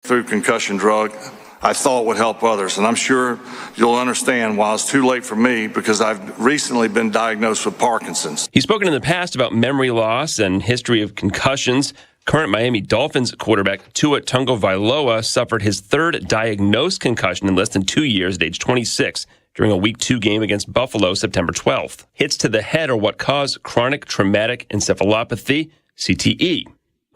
through concussion drug, I thought would help others. And I'm sure you'll understand why it's too late for me, because I've recently been diagnosed with Parkinson's. He's spoken in the past about memory loss and history of concussions. Current Miami Dolphins quarterback Tua Tagovailoa suffered his third diagnosed concussion in less than 2 years at age 26 during a Week 2 game against Buffalo September 12th. Hits to the head are what cause chronic traumatic encephalopathy, CTE.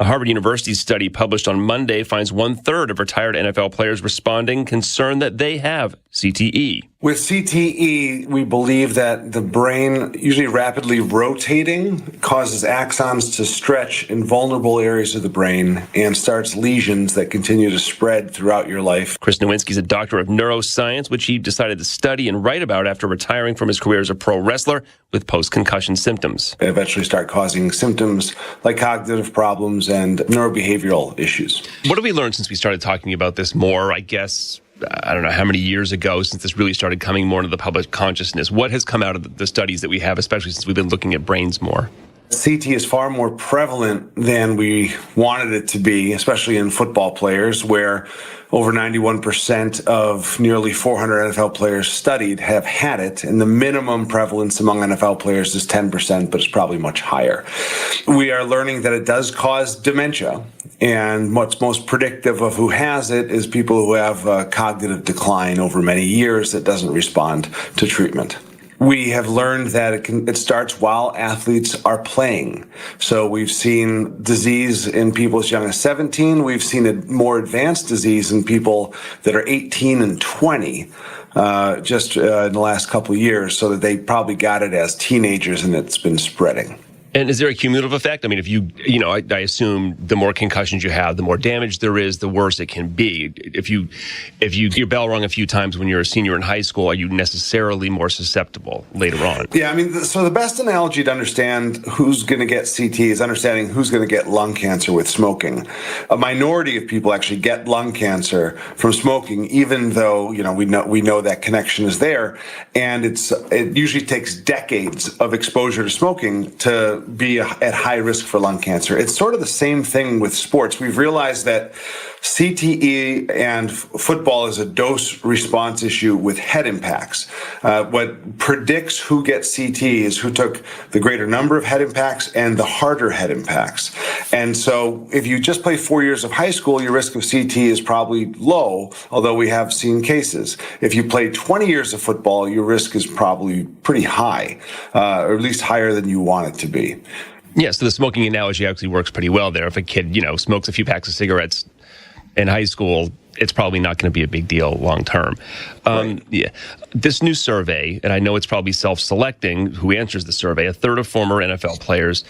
A Harvard University study published on Monday finds 1/3 of retired NFL players responding concerned that they have CTE. With CTE, we believe that the brain, usually rapidly rotating, causes axons to stretch in vulnerable areas of the brain and starts lesions that continue to spread throughout your life. Chris Nowinski is a doctor of neuroscience, which he decided to study and write about after retiring from his career as a pro wrestler with post-concussion symptoms. They eventually start causing symptoms like cognitive problems and neurobehavioral issues. What have we learned since we started talking about this more, I guess, I don't know how many years ago, since this really started coming more into the public consciousness? What has come out of the studies that we have, especially since we've been looking at brains more? CT is far more prevalent than we wanted it to be, especially in football players, where over 91% of nearly 400 NFL players studied have had it, and the minimum prevalence among NFL players is 10%, but it's probably much higher. We are learning that it does cause dementia, and what's most predictive of who has it is people who have cognitive decline over many years that doesn't respond to treatment. We have learned that it starts while athletes are playing. So we've seen disease in people as young as 17. We've seen a more advanced disease in people that are 18 and 20 just in the last couple of years, so that they probably got it as teenagers and it's been spreading. And is there a cumulative effect? I mean, if I assume the more concussions you have, the more damage there is, the worse it can be. If your bell rung a few times when you're a senior in high school, are you necessarily more susceptible later on? Yeah, I mean, so the best analogy to understand who's going to get CT is understanding who's going to get lung cancer with smoking. A minority of people actually get lung cancer from smoking, even though, we know that connection is there. And it usually takes decades of exposure to smoking to be at high risk for lung cancer. It's sort of the same thing with sports. We've realized that CTE and football is a dose response issue with head impacts. What predicts who gets CT is who took the greater number of head impacts and the harder head impacts. And so if you just play 4 years of high school, your risk of CT is probably low, although we have seen cases. If you play 20 years of football, your risk is probably pretty high, or at least higher than you want it to be. Yeah, so the smoking analogy actually works pretty well there. If a kid, smokes a few packs of cigarettes in high school, it's probably not going to be a big deal long term. Right. Yeah. This new survey, and I know it's probably self-selecting who answers the survey, 1/3 of former NFL players,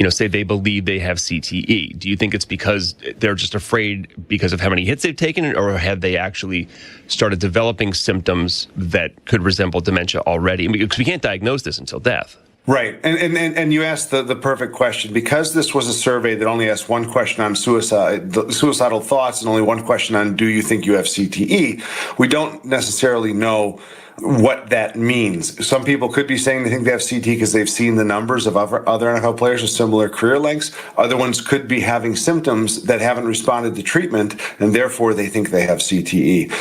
say they believe they have CTE. Do you think it's because they're just afraid because of how many hits they've taken, or have they actually started developing symptoms that could resemble dementia already? Because we can't diagnose this until death. Right. And you asked the perfect question. Because this was a survey that only asked one question on suicidal thoughts and only one question on do you think you have CTE, we don't necessarily know what that means. Some people could be saying they think they have CTE because they've seen the numbers of other NFL players with similar career lengths. Other ones could be having symptoms that haven't responded to treatment, and therefore they think they have CTE.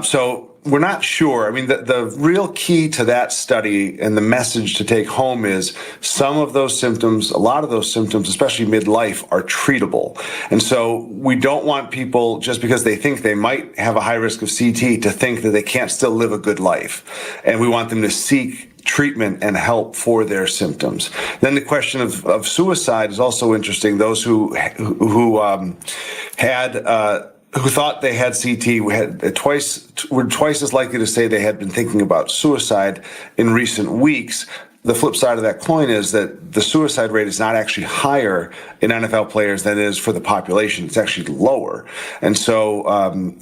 So we're not sure. I mean, the real key to that study and the message to take home is some of those symptoms, a lot of those symptoms, especially midlife, are treatable. And so we don't want people, just because they think they might have a high risk of CT, to think that they can't still live a good life. And we want them to seek treatment and help for their symptoms. Then the question of suicide is also interesting. Those who thought they had CT were twice as likely to say they had been thinking about suicide in recent weeks. The flip side of that coin is that the suicide rate is not actually higher in NFL players than it is for the population. It's actually lower. And so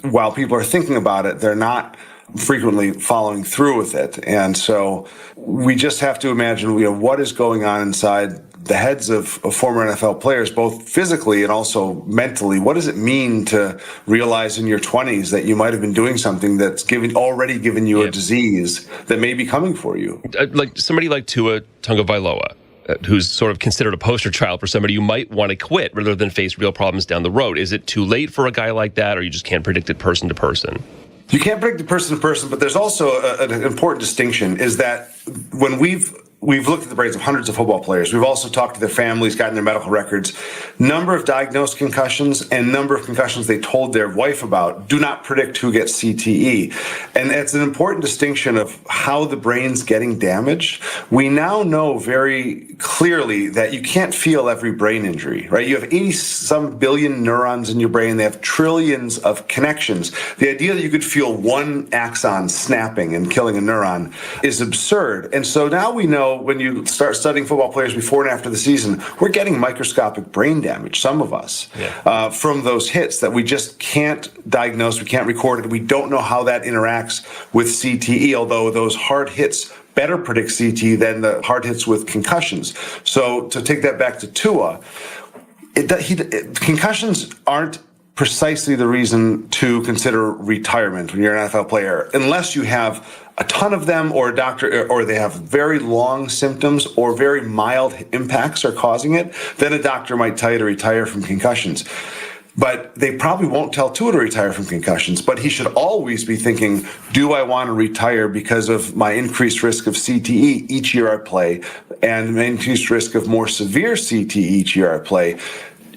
while people are thinking about it, they're not frequently following through with it. And so we just have to imagine, what is going on inside the heads of former NFL players, both physically and also mentally. What does it mean to realize in your 20s that you might have been doing something that's already given you a disease that may be coming for you? Like somebody like Tua Tagovailoa, who's sort of considered a poster child for somebody you might want to quit rather than face real problems down the road. Is it too late for a guy like that, or you just can't predict it person to person? You can't predict it person to person, but there's also an important distinction is that when we've looked at the brains of hundreds of football players. We've also talked to their families, gotten their medical records. Number of diagnosed concussions and number of concussions they told their wife about do not predict who gets CTE. And it's an important distinction of how the brain's getting damaged. We now know very clearly that you can't feel every brain injury, right? You have 80-some billion neurons in your brain. They have trillions of connections. The idea that you could feel one axon snapping and killing a neuron is absurd. And so now we know when you start studying football players before and after the season, we're getting microscopic brain damage, some of us, from those hits that we just can't diagnose, we can't record it, we don't know how that interacts with CTE, although those hard hits better predict CTE than the hard hits with concussions. So to take that back to Tua, concussions aren't precisely the reason to consider retirement when you're an NFL player, unless you have a ton of them or a doctor, or they have very long symptoms or very mild impacts are causing it, then a doctor might tell you to retire from concussions. But they probably won't tell Tua to retire from concussions, but he should always be thinking, do I want to retire because of my increased risk of CTE each year I play and my increased risk of more severe CTE each year I play?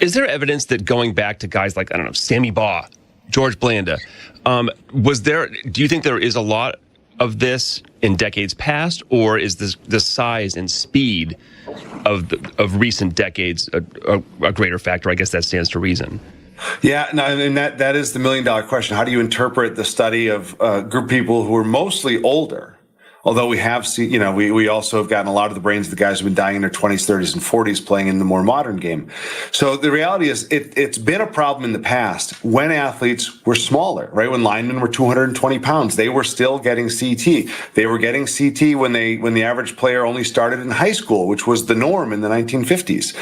Is there evidence that going back to guys like, I don't know, Sammy Baugh, George Blanda, do you think there is a lot of this in decades past, or is the size and speed of recent decades a greater factor? I guess that stands to reason. Yeah, no, and that is the $1,000,000 question. How do you interpret the study of a group of people who are mostly older? Although we have seen, we also have gotten a lot of the brains of the guys who've been dying in their 20s, 30s, and 40s playing in the more modern game. So the reality is it's been a problem in the past when athletes were smaller, right? When linemen were 220 pounds, they were still getting CT. They were getting CT when the average player only started in high school, which was the norm in the 1950s.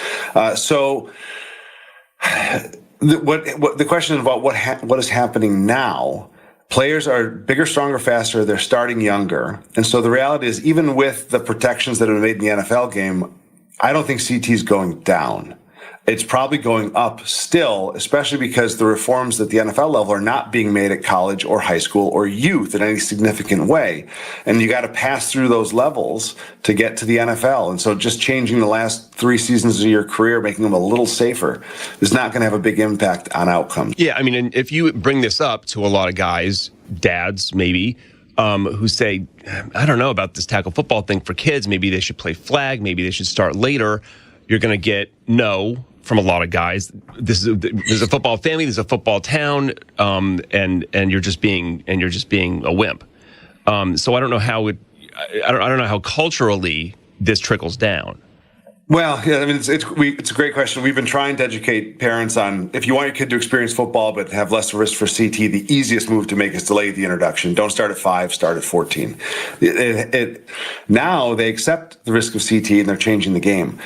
The question about what is happening now. Players are bigger, stronger, faster. They're starting younger. And so the reality is, even with the protections that have been made in the NFL game, I don't think CT is going down. It's probably going up still, especially because the reforms at the NFL level are not being made at college or high school or youth in any significant way. And you got to pass through those levels to get to the NFL. And so just changing the last 3 seasons of your career, making them a little safer, is not going to have a big impact on outcomes. Yeah, I mean, and if you bring this up to a lot of guys, dads maybe, who say, I don't know about this tackle football thing for kids. Maybe they should play flag. Maybe they should start later. You're going to get no from a lot of guys. There's a football family, there's a football town, and you're just being a wimp. So I don't know how culturally this trickles down. Well, yeah, I mean, it's a great question. We've been trying to educate parents on, if you want your kid to experience football but have less risk for CT, the easiest move to make is delay the introduction. Don't start at 5, start at 14. Now they accept the risk of CT and they're changing the game.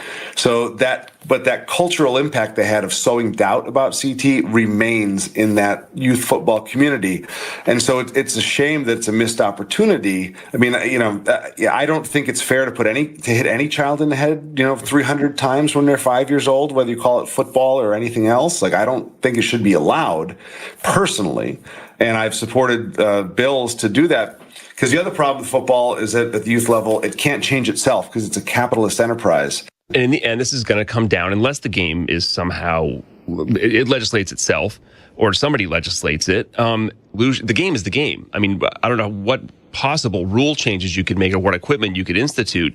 But that cultural impact they had of sowing doubt about CT remains in that youth football community. And so it's a shame that it's a missed opportunity. I mean, I don't think it's fair to hit any child in the head, 300 times when they're 5 years old, whether you call it football or anything else. Like, I don't think it should be allowed personally. And I've supported bills to do that. Because the other problem with football is that at the youth level, it can't change itself because it's a capitalist enterprise. And in the end, this is going to come down, unless the game is somehow, it legislates itself or somebody legislates it. The game is the game. I mean, I don't know what possible rule changes you could make or what equipment you could institute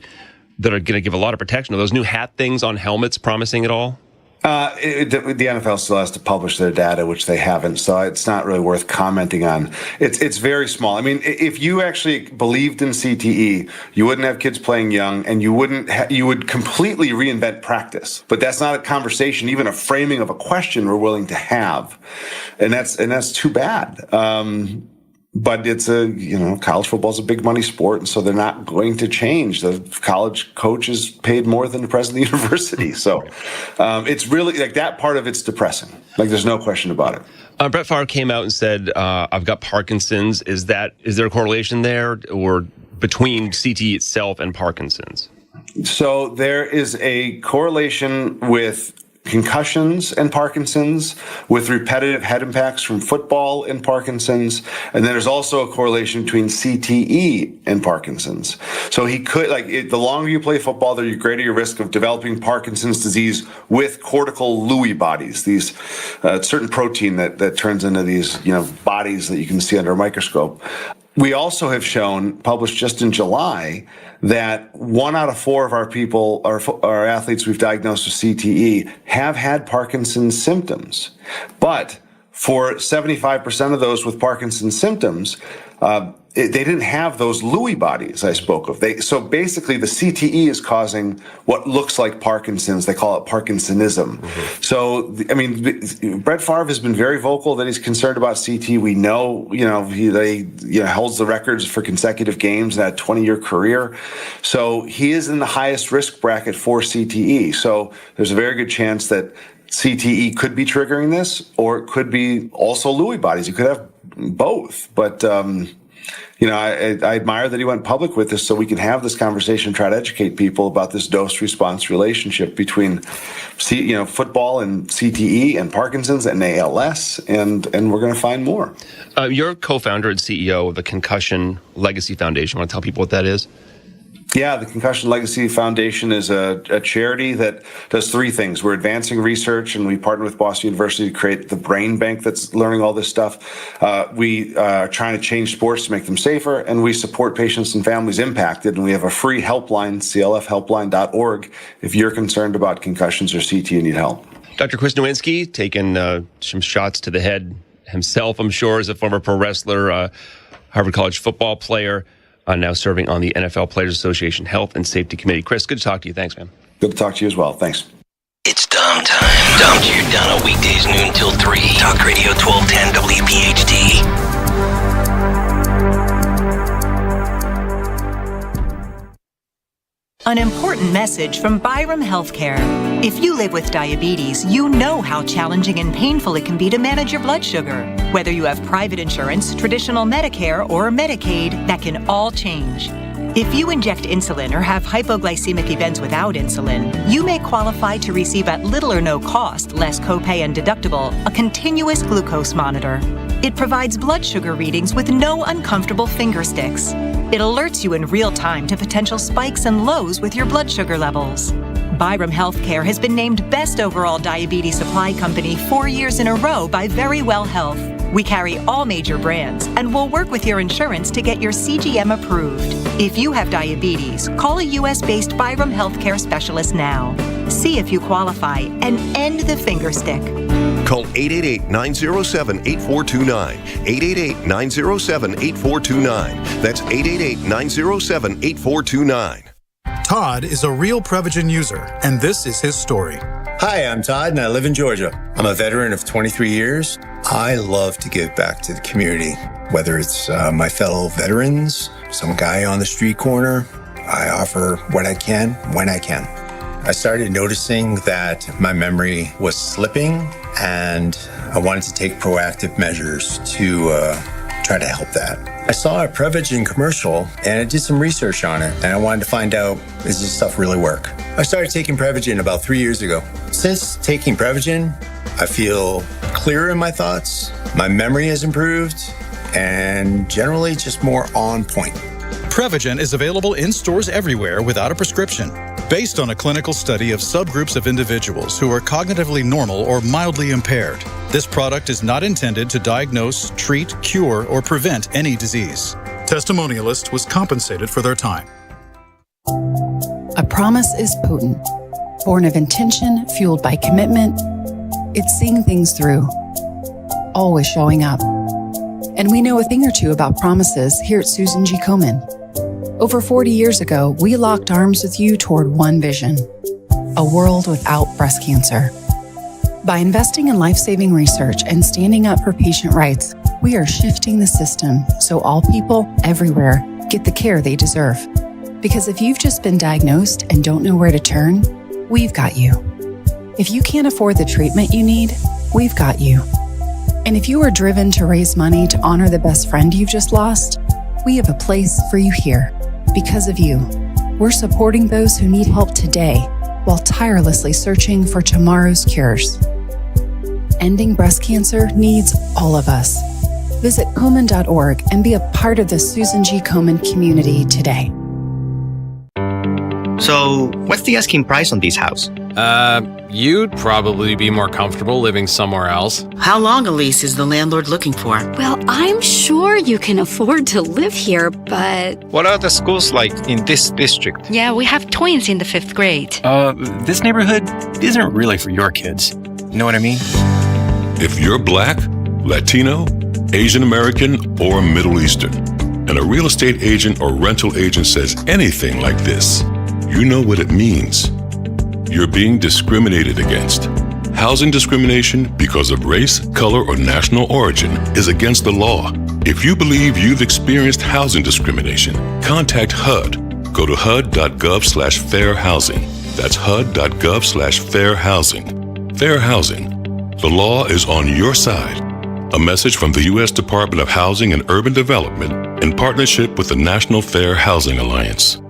that are going to give a lot of protection. Are those new hat things on helmets promising at all? The NFL still has to publish their data, which they haven't, so it's not really worth commenting on. It's very small. I mean, if you actually believed in CTE, you wouldn't have kids playing young, and you would completely reinvent practice. But that's not a conversation, even a framing of a question we're willing to have, and that's too bad. But it's college football is a big money sport, and so they're not going to change. The college coach is paid more than the president of the university. So it's really, like, that part of it's depressing. Like, there's no question about it. Brett Favre came out and said, I've got Parkinson's. Is there a correlation there or between CTE itself and Parkinson's? So there is a correlation with concussions and Parkinson's, with repetitive head impacts from football and Parkinson's, and then there's also a correlation between CTE and Parkinson's. So he could, the longer you play football, the greater your risk of developing Parkinson's disease with cortical Lewy bodies, these certain protein that turns into these bodies that you can see under a microscope. We also have shown, published just in July, that 1 out of 4 of our people, our athletes we've diagnosed with CTE, have had Parkinson's symptoms. But for 75% of those with Parkinson's symptoms, they didn't have those Lewy bodies I spoke of. So basically, the CTE is causing what looks like Parkinson's. They call it Parkinsonism. Mm-hmm. So, Brett Favre has been very vocal that he's concerned about CTE. We know, he holds the records for consecutive games in that 20-year career. So he is in the highest risk bracket for CTE. So there's a very good chance that CTE could be triggering this, or it could be also Lewy bodies. You could have both, but I admire that he went public with this so we can have this conversation, try to educate people about this dose-response relationship between, football and CTE and Parkinson's and ALS, and we're going to find more. You're co-founder and CEO of the Concussion Legacy Foundation. Want to tell people what that is? Yeah, the Concussion Legacy Foundation is a charity that does 3 things. We're advancing research, and we partner with Boston University to create the brain bank that's learning all this stuff. We are trying to change sports to make them safer, and we support patients and families impacted. And we have a free helpline, clfhelpline.org, if you're concerned about concussions or CTE and need help. Dr. Chris Nowinski, taking some shots to the head himself, I'm sure, as a former pro wrestler, Harvard College football player. Now serving on the NFL Players Association Health and Safety Committee. Chris, good to talk to you. Thanks, man. Good to talk to you as well. Thanks. It's Dom time. Dom Giordano, weekdays noon till 3. Talk Radio 1210 WPHT. An important message from Byram Healthcare. If you live with diabetes, you know how challenging and painful it can be to manage your blood sugar. Whether you have private insurance, traditional Medicare, or Medicaid, that can all change. If you inject insulin or have hypoglycemic events without insulin, you may qualify to receive at little or no cost, less copay and deductible, a continuous glucose monitor. It provides blood sugar readings with no uncomfortable finger sticks. It alerts you in real time to potential spikes and lows with your blood sugar levels. Byram Healthcare has been named Best Overall Diabetes Supply Company 4 years in a row by Verywell Health. We carry all major brands and will work with your insurance to get your CGM approved. If you have diabetes, call a U.S.-based Byram Healthcare specialist now. See if you qualify and end the finger stick. Call 888-907-8429. 888-907-8429. That's 888-907-8429. Todd is a real Prevagen user, and this is his story. Hi, I'm Todd, and I live in Georgia. I'm a veteran of 23 years. I love to give back to the community, whether it's my fellow veterans, some guy on the street corner. I offer what I can, when I can. I started noticing that my memory was slipping, and I wanted to take proactive measures to try to help that. I saw a Prevagen commercial, and I did some research on it, and I wanted to find out, does this stuff really work? I started taking Prevagen about 3 years ago. Since taking Prevagen, I feel clearer in my thoughts, my memory has improved, and generally just more on point. Prevagen is available in stores everywhere without a prescription. Based on a clinical study of subgroups of individuals who are cognitively normal or mildly impaired, this product is not intended to diagnose, treat, cure, or prevent any disease. Testimonialist was compensated for their time. A promise is potent, born of intention, fueled by commitment. It's seeing things through, always showing up. And we know a thing or two about promises here at Susan G. Komen. Over 40 years ago, we locked arms with you toward one vision: a world without breast cancer. By investing in life-saving research and standing up for patient rights, we are shifting the system so all people everywhere get the care they deserve. Because if you've just been diagnosed and don't know where to turn, we've got you. If you can't afford the treatment you need, we've got you. And if you are driven to raise money to honor the best friend you've just lost, we have a place for you here. Because of you, we're supporting those who need help today while tirelessly searching for tomorrow's cures. Ending breast cancer needs all of us. Visit Komen.org and be a part of the Susan G. Komen community today. So, what's the asking price on this house? You'd probably be more comfortable living somewhere else. How long a lease is the landlord looking for? Well, I'm sure you can afford to live here, but... What are the schools like in this district? Yeah, we have twins in the 5th grade. This neighborhood isn't really for your kids. You know what I mean? If you're Black, Latino, Asian American, or Middle Eastern, and a real estate agent or rental agent says anything like this, you know what it means. You're being discriminated against. Housing discrimination because of race, color, or national origin is against the law. If you believe you've experienced housing discrimination, contact HUD. Go to HUD.gov/fair housing. That's HUD.gov/fair housing. Fair housing. The law is on your side. A message from the U.S. Department of Housing and Urban Development in partnership with the National Fair Housing Alliance.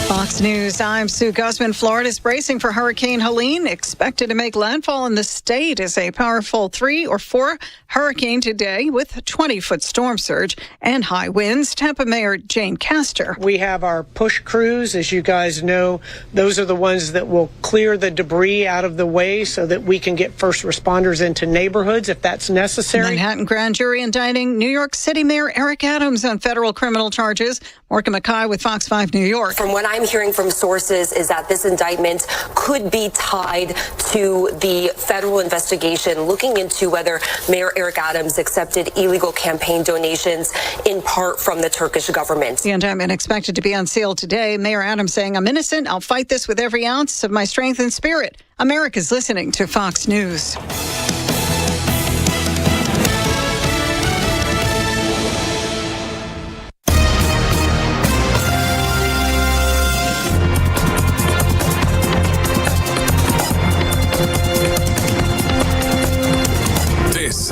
Fox News, I'm Sue Guzman. Florida is bracing for Hurricane Helene, expected to make landfall in the state as a powerful 3 or 4 hurricane today with a 20-foot storm surge and high winds. Tampa Mayor Jane Castor. We have our push crews. As you guys know, those are the ones that will clear the debris out of the way so that we can get first responders into neighborhoods if that's necessary. Manhattan grand jury indicting New York City Mayor Eric Adams on federal criminal charges. Morgan McKay with Fox 5 New York. From what I'm hearing from sources is that this indictment could be tied to the federal investigation looking into whether Mayor Eric Adams accepted illegal campaign donations in part from the Turkish government. The indictment expected to be unsealed today. Mayor Adams saying, "I'm innocent. I'll fight this with every ounce of my strength and spirit." America's listening to Fox News.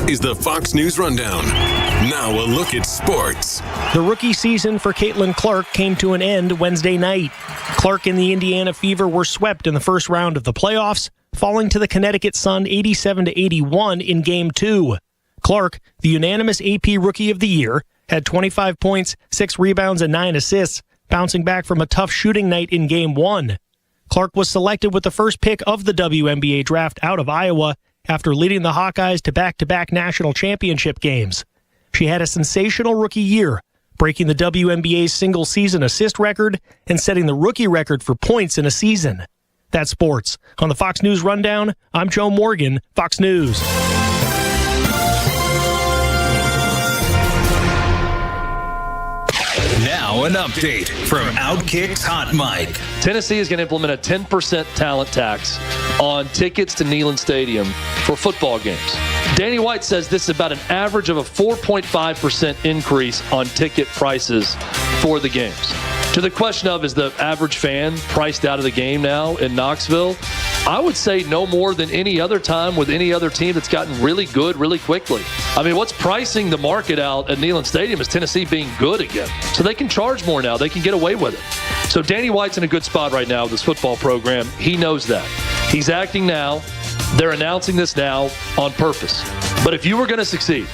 Is the Fox News Rundown. Now a look at sports. The rookie season for Caitlin Clark came to an end Wednesday night. Clark and the Indiana Fever were swept in the first round of the playoffs, falling to the Connecticut Sun 87-81 in Game 2. Clark, the unanimous AP Rookie of the Year, had 25 points, 6 rebounds, and 9 assists, bouncing back from a tough shooting night in Game 1. Clark was selected with the first pick of the WNBA draft out of Iowa, after leading the Hawkeyes to back-to-back national championship games. She had a sensational rookie year, breaking the WNBA's single-season assist record and setting the rookie record for points in a season. That's sports. On the Fox News Rundown, I'm Joe Morgan, Fox News. Now an update from Outkick's Hot Mic. Tennessee is going to implement a 10% talent tax on tickets to Neyland Stadium for football games. Danny White says this is about an average of a 4.5% increase on ticket prices for the games. To the question of, is the average fan priced out of the game now in Knoxville? I would say no more than any other time with any other team that's gotten really good really quickly. I mean, what's pricing the market out at Neyland Stadium is Tennessee being good again. So they can charge more now. They can get away with it. So Danny White's in a good spot right now with this football program. He knows that. He's acting now. They're announcing this now on purpose. But if you were going to succeed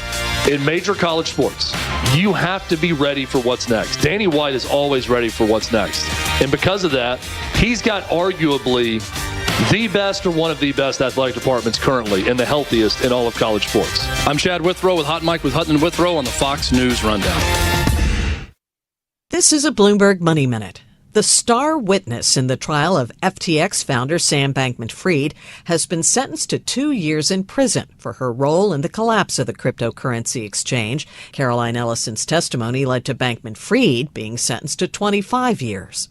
in major college sports, you have to be ready for what's next. Danny White is always ready for what's next. And because of that, he's got arguably the best or one of the best athletic departments currently and the healthiest in all of college sports. I'm Chad Withrow with Hot Mike with Hutton and Withrow on the Fox News Rundown. This is a Bloomberg Money Minute. The star witness in the trial of FTX founder Sam Bankman-Fried has been sentenced to 2 years in prison for her role in the collapse of the cryptocurrency exchange. Caroline Ellison's testimony led to Bankman-Fried being sentenced to 25 years.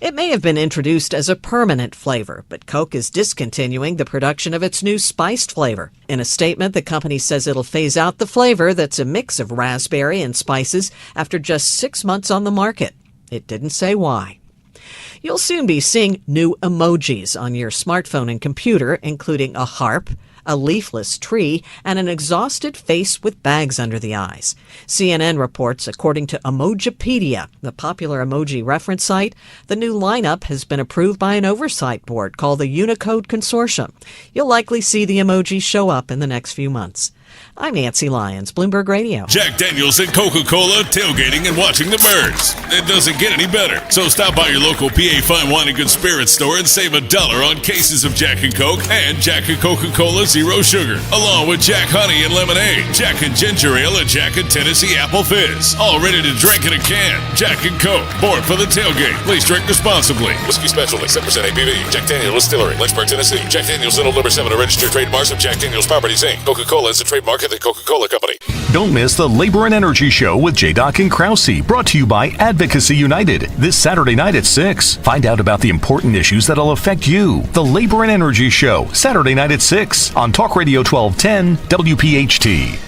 It may have been introduced as a permanent flavor, but Coke is discontinuing the production of its new spiced flavor. In a statement, the company says it'll phase out the flavor that's a mix of raspberry and spices after just 6 months on the market. It didn't say why. You'll soon be seeing new emojis on your smartphone and computer, including a harp, a leafless tree, and an exhausted face with bags under the eyes. CNN reports, according to Emojipedia, the popular emoji reference site, the new lineup has been approved by an oversight board called the Unicode Consortium. You'll likely see the emojis show up in the next few months. I'm Nancy Lyons, Bloomberg Radio. Jack Daniels and Coca-Cola tailgating and watching the birds. It doesn't get any better. So stop by your local PA Fine Wine and Good Spirits store and save $1 on cases of Jack and Coke and Jack and Coca-Cola Zero Sugar, along with Jack Honey and Lemonade, Jack and Ginger Ale, and Jack and Tennessee Apple Fizz. All ready to drink in a can. Jack and Coke, born for the tailgate. Please drink responsibly. Whiskey Specialty, 7% ABV. Jack Daniels Distillery, Lynchburg, Tennessee. Jack Daniels and Old Number 7 are registered trademarks of Jack Daniels Properties, Inc. Coca-Cola is a trademark of the Coca-Cola Company. Don't miss the Labor and Energy Show with J-Doc and Krause, brought to you by Advocacy United, this Saturday night at 6. Find out about the important issues that'll affect you. The Labor and Energy Show, Saturday night at 6 on Talk Radio 1210 WPHT.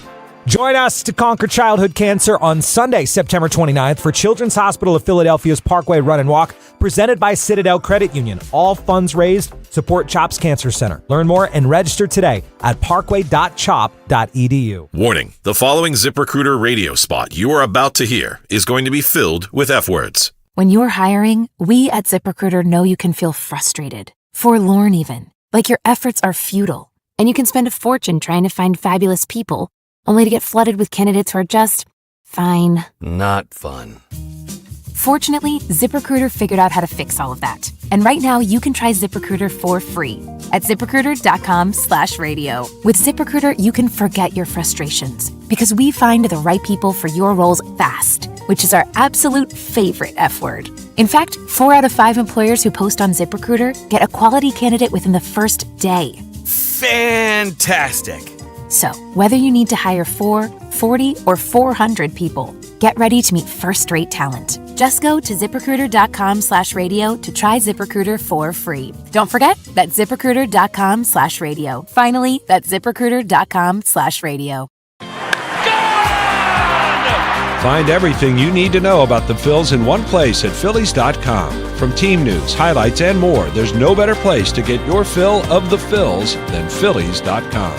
Join us to conquer childhood cancer on Sunday, September 29th for Children's Hospital of Philadelphia's Parkway Run and Walk, presented by Citadel Credit Union. All funds raised support CHOPS Cancer Center. Learn more and register today at parkway.chop.edu. Warning, the following ZipRecruiter radio spot you are about to hear is going to be filled with F words. When you're hiring, we at ZipRecruiter know you can feel frustrated, forlorn even, like your efforts are futile, and you can spend a fortune trying to find fabulous people, only to get flooded with candidates who are just fine. Not fun. Fortunately, ZipRecruiter figured out how to fix all of that. And right now, you can try ZipRecruiter for free at ZipRecruiter.com/radio. With ZipRecruiter, you can forget your frustrations because we find the right people for your roles fast, which is our absolute favorite F word. In fact, 4 out of 5 employers who post on ZipRecruiter get a quality candidate within the first day. Fantastic. So, whether you need to hire 4, 40, or 400 people, get ready to meet first-rate talent. Just go to ZipRecruiter.com/radio to try ZipRecruiter for free. Don't forget, that's ZipRecruiter.com/radio. Finally, that's ZipRecruiter.com/radio. Find everything you need to know about the Phils in one place at Phillies.com. From team news, highlights, and more, there's no better place to get your fill of the Phils than Phillies.com.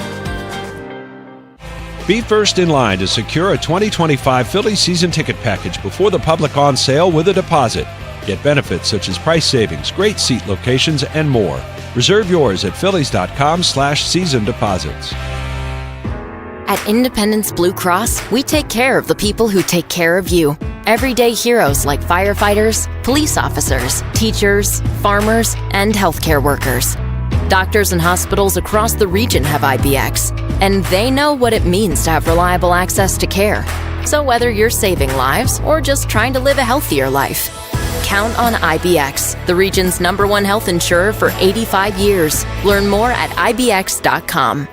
Be first in line to secure a 2025 Phillies season ticket package before the public on sale with a deposit. Get benefits such as price savings, great seat locations, and more. Reserve yours at Phillies.com/season deposits. At Independence Blue Cross, we take care of the people who take care of you. Everyday heroes like firefighters, police officers, teachers, farmers, and healthcare workers. Doctors and hospitals across the region have IBX, and they know what it means to have reliable access to care. So whether you're saving lives or just trying to live a healthier life, count on IBX, the region's #1 health insurer for 85 years. Learn more at IBX.com.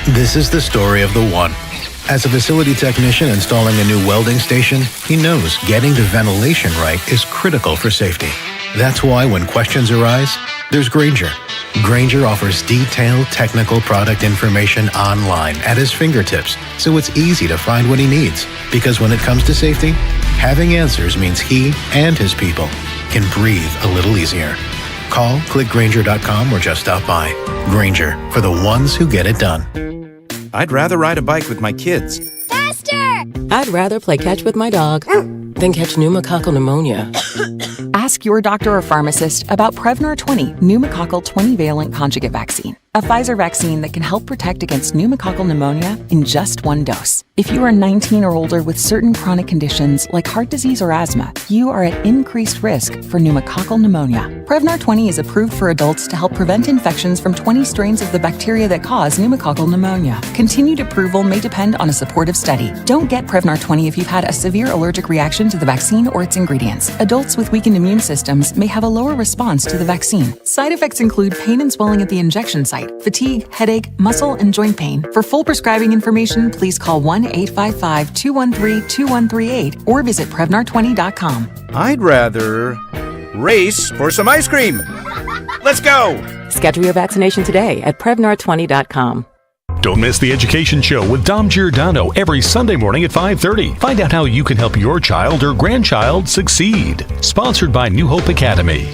This is the story of the one. As a facility technician installing a new welding station, he knows getting the ventilation right is critical for safety. That's why when questions arise, there's Grainger. Grainger offers detailed technical product information online at his fingertips, so it's easy to find what he needs. Because when it comes to safety, having answers means he and his people can breathe a little easier. Call, click Grainger.com, or just stop by. Grainger, for the ones who get it done. I'd rather ride a bike with my kids. Faster! I'd rather play catch with my dog than catch pneumococcal pneumonia. Ask your doctor or pharmacist about Prevnar 20 pneumococcal 20-valent conjugate vaccine, a Pfizer vaccine that can help protect against pneumococcal pneumonia in just 1 dose. If you are 19 or older with certain chronic conditions like heart disease or asthma, you are at increased risk for pneumococcal pneumonia. Prevnar 20 is approved for adults to help prevent infections from 20 strains of the bacteria that cause pneumococcal pneumonia. Continued approval may depend on a supportive study. Don't get Prevnar 20 if you've had a severe allergic reaction to the vaccine or its ingredients. Adults with weakened immune systems may have a lower response to the vaccine. Side effects include pain and swelling at the injection site, fatigue, headache, muscle, and joint pain. For full prescribing information, please call 1-855-213-2138 or visit Prevnar20.com. I'd rather race for some ice cream. Let's go! Schedule your vaccination today at Prevnar20.com. Don't miss the Education Show with Dom Giordano every Sunday morning at 5:30. Find out how you can help your child or grandchild succeed. Sponsored by New Hope Academy.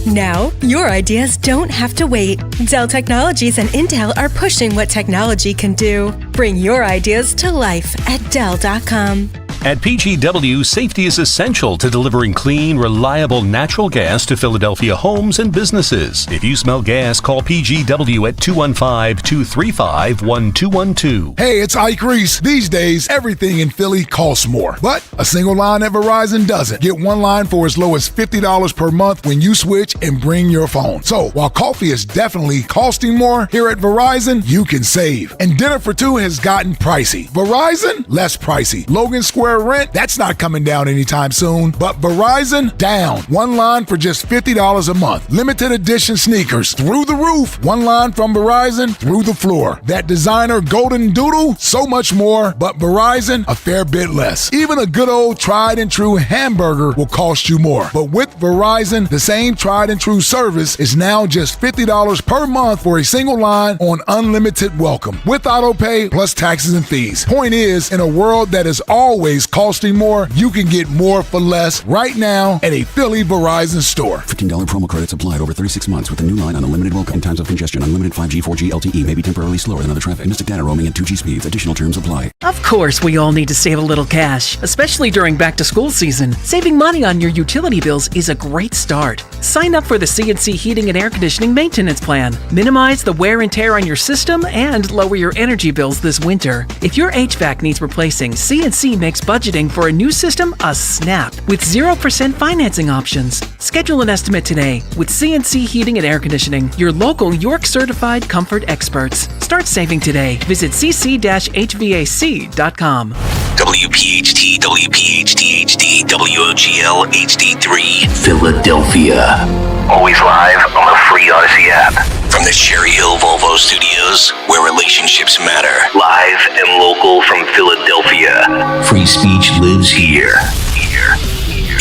Now, your ideas don't have to wait. Dell Technologies and Intel are pushing what technology can do. Bring your ideas to life at Dell.com. At PGW, safety is essential to delivering clean, reliable natural gas to Philadelphia homes and businesses. If you smell gas, call PGW at 215-235-1212. Hey, it's Ike Reese. These days, everything in Philly costs more. But a single line at Verizon doesn't. Get one line for as low as $50 per month when you switch and bring your phone. So, while coffee is definitely costing more, here at Verizon, you can save. And dinner for two has gotten pricey. Verizon, less pricey. Logan Square rent, that's not coming down anytime soon. But Verizon, down. One line for just $50 a month. Limited edition sneakers, through the roof. One line from Verizon, through the floor. That designer golden doodle, so much more. But Verizon, a fair bit less. Even a good old tried and true hamburger will cost you more. But with Verizon, the same tried and true service is now just $50 per month for a single line on unlimited welcome. With auto pay plus taxes and fees. Point is, in a world that is always costing more, you can get more for less right now at a Philly Verizon store. $15 promo credits applied over 36 months with the new line on unlimited welcome. In times of congestion, unlimited 5G, 4G LTE may be temporarily slower than other traffic. Mystic data roaming at 2G speeds. Additional terms apply. Of course, we all need to save a little cash, especially during back-to-school season. Saving money on your utility bills is a great start. Sign up for the CNC Heating and Air Conditioning Maintenance Plan. Minimize the wear and tear on your system and lower your energy bills this winter. If your HVAC needs replacing, CNC makes budgeting for a new system a snap with 0% financing options. Schedule an estimate today with CNC Heating and Air Conditioning, your local York certified comfort experts. Start saving today. Visit cc-hvac.com. WPHT, WPHT HD, WOGL HD3, Philadelphia. Always live on the free Odyssey app. From the Cherry Hill Volvo Studios, where relationships matter. Live and local from Philadelphia. Free speech lives here.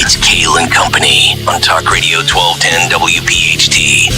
It's Kayal and Company on Talk Radio 1210 WPHT.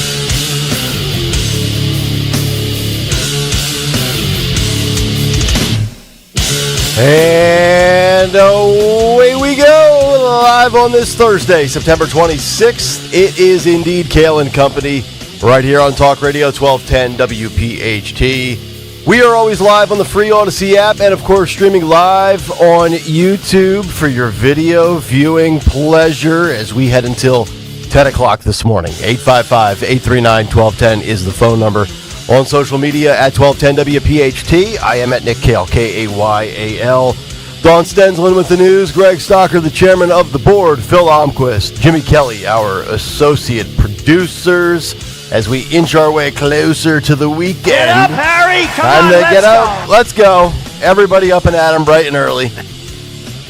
And away we go, live on this Thursday, September 26th. It is indeed Kayal and Company, right here on Talk Radio 1210 WPHT. We are always live on the free Odyssey app and, of course, streaming live on YouTube for your video viewing pleasure as we head until 10 o'clock this morning. 855-839-1210 is the phone number. On social media at 1210 WPHT. I am at Nick Kayal, Kayal. Don Stenslin with the news. Greg Stocker, the chairman of the board. Phil Almquist, Jimmy Kelly, our associate producers. As we inch our way closer to the weekend. Get up, Harry! Time to get up. Let's go. Everybody up and at 'em bright and early.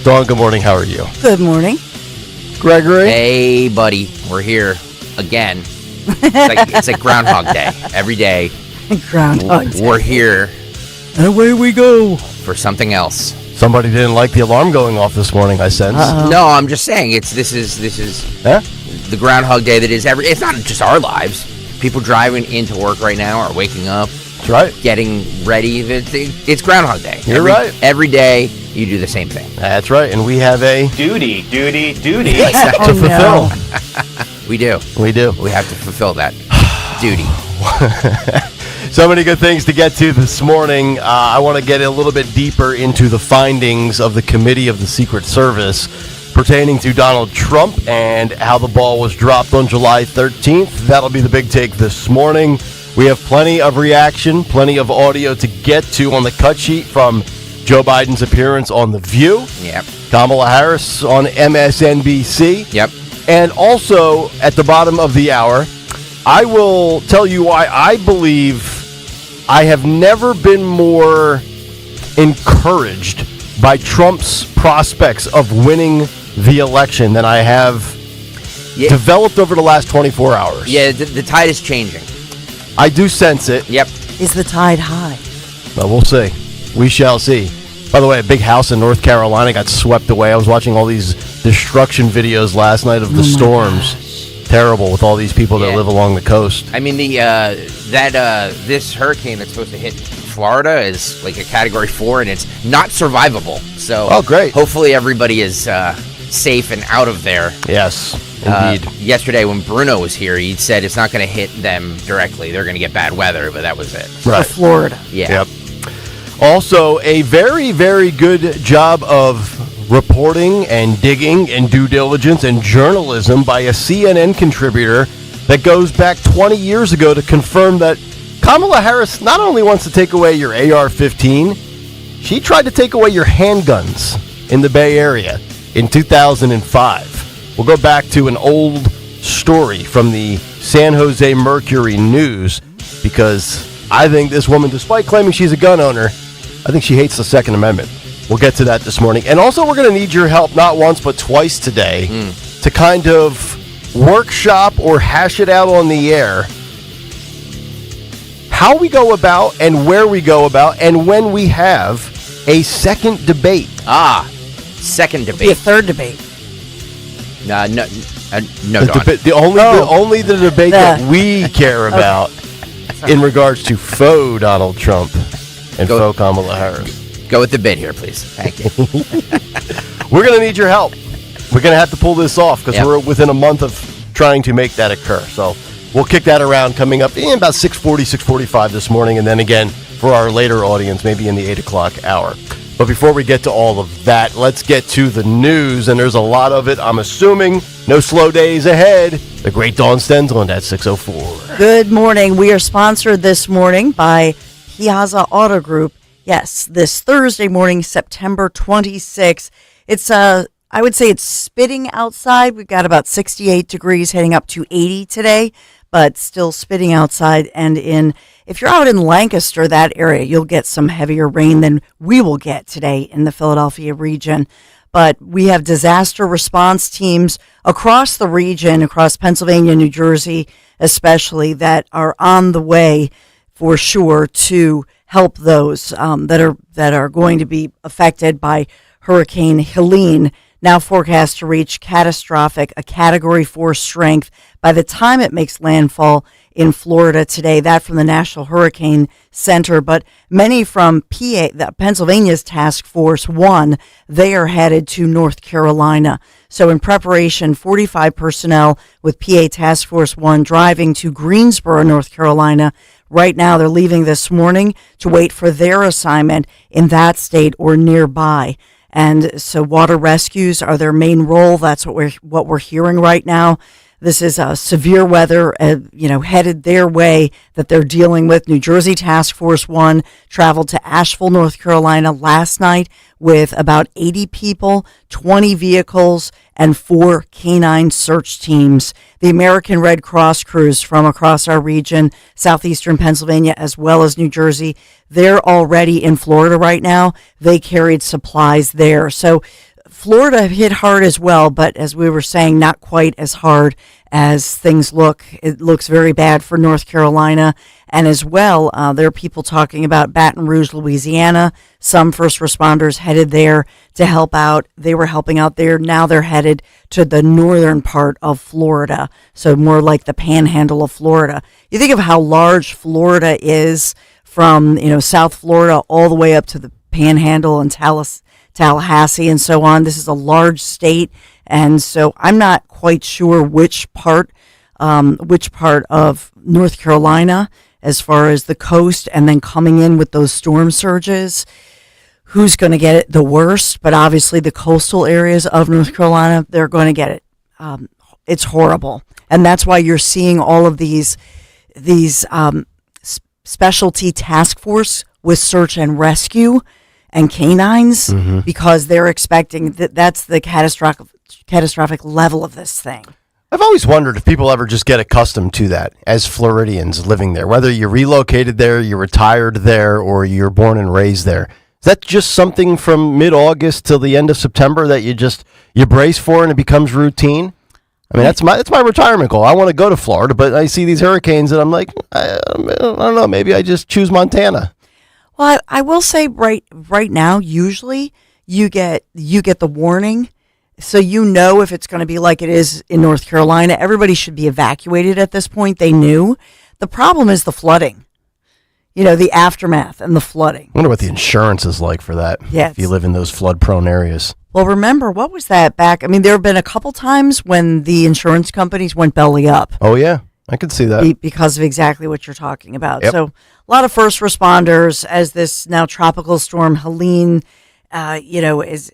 Dawn, good morning. How are you? Good morning. Gregory? Hey, buddy. We're here again. It's like Groundhog Day. Every day. Groundhog Day. We're here. And away we go. For something else. Somebody didn't like the alarm going off this morning, I sense. No, I'm just saying this is the Groundhog Day that is it's not just our lives. People driving into work right now are waking up. That's right. Getting ready. It's Groundhog Day. You're right. Every day you do the same thing. That's right. And we have a duty to fulfill. No. We do. We have to fulfill that duty. So many good things to get to this morning. I want to get a little bit deeper into the findings of the Committee of the Secret Service pertaining to Donald Trump and how the ball was dropped on July 13th. That'll be the big take this morning. We have plenty of reaction, plenty of audio to get to on the cut sheet from Joe Biden's appearance on The View. Yep. Kamala Harris on MSNBC. Yep. And also, at the bottom of the hour, I will tell you why I believe I have never been more encouraged by Trump's prospects of winning the election than I have developed over the last 24 hours. Yeah, the tide is changing. I do sense it. Yep. Is the tide high? Well, we'll see. We shall see. By the way, a big house in North Carolina got swept away. I was watching all these destruction videos last night of the storms. Terrible with all these people that live along the coast. I mean, this hurricane that's supposed to hit Florida is like a Category 4, and it's not survivable. So, great. Hopefully, everybody is safe and out of there. Yes, indeed. Yesterday when Bruno was here, he said it's not going to hit them directly. They're going to get bad weather, but that was it. Right. For Florida. Yeah. Yep. Also, a very, very good job of reporting and digging and due diligence and journalism by a CNN contributor that goes back 20 years ago to confirm that Kamala Harris not only wants to take away your AR-15, she tried to take away your handguns in the Bay Area in 2005. We'll go back to an old story from the San Jose Mercury News because I think this woman, despite claiming she's a gun owner, I think she hates the Second Amendment. We'll get to that this morning. And also, we're going to need your help not once but twice today to kind of workshop or hash it out on the air how we go about and where we go about and when we have a second debate. Second debate. A third debate. No, Dawn. Only the debate that we care about in regards to faux Donald Trump and faux Kamala Harris. Go with the bid here, please. Thank you. We're going to need your help. We're going to have to pull this off because we're within a month of trying to make that occur. So we'll kick that around coming up in about 6:40, 6:45 this morning, and then again for our later audience, maybe in the 8 o'clock hour. But before we get to all of that, let's get to the news, and there's a lot of it. I'm assuming no slow days ahead. The great Dawn Stensland at 6:04. Good morning. We are sponsored this morning by Piazza Auto Group. Yes, this Thursday morning, September 26th. It's I would say it's spitting outside. We've got about 68 degrees heading up to 80 today, but still spitting outside. And if you're out in Lancaster, that area, you'll get some heavier rain than we will get today in the Philadelphia region. But we have disaster response teams across the region, across Pennsylvania, New Jersey, especially, that are on the way for sure to help those that are going to be affected by Hurricane Helene, now forecast to reach a Category 4 strength by the time it makes landfall in Florida today. That from the National Hurricane Center. But many from Pennsylvania's Task Force 1, they are headed to North Carolina. So in preparation, 45 personnel with PA Task Force 1 driving to Greensboro, North Carolina. Right now, they're leaving this morning to wait for their assignment in that state or nearby. And so water rescues are their main role. That's what we're hearing right now. This is severe weather, headed their way that they're dealing with. New Jersey Task Force 1 traveled to Asheville, North Carolina last night with about 80 people, 20 vehicles, and 4 canine search teams. The American Red Cross crews from across our region, southeastern Pennsylvania, as well as New Jersey, they're already in Florida right now. They carried supplies there. So Florida hit hard as well, but as we were saying, not quite as hard as things look. It looks very bad for North Carolina. And as well, there are people talking about Baton Rouge, Louisiana. Some first responders headed there to help out. They were helping out there. Now they're headed to the northern part of Florida, so more like the panhandle of Florida. You think of how large Florida is from, South Florida all the way up to the panhandle and Tallahassee and so on. This is a large state, and so I'm not quite sure which part of North Carolina, as far as the coast, and then coming in with those storm surges, who's going to get it the worst. But obviously the coastal areas of North Carolina, they're going to get it. It's horrible, and that's why you're seeing all of these specialty task force with search and rescue and canines, because they're expecting that's the catastrophic level of this thing. I've always wondered if people ever just get accustomed to that as Floridians living there, whether you relocated there, you retired there, or you're born and raised there. Is that just something from mid-August till the end of September that you brace for and it becomes routine? I mean, that's my retirement goal. I want to go to Florida, but I see these hurricanes and I'm like, I don't know, maybe I just choose Montana. Well, I will say right now, usually you get the warning. So if it's going to be like it is in North Carolina. Everybody should be evacuated at this point. They knew. The problem is the flooding. The aftermath and the flooding. I wonder what the insurance is like for that. Yes. If you live in those flood-prone areas. Well, remember, what was that back? I mean, there have been a couple times when the insurance companies went belly up. Oh, yeah. I could see that. Because of exactly what you're talking about. Yep. So a lot of first responders as this now tropical storm Helene, as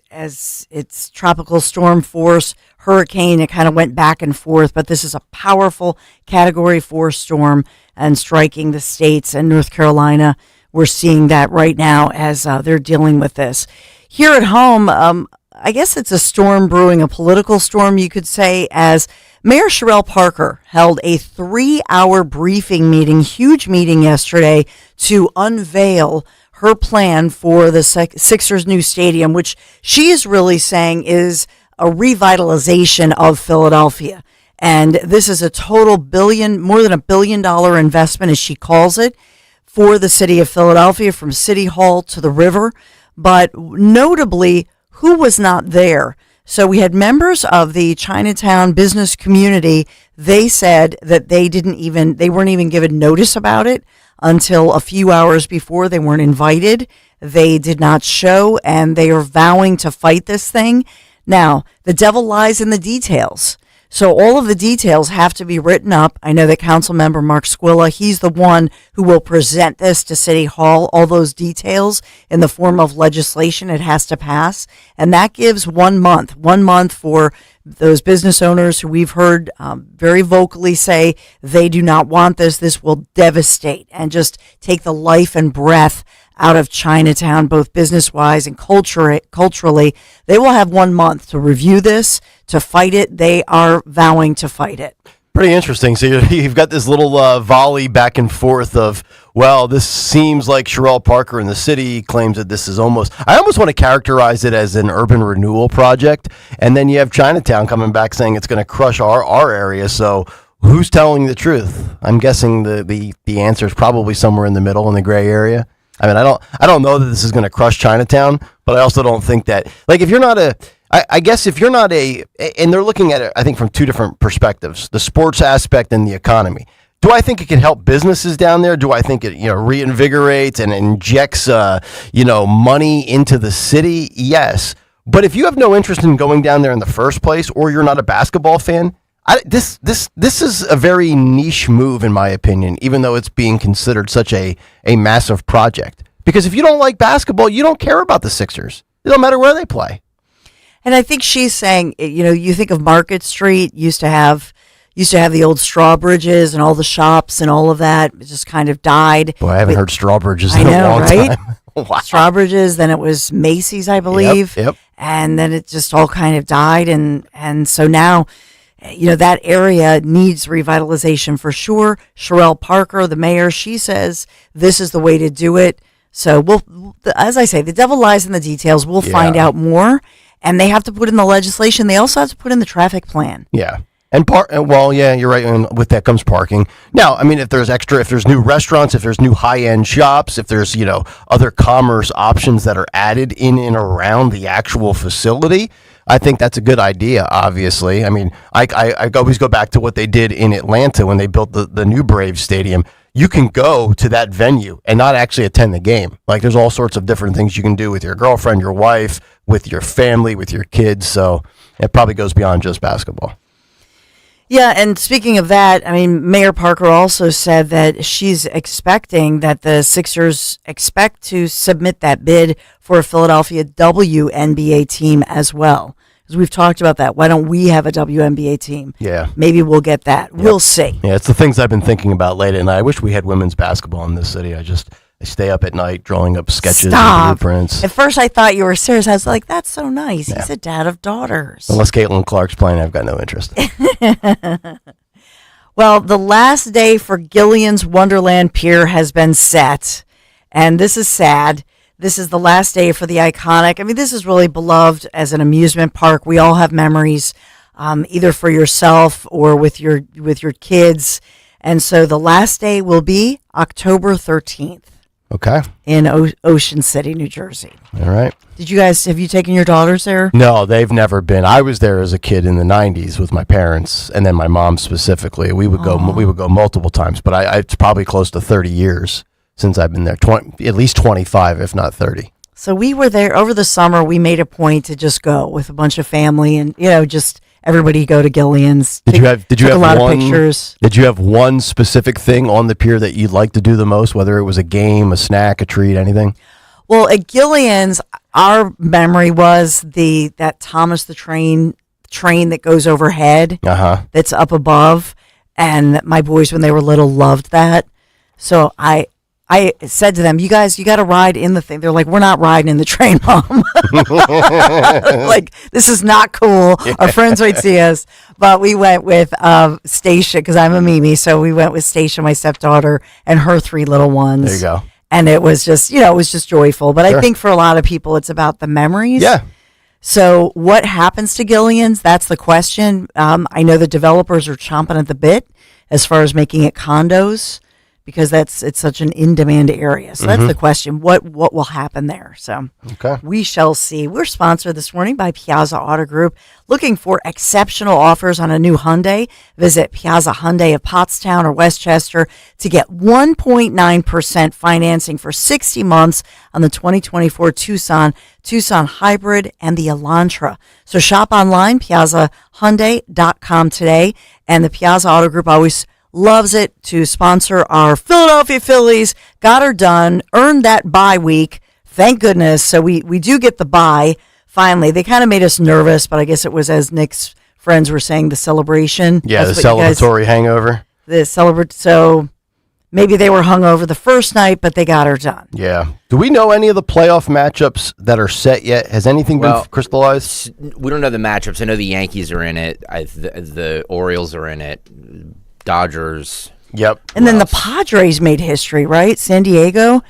its tropical storm force hurricane, it kind of went back and forth. But this is a powerful Category 4 storm and striking the states and North Carolina. We're seeing that right now as they're dealing with this. Here at home, I guess it's a storm brewing, a political storm, you could say, as Mayor Sherelle Parker held a 3-hour briefing meeting, huge meeting yesterday, to unveil her plan for the Sixers' new stadium, which she is really saying is a revitalization of Philadelphia. And this is a total more than $1 billion investment, as she calls it, for the city of Philadelphia, from City Hall to the river. But notably, who was not there? So we had members of the Chinatown business community. They said that they weren't even given notice about it until a few hours before. They weren't invited. They did not show, and they are vowing to fight this thing. Now, the devil lies in the details. So all of the details have to be written up. I know that Council Member Mark Squilla, he's the one who will present this to City Hall, all those details in the form of legislation it has to pass. And that gives 1 month for those business owners who we've heard very vocally say they do not want this. This will devastate and just take the life and breath out of Chinatown, both business-wise and culturally. They will have 1 month to review this, to fight it. They are vowing to fight it. Pretty interesting. So you've got this little volley back and forth of, well, this seems like Sherelle Parker in the city claims that this is I almost want to characterize it as an urban renewal project. And then you have Chinatown coming back saying it's going to crush our area. So who's telling the truth? I'm guessing the answer is probably somewhere in the middle, in the gray area. I mean, I don't know that this is going to crush Chinatown, but I also don't think that, like, if you're not and they're looking at it, I think, from two different perspectives, the sports aspect and the economy. Do I think it can help businesses down there? Do I think it, reinvigorates and injects, money into the city? Yes. But if you have no interest in going down there in the first place, or you're not a basketball fan, this is a very niche move, in my opinion, even though it's being considered such a massive project. Because if you don't like basketball, you don't care about the Sixers. It don't matter where they play. And I think she's saying, you think of Market Street used to have the old Strawbridges and all the shops and all of that. It just kind of died. Boy, I haven't heard Strawbridges in a long time. Wow. Strawbridges, then it was Macy's, I believe. Yep. And then it just all kind of died. And so now, that area needs revitalization for sure. Sherelle Parker, the mayor, she says this is the way to do it. So as I say, the devil lies in the details. We'll find out more. And they have to put in the legislation. They also have to put in the traffic plan. Yeah. Yeah, you're right. And with that comes parking. Now, I mean, if there's new restaurants, if there's new high-end shops, if there's, other commerce options that are added in and around the actual facility, I think that's a good idea, obviously. I mean, I always go back to what they did in Atlanta when they built the new Braves Stadium. You can go to that venue and not actually attend the game. Like, there's all sorts of different things you can do with your girlfriend, your wife, with your family, with your kids. So it probably goes beyond just basketball. Yeah, and speaking of that, I mean, Mayor Parker also said that she's expecting that the Sixers expect to submit that bid for a Philadelphia WNBA team as well. Because we've talked about that. Why don't we have a WNBA team? Yeah. Maybe we'll get that. Yep. We'll see. Yeah, it's the things I've been thinking about lately, and I wish we had women's basketball in this city. I stay up at night drawing up sketches and blueprints. At first I thought you were serious. I was like, that's so nice. Yeah. He's a dad of daughters. Unless Caitlin Clark's playing, I've got no interest. Well, the last day for Gillian's Wonderland Pier has been set, and this is sad. This is the last day for the iconic. I mean, this is really beloved as an amusement park. We all have memories, either for yourself or with your kids. And so the last day will be October 13th. Okay. In Ocean City, New Jersey. All right. Have you taken your daughters there? No, they've never been. I was there as a kid in the 90s with my parents, and then my mom specifically. We would go multiple times, but it's probably close to 30 years since I've been there. At least 25, if not 30. So we were there over the summer. We made a point to just go with a bunch of family and, just everybody go to Gillian's. Did you have a lot of pictures? Did you have one specific thing on the pier that you'd like to do the most, whether it was a game, a snack, a treat, anything? Well, at Gillian's, our memory was that Thomas the Train that goes overhead, that's up above, and my boys when they were little loved that. So I said to them, you guys, you got to ride in the thing. They're like, we're not riding in the train, Mom. Like, this is not cool. Yeah. Our friends might see us. But we went with Stacia, because I'm a Mimi. So we went with Stacia, my stepdaughter, and her 3 little ones. There you go. And it was just, it was just joyful. But I think for a lot of people, it's about the memories. Yeah. So what happens to Gillian's? That's the question. I know the developers are chomping at the bit as far as making it condos, because it's such an in-demand area. So that's the question. What will happen there? So we shall see. We're sponsored this morning by Piazza Auto Group. Looking for exceptional offers on a new Hyundai? Visit Piazza Hyundai of Pottstown or Westchester to get 1.9% financing for 60 months on the 2024 Tucson Hybrid, and the Elantra. So shop online, piazzahyundai.com today. And the Piazza Auto Group always loves it to sponsor our Philadelphia Phillies. Got her done, earned that bye week. Thank goodness. So we do get the bye finally. They kind of made us nervous, but I guess it was, as Nick's friends were saying, the celebration. Yeah, the celebratory hangover. So maybe they were hungover the first night, but they got her done. Yeah. Do we know any of the playoff matchups that are set yet? Has anything been crystallized? We don't know the matchups. I know the Yankees are in it. The Orioles are in it. Dodgers. Yep. And then the Padres made history, right? San Diego.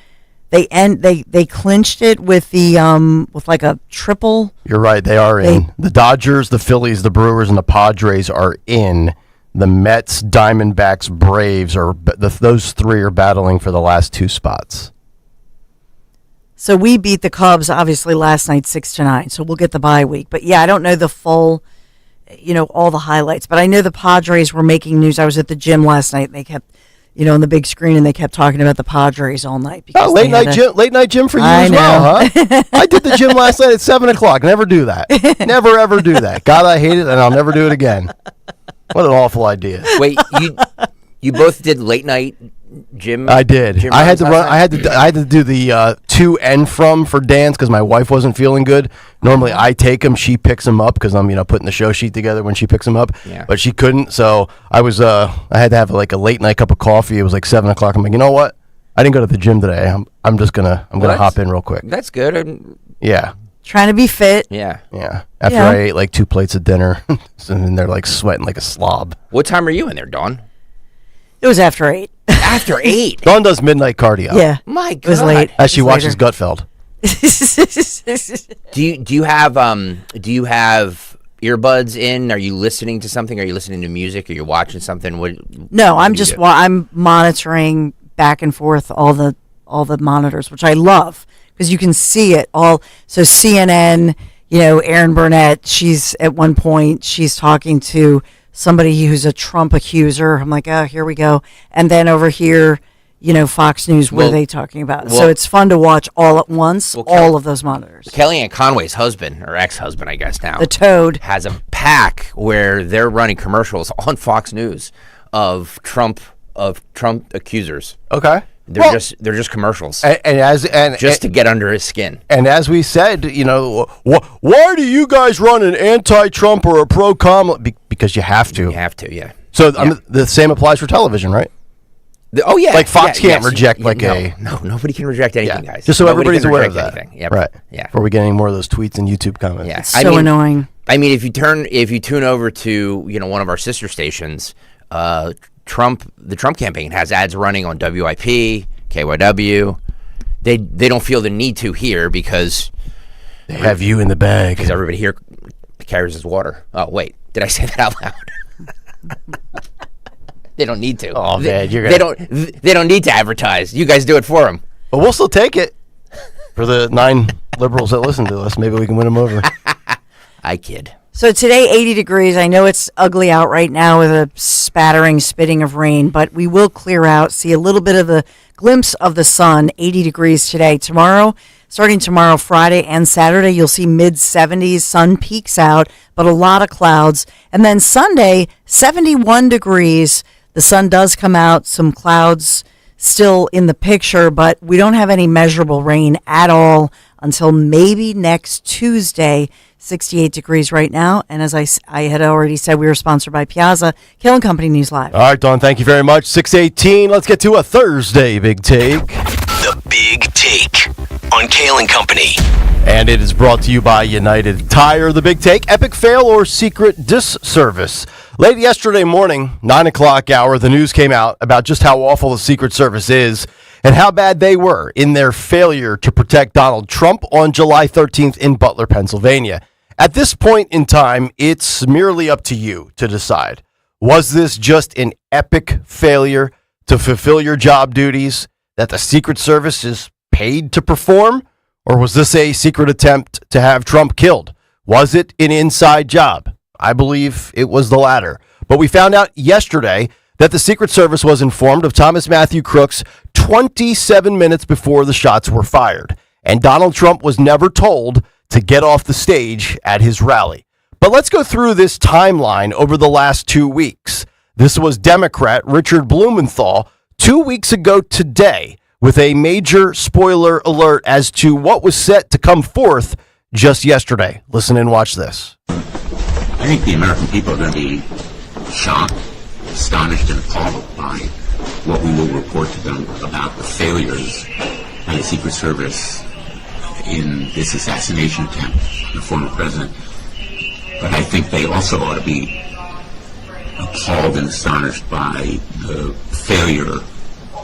They clinched it with the with like a triple. You're right. They are in. The Dodgers, the Phillies, the Brewers, and the Padres are in. The Mets, Diamondbacks, Braves those 3 are battling for the last 2 spots. So we beat the Cubs obviously last night 6-9. So we'll get the bye week. But yeah, I don't know the full, all the highlights. But I know the Padres were making news. I was at the gym last night and they kept, on the big screen, and they kept talking about the Padres all night. Oh, late night gym for you as well, huh? I did the gym last night at 7:00. Never do that. Never ever do that. God, I hate it, and I'll never do it again. What an awful idea. Wait, you both did late night gym? I did. I had to run. I had to do the to and from for Dan's because my wife wasn't feeling good. Normally I take him, she picks him up because I'm putting the show sheet together when she picks him up. Yeah. But she couldn't, so I had to have like a late night cup of coffee. It was like 7:00. I'm like, you know what? I didn't go to the gym today. I'm just gonna hop in real quick. That's good. Yeah. Trying to be fit. Yeah. After I ate like 2 plates of dinner, and they're like sweating like a slob. What time are you in there, Dawn? It was after 8. After 8? Dawn does midnight cardio. Yeah. My God. It was late. As she watches Gutfeld. Do you have earbuds in? Are you listening to something? Are you listening to music? Are you watching something? No, I'm just I'm monitoring back and forth all the monitors, which I love because you can see it all. So CNN, Erin Burnett, she's at one point she's talking to somebody who's a Trump accuser. I'm like, oh, here we go. And then over here, Fox News, what are they talking about? So it's fun to watch all at once, all of those monitors. Kellyanne Conway's husband, or ex-husband, I guess now, the Toad, has a pack where they're running commercials on Fox News of Trump accusers. Okay. They're just commercials, and to get under his skin. And as we said, why do you guys run an anti-Trump or a pro-Kamala? Because you have to. You have to, yeah. So the same applies for television, right? Like Fox can't reject No, nobody can reject anything, guys. Just so nobody everybody's aware of that. Yep. Right. Yeah. Before we get any more of those tweets and YouTube comments. Yeah. It's so annoying. I mean, if you tune over to one of our sister stations, the Trump campaign has ads running on WIP, KYW. They don't feel the need to here because they have you in the bag. Because everybody here carries his water. Oh wait, did I say that out loud? They don't need to. Oh man, they don't need to advertise. You guys do it for them. But we'll still take it for the 9 liberals that listen to us. Maybe we can win them over. I kid. So today, 80 degrees. I know it's ugly out right now with a spattering, spitting of rain, but we will clear out, see a little bit of the glimpse of the sun. 80 degrees today. Tomorrow, starting tomorrow, Friday and Saturday, you'll see mid-70s. Sun peaks out, but a lot of clouds. And then Sunday, 71 degrees. The sun does come out, some clouds still in the picture, but we don't have any measurable rain at all until maybe next Tuesday. 68 degrees right now. And as I had already said, we were sponsored by Piazza. Kayal and Company News Live. All right, Dawn, thank you very much. 6:18. Let's get to a Thursday Big Take. The Big Take on Kayal and Company. And it is brought to you by United Tire. The Big Take, epic fail or secret disservice. Late yesterday morning, 9 o'clock hour, the news came out about just how awful the Secret Service is and how bad they were in their failure to protect Donald Trump on July 13th in Butler, Pennsylvania. At this point in time, it's merely up to you to decide. Was this just an epic failure to fulfill your job duties that the Secret Service is paid to perform? Or was this a secret attempt to have Trump killed? Was it an inside job? I believe it was the latter. But we found out yesterday that the Secret Service was informed of Thomas Matthew Crooks 27 minutes before the shots were fired. And Donald Trump was never told to get off the stage at his rally. But let's go through this timeline over the last 2 weeks. This was Democrat Richard Blumenthal 2 weeks ago today with a major spoiler alert as to what was set to come forth just yesterday. Listen and watch this. I think the American people are going to be shocked, astonished, and appalled by what we will report to them about the failures by the Secret Service in this assassination attempt on the former president. But I think they also ought to be appalled and astonished by the failure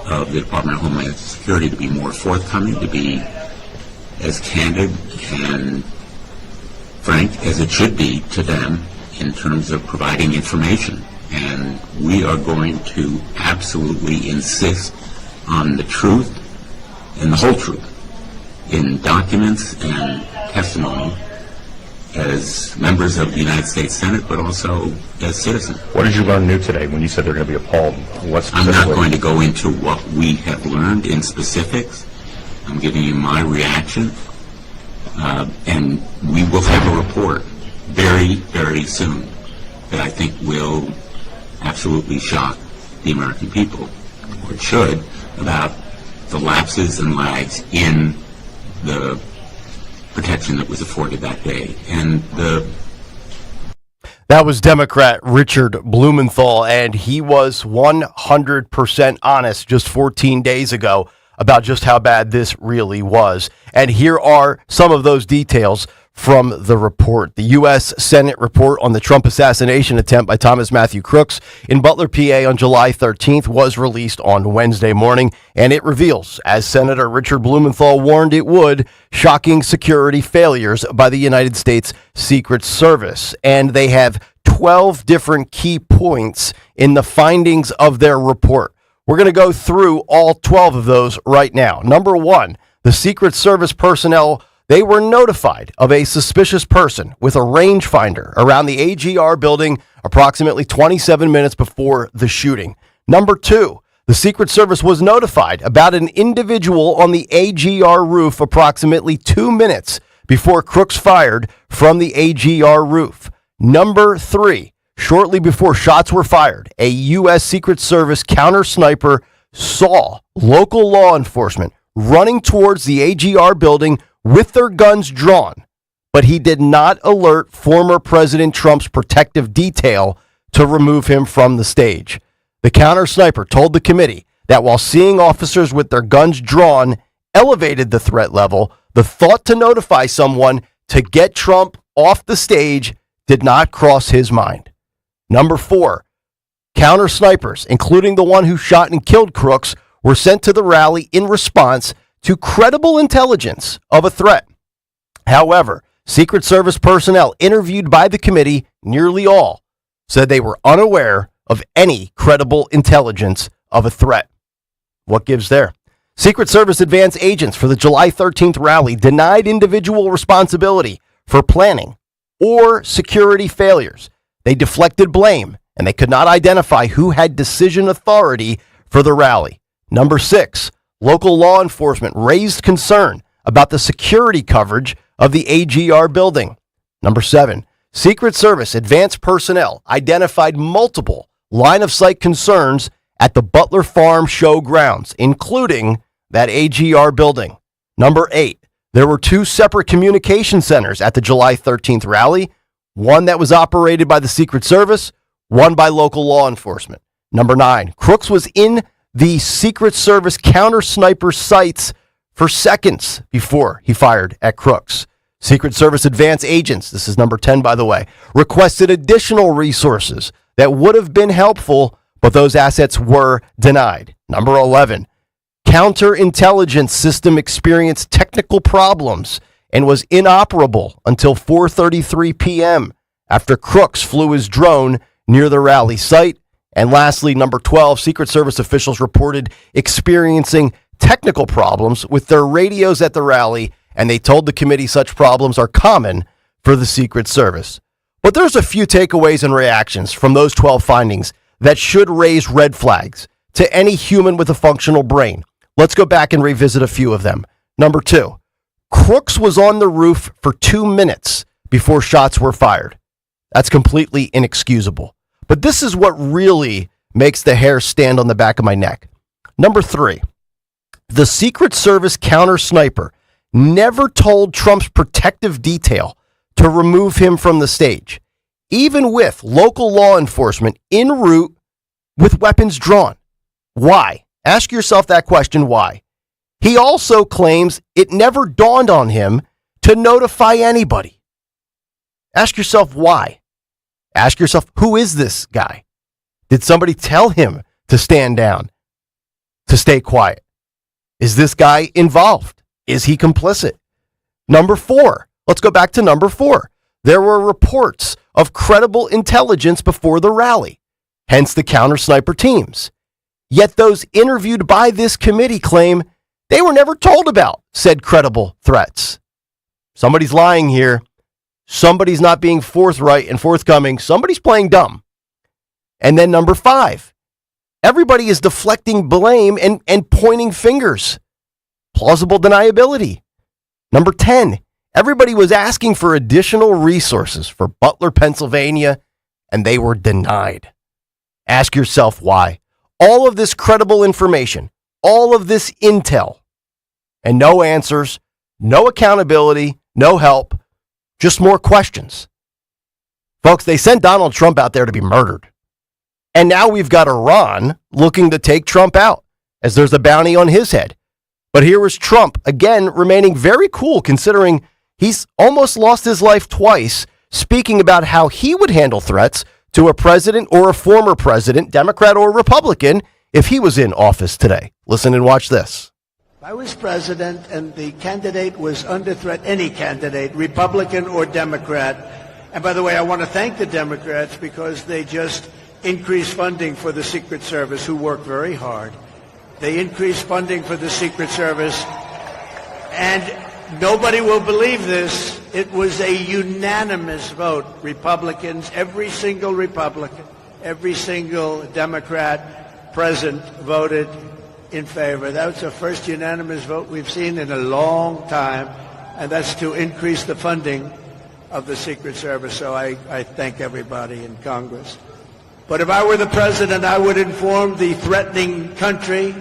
of the Department of Homeland Security to be more forthcoming, to be as candid and frank as it should be to them in terms of providing information. And we are going to absolutely insist on the truth and the whole truth in documents and testimony as members of the United States Senate, but also as citizens. What did you learn new today when you said they're going to be appalled? What I'm not going to go into what we have learned in specifics. I'm giving you my reaction, and we will have a report very, very soon that I think will absolutely shock the American people, or it should, about the lapses and lags in the protection that was afforded that day. And that was Democrat Richard Blumenthal, and he was 100% honest just 14 days ago about just how bad this really was. And here are some of those details from the report. The U.S. Senate report on the Trump assassination attempt by Thomas Matthew Crooks in Butler, PA on July 13th was released on Wednesday morning, and it reveals, as Senator Richard Blumenthal warned it would, shocking security failures by the United States Secret Service. And they have 12 different key points in the findings of their report. We're going to go through all 12 of those right now. Number one, the Secret Service personnel, they were notified of a suspicious person with a rangefinder around the AGR building approximately 27 minutes before the shooting. Number two, the Secret Service was notified about an individual on the AGR roof approximately 2 minutes before Crooks fired from the AGR roof. Number three, shortly before shots were fired, a U.S. Secret Service counter sniper saw local law enforcement running towards the AGR building with their guns drawn, but he did not alert former President Trump's protective detail to remove him from the stage. The counter sniper told the committee that while seeing officers with their guns drawn elevated the threat level, the thought to notify someone to get Trump off the stage did not cross his mind. Number four, counter snipers, including the one who shot and killed Crooks, were sent to the rally in response to credible intelligence of a threat. However, Secret Service personnel interviewed by the committee, nearly all, said they were unaware of any credible intelligence of a threat. What gives there? Secret Service advance agents for the July 13th rally denied individual responsibility for planning or security failures. They deflected blame, and they could not identify who had decision authority for the rally. Number 6, local law enforcement raised concern about the security coverage of the AGR building. Number 7, Secret Service advanced personnel identified multiple line-of-sight concerns at the Butler Farm show grounds, including that AGR building. Number 8, there were 2 separate communication centers at the July 13th rally, one that was operated by the Secret Service, one by local law enforcement. Number 9, Crooks was in the Secret Service counter sniper sights for seconds before he fired at Crooks. Secret Service advance agents, this is number 10 by the way, requested additional resources that would have been helpful, but those assets were denied. Number 11, counterintelligence system experienced technical problems and was inoperable until 4:33 p.m. after Crooks flew his drone near the rally site. And lastly, number 12, Secret Service officials reported experiencing technical problems with their radios at the rally, and they told the committee such problems are common for the Secret Service. But there's a few takeaways and reactions from those 12 findings that should raise red flags to any human with a functional brain. Let's go back and revisit a few of them. Number 2, Crooks was on the roof for 2 minutes before shots were fired. That's completely inexcusable. But this is what really makes the hair stand on the back of my neck. Number 3, the Secret Service counter sniper never told Trump's protective detail to remove him from the stage, even with local law enforcement en route with weapons drawn. Why? Ask yourself that question, why? He also claims it never dawned on him to notify anybody. Ask yourself why. Ask yourself, who is this guy? Did somebody tell him to stand down, to stay quiet? Is this guy involved? Is he complicit? Number 4, let's go back to number 4. There were reports of credible intelligence before the rally, hence the counter sniper teams. Yet those interviewed by this committee claim they were never told about said credible threats. Somebody's lying here. Somebody's not being forthright and forthcoming. Somebody's playing dumb. And then number 5, everybody is deflecting blame and pointing fingers. Plausible deniability. Number 10, everybody was asking for additional resources for Butler, Pennsylvania, and they were denied. Ask yourself why. All of this credible information, all of this intel, and no answers, no accountability, no help, just more questions. Folks, they sent Donald Trump out there to be murdered. And now we've got Iran looking to take Trump out, as there's a bounty on his head. But here is Trump, again, remaining very cool, considering he's almost lost his life twice, speaking about how he would handle threats to a president or a former president, Democrat or Republican, if he was in office today. Listen and watch this. If I was president and the candidate was under threat, any candidate, Republican or Democrat, and by the way, I want to thank the Democrats because they just increased funding for the Secret Service, who work very hard. They increased funding for the Secret Service, and nobody will believe this. It was a unanimous vote. Republicans, every single Republican, every single Democrat present voted in favor. That was the first unanimous vote we've seen in a long time, and that's to increase the funding of the Secret Service. So I thank everybody in Congress. But if I were the president, I would inform the threatening country,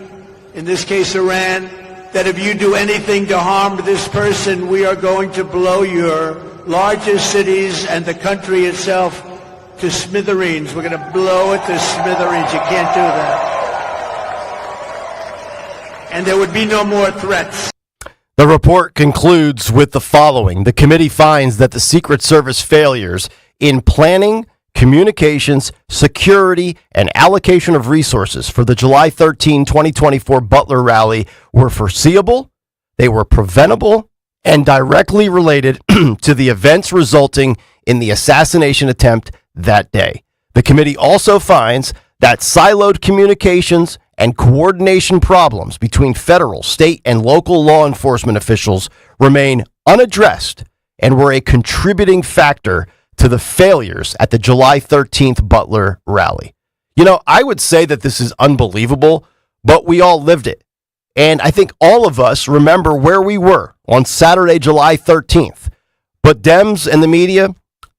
in this case Iran, that if you do anything to harm this person, we are going to blow your largest cities and the country itself to smithereens. We're going to blow it to smithereens. You can't do that. And there would be no more threats. The report concludes with the following. The committee finds that the Secret Service failures in planning, communications, security, and allocation of resources for the July 13, 2024 Butler rally were foreseeable, they were preventable, and directly related to the events resulting in the assassination attempt that day. The committee also finds that siloed communications and coordination problems between federal, state, and local law enforcement officials remain unaddressed and were a contributing factor to the failures at the July 13th Butler rally. You know, I would say that this is unbelievable, but we all lived it. And I think all of us remember where we were on Saturday, July 13th. But Dems and the media,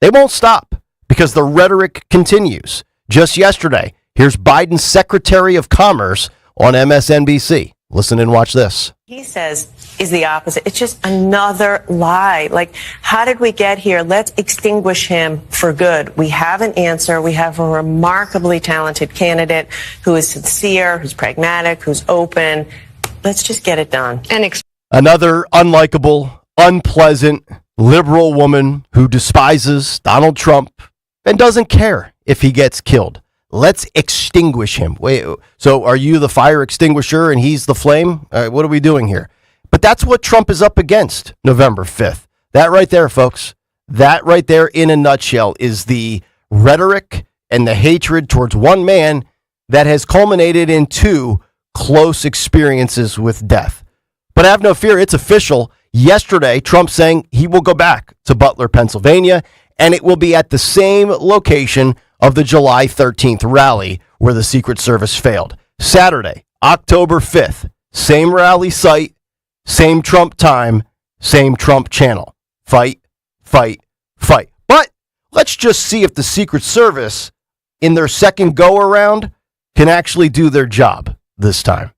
they won't stop because the rhetoric continues. Just yesterday, here's Biden's Secretary of Commerce on MSNBC. Listen and watch this. He says is the opposite. It's just another lie. Like, how did we get here? Let's extinguish him for good. We have an answer. We have a remarkably talented candidate who is sincere, who's pragmatic, who's open. Let's just get it done. Another unlikable, unpleasant, liberal woman who despises Donald Trump and doesn't care if he gets killed. Let's extinguish him. Wait, so are you the fire extinguisher and he's the flame? What are we doing here? But that's what Trump is up against November 5th. That right there, folks, that right there in a nutshell is the rhetoric and the hatred towards one man that has culminated in two close experiences with death. But have no fear, it's official. Yesterday, Trump saying he will go back to Butler, Pennsylvania, and it will be at the same location of the July 13th rally where the Secret Service failed. Saturday, October 5th, same rally site, same Trump time, same Trump channel. Fight, fight, fight. But let's just see if the Secret Service, in their second go-around, can actually do their job this time.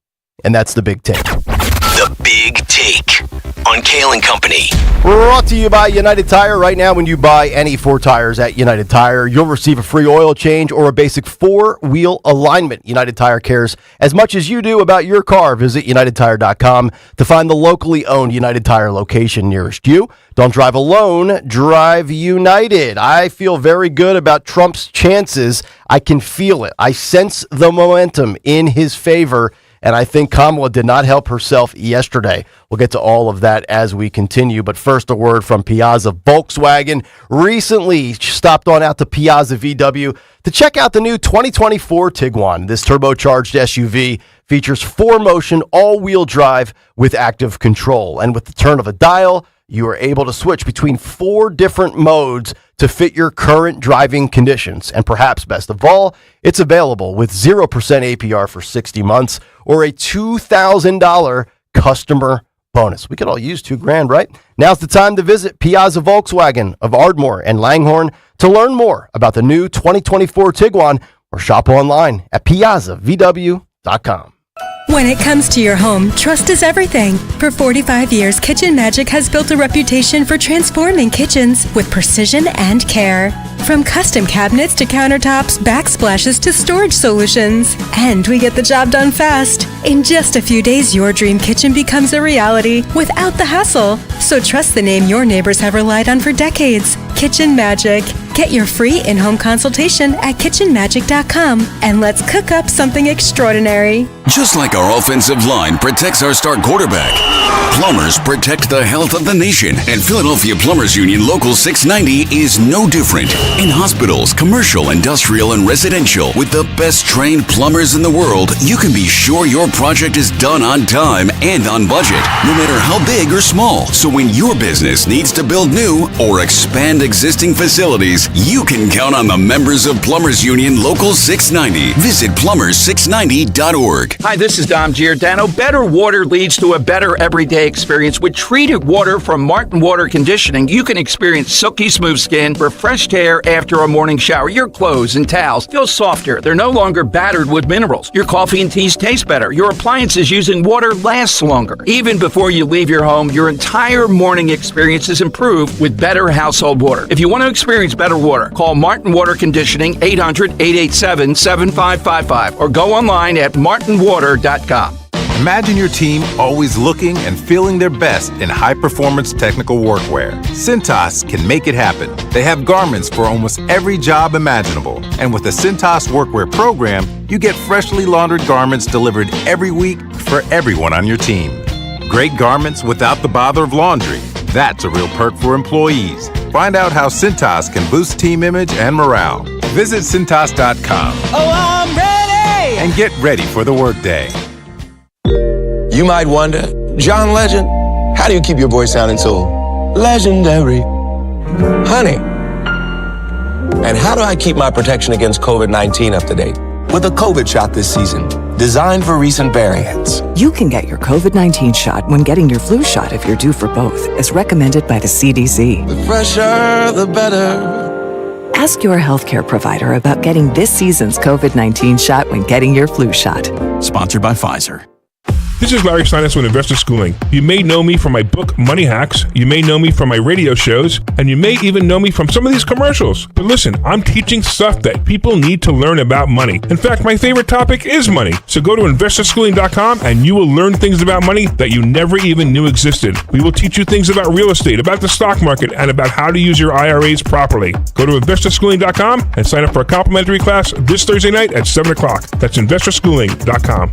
And that's the big take. The Big Take on Kayal and Company. Brought to you by United Tire. Right now, when you buy any 4 tires at United Tire, you'll receive a free oil change or a basic 4-wheel alignment. United Tire cares as much as you do about your car. Visit UnitedTire.com to find the locally owned United Tire location nearest you. Don't drive alone, drive United. I feel very good about Trump's chances. I can feel it. I sense the momentum in his favor. And I think Kamala did not help herself yesterday. We'll get to all of that as we continue. But first, a word from Piazza Volkswagen. Recently stopped on out to Piazza VW to check out the new 2024 Tiguan. This turbocharged SUV features 4-motion all-wheel drive with active control. And with the turn of a dial, you are able to switch between 4 different modes to fit your current driving conditions. And perhaps best of all, it's available with 0% APR for 60 months or a $2,000 customer bonus. We could all use $2,000, right? Now's the time to visit Piazza Volkswagen of Ardmore and Langhorne to learn more about the new 2024 Tiguan or shop online at piazzavw.com. When it comes to your home, trust is everything. For 45 years, Kitchen Magic has built a reputation for transforming kitchens with precision and care. From custom cabinets to countertops, backsplashes to storage solutions. And we get the job done fast. In just a few days, your dream kitchen becomes a reality without the hassle. So trust the name your neighbors have relied on for decades. Kitchen Magic. Get your free in-home consultation at kitchenmagic.com and let's cook up something extraordinary. Just like our offensive line protects our star quarterback, plumbers protect the health of the nation. And Philadelphia Plumbers Union Local 690 is no different. In hospitals, commercial, industrial, and residential, with the best trained plumbers in the world, you can be sure your project is done on time and on budget, no matter how big or small. So when your business needs to build new or expand existing facilities, you can count on the members of Plumbers Union Local 690. Visit plumbers690.org. Hi, this is Dom Giordano. Better water leads to a better everyday experience. With treated water from Martin Water Conditioning, you can experience silky smooth skin, refreshed hair after a morning shower. Your clothes and towels feel softer. They're no longer battered with minerals. Your coffee and teas taste better. Your appliances using water lasts longer. Even before you leave your home, your entire morning experience is improved with better household water. If you want to experience better water, call Martin Water Conditioning 800-887-7555 or go online at martinwater.com. Imagine your team always looking and feeling their best in high-performance technical workwear. Cintas can make it happen. They have garments for almost every job imaginable. And with the Cintas Workwear program, you get freshly laundered garments delivered every week for everyone on your team. Great garments without the bother of laundry. That's a real perk for employees. Find out how Cintas can boost team image and morale. Visit Cintas.com. Oh, I'm ready! And get ready for the workday. You might wonder, John Legend, how do you keep your voice sounding so legendary. Honey. And how do I keep my protection against COVID-19 up to date? With a COVID shot this season, designed for recent variants. You can get your COVID-19 shot when getting your flu shot if you're due for both, as recommended by the CDC. The fresher, the better. Ask your healthcare provider about getting this season's COVID-19 shot when getting your flu shot. Sponsored by Pfizer. This is Larry Steinitz with Investor Schooling. You may know me from my book, Money Hacks. You may know me from my radio shows. And you may even know me from some of these commercials. But listen, I'm teaching stuff that people need to learn about money. In fact, my favorite topic is money. So go to investorschooling.com and you will learn things about money that you never even knew existed. We will teach you things about real estate, about the stock market, and about how to use your IRAs properly. Go to investorschooling.com and sign up for a complimentary class this Thursday night at 7 o'clock. That's investorschooling.com.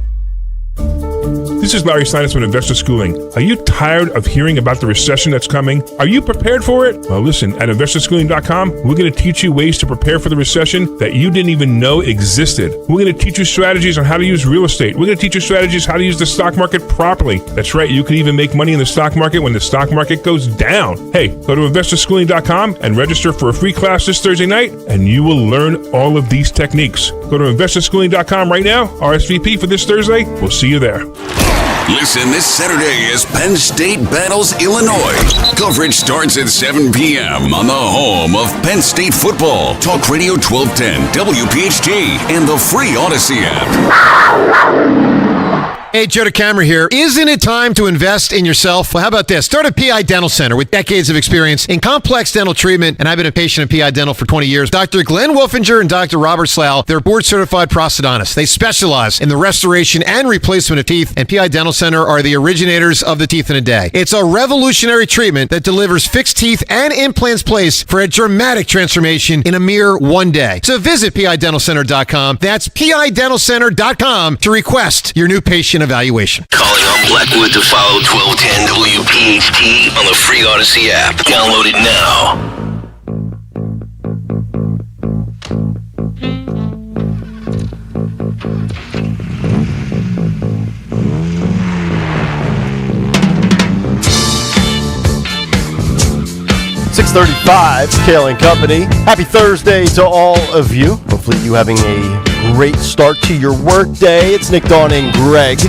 This is Larry Steinitz with Investor Schooling. Are you tired of hearing about the recession that's coming? Are you prepared for it? Well, listen, at investorschooling.com, we're going to teach you ways to prepare for the recession that you didn't even know existed. We're going to teach you strategies on how to use real estate. We're going to teach you strategies how to use the stock market properly. That's right, you can even make money in the stock market when the stock market goes down. Hey, go to investorschooling.com and register for a free class this Thursday night, and you will learn all of these techniques. Go to investorschooling.com right now, RSVP for this Thursday. We'll see you there. Listen this Saturday as Penn State battles Illinois. Coverage starts at 7 p.m. on the home of Penn State football. Talk Radio 1210, WPHT, and the free Odyssey app. Hey, Joe DeCamera here. Isn't it time to invest in yourself? Well, how about this? Start a PI Dental Center with decades of experience in complex dental treatment, and I've been a patient of PI Dental for 20 years. Dr. Glenn Wolfinger and Dr. Robert Slough, they're board-certified prosthodontists. They specialize in the restoration and replacement of teeth, and PI Dental Center are the originators of the teeth in a day. It's a revolutionary treatment that delivers fixed teeth and implants placed for a dramatic transformation in a mere one day. So visit PIDentalCenter.com. That's PIDentalCenter.com to request your new patient evaluation. Calling on Blackwood to follow 1210 WPHT on the free Odyssey app. Download it now. .35, Kayal and Company. Happy Thursday to all of you. Hopefully you having a great start to your work day. It's Nick, Dawn, and Greg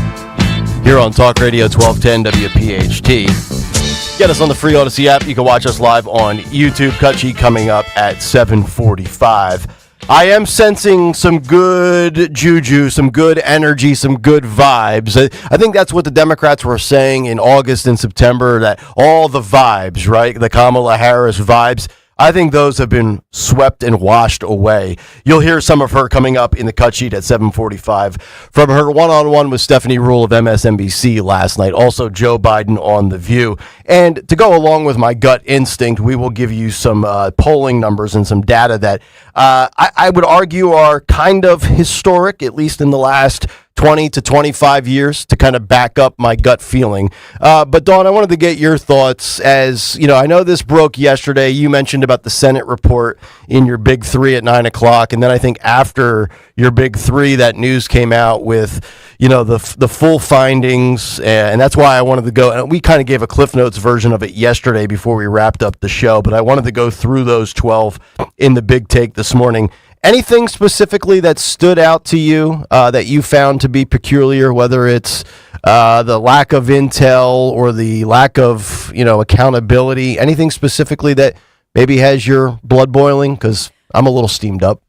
here on Talk Radio 1210 WPHT. Get us on the free Odyssey app. You can watch us live on YouTube. Cut sheet coming up at 7:45. I am sensing some good juju, some good energy, some good vibes. I think that's what the Democrats were saying in August and September, that all the vibes, right? The Kamala Harris vibes. I think those have been swept and washed away. You'll hear some of her coming up in the cut sheet at 7:45 from her one-on-one with Stephanie Rule of MSNBC last night. Also, Joe Biden on The View. And to go along with my gut instinct, we will give you some polling numbers and some data that I would argue are kind of historic, at least in the last 20 to 25 years, to kind of back up my gut feeling. But Dawn, I wanted to get your thoughts as, you know, I know this broke yesterday. You mentioned about the Senate report in your Big Three at 9 o'clock. And then I think after your Big Three, that news came out with, you know, the full findings. And that's why I wanted to go. And we kind of gave a Cliff Notes version of it yesterday before we wrapped up the show. But I wanted to go through those 12 in the big take this morning. Anything specifically that stood out to you that you found to be peculiar, whether it's the lack of intel or the lack of, you know, accountability? Anything specifically that maybe has your blood boiling? Because I'm a little steamed up.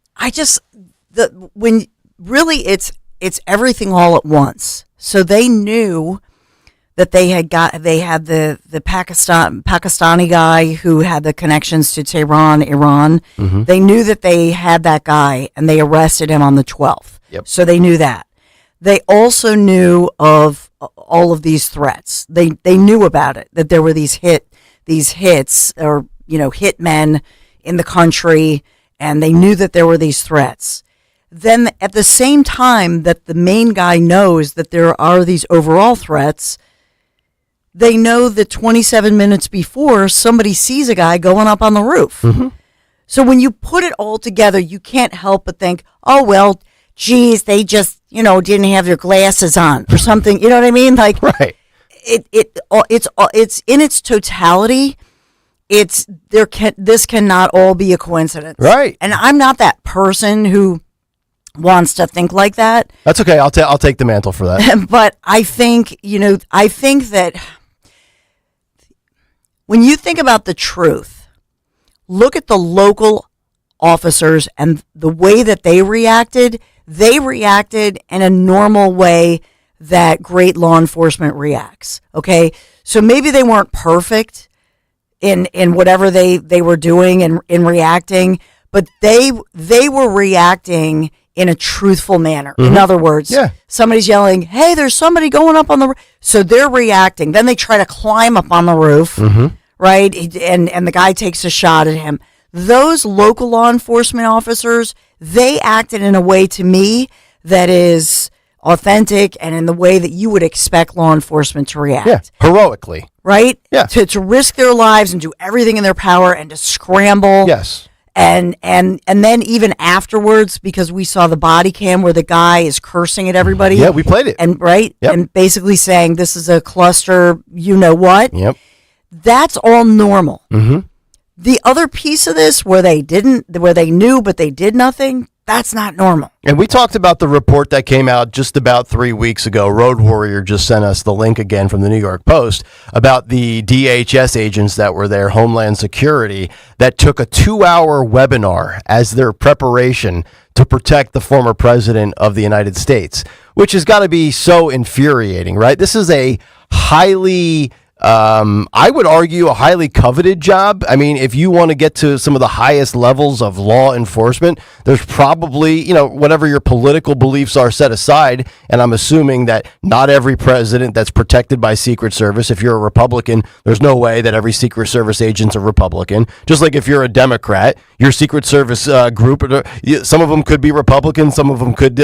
When really it's everything all at once. So they knew that they had the Pakistani guy who had the connections to Tehran, Iran. Mm-hmm. They knew that they had that guy, and they arrested him on the 12th. Yep. So they knew that. They also knew of all of these threats. They knew about it, that there were these hits or, you know, hitmen in the country, and they knew that there were these threats. Then at the same time that the main guy knows that there are these overall threats, they know that 27 minutes before, somebody sees a guy going up on the roof. Mm-hmm. So when you put it all together, you can't help but think, oh, well, geez, they just, you know, didn't have their glasses on or something. You know what I mean? Like, right. It's in its totality. this cannot all be a coincidence. Right. And I'm not that person who wants to think like that. That's okay. I'll take the mantle for that. But I think that when you think about the truth, look at the local officers and the way that they reacted. They reacted in a normal way that great law enforcement reacts. Okay. So maybe they weren't perfect in whatever they were doing and in reacting, but they were reacting in a truthful manner. Mm-hmm. In other words, somebody's yelling, "Hey, there's somebody going up on the roof." So they're reacting. Then they try to climb up on the roof, right? And the guy takes a shot at him. Those local law enforcement officers, they acted in a way to me that is authentic and in the way that you would expect law enforcement to react. Yeah, heroically. Right? Yeah. To risk their lives and do everything in their power and to scramble. Yes. And then even afterwards, because we saw the body cam where the guy is cursing at everybody. Yeah, we played it. And and basically saying this is a cluster, you know what? Yep. That's all normal. Mm-hmm. The other piece of this where they knew but they did nothing, that's not normal. And we talked about the report that came out just about 3 weeks ago. Road Warrior just sent us the link again from the New York Post about the DHS agents that were there, Homeland Security, that took a 2-hour webinar as their preparation to protect the former president of the United States, which has got to be so infuriating, right? This is a highly I would argue a highly coveted job. I mean, if you want to get to some of the highest levels of law enforcement, there's probably, whatever your political beliefs are set aside. And I'm assuming that not every president that's protected by Secret Service, if you're a Republican, there's no way that every Secret Service agent's a Republican. Just like if you're a Democrat, your Secret Service group, some of them could be Republicans, some of them could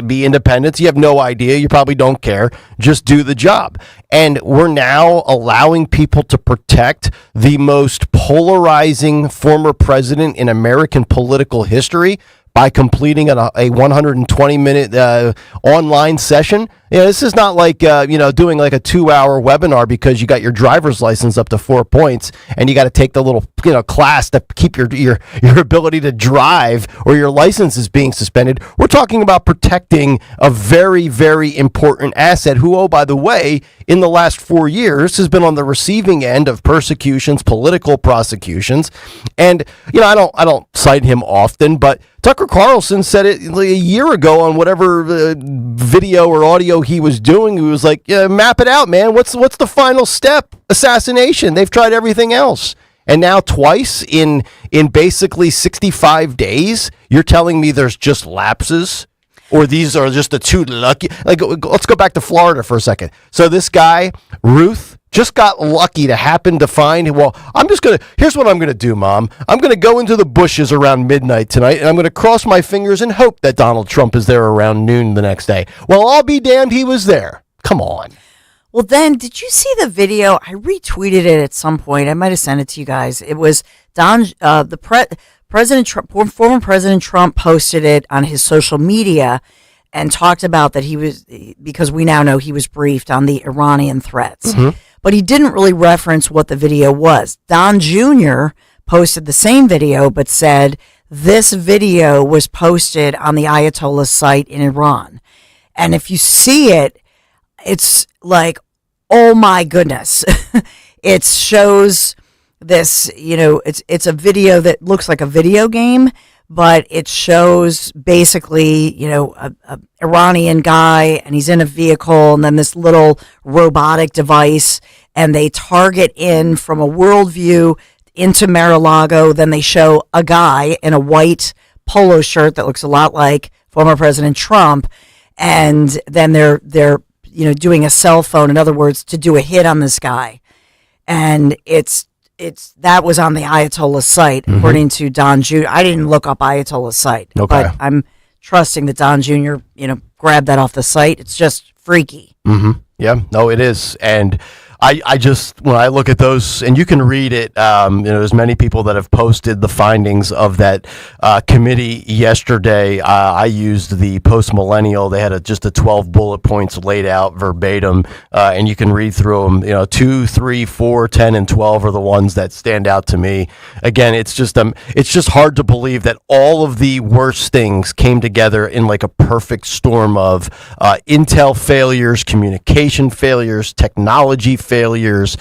be independents. You have no idea. You probably don't care. Just do the job. And we're now allowing people to protect the most polarizing former president in American political history by completing a 120-minute online session. Yeah, this is not like doing like a 2-hour webinar because you got your driver's license up to 4 points and you got to take the little class to keep your ability to drive or your license is being suspended. We're talking about protecting a very, very important asset who, oh, by the way, in the last 4 years has been on the receiving end of persecutions, political prosecutions. And I don't cite him often, but Tucker Carlson said it like a year ago on whatever video or audio he was doing. He was like, map it out, man. What's the final step? Assassination. They've tried everything else. And now twice in basically 65 days, you're telling me there's just lapses? Or these are just the two lucky... Like, let's go back to Florida for a second. So this guy, Ruth, just got lucky to happen to find... Well, here's what I'm going to do, Mom. I'm going to go into the bushes around midnight tonight, and I'm going to cross my fingers and hope that Donald Trump is there around noon the next day. Well, I'll be damned he was there. Come on. Well, then, did you see the video? I retweeted it at some point. I might have sent it to you guys. It was President Trump, former President Trump posted it on his social media and talked about that because we now know he was briefed on the Iranian threats. Mm-hmm. But he didn't really reference what the video was. Don Jr. posted the same video, but said this video was posted on the Ayatollah's site in Iran. And if you see it, it's like, oh my goodness. It shows this, it's a video that looks like a video game, but it shows basically, a Iranian guy and he's in a vehicle and then this little robotic device and they target in from a worldview into Mar-a-Lago. Then they show a guy in a white polo shirt that looks a lot like former President Trump. And then they're doing a cell phone, in other words, to do a hit on this guy. And that was on the Ayatollah site, mm-hmm. according to Don Jr. I didn't look up Ayatollah's site, but I'm trusting that Don Jr., grabbed that off the site. It's just freaky. Mm-hmm. Yeah, no, it is. And I just, when I look at those, and you can read it, there's many people that have posted the findings of that committee yesterday. I used the Post-Millennial. They had just 12 bullet points laid out verbatim, and you can read through them. 2, 3, 4, 10, and 12 are the ones that stand out to me. Again, it's just hard to believe that all of the worst things came together in like a perfect storm of intel failures, communication failures, technology failures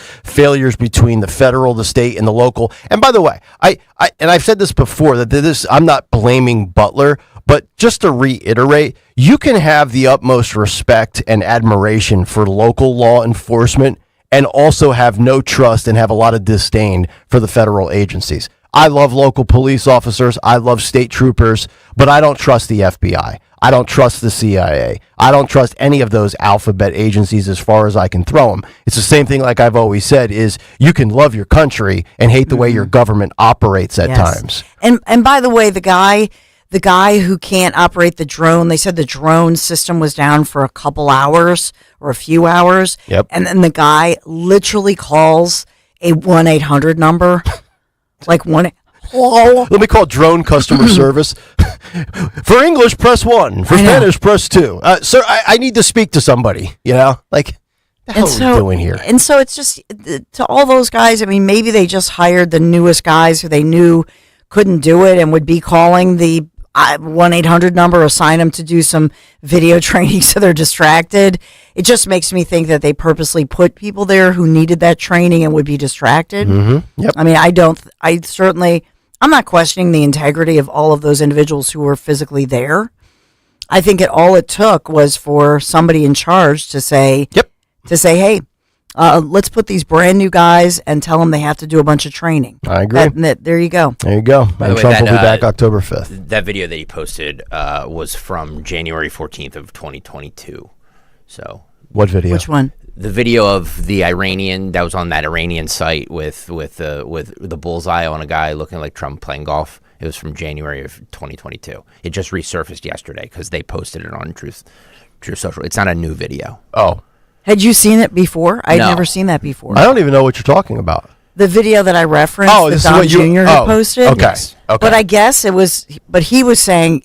between the federal, the state, and the local. And by the way, I've said this before, that I'm not blaming Butler, but just to reiterate, you can have the utmost respect and admiration for local law enforcement and also have no trust and have a lot of disdain for the federal agencies. I love local police officers. I love state troopers, but I don't trust the FBI. I don't trust the CIA. I don't trust any of those alphabet agencies as far as I can throw them. It's the same thing like I've always said is you can love your country and hate the way your government operates at times. And by the way, the guy who can't operate the drone, they said the drone system was down for a couple hours or a few hours. Yep. And then the guy literally calls a 1-800 number. Like hello? Let me call drone customer service. For English, press 1. For Spanish, press 2. Sir, I need to speak to somebody, Like, the hell are we doing here? And so it's just, to all those guys, I mean, maybe they just hired the newest guys who they knew couldn't do it and would be calling the 1-800 number, assign them to do some video training so they're distracted. It just makes me think that they purposely put people there who needed that training and would be distracted. Mm-hmm. Yep. I mean, I'm not questioning the integrity of all of those individuals who were physically there. I think all it took was for somebody in charge to say, hey, let's put these brand new guys and tell them they have to do a bunch of training. I agree. There you go. There you go. By the And way, Trump will be back October 5th. That video that he posted was from January 14th of 2022. So what video? Which one? The video of the Iranian that was on that Iranian site with the bullseye on a guy looking like Trump playing golf. It was from January of 2022. It just resurfaced yesterday because they posted it on Truth Social. It's not a new video. Oh. Had you seen it before? I'd No. never seen that before. I don't even know what you're talking about. The video that I referenced, this that is Don what Jr. had posted. Okay. Okay. But I guess it was, but he was saying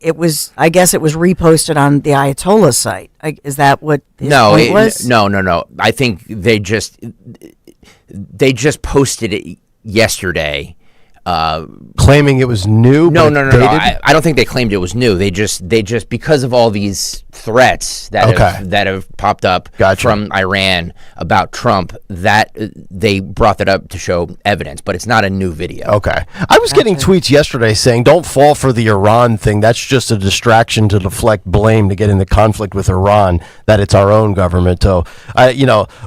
I guess it was reposted on the Ayatollah site. Is that what his point was? No. I think they just posted it yesterday. Claiming it was new? No. I don't think they claimed it was new. They just because of all these threats that have popped up from Iran about Trump, that they brought that up to show evidence, but it's not a new video. Okay. I was getting tweets yesterday saying, don't fall for the Iran thing. That's just a distraction to deflect blame to get into conflict with Iran, that it's our own government. So,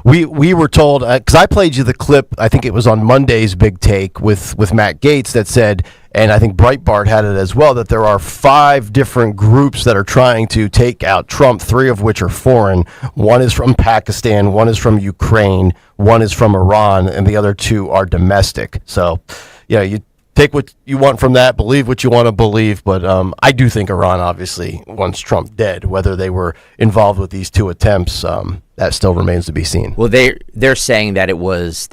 we were told, because I played you the clip, I think it was on Monday's Big Take with Matt Gaetz that said, and I think Breitbart had it as well, that there are 5 different groups that are trying to take out Trump, 3 of which are foreign. One is from Pakistan, one is from Ukraine, one is from Iran, and the other 2 are domestic. So, you take what you want from that, believe what you want to believe, but I do think Iran obviously wants Trump dead. Whether they were involved with these 2 attempts, that still remains to be seen. Well, they're saying that it was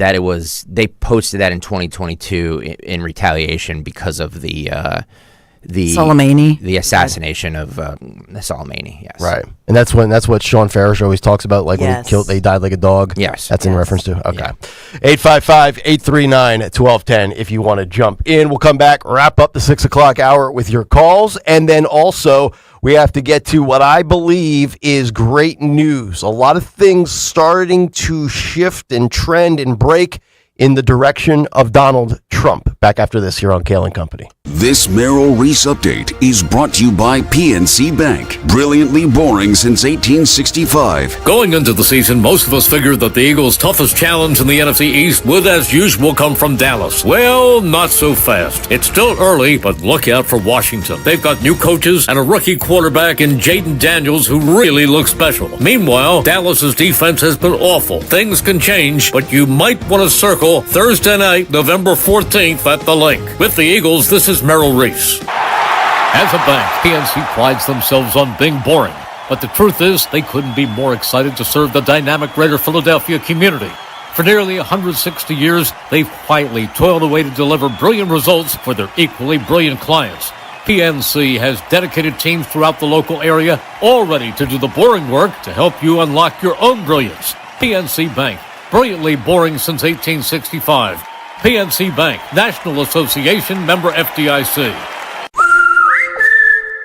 they posted that in 2022 in retaliation because of the Soleimani, the assassination of Soleimani. Yes, right, and that's what Sean Farish always talks about, like when they died like a dog. Yes, that's in reference to. Okay, 855-839-1210. If you want to jump in, we'll come back, wrap up the 6:00 hour with your calls, and then also we have to get to what I believe is great news. A lot of things starting to shift and trend and break in the direction of Donald Trump. Back after this here on Kayal and Company. This Merrill Reese update is brought to you by PNC Bank. Brilliantly boring since 1865. Going into the season, most of us figured that the Eagles' toughest challenge in the NFC East would, as usual, come from Dallas. Well, not so fast. It's still early, but look out for Washington. They've got new coaches and a rookie quarterback in Jaden Daniels who really looks special. Meanwhile, Dallas's defense has been awful. Things can change, but you might want to circle Thursday night, November 14th at the Link. With the Eagles, this is Merrill Reese. As a bank, PNC prides themselves on being boring. But the truth is, they couldn't be more excited to serve the dynamic greater Philadelphia community. For For nearly 160 years, they've quietly toiled away to deliver brilliant results for their equally brilliant clients. PNC has dedicated teams throughout the local area, all ready to do the boring work to help you unlock your own brilliance. PNC Bank, brilliantly boring since 1865. PNC Bank, National Association member FDIC.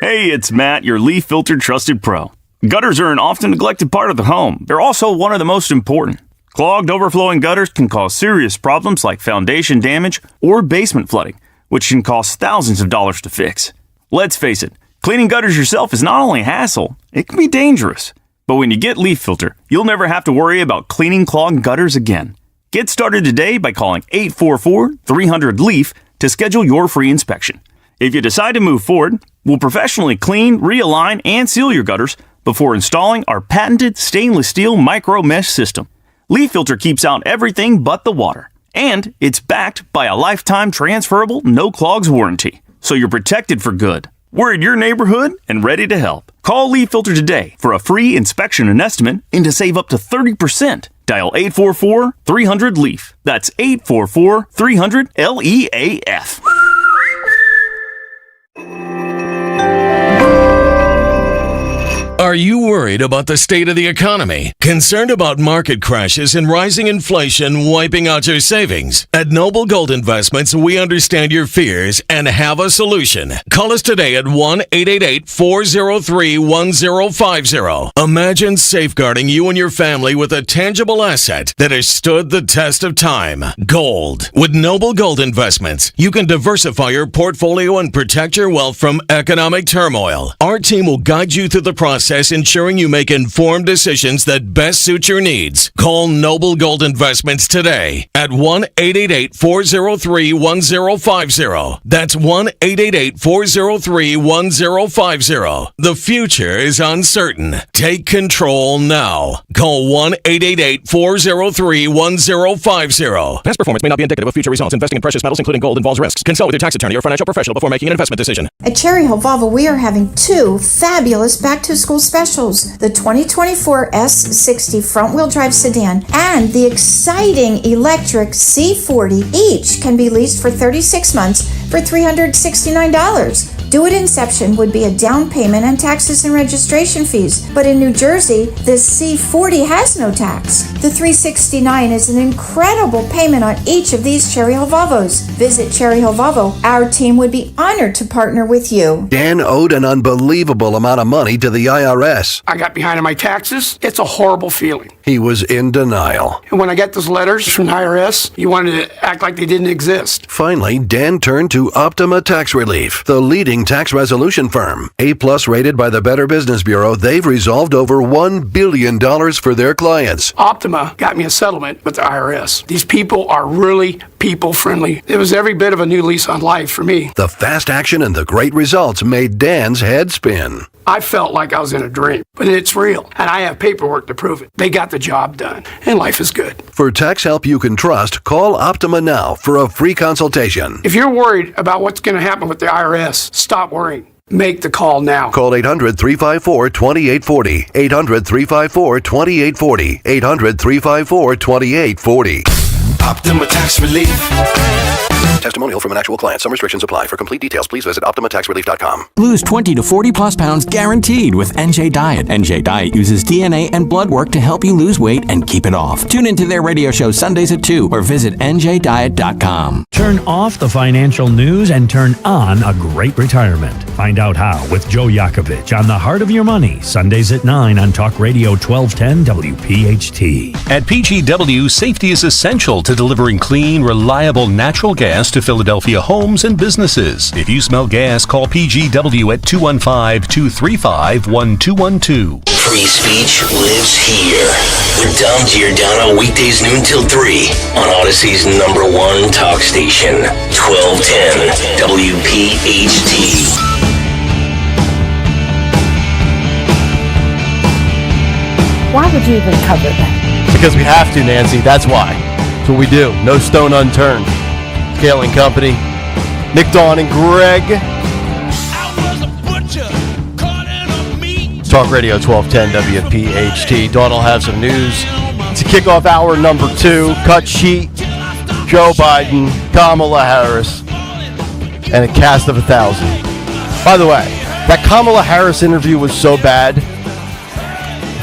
Hey, it's Matt, your leaf filter trusted pro. Gutters are an often neglected part of the home. They're also one of the most important. Clogged, overflowing gutters can cause serious problems like foundation damage or basement flooding, which can cost thousands of dollars to fix. Let's face it, cleaning gutters yourself is not only a hassle, it can be dangerous. But when you get Leaf Filter, you'll never have to worry about cleaning clogged gutters again. Get started today by calling 844-300-LEAF to schedule your free inspection. If you decide to move forward, we'll professionally clean, realign, and seal your gutters before installing our patented stainless steel micro mesh system. Leaf Filter keeps out everything but the water, and it's backed by a lifetime transferable no clogs warranty, so you're protected for good. We're in your neighborhood and ready to help. Call Leaf Filter today for a free inspection and estimate and to save up to 30%. Dial 844-300-LEAF. That's 844-300-LEAF. Are you worried about the state of the economy? Concerned about market crashes and rising inflation wiping out your savings? At Noble Gold Investments, we understand your fears and have a solution. Call us today at 1-888-403-1050. Imagine safeguarding you and your family with a tangible asset that has stood the test of time. Gold. With Noble Gold Investments, you can diversify your portfolio and protect your wealth from economic turmoil. Our team will guide you through the process, ensuring you make informed decisions that best suit your needs. Call Noble Gold Investments today at 1-888-403-1050. That's 1-888-403-1050. The future is uncertain. Take control now. Call 1-888-403-1050. Past performance may not be indicative of future results. Investing in precious metals, including gold, involves risks. Consult with your tax attorney or financial professional before making an investment decision. At Cherry Hill Volvo, we are having two fabulous back-to-school specials: the 2024 S60 front-wheel drive sedan and the exciting electric C40. Each can be leased for 36 months for $369. Due at inception would be a down payment and taxes and registration fees, but in New Jersey, this C40 has no tax. The $369 is an incredible payment on each of these Cherry Hill Volvos. Visit Cherry Hill Volvo. Our team would be honored to partner with you. Dan owed an unbelievable amount of money to the IRS. I got behind on my taxes. It's a horrible feeling. He was in denial. And when I got those letters from the IRS, you wanted to act like they didn't exist. Finally, Dan turned to Optima Tax Relief, the leading tax resolution firm. A-plus rated by the Better Business Bureau, they've resolved over $1 billion for their clients. Optima got me a settlement with the IRS. These people are really people-friendly. It was every bit of a new lease on life for me. The fast action and the great results made Dan's head spin. I felt like I was in a dream, but it's real, and I have paperwork to prove it. They got the job done, and life is good. For tax help you can trust, call Optima now for a free consultation. If you're worried about what's going to happen with the IRS, stop worrying. Make the call now. Call 800-354-2840. 800-354-2840. 800-354-2840. Optima Tax Relief. Testimonial from an actual client. Some restrictions apply. For complete details, please visit OptimaTaxRelief.com. Lose 20 to 40 plus pounds guaranteed with NJ Diet. NJ Diet uses DNA and blood work to help you lose weight and keep it off. Tune into their radio show Sundays at 2 or visit NJDiet.com. Turn off the financial news and turn on a great retirement. Find out how with Joe Yakovich on The Heart of Your Money, Sundays at 9 on Talk Radio 1210 WPHT. At PGW, safety is essential to delivering clean, reliable natural gas to Philadelphia homes and businesses. If you smell gas, call PGW at 215-235-1212. Free speech lives here. With Dom Giordano, weekdays noon till 3 on Odyssey's #1 talk station, 1210 WPHT. Why would you even cover that? Because we have to, Nancy. That's why. That's what we do. No stone unturned. Kayal and Company. Nick, Dawn, and Greg. Talk Radio 1210 WPHT. Dawn will have some news to kick kick off hour number 2. Cut sheet, Joe Biden, Kamala Harris, and a cast of 1,000. By the way, that Kamala Harris interview was so bad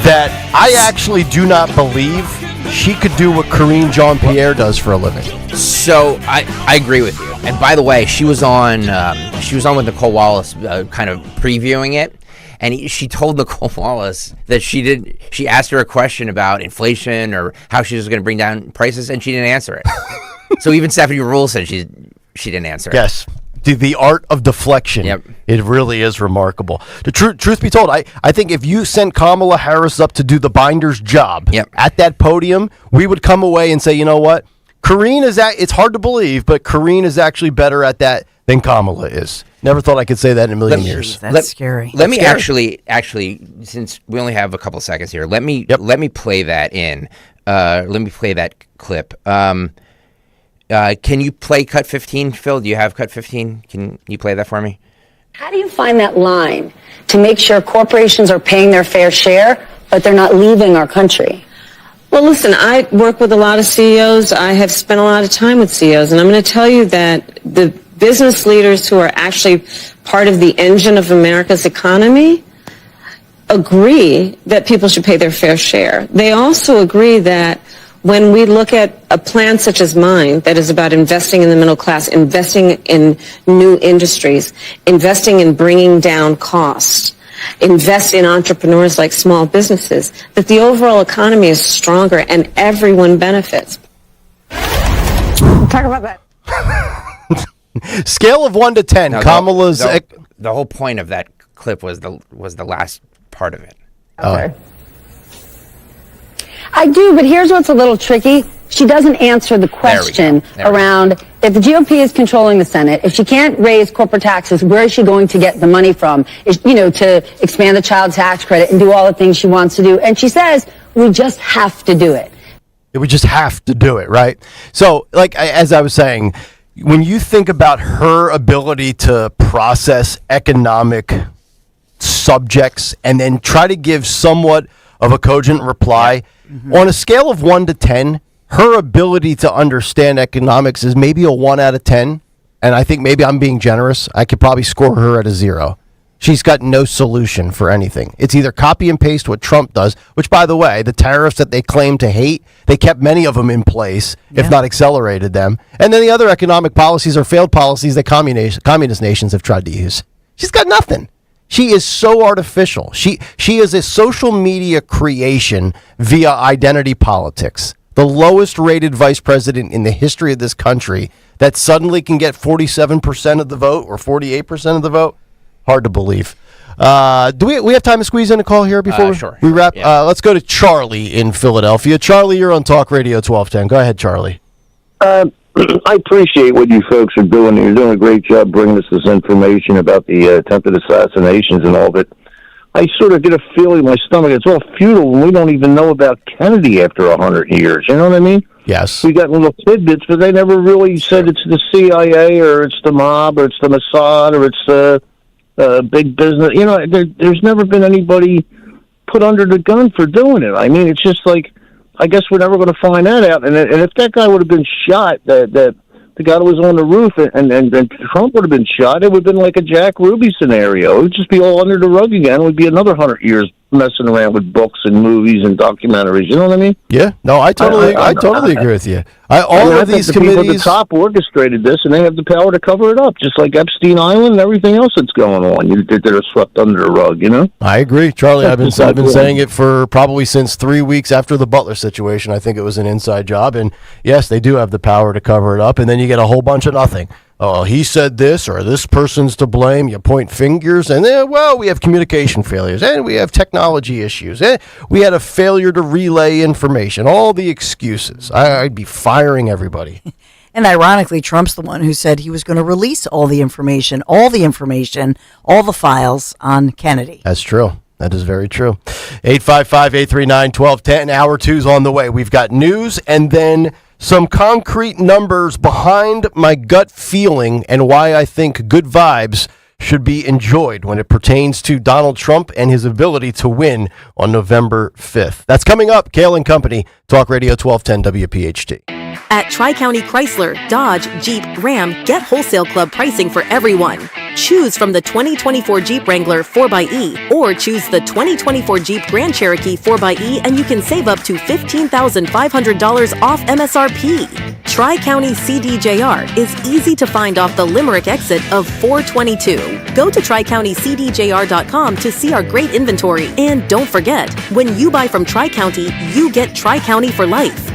that I actually do not believe she could do what Karine Jean-Pierre does for a living. So I agree with you. And by the way, she was on with Nicole Wallace, kind of previewing it, and she told Nicole Wallace that she asked her a question about inflation or how she was going to bring down prices, and she didn't answer it. So even Stephanie Ruhle said she didn't answer it. Yes. The art of deflection. Yep. It really is remarkable. The truth be told, I think if you sent Kamala Harris up to do the binder's job at that podium, we would come away and say, you know what? Karine it's hard to believe, but Karine is actually better at that than Kamala is. Never thought I could say that in a million years. That's scary. Let me actually, since we only have a couple of seconds here, let me play that in. Let me play that clip. Can you play cut 15, Phil? Do you have cut 15? Can you play that for me? How do you find that line to make sure corporations are paying their fair share, but they're not leaving our country? Well, listen, I work with a lot of CEOs. I have spent a lot of time with CEOs, and I'm going to tell you that the business leaders who are actually part of the engine of America's economy agree that people should pay their fair share. They also agree that when we look at a plan such as mine that is about investing in the middle class, investing in new industries, investing in bringing down costs, invest in entrepreneurs like small businesses, that the overall economy is stronger and everyone benefits. Talk about that. Scale of 1 to 10. No, Kamala's... The whole point of that clip was the last part of it. Okay. I do, but here's what's a little tricky. She doesn't answer the question around if the GOP is controlling the Senate, if she can't raise corporate taxes, where is she going to get the money from? To expand the child tax credit and do all the things she wants to do. And she says, we just have to do it. We just have to do it, right? So, as I was saying, when you think about her ability to process economic subjects and then try to give somewhat of a cogent reply, on a scale of 1 to 10, her ability to understand economics is maybe a 1 out of 10. And I think maybe I'm being generous. I could probably score her at a 0. She's got no solution for anything. It's either copy and paste what Trump does, which, by the way, the tariffs that they claim to hate, they kept many of them in place, if not accelerated them. And then the other economic policies are failed policies that communist nations have tried to use. She's got nothing. She is so artificial. She is a social media creation via identity politics. The lowest rated vice president in the history of this country that suddenly can get 47% of the vote or 48% of the vote. Hard to believe. Do we have time to squeeze in a call here before we wrap? Yeah. Let's go to Charlie in Philadelphia. Charlie, you're on Talk Radio 1210. Go ahead, Charlie. I appreciate what you folks are doing. You're doing a great job bringing us this information about the attempted assassinations and all, but I sort of get a feeling in my stomach it's all futile when we don't even know about Kennedy after 100 years. You know what I mean? Yes. We got little tidbits, but they never really said it's the CIA or it's the mob or it's the Mossad or it's big business. You know, there's never been anybody put under the gun for doing it. I mean, it's just like, I guess we're never going to find that out. And if that guy would have been shot, that the guy that was on the roof, and Trump would have been shot, it would have been like a Jack Ruby scenario. It would just be all under the rug again. It would be another 100 years messing around with books and movies and documentaries. You know what I mean? Yeah. No, I totally agree with you. All of these committees, people at the top orchestrated this, and they have the power to cover it up, just like Epstein Island and everything else that's going on. That are swept under the rug. You know? I agree, Charlie. I've been saying it for probably since 3 weeks after the Butler situation. I think it was an inside job, and yes, they do have the power to cover it up, and then you get a whole bunch of nothing. Oh, he said this, or this person's to blame. You point fingers, and then, well, we have communication failures, and we have technology issues, and we had a failure to relay information. All the excuses. I'd be firing everybody. And ironically, Trump's the one who said he was going to release all the information, all the files on Kennedy. That's true. That is very true. 855-839-1210. Hour 2's on the way. We've got news and then some concrete numbers behind my gut feeling and why I think good vibes should be enjoyed when it pertains to Donald Trump and his ability to win on November 5th. That's coming up. Kayal and Company, Talk Radio 1210 WPHT. At Tri-County Chrysler, Dodge, Jeep, Ram, get wholesale club pricing for everyone. Choose from the 2024 Jeep Wrangler 4xE or choose the 2024 Jeep Grand Cherokee 4xE and you can save up to $15,500 off MSRP. Tri-County CDJR is easy to find off the Limerick exit of 422. Go to TriCountyCDJR.com to see our great inventory. And don't forget, when you buy from Tri-County, you get Tri-County for life.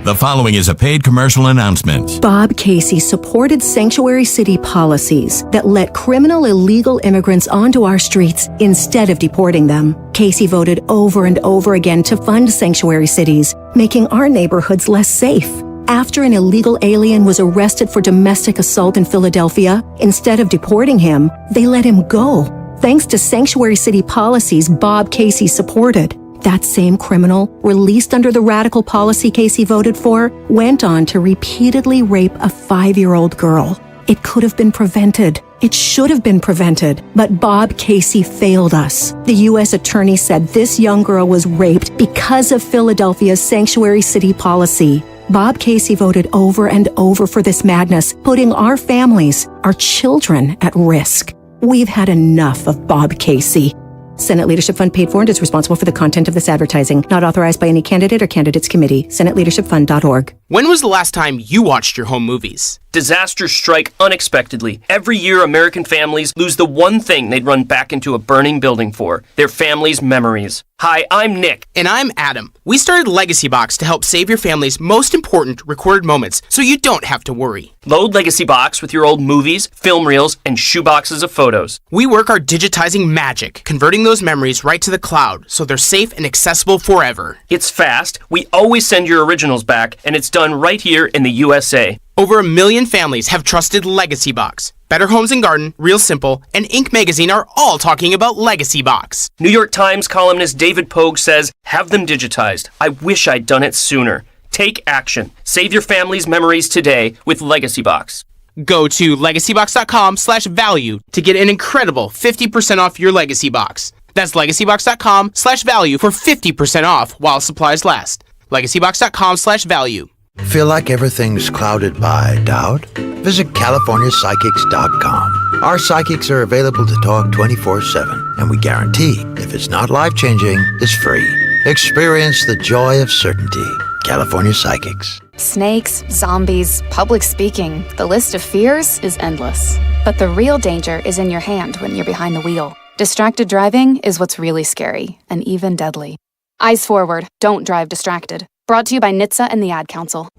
The following is a paid commercial announcement. Bob Casey supported sanctuary city policies that let criminal illegal immigrants onto our streets instead of deporting them. Casey voted over and over again to fund sanctuary cities, making our neighborhoods less safe. After an illegal alien was arrested for domestic assault in Philadelphia, instead of deporting him, they let him go. Thanks to sanctuary city policies Bob Casey supported. That same criminal, released under the radical policy Casey voted for, went on to repeatedly rape a 5-year-old girl. It could have been prevented. It should have been prevented. But Bob Casey failed us. The U.S. attorney said this young girl was raped because of Philadelphia's sanctuary city policy. Bob Casey voted over and over for this madness, putting our families, our children at risk. We've had enough of Bob Casey. Senate Leadership Fund paid for and is responsible for the content of this advertising. Not authorized by any candidate or candidates committee. SenateLeadershipFund.org. When was the last time you watched your home movies? Disasters strike unexpectedly. Every year, American families lose the one thing they'd run back into a burning building for, their family's memories. Hi, I'm Nick. And I'm Adam. We started Legacy Box to help save your family's most important recorded moments so you don't have to worry. Load Legacy Box with your old movies, film reels, and shoeboxes of photos. We work our digitizing magic, converting those memories right to the cloud so they're safe and accessible forever. It's fast, we always send your originals back, and it's done right here in the USA. Over 1 million families have trusted Legacy Box. Better Homes and Garden, Real Simple, and Inc. magazine are all talking about Legacy Box. New York Times columnist David Pogue says, have them digitized. I wish I'd done it sooner. Take action. Save your family's memories today with Legacy Box. Go to legacybox.com/value to get an incredible 50% off your Legacy Box. That's legacybox.com/value for 50% off while supplies last. legacybox.com/value. Feel like everything's clouded by doubt? Visit CaliforniaPsychics.com. Our psychics are available to talk 24/7, and we guarantee if it's not life-changing, it's free. Experience the joy of certainty. California Psychics. Snakes, zombies, public speaking. The list of fears is endless. But the real danger is in your hand when you're behind the wheel. Distracted driving is what's really scary and even deadly. Eyes forward. Don't drive distracted. Brought to you by NHTSA and the Ad Council.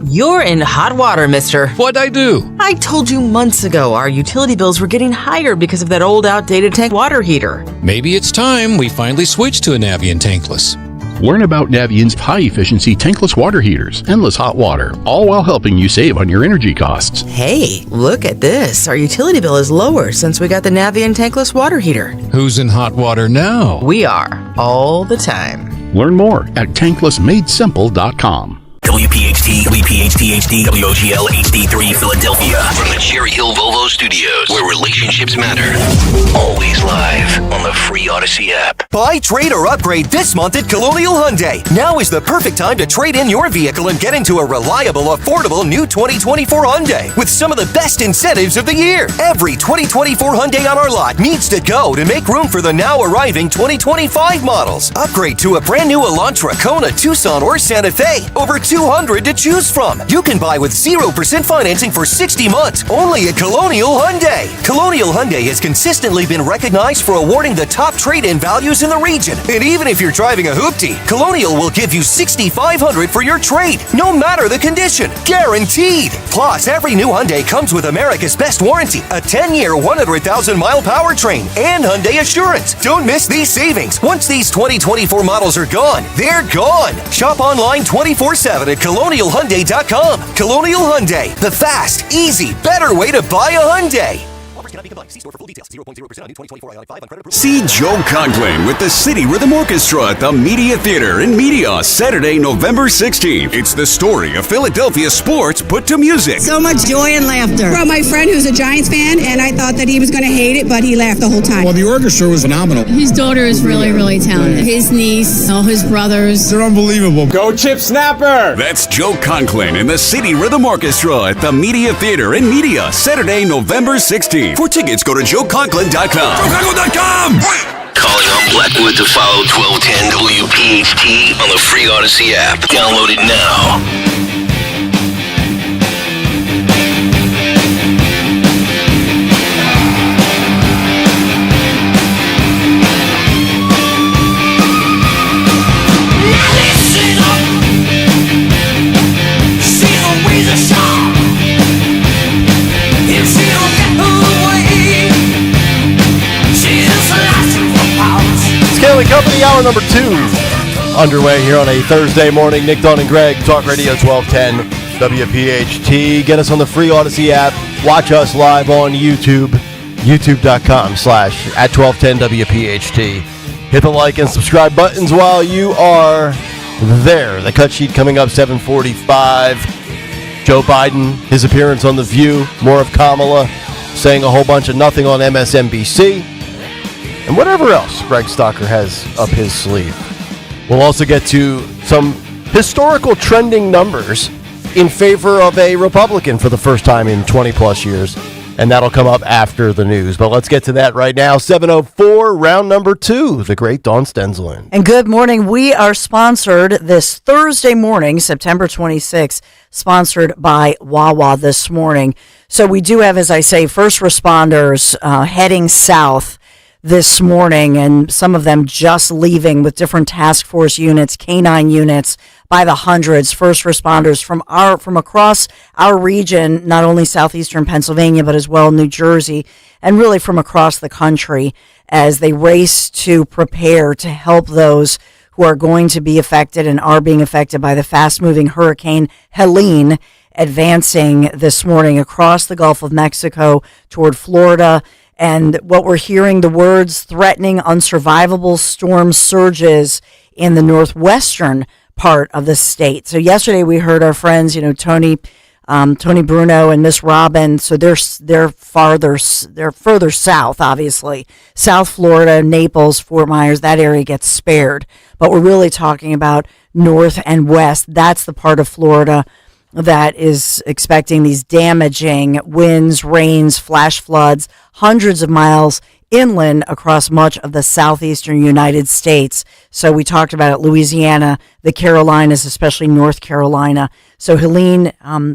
You're in hot water, mister. What'd I do? I told you months ago our utility bills were getting higher because of that old outdated tank water heater. Maybe it's time we finally switch to a Navien tankless. Learn about Navien's high-efficiency tankless water heaters, endless hot water, all while helping you save on your energy costs. Hey, look at this. Our utility bill is lower since we got the Navien tankless water heater. Who's in hot water now? We are, all the time. Learn more at tanklessmadesimple.com. WPHT, WPHT HD, WOGL HD3 Philadelphia. From the Cherry Hill Volvo Studios, where relationships matter. Always live on the free Odyssey app. Buy, trade, or upgrade this month at Colonial Hyundai. Now is the perfect time to trade in your vehicle and get into a reliable, affordable new 2024 Hyundai with some of the best incentives of the year. Every 2024 Hyundai on our lot needs to go to make room for the now arriving 2025 models. Upgrade to a brand new Elantra, Kona, Tucson, or Santa Fe. Over 200 to choose from. You can buy with 0% financing for 60 months, only at Colonial Hyundai. Colonial Hyundai has consistently been recognized for awarding the top trade-in values in the region. And even if you're driving a hoopty, Colonial will give you $6,500 for your trade, no matter the condition. Guaranteed. Plus, every new Hyundai comes with America's best warranty, a 10-year, 100,000-mile powertrain, and Hyundai Assurance. Don't miss these savings. Once these 2024 models are gone, they're gone. Shop online 24/7 at ColonialHyundai.com. Colonial Hyundai, the fast, easy, better way to buy a Hyundai. See store for full details. 0.0% on new 2024 ILA 5 on credit approval. See Joe Conklin with the City Rhythm Orchestra at the Media Theater in Media, Saturday, November 16th. It's the story of Philadelphia sports put to music. So much joy and laughter. From my friend who's a Giants fan, and I thought that he was going to hate it, but he laughed the whole time. Well, the orchestra was phenomenal. His daughter is really, really talented. His niece, all his brothers. They're unbelievable. Go Chip Snapper! That's Joe Conklin and the City Rhythm Orchestra at the Media Theater in Media, Saturday, November 16th. For tickets, go to joeconklin.com. joeconklin.com! Calling on Blackwood to follow 1210 WPHT on the free Odyssey app. Download it now. Kayal Company, hour number 2 underway here on a Thursday morning. Nick, Dawn, and Greg, Talk Radio 1210 WPHT. Get us on the free Odyssey app. Watch us live on YouTube, youtube.com/@1210WPHT. Hit the like and subscribe buttons while you are there. The cut sheet coming up 7:45. Joe Biden, his appearance on The View, more of Kamala saying a whole bunch of nothing on MSNBC. And whatever else Greg Stocker has up his sleeve. We'll also get to some historical trending numbers in favor of a Republican for the first time in 20-plus years. And that'll come up after the news. But let's get to that right now. 7:04, round number 2, the great Dawn Stensland. And good morning. We are sponsored this Thursday morning, September 26th, sponsored by Wawa this morning. So we do have, as I say, first responders heading south this morning, and some of them just leaving with different task force units, canine units by the hundreds, first responders from across our region, not only southeastern Pennsylvania, but as well New Jersey, and really from across the country as they race to prepare to help those who are going to be affected and are being affected by the fast-moving Hurricane Helene advancing this morning across the Gulf of Mexico toward Florida. And what we're hearing, the words threatening unsurvivable storm surges in the northwestern part of the state. So yesterday we heard our friends, Tony Bruno and Miss Robin. So they're further south, obviously. South Florida, Naples, Fort Myers, that area gets spared. But we're really talking about north and west. That's the part of Florida that is expecting these damaging winds, rains, flash floods, hundreds of miles inland across much of the southeastern United States. So we talked about it, Louisiana, the Carolinas, especially North Carolina. So Helene,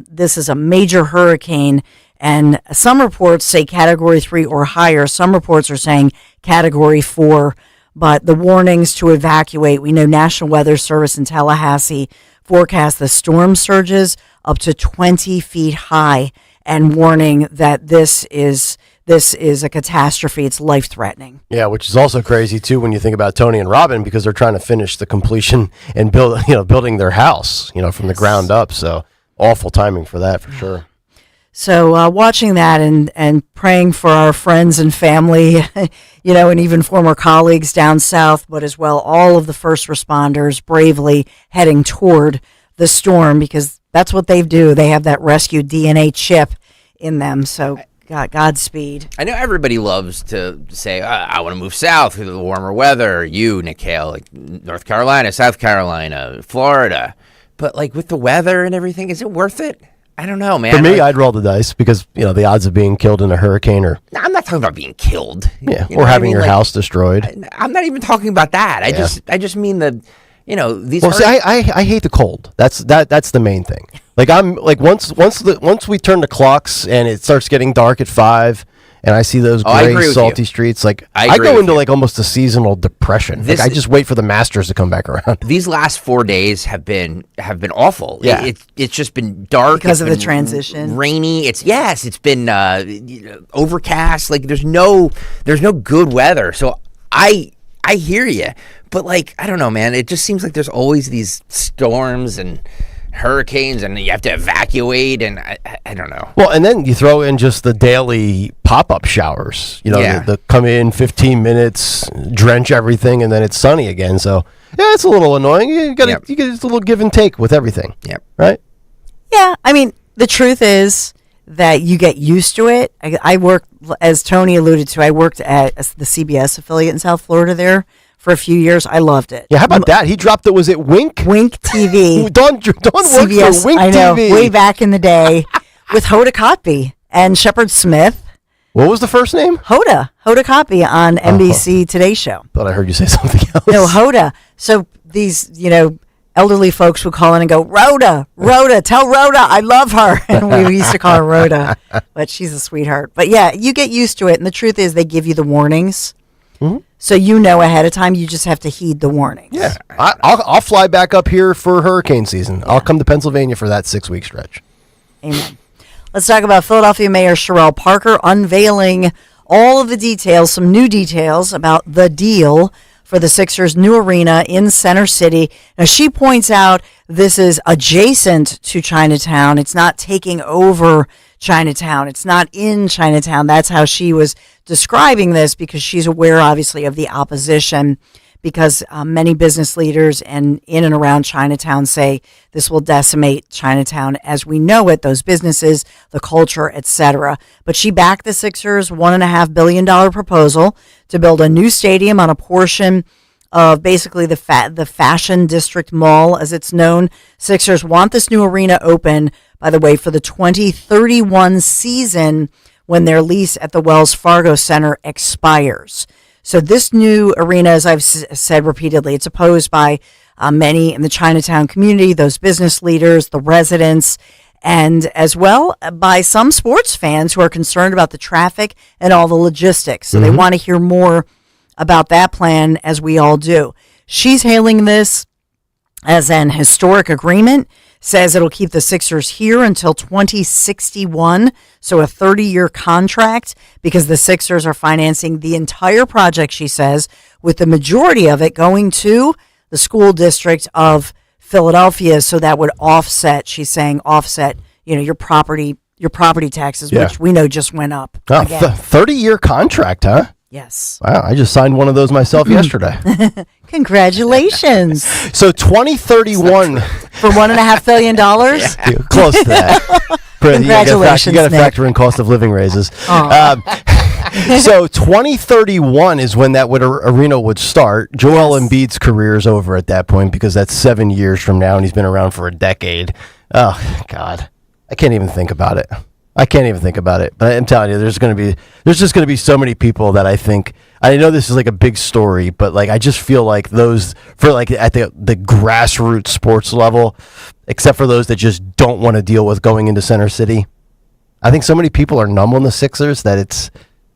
this is a major hurricane, and some reports say Category 3 or higher. Some reports are saying Category 4, but the warnings to evacuate, we know National Weather Service in Tallahassee forecast the storm surges up to 20 feet high and warning that this is a catastrophe. It's life-threatening. Yeah, which is also crazy, too, when you think about Tony and Robin, because they're trying to finish the completion and building their house, from the ground up. So awful timing for that, for sure. So watching that and praying for our friends and family, and even former colleagues down south, but as well all of the first responders bravely heading toward the storm, because that's what they do. They have that rescue DNA chip in them. So Godspeed. I know everybody loves to say, I want to move south to the warmer weather. You, Nick Kayal, like North Carolina, South Carolina, Florida. But with the weather and everything, is it worth it? I don't know, man. For me, I'd roll the dice because, the odds of being killed in a hurricane are... No, I'm not talking about being killed. Yeah, or having your house destroyed. I'm not even talking about that. Yeah. I just mean these... Well, see, I hate the cold. That's the main thing. Once we turn the clocks and it starts getting dark at 5 and I see those gray, salty streets, I go into almost a seasonal depression. I just wait for the Masters to come back around. These last 4 days have been awful. Yeah. It's just been dark because of the transition. Rainy. It's been overcast. There's no good weather. So I hear you, but I don't know, man. It just seems like there's always these storms and hurricanes and you have to evacuate, and I don't know. Well, and then you throw in just the daily pop-up showers. You know, the come in 15 minutes, drench everything, and then it's sunny again. So yeah, it's a little annoying. You get a little give and take with everything. Yep. Right. Yeah, I mean, the truth is that you get used to it. I worked, as Tony alluded to, I worked at the CBS affiliate in South Florida there for a few years. I loved it. Yeah, how about that? He dropped it. Was it Wink? Wink TV. Don worked CBS, for Wink I know, TV. way back in the day with Hoda Kotb and Shepard Smith. What was the first name? Hoda Kotb on NBC Today Show. Thought I heard you say something else. No, Hoda. So these, elderly folks would call in and go, Rhoda, tell Rhoda I love her. And we used to call her Rhoda, but she's a sweetheart. But yeah, you get used to it. And the truth is they give you the warnings. Mm-hmm. So you know ahead of time, you just have to heed the warnings. Yeah, I'll fly back up here for hurricane season. I'll come to Pennsylvania for that 6-week stretch. Amen. Let's talk about Philadelphia Mayor Sherrell Parker unveiling all of the details, some new details about the deal for the Sixers' new arena in Center City. Now, she points out this is adjacent to Chinatown. It's not taking over Chinatown. It's not in Chinatown. That's how she was describing this, because she's aware, obviously, of the opposition, because many business leaders and in and around Chinatown say this will decimate Chinatown as we know it, those businesses, the culture, etc. But she backed the Sixers' $1.5 billion proposal to build a new stadium on a portion of basically the Fashion District Mall, as it's known. Sixers want this new arena open, by the way, for the 2031 season when their lease at the Wells Fargo Center expires. So this new arena, as I've said repeatedly, it's opposed by many in the Chinatown community, those business leaders, the residents, and as well by some sports fans who are concerned about the traffic and all the logistics. So they want to hear more about that plan, as we all do. She's hailing this as an historic agreement, says it'll keep the Sixers here until 2061, so a 30-year contract, because the Sixers are financing the entire project, she says, with the majority of it going to the school district of Philadelphia, so that would offset, she's saying, your property taxes, which we know just went up. 30-year contract, huh? Yes. Wow, I just signed one of those myself yesterday. Congratulations. So 2031 for $1.5 billion. Close to that. Congratulations, you got to Nick. factor in cost of living raises. So 2031 is when that arena would start. Joel Embiid's career is over at that point, because that's 7 years from now, and he's been around for a decade. Oh God, I can't even think about it. But I'm telling you, there's just going to be so many people that I know this is like a big story, but like I just feel like those for like at the grassroots sports level, except for those that just don't want to deal with going into Center City, I think so many people are numb on the Sixers that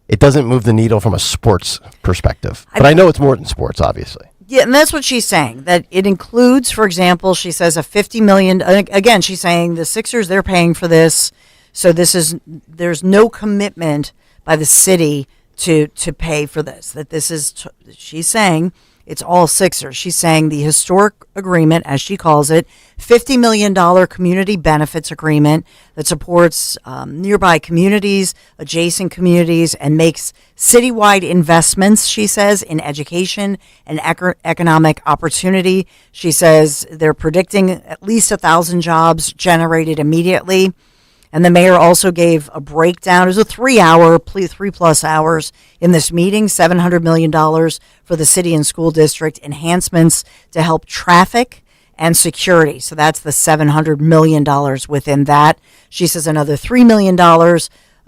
it doesn't move the needle from a sports perspective. But I know it's more than sports, obviously. Yeah, and that's what she's saying, that it includes, for example, she says a $50 million, again, she's saying the Sixers, they're paying for this. So there's no commitment by the city to pay for this. That this is, she's saying, it's all Sixers. She's saying the historic agreement, as she calls it, $50 million community benefits agreement that supports nearby communities, adjacent communities, and makes citywide investments, she says, in education and economic opportunity. She says they're predicting at least 1,000 jobs generated immediately. And the mayor also gave a breakdown. It was a 3+ hours in this meeting, $700 million for the city and school district enhancements to help traffic and security. So that's the $700 million within that. She says another $3 million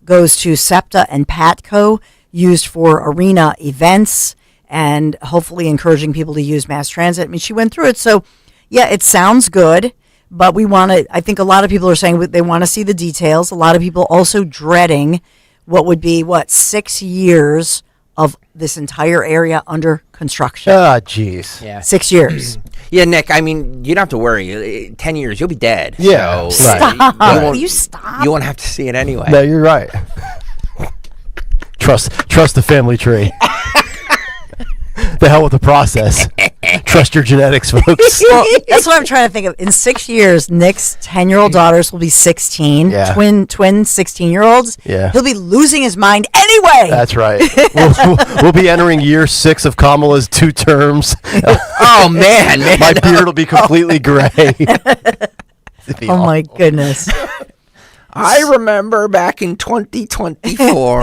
goes to SEPTA and PATCO, used for arena events and hopefully encouraging people to use mass transit. I mean, she went through it. So, yeah, it sounds good. But I think a lot of people are saying they want to see the details. A lot of people also dreading what would be, 6 years of this entire area under construction. Ah, jeez. Yeah. 6 years. Yeah, Nick, I mean, you don't have to worry. 10 years, you'll be dead. Yeah. So, Stop. You stop. You won't have to see it anyway. No, you're right. Trust the family tree. The hell with the process. Trust your genetics, folks. Well, that's what I'm trying to think of. In 6 years, Nick's 10-year-old daughters will be 16. Yeah. Twin 16-year-olds. Yeah. He'll be losing his mind anyway. That's right. We'll be entering year 6 of Kamala's 2 terms. Oh, man. My beard will be completely gray. Oh, my goodness. I remember back in 2024.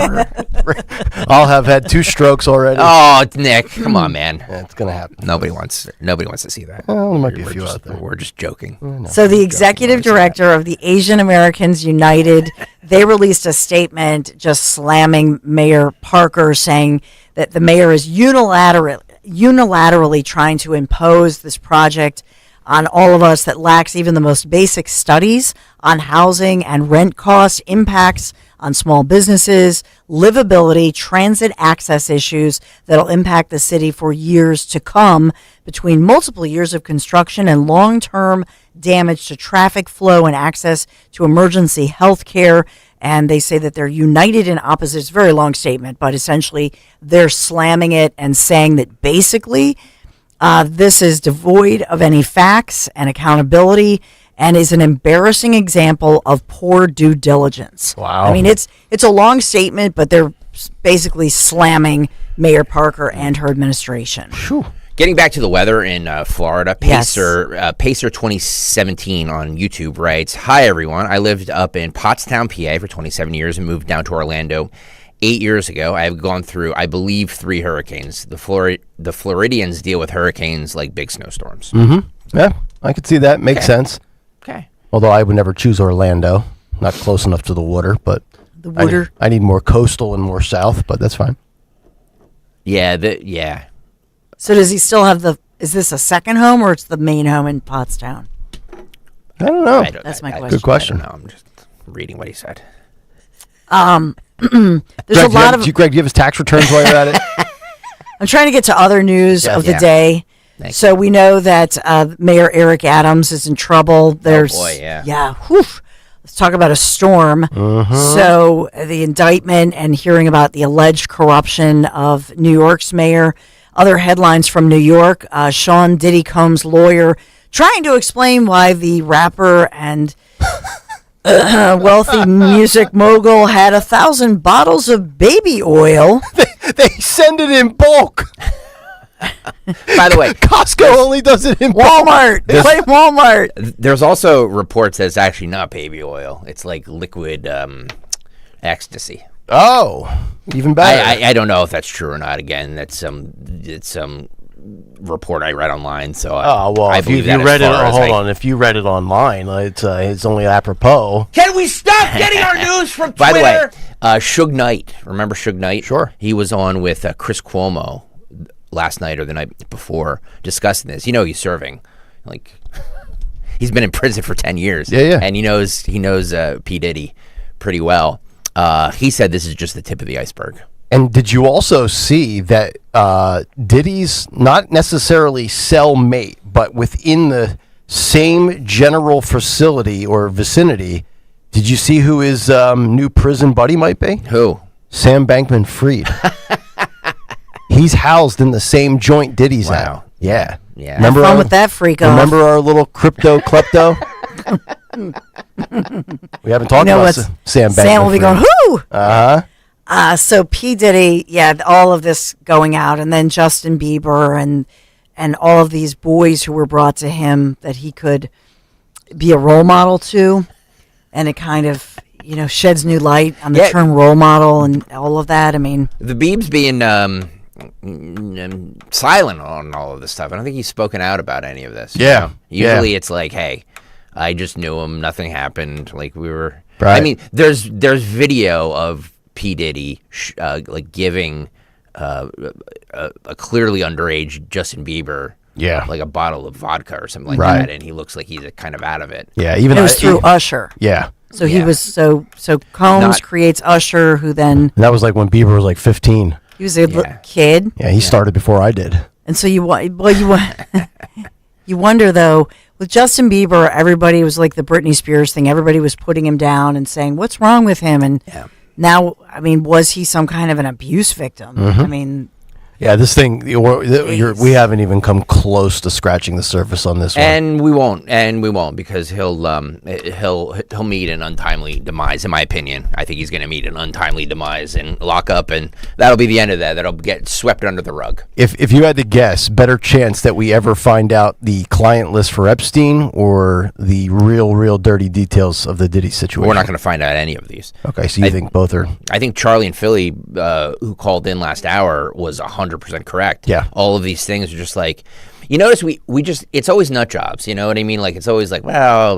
I'll have had 2 strokes already. Oh, Nick, come on, man. Yeah, it's gonna happen. Nobody wants to see that. Well, there might be a few out there. We're just joking. So the executive director of the Asian Americans United, they released a statement just slamming Mayor Parker, saying that the mayor is unilaterally trying to impose this project on all of us that lacks even the most basic studies on housing and rent costs, impacts on small businesses, livability, transit access issues that'll impact the city for years to come, between multiple years of construction and long-term damage to traffic flow and access to emergency health care. And they say that they're united in opposition. It's a very long statement, but essentially they're slamming it and saying that basically this is devoid of any facts and accountability and is an embarrassing example of poor due diligence. Wow. I mean, it's a long statement, but they're basically slamming Mayor Parker and her administration. Getting back to the weather in Florida, Yes. Pacer 2017 on YouTube writes, "Hi everyone, I lived up in Pottstown, PA for 27 years and moved down to Orlando 8 years ago. I have gone through, I believe, 3 hurricanes. The Floridians deal with hurricanes like big snowstorms." Mm-hmm. Yeah, I could see that. Makes sense. Okay. Although I would never choose Orlando. Not close enough to the water, but the water. I need more coastal and more south, but that's fine. Yeah. So does he still have is this a second home or it's the main home in Pottstown? I don't know. That's my question. Good question. I don't know. I'm just reading what he said. There's Greg, a lot of. Greg, do you have his tax returns while you're at it? I'm trying to get to other news of the day. So we know that Mayor Eric Adams is in trouble. There's, yeah. Whew. Let's talk about a storm. So the indictment and hearing about the alleged corruption of New York's mayor. Other headlines from New York: Sean Diddy Combs' lawyer trying to explain why the rapper and wealthy music mogul had 1,000 bottles of baby oil. They send it in bulk. By the way, Costco only does it in Walmart. Play Walmart. There's also reports that it's actually not baby oil. It's like liquid ecstasy. Oh, even better. I don't know if that's true or not. Again, it's some report I read online. So if you read it, if you read it online, it's only apropos. Can we stop getting our news from Twitter? By the way, Suge Knight. Remember Suge Knight? Sure. He was on with Chris Cuomo last night or the night before discussing this. You know, he's serving. Like, he's been in prison for 10 years. Yeah. And he knows P. Diddy pretty well. He said this is just the tip of the iceberg. And did you also see that Diddy's not necessarily cellmate, but within the same general facility or vicinity, did you see who his new prison buddy might be? Who? Sam Bankman-Fried. He's housed in the same joint Diddy's at. Yeah. Remember fun with that freak off. Remember our little crypto klepto? We haven't talked about Sam Bankman-Fried. Sam will be going, whoo! Uh-huh. So P. Diddy, all of this going out, and then Justin Bieber and all of these boys who were brought to him that he could be a role model to, and it kind of, sheds new light on the term role model and all of that. I mean, the Biebs being silent on all of this stuff. I don't think he's spoken out about any of this. Yeah. Usually it's like, hey, I just knew him. Nothing happened. Like we were. Right. I mean, there's video of P. Diddy like giving a clearly underage Justin Bieber like a bottle of vodka or something like that, and he looks like he's kind of out of it. Yeah, even it was through Usher. Yeah. So he was so Combs creates Usher, who then And that was like when Bieber was like 15. he was a kid. Yeah, he started before I did. And so you wonder though, with Justin Bieber, everybody was like the Britney Spears thing. Everybody was putting him down and saying, "What's wrong with him?" And now, I mean, was he some kind of an abuse victim? I mean, Yeah, this thing, we haven't even come close to scratching the surface on this one. And we won't because he'll meet an untimely demise, in my opinion. I think he's going to meet an untimely demise and lock up, and that'll be the end of that. That'll get swept under the rug. If you had to guess, better chance that we ever find out the client list for Epstein or the real dirty details of the Diddy situation? We're not going to find out any of these. Okay, so you think both are... I think Charlie in Philly, who called in last hour, was 100% correct. Yeah. All of these things are just like... You notice we just, it's always nut jobs, you know what I mean? Like, it's always like, well,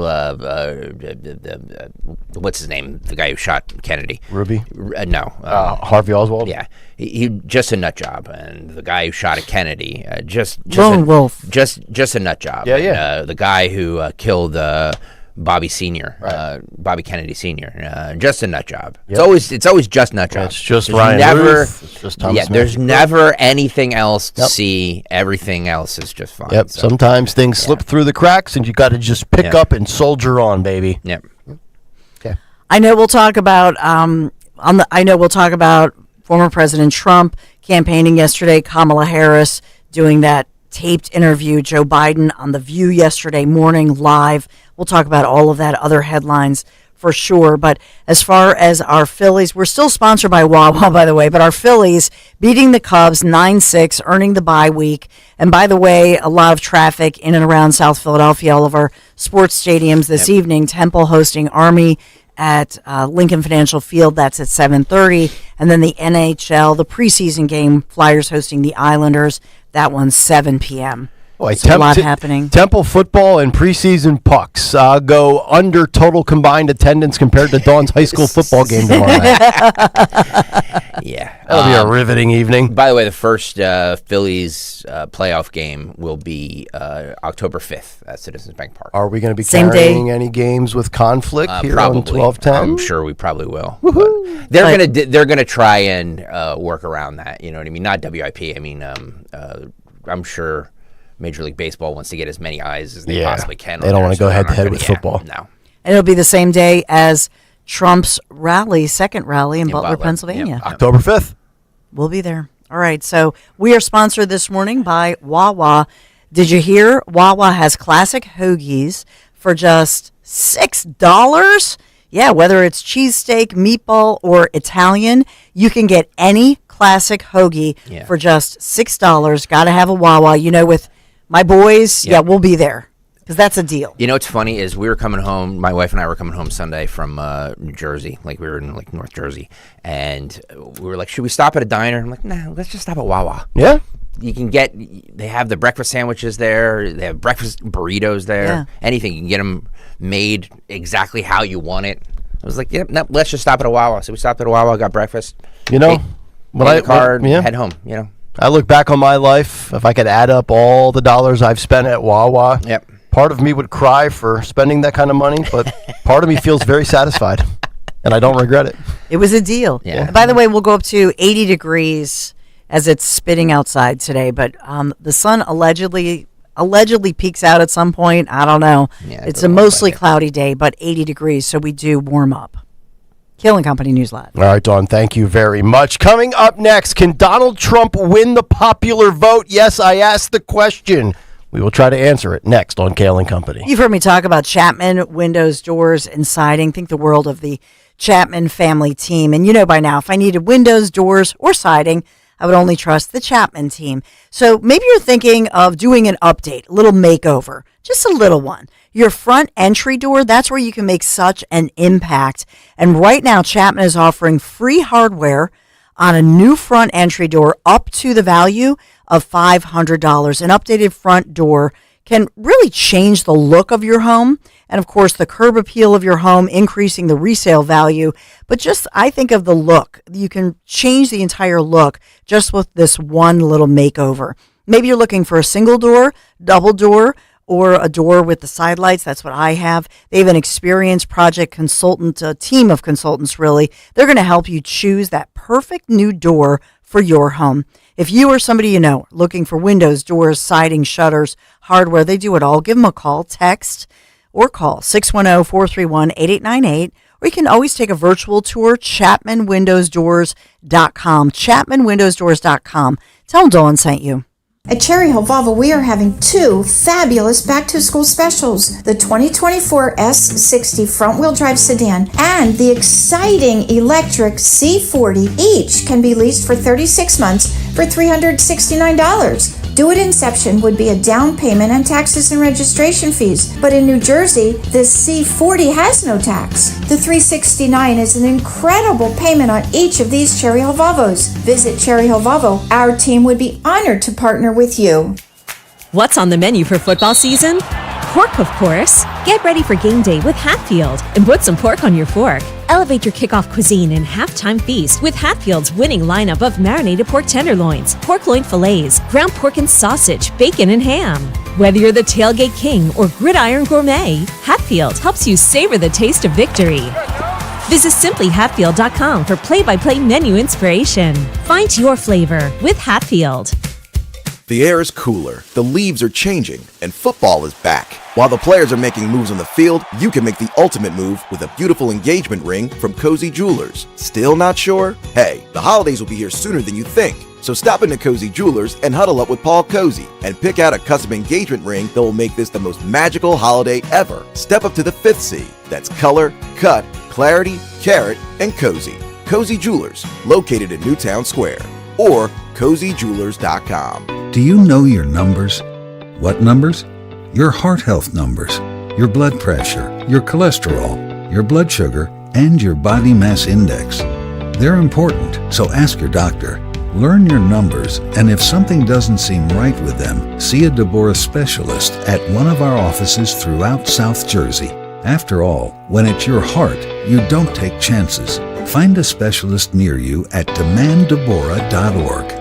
what's his name? The guy who shot Kennedy. Ruby? No. Harvey Oswald? Yeah. He just a nut job. And the guy who shot at Kennedy, just Wolf. Just a nut job. Yeah. And, the guy who killed Bobby Sr., Bobby Kennedy Sr., just a nut job. Yep. It's always just nut jobs. It's just there's Ryan Ruth. It's just Thomas Smith. There's never anything else to see. Everything else is just fine. Yep. So. Sometimes things slip through the cracks, and you got to just pick up and soldier on, baby. Yep. Okay. I know we'll talk about former President Trump campaigning yesterday, Kamala Harris doing that taped interview, Joe Biden on The View yesterday morning live. We'll talk about all of that, other headlines for sure. But as far as our Phillies, we're still sponsored by Wawa, by the way, but our Phillies beating the Cubs 9-6, earning the bye week. And by the way, a lot of traffic in and around South Philadelphia, all of our sports stadiums this evening. Temple hosting Army at Lincoln Financial Field. That's at 7:30. And then the NHL, the preseason game, Flyers hosting the Islanders. That one's 7 p.m. Boy, a lot happening. Temple football and preseason pucks go under total combined attendance compared to Dawn's high school football game tomorrow night. Yeah. That'll be a riveting evening. By the way, the first Phillies playoff game will be October 5th at Citizens Bank Park. Are we going to be carrying any games with conflict here probably. on 1210? I'm sure we probably will. They're gonna try and work around that. You know what I mean? Not WIP. I mean, I'm sure Major League Baseball wants to get as many eyes as they possibly can. They don't want to go head-to-head with football. No. And it'll be the same day as Trump's second rally in Butler, Pennsylvania. Yep. October 5th. We'll be there. All right. So we are sponsored this morning by Wawa. Did you hear? Wawa has classic hoagies for just $6. Yeah, whether it's cheesesteak, meatball, or Italian, you can get any classic hoagie for just $6. Got to have a Wawa. You know, with my boys, we'll be there because that's a deal. You know what's funny is we were coming home, my wife and I were coming home Sunday from New Jersey, like we were in like North Jersey, and we were like, should we stop at a diner? I'm like, nah, let's just stop at Wawa. Yeah. You can they have the breakfast sandwiches there, they have breakfast burritos there, anything. You can get them made exactly how you want it. I was like, no, let's just stop at a Wawa. So we stopped at a Wawa, got breakfast. You know, head home, you know. I look back on my life, if I could add up all the dollars I've spent at Wawa, part of me would cry for spending that kind of money, but part of me feels very satisfied, and I don't regret it. It was a deal. Yeah. By the way, we'll go up to 80 degrees as it's spitting outside today, but the sun allegedly peaks out at some point. I don't know. Yeah, it's a mostly cloudy day, but 80 degrees, so we do warm up. Killing Company News Live. All right, Dawn, thank you very much. Coming up next, can Donald Trump win the popular vote? Yes, I asked the question. We will try to answer it next on Kayal and Company. You've heard me talk about Chapman windows, doors, and siding. Think the world of the Chapman family team. And you know by now, if I needed windows, doors, or siding, I would only trust the Chapman team. So maybe you're thinking of doing an update, a little makeover, just a little one. Your front entry door, that's where you can make such an impact. And right now, Chapman is offering free hardware on a new front entry door up to the value of $500. An updated front door can really change the look of your home and, of course, the curb appeal of your home, increasing the resale value. But just, I think of the look. You can change the entire look just with this one little makeover. Maybe you're looking for a single door, double door, or a door with the side lights. That's what I have. They have an experienced project consultant, a team of consultants, really. They're going to help you choose that perfect new door for your home. If you or somebody you know looking for windows, doors, siding, shutters, hardware, they do it all. Give them a call, text, or call 610-431-8898, or you can always take a virtual tour, ChapmanWindowsDoors.com. ChapmanWindowsDoors.com. Tell them Dawn sent you. At Cherry Hill Volvo, we are having two fabulous back-to-school specials. The 2024 S60 front-wheel drive sedan and the exciting electric C40 each can be leased for 36 months for $369. Due at inception would be a down payment and taxes and registration fees. But in New Jersey, this C40 has no tax. The $369 is an incredible payment on each of these Cherry Hill Volvos. Visit Cherry Hill Volvo. Our team would be honored to partner with you. What's on the menu for football season? Pork, of course. Get ready for game day with Hatfield and put some pork on your fork. Elevate your kickoff cuisine and halftime feast with Hatfield's winning lineup of marinated pork tenderloins, pork loin fillets, ground pork and sausage, bacon and ham. Whether you're the tailgate king or gridiron gourmet, Hatfield helps you savor the taste of victory. Visit simplyhatfield.com for play-by-play menu inspiration. Find your flavor with Hatfield. The air is cooler, the leaves are changing, and football is back. While the players are making moves on the field, you can make the ultimate move with a beautiful engagement ring from Cozy Jewelers. Still not sure? Hey, the holidays will be here sooner than you think. So stop into Cozy Jewelers and huddle up with Paul Cozy and pick out a custom engagement ring that will make this the most magical holiday ever. Step up to the 5th C. That's color, cut, clarity, carat, and cozy. Cozy Jewelers, located in Newtown Square. Or CozyJewelers.com. Do you know your numbers? What numbers? Your heart health numbers, your blood pressure, your cholesterol, your blood sugar, and your body mass index. They're important, so ask your doctor. Learn your numbers, and if something doesn't seem right with them, see a Deborah specialist at one of our offices throughout South Jersey. After all, when it's your heart, you don't take chances. Find a specialist near you at demanddeborah.org.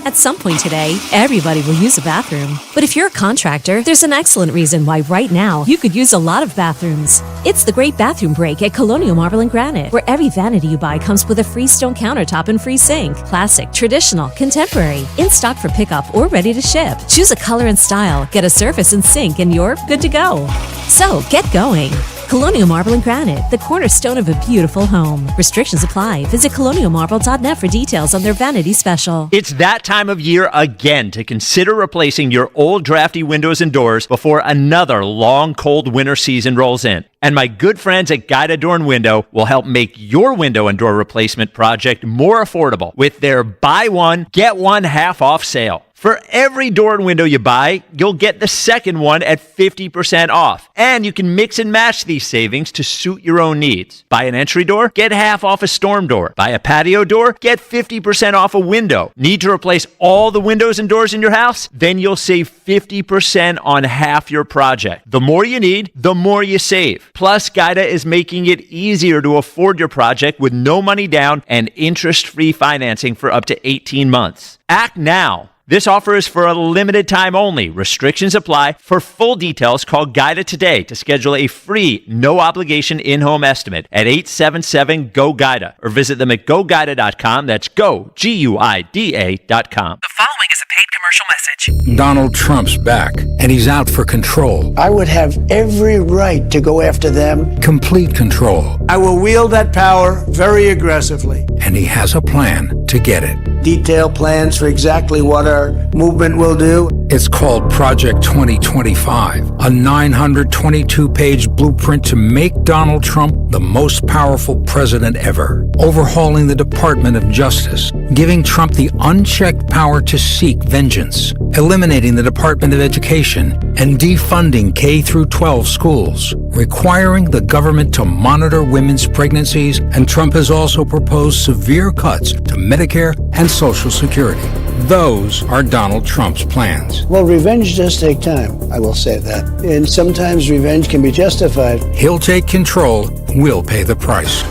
At some point today, everybody will use a bathroom. But if you're a contractor, there's an excellent reason why right now you could use a lot of bathrooms. It's the Great Bathroom Break at Colonial Marble and Granite, where every vanity you buy comes with a free stone countertop and free sink. Classic, traditional, contemporary, in stock for pickup or ready to ship. Choose a color and style, get a surface and sink, and you're good to go. So get going. Colonial Marble and Granite, the cornerstone of a beautiful home. Restrictions apply. Visit colonialmarble.net for details on their vanity special. It's that time of year again to consider replacing your old drafty windows and doors before another long, cold winter season rolls in. And my good friends at Guida Door and Window will help make your window and door replacement project more affordable with their buy one, get one half off sale. For every door and window you buy, you'll get the second one at 50% off. And you can mix and match these savings to suit your own needs. Buy an entry door? Get half off a storm door. Buy a patio door? Get 50% off a window. Need to replace all the windows and doors in your house? Then you'll save 50% on half your project. The more you need, the more you save. Plus, Guida is making it easier to afford your project with no money down and interest-free financing for up to 18 months. Act now. This offer is for a limited time only. Restrictions apply. For full details, call Guida today to schedule a free, no-obligation in-home estimate at 877-GO-GUIDA or visit them at GoGuida.com. That's go, G-U-I-D-A.com. The following is a paid commercial message. Donald Trump's back, and he's out for control. I would have every right to go after them. Complete control. I will wield that power very aggressively. And he has a plan to get it. Detailed plans for exactly what our movement will do. It's called Project 2025, a 922-page blueprint to make Donald Trump the most powerful president ever. Overhauling the Department of Justice, giving Trump the unchecked power to seek vengeance, eliminating the Department of Education, and defunding K-12 schools, requiring the government to monitor women's pregnancies, and Trump has also proposed severe cuts to Medicare and Social Security. Those are Donald Trump's plans. Well, revenge does take time, I will say that. And sometimes revenge can be justified. He'll take control, we'll pay the price.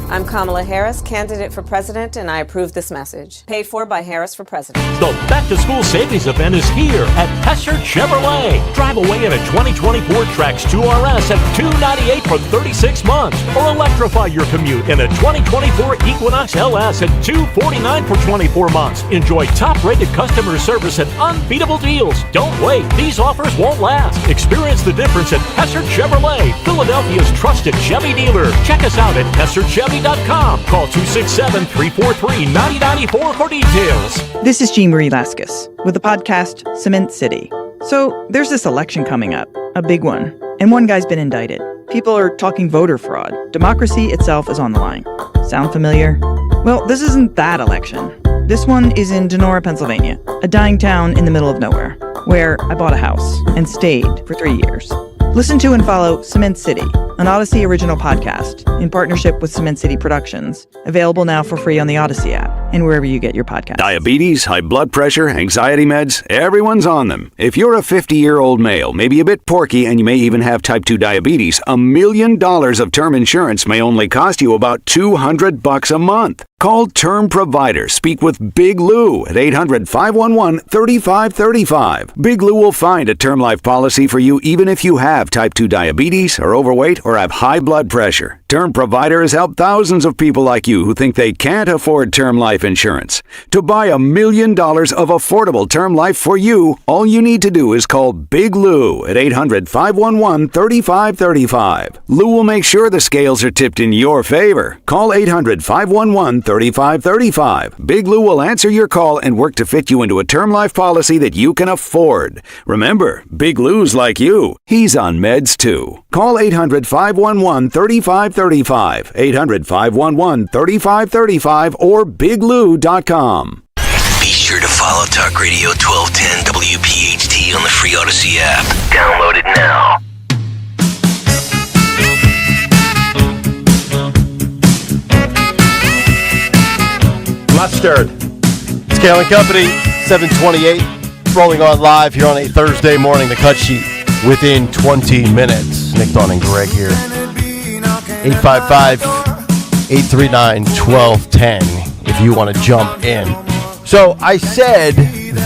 I'm Kamala Harris, candidate for president, and I approve this message. Paid for by Harris for President. The Back to School Savings Event is here at Hesser Chevrolet. Drive away in a 2024 Trax 2RS at $298 for 36 months. Or electrify your commute in a 2024 Equinox LS at $249 for 24 months. Enjoy top-rated customer service and unbeatable deals. Don't wait. These offers won't last. Experience the difference at Hesser Chevrolet, Philadelphia's trusted Chevy dealer. Check us out at HesserChevy.com. Call 267-343-9094 for details. This is Jean Marie Laskus with the podcast Cement City. So there's this election coming up, a big one, and one guy's been indicted. People are talking voter fraud. Democracy itself is on the line. Sound familiar? Well, this isn't that election. This one is in Donora, Pennsylvania, a dying town in the middle of nowhere, where I bought a house and stayed for 3 years. Listen to and follow Cement City, an Odyssey original podcast in partnership with Cement City Productions, available now for free on the Odyssey app and wherever you get your podcasts. Diabetes, high blood pressure, anxiety meds, everyone's on them. If you're a 50-year-old male, maybe a bit porky, and you may even have type 2 diabetes, $1 million of term insurance may only cost you about $200 a month. Call Term Provider. Speak with Big Lou at 800-511-3535. Big Lou will find a term life policy for you even if you have type 2 diabetes, are overweight, or have high blood pressure. Term Provider has helped thousands of people like you who think they can't afford term life insurance. To buy $1 million of affordable term life for you, all you need to do is call Big Lou at 800-511-3535. Lou will make sure the scales are tipped in your favor. Call 800-511-3535. Big Lou will answer your call and work to fit you into a term life policy that you can afford. Remember, Big Lou's like you. He's on meds too. Call 800-511-3535. 800-511-3535 or biglou.com. Be sure to follow Talk Radio 1210 WPHT on the free Odyssey app. Download it now. Mustard. It's Kayal and Company, 728, rolling on live here on a Thursday morning. The cut sheet within 20 minutes. Nick Dawn and Greg here. 855-839-1210 if you want to jump in. So I said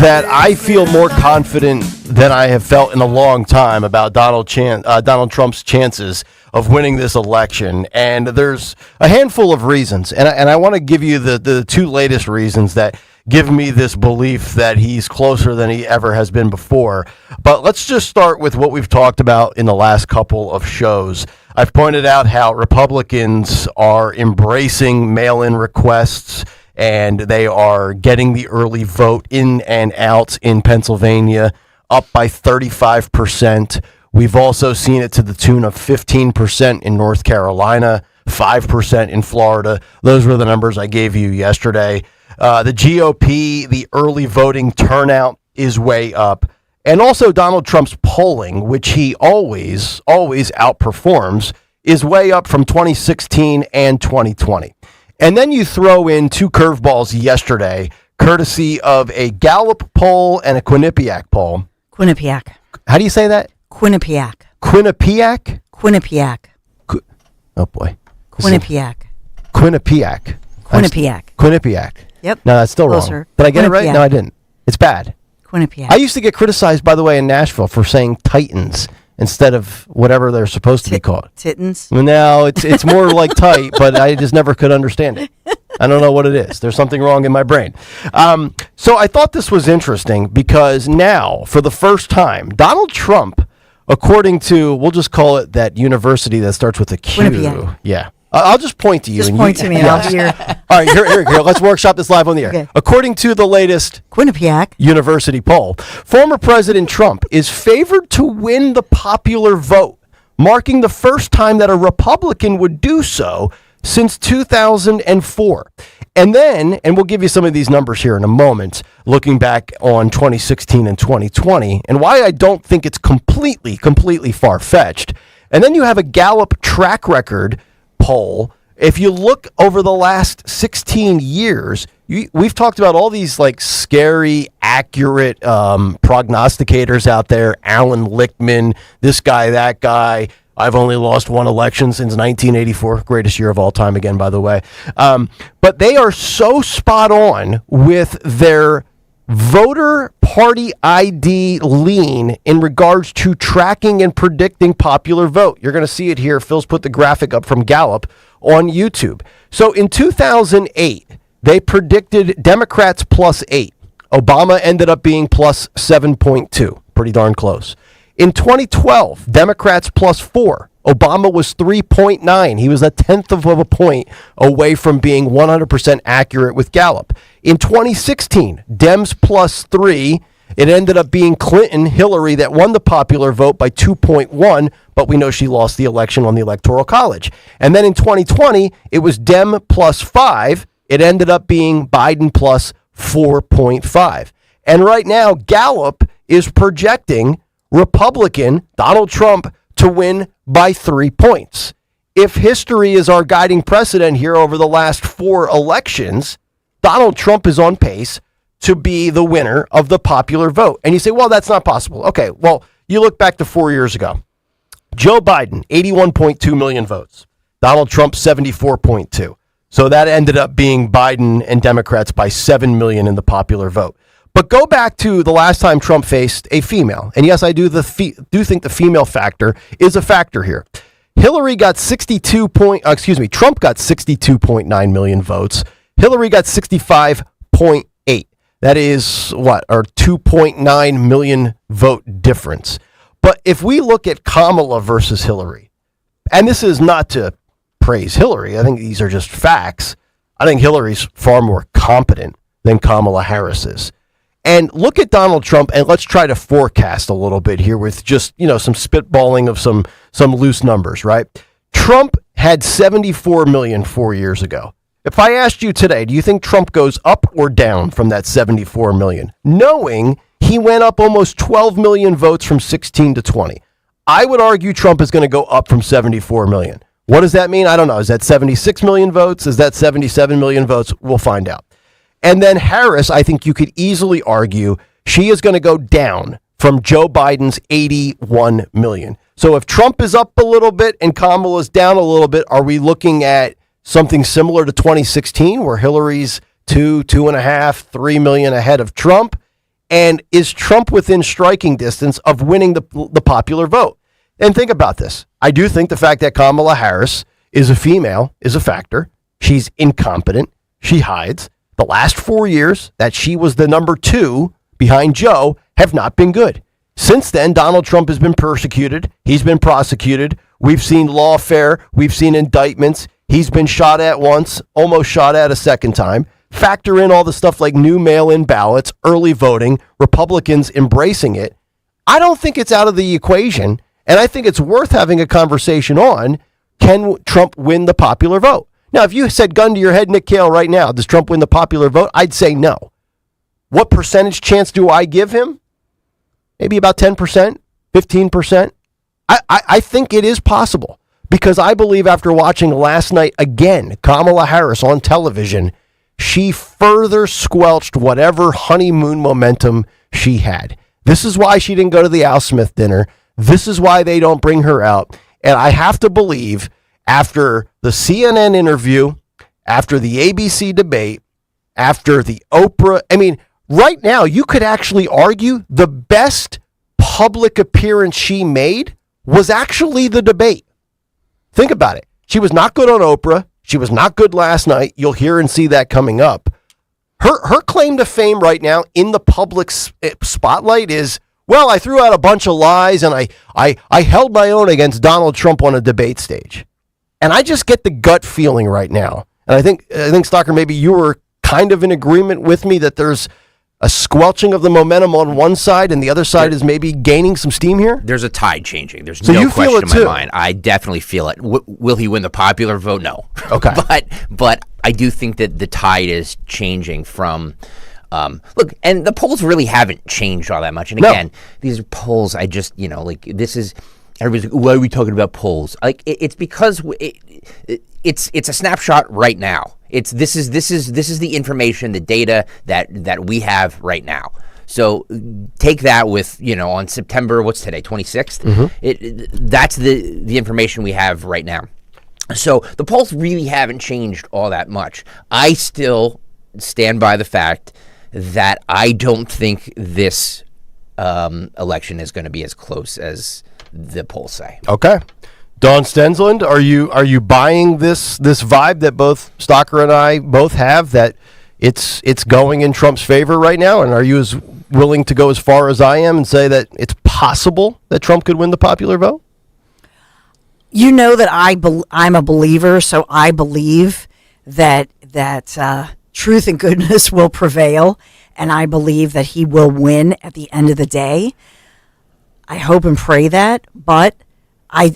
that I feel more confident than I have felt in a long time about Donald Trump's chances of winning this election. And there's a handful of reasons. And I want to give you the two latest reasons that give me this belief that he's closer than he ever has been before. But let's just start with what we've talked about in the last couple of shows. I've pointed out how Republicans are embracing mail-in requests and they are getting the early vote in and out in Pennsylvania up by 35%. We've also seen it to the tune of 15% in North Carolina, 5% in Florida. Those were the numbers I gave you yesterday. The GOP, the early voting turnout is way up. And also Donald Trump's polling, which he always outperforms, is way up from 2016 and 2020. And then you throw in two curveballs yesterday, courtesy of a Gallup poll and a Quinnipiac poll. Quinnipiac. How do you say that? Quinnipiac. Quinnipiac? Quinnipiac. Oh, boy. Quinnipiac. Quinnipiac. Quinnipiac. Quinnipiac. Yep. No, that's still Closer. wrong. Did I get it right? No, I didn't. It's bad. Quinnipiac. I used to get criticized, by the way, in Nashville for saying Titans instead of whatever they're supposed to be called. Titans? No, it's more like tight, but I just never could understand it. I don't know what it is. There's something wrong in my brain. So I thought this was interesting because now, for the first time, Donald Trump, according to, we'll just call it that university that starts with a Q. Quinnipiac. Yeah. I'll just point to you. Just point to me and I'll be here. All right, here. Let's workshop this live on the air. Okay. According to the latest Quinnipiac university poll, former President Trump is favored to win the popular vote, marking the first time that a Republican would do so since 2004. And then, and we'll give you some of these numbers here in a moment, looking back on 2016 and 2020, and why I don't think it's completely far-fetched. And then you have a Gallup track record poll. If you look over the last 16 years, we've talked about all these like scary, accurate prognosticators out there, Alan Lichtman, this guy, that guy. I've only lost one election since 1984. Greatest year of all time again, by the way. But they are so spot on with their voter party ID lean in regards to tracking and predicting popular vote. You're going to see it here. Phil's put the graphic up from Gallup on YouTube. So in 2008, they predicted Democrats +8. Obama ended up being +7.2. Pretty darn close. In 2012, Democrats +4. Obama was 3.9. He was 1/10 of a point away from being 100% accurate with Gallup. In 2016, Dems +3. It ended up being Clinton, Hillary that won the popular vote by 2.1, but we know she lost the election on the Electoral College. And then in 2020, it was Dem +5. It ended up being Biden +4.5. And right now, Gallup is projecting Republican Donald Trump to win by 3 points. If history is our guiding precedent here over the last 4 elections, Donald Trump is on pace to be the winner of the popular vote. And you say, well, that's not possible. Okay, well, you look back to 4 years ago. Joe Biden, 81.2 million votes. Donald Trump, 74.2. So that ended up being Biden and Democrats by 7 million in the popular vote. But go back to the last time Trump faced a female. And yes, I do think the female factor is a factor here. Trump got 62.9 million votes. Hillary got 65.8. That is what? Or 2.9 million vote difference. But if we look at Kamala versus Hillary, and this is not to praise Hillary, I think these are just facts. I think Hillary's far more competent than Kamala Harris is. And look at Donald Trump, and let's try to forecast a little bit here with just, some spitballing of some loose numbers, right? Trump had 74 million 4 years ago. If I asked you today, do you think Trump goes up or down from that 74 million? Knowing he went up almost 12 million votes from 16 to 20. I would argue Trump is going to go up from 74 million. What does that mean? I don't know. Is that 76 million votes? Is that 77 million votes? We'll find out. And then Harris, I think you could easily argue she is going to go down from Joe Biden's 81 million. So if Trump is up a little bit and Kamala's down a little bit, are we looking at something similar to 2016 where Hillary's 2.5, 3 million ahead of Trump? And is Trump within striking distance of winning the popular vote? And think about this. I do think the fact that Kamala Harris is a female is a factor. She's incompetent. She hides. The last 4 years that she was the number 2 behind Joe have not been good. Since then, Donald Trump has been persecuted. He's been prosecuted. We've seen lawfare. We've seen indictments. He's been shot at once, almost shot at a second time. Factor in all the stuff like new mail-in ballots, early voting, Republicans embracing it. I don't think it's out of the equation, and I think it's worth having a conversation on, can Trump win the popular vote? Now, if you said gun to your head, Nick Kayal, right now, does Trump win the popular vote? I'd say no. What percentage chance do I give him? Maybe about 10%, 15%. I think it is possible because I believe after watching last night again, Kamala Harris on television, she further squelched whatever honeymoon momentum she had. This is why she didn't go to the Al Smith dinner. This is why they don't bring her out. And I have to believe after the CNN interview, after the ABC debate, after the Oprah, right now you could actually argue the best public appearance she made was actually the debate. Think about it. She was not good on Oprah. She was not good last night. You'll hear and see that coming up. Her claim to fame right now in the public spotlight is, well, I threw out a bunch of lies and I held my own against Donald Trump on a debate stage. And I just get the gut feeling right now. And I think Stocker, maybe you were kind of in agreement with me that there's a squelching of the momentum on one side and the other side is maybe gaining some steam here? There's a tide changing. There's no question in my mind. I definitely feel it. Will he win the popular vote? No. Okay. But I do think that the tide is changing from look, and the polls really haven't changed all that much. And again, these are polls, I just, this is, everybody's like, why are we talking about polls? Like, it's because it's a snapshot right now. This is the information, the data that we have right now. So take that with, on September, what's today, 26th? That's the information we have right now. So the polls really haven't changed all that much. I still stand by the fact that I don't think this election is going to be as close as the polls say. Okay. Dawn Stensland, are you buying this vibe that both Stocker and I both have, that it's going in Trump's favor right now? And are you as willing to go as far as I am and say that it's possible that Trump could win the popular vote? You know that I'm a believer, so I believe that truth and goodness will prevail, and I believe that he will win at the end of the day. I hope and pray that, but I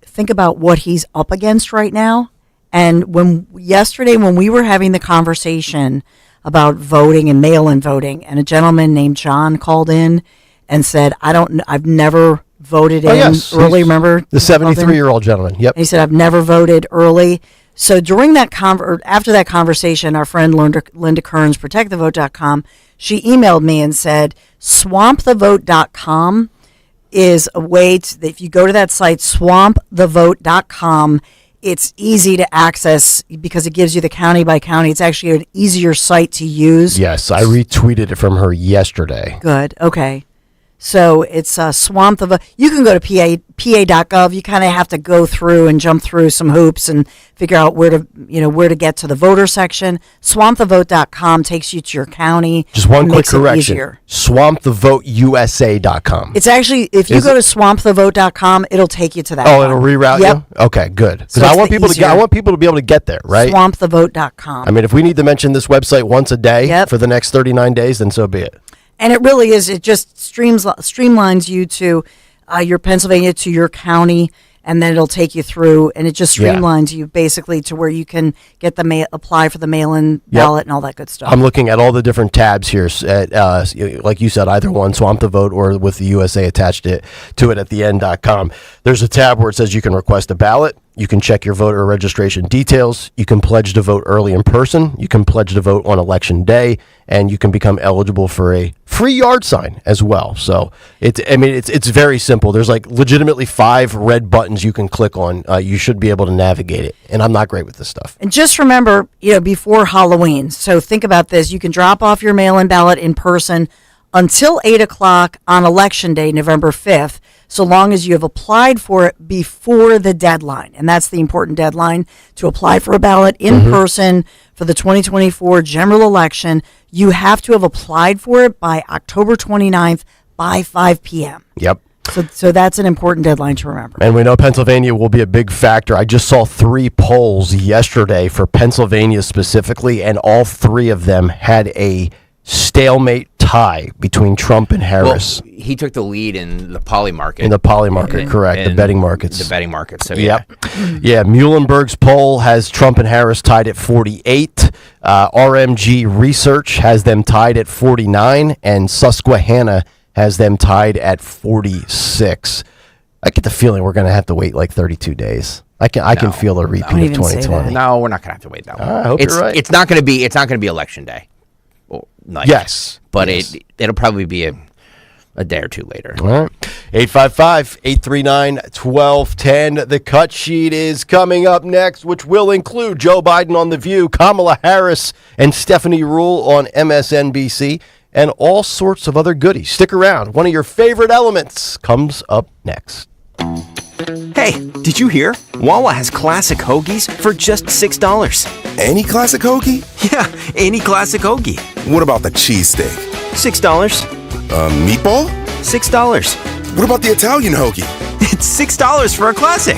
think about what he's up against right now. And yesterday when we were having the conversation about voting and mail-in voting, and a gentleman named John called in and said, I've never voted in early. Remember the 73-year-old gentleman? Yep. And he said, I've never voted early. So during that after that conversation, our friend Linda Kearns, protectthevote.com, she emailed me and said, swampthevote.com is a way if you go to that site, swampthevote.com, it's easy to access because it gives you the county by county. It's actually an easier site to use. Yes, I retweeted it from her yesterday. Good. Okay. So it's Swamp the Vote. You can go to PA.gov. You kind of have to go through and jump through some hoops and figure out where to get to the voter section. SwampTheVote.com takes you to your county. Just one quick correction. SwampTheVoteUSA.com. It's actually, if you go to SwampTheVote.com, it'll take you to that. Oh, it'll reroute you? Okay, good. Because I want people to be able to get there, right? SwampTheVote.com. I mean, if we need to mention this website once a day for the next 39 days, then so be it. And it really is. It just streamlines you to your Pennsylvania, to your county, and then it'll take you through, and it just streamlines you basically to where you can get apply for the mail-in ballot and all that good stuff. I'm looking at all the different tabs here. Like you said, either one, Swamp the Vote, or with the USA attached to it at the end.com. There's a tab where it says you can request a ballot. You can check your voter registration details. You can pledge to vote early in person. You can pledge to vote on election day, and you can become eligible for a free yard sign as well. So it's very simple. There's like legitimately 5 red buttons you can click on. You should be able to navigate it. And I'm not great with this stuff. And just remember, before Halloween. So think about this. You can drop off your mail-in ballot in person until 8 o'clock on Election Day, November 5th, so long as you have applied for it before the deadline. And that's the important deadline to apply for a ballot in person for the 2024 general election. You have to have applied for it by October 29th by 5 p.m. Yep. So that's an important deadline to remember. And we know Pennsylvania will be a big factor. I just saw 3 polls yesterday for Pennsylvania specifically, and all 3 of them had a stalemate tie between Trump and Harris. Well, he took the lead in the poly market. Correct. The betting markets. The betting markets. So Muhlenberg's poll has Trump and Harris tied at 48. RMG Research has them tied at 49, and Susquehanna has them tied at 46. I get the feeling we're going to have to wait like 32 days. I can feel a repeat of 2020. No, we're not going to have to wait that long. I hope you're right. It's not going to be election day. Night. Yes. But it'll probably be a day or two later. All right. 855-839-1210. The cut sheet is coming up next, which will include Joe Biden on The View, Kamala Harris, and Stephanie Ruhle on MSNBC, and all sorts of other goodies. Stick around. One of your favorite elements comes up next. Hey, did you hear? Wawa has classic hoagies for just $6. Any classic hoagie? Yeah, any classic hoagie. What about the cheesesteak? $6. Meatball? $6. What about the Italian hoagie? It's $6 for a classic.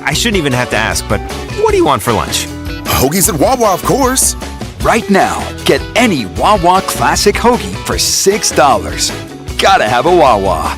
I shouldn't even have to ask, but what do you want for lunch? Hoagies at Wawa, of course. Right now, get any Wawa classic hoagie for $6. Gotta have a Wawa.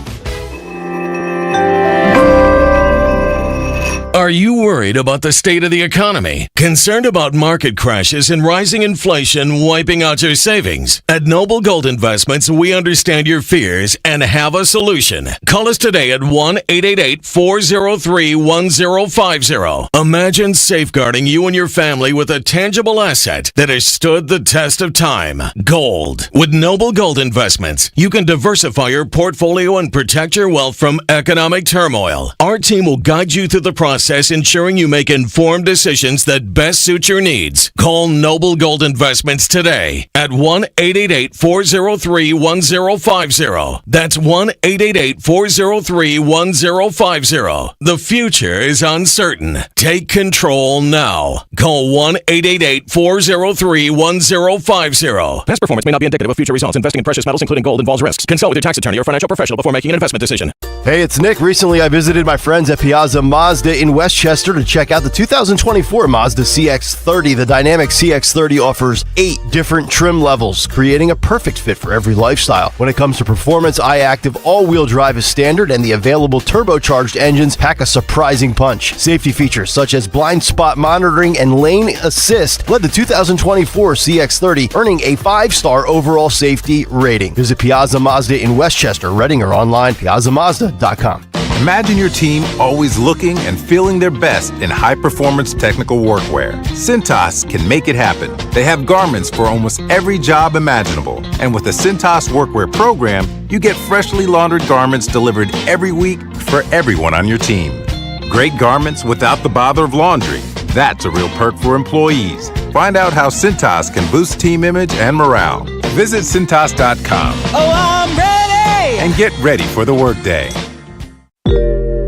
Are you worried about the state of the economy? Concerned about market crashes and rising inflation wiping out your savings? At Noble Gold Investments, we understand your fears and have a solution. Call us today at 1-888-403-1050. Imagine safeguarding you and your family with a tangible asset that has stood the test of time. Gold. With Noble Gold Investments, you can diversify your portfolio and protect your wealth from economic turmoil. Our team will guide you through the process, ensuring you make informed decisions that best suit your needs. Call Noble Gold Investments today at 1-888-403-1050. That's 1-888-403-1050. The future is uncertain. Take control now. Call 1-888-403-1050. Past performance may not be indicative of future results. Investing in precious metals, including gold, involves risks. Consult with your tax attorney or financial professional before making an investment decision. Hey, it's Nick. Recently, I visited my friends at Piazza Mazda in Westchester to check out the 2024 Mazda CX-30. The dynamic CX-30 offers 8 different trim levels, creating a perfect fit for every lifestyle. When it comes to performance, iActive all-wheel drive is standard, and the available turbocharged engines pack a surprising punch. Safety features such as blind spot monitoring and lane assist led the 2024 CX-30, earning a 5-star overall safety rating. Visit Piazza Mazda in Westchester, Reading, or online piazzamazda.com. Imagine your team always looking and feeling their best in high-performance technical workwear. Cintas can make it happen. They have garments for almost every job imaginable. And with the Cintas Workwear program, you get freshly laundered garments delivered every week for everyone on your team. Great garments without the bother of laundry. That's a real perk for employees. Find out how Cintas can boost team image and morale. Visit Cintas.com. Oh, I'm ready! And get ready for the workday.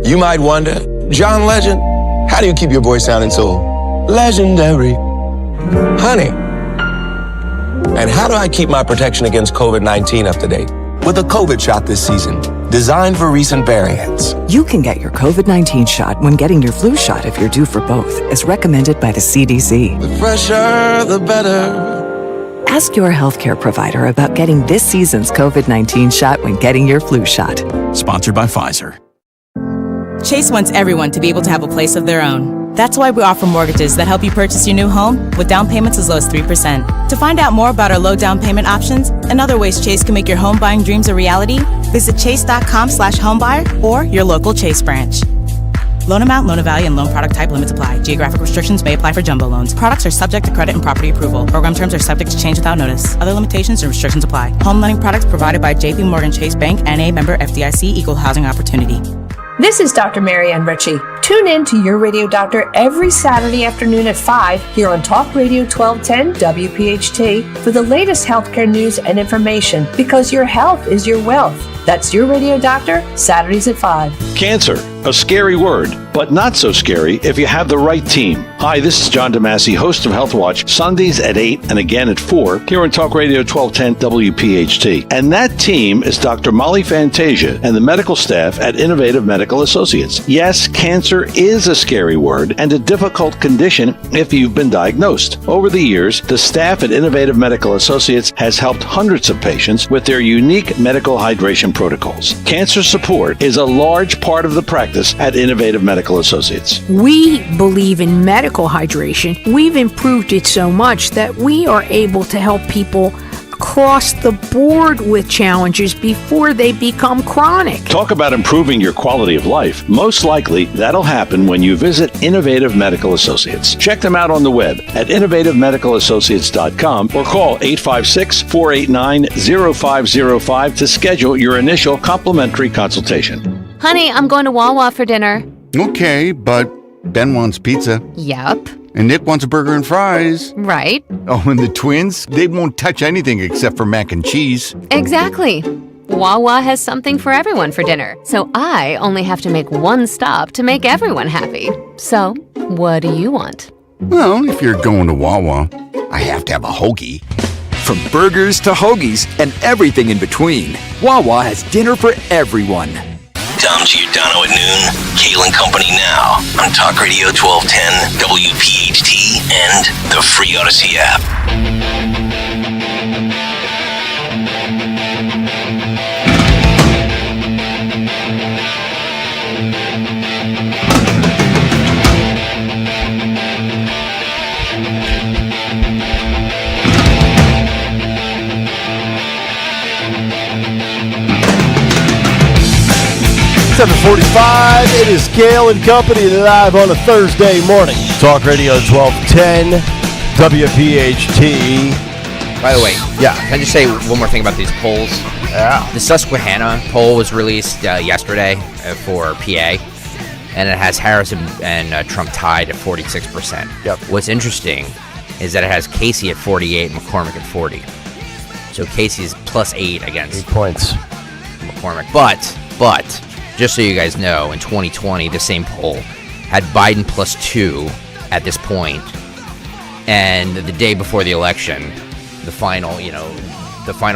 You might wonder, John Legend, how do you keep your voice sounding so legendary? Honey. And how do I keep my protection against COVID-19 up to date? With a COVID shot this season, designed for recent variants. You can get your COVID-19 shot when getting your flu shot if you're due for both, as recommended by the CDC. The fresher, the better. Ask your healthcare provider about getting this season's COVID-19 shot when getting your flu shot. Sponsored by Pfizer. Chase wants everyone to be able to have a place of their own. That's why we offer mortgages that help you purchase your new home with down payments as low as 3%. To find out more about our low down payment options and other ways Chase can make your home buying dreams a reality, visit chase.com/homebuyer or your local Chase branch. Loan amount, loan value, and loan product type limits apply. Geographic restrictions may apply for jumbo loans. Products are subject to credit and property approval. Program terms are subject to change without notice. Other limitations and restrictions apply. Home lending products provided by JP Morgan Chase Bank, N.A. member FDIC, equal housing opportunity. This is Dr. Marianne Ritchie. Tune in to Your Radio Doctor every Saturday afternoon at 5 here on Talk Radio 1210 WPHT for the latest healthcare news and information, because your health is your wealth. That's Your Radio Doctor, Saturdays at 5. Cancer, a scary word, but not so scary if you have the right team. Hi, this is John DeMasi, host of Health Watch, Sundays at 8 and again at 4 here on Talk Radio 1210 WPHT. And that team is Dr. Molly Fantasia and the medical staff at Innovative Medical Associates. Yes, cancer is a scary word and a difficult condition if you've been diagnosed. Over the years, the staff at Innovative Medical Associates has helped hundreds of patients with their unique medical hydration protocols. Cancer support is a large part of the practice at Innovative Medical Associates. We believe in medical hydration. We've improved it so much that we are able to help people across the board with challenges before they become chronic. Talk about improving your quality of life. Most likely, that'll happen when you visit Innovative Medical Associates. Check them out on the web at innovativemedicalassociates.com or call 856-489-0505 to schedule your initial complimentary consultation. Honey, I'm going to Wawa for dinner. Okay, but Ben wants pizza. Yup. And Nick wants a burger and fries. Right. Oh, and the twins, they won't touch anything except for mac and cheese. Exactly. Wawa has something for everyone for dinner, so I only have to make one stop to make everyone happy. So, what do you want? Well, if you're going to Wawa, I have to have a hoagie. From burgers to hoagies and everything in between, Wawa has dinner for everyone. Tom Giordano at noon, Kayal and Company now on Talk Radio 1210 WPHT and the free Odyssey app. 7:45. It is Kayal and Company live on a Thursday morning. Talk Radio 1210 WPHT. By the way, yeah. Can I just say one more thing about these polls? Yeah. The Susquehanna poll was released yesterday for PA, and it has Harris and Trump tied at 46%. Yep. What's interesting is that it has Casey at 48 and McCormick at 40. So Casey's plus 8 against 8 points. McCormick. But just so you guys know, in 2020, the same poll had Biden plus 2 at this point, and the day before the election, the final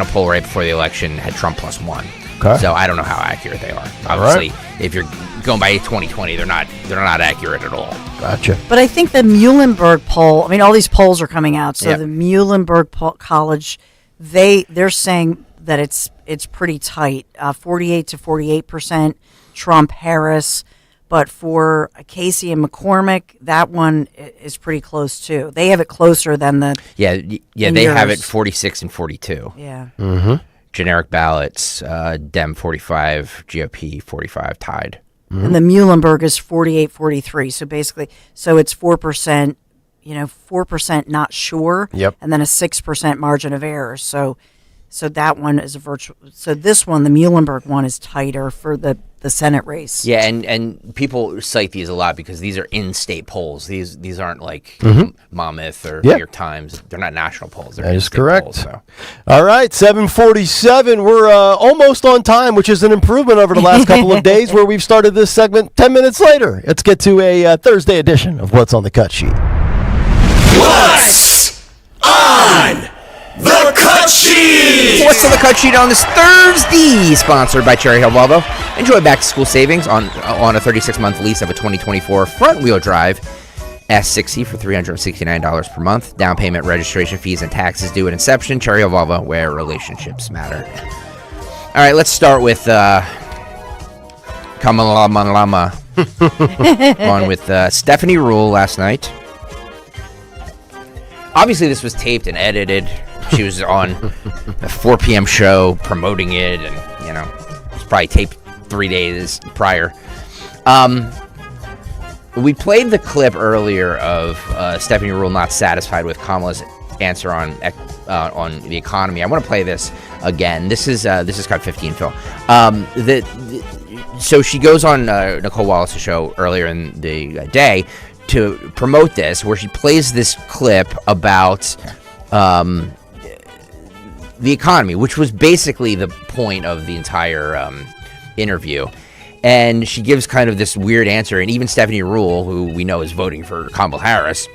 poll right before the election had Trump plus 1. Okay. So I don't know how accurate they are. Obviously, if you're going by 2020, they're not accurate at all. Gotcha. But I think the Muhlenberg poll, I mean, all these polls are coming out. So Yep. the Muhlenberg College, they're saying that it's pretty tight, 48 to 48%, Trump, Harris. But for Casey and McCormick, that one is pretty close too. They have it closer than the They have it 46 and 42. Yeah. Mm-hmm. Generic ballots, Dem 45, GOP 45 tied. Mm-hmm. And the Muhlenberg is 48-43. So basically, it's 4%, 4% not sure. Yep. And then a 6% margin of error. So that one is a virtual. So this one, the Muhlenberg one, is tighter for the Senate race. Yeah, and people cite these a lot because these are in-state polls. These aren't like Monmouth or New York Times. They're not national polls. They're that is in-state correct. polls, so. All right, 7:47. We're almost on time, which is an improvement over the last couple of days where we've started this segment 10 minutes later. Let's get to a Thursday edition of What's on the Cut Sheet. What's on the cut sheet? What's on the cut sheet on this Thursday? Sponsored by Cherry Hill Volvo. Enjoy back-to-school savings on a 36-month lease of a 2024 front-wheel drive S60 for $369 per month. Down payment, registration fees, and taxes due at inception. Cherry Hill Volvo, where relationships matter. All right, let's start with Kamala Manlama. On with Stephanie Rule last night. Obviously, this was taped and edited. She was on a 4 p.m. show promoting it, and it was probably taped 3 days prior. We played the clip earlier of Stephanie Rule not satisfied with Kamala's answer on the economy. I want to play this again. This is cut 15, Phil. So she goes on Nicole Wallace's show earlier in the day to promote this, where she plays this clip about the economy, which was basically the point of the entire interview. And she gives kind of this weird answer, and even Stephanie Rule, who we know is voting for Kamala Harris,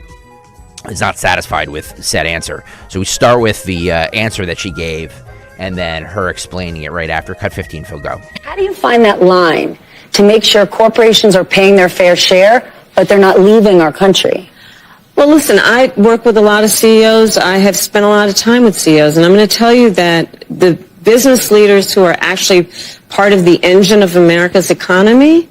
is not satisfied with said answer. So we start with the answer that she gave, and then her explaining it right after. Cut 15, Phil, go. How do you find that line to make sure corporations are paying their fair share, but they're not leaving our country? Well, listen, I work with a lot of CEOs. I have spent a lot of time with CEOs, and I'm going to tell you that the business leaders who are actually part of the engine of America's economy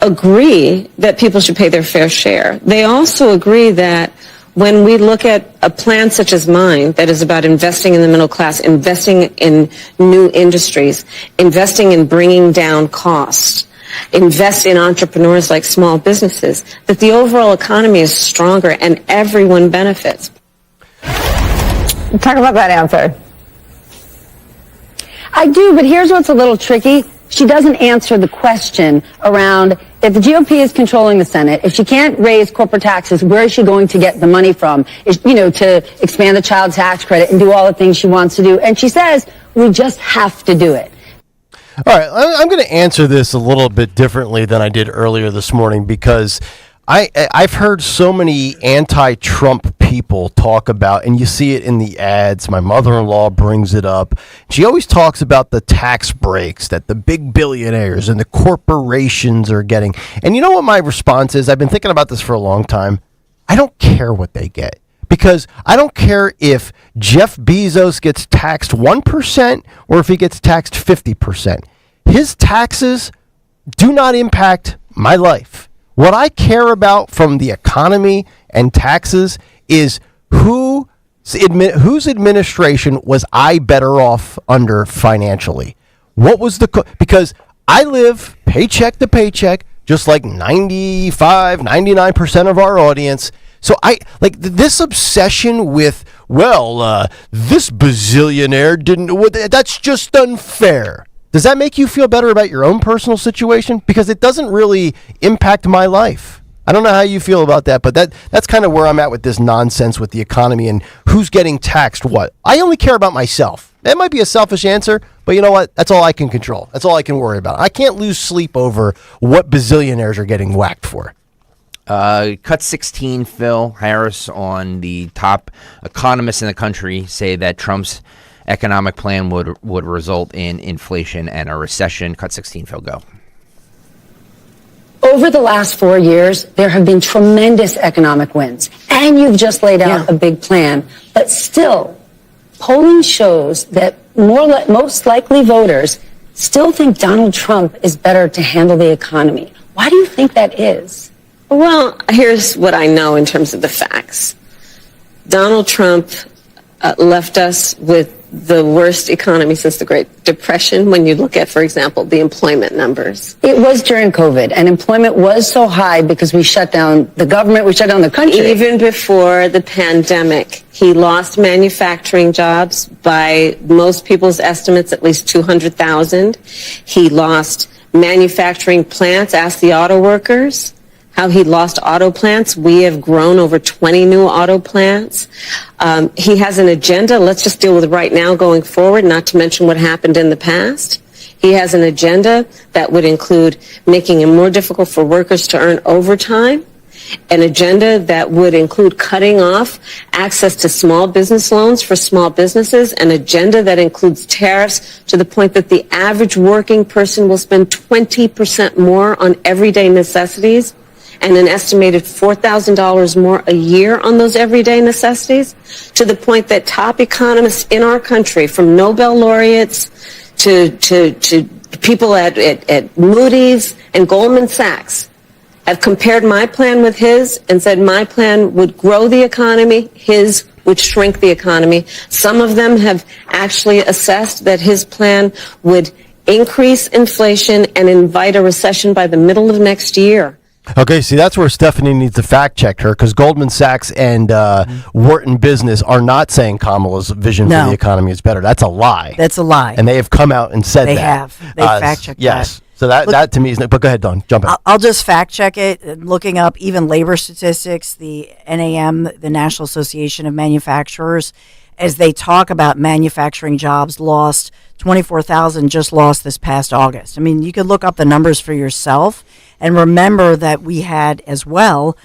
agree that people should pay their fair share. They also agree that when we look at a plan such as mine that is about investing in the middle class, investing in new industries, investing in bringing down costs, invest in entrepreneurs like small businesses, that the overall economy is stronger and everyone benefits. Talk about that answer. I do, but here's what's a little tricky. She doesn't answer the question around if the GOP is controlling the Senate, if she can't raise corporate taxes, where is she going to get the money from? To expand the child tax credit and do all the things she wants to do. And she says, we just have to do it. All right, I'm going to answer this a little bit differently than I did earlier this morning because I've heard so many anti-Trump people talk about, and you see it in the ads. My mother-in-law brings it up. She always talks about the tax breaks that the big billionaires and the corporations are getting. And you know what my response is? I've been thinking about this for a long time. I don't care what they get. Because I don't care if Jeff Bezos gets taxed 1% or if he gets taxed 50%. His taxes do not impact my life. What I care about from the economy and taxes is whose administration was I better off under financially? What was because I live paycheck to paycheck, just like 99% of our audience. So I like this obsession with, this bazillionaire that's just unfair. Does that make you feel better about your own personal situation? Because it doesn't really impact my life. I don't know how you feel about that, but that's kind of where I'm at with this nonsense with the economy and who's getting taxed what. I only care about myself. That might be a selfish answer, but you know what? That's all I can control. That's all I can worry about. I can't lose sleep over what bazillionaires are getting whacked for. Cut 16, Phil Harris, on the top economists in the country, say that Trump's economic plan would result in inflation and a recession. Cut 16, Phil, go. Over the last 4 years, there have been tremendous economic wins, and you've just laid out a big plan. But still, polling shows that most likely voters still think Donald Trump is better to handle the economy. Why do you think that is? Well, here's what I know in terms of the facts. Donald Trump left us with the worst economy since the Great Depression when you look at, for example, the employment numbers. It was during COVID, and employment was so high because we shut down the government, we shut down the country. Even before the pandemic, he lost manufacturing jobs by most people's estimates, at least 200,000. He lost manufacturing plants. Ask the auto workers how he lost auto plants. We have grown over 20 new auto plants. He has an agenda. Let's just deal with it right now going forward, not to mention what happened in the past. He has an agenda that would include making it more difficult for workers to earn overtime, an agenda that would include cutting off access to small business loans for small businesses, an agenda that includes tariffs to the point that the average working person will spend 20% more on everyday necessities and an estimated $4,000 more a year on those everyday necessities, to the point that top economists in our country, from Nobel laureates to people at Moody's and Goldman Sachs, have compared my plan with his and said my plan would grow the economy, his would shrink the economy. Some of them have actually assessed that his plan would increase inflation and invite a recession by the middle of next year. Okay, see, that's where Stephanie needs to fact check her, because Goldman Sachs and Wharton Business are not saying Kamala's vision for the economy is better. That's a lie. That's a lie. And they have come out and said they that. They have. They fact checked yes. that. So that to me is, but go ahead, Dawn, jump in. I'll just fact check it. Looking up even labor statistics, the NAM, the National Association of Manufacturers, as they talk about manufacturing jobs lost, 24,000 just lost this past August. I mean, you could look up the numbers for yourself. And remember that we had as well,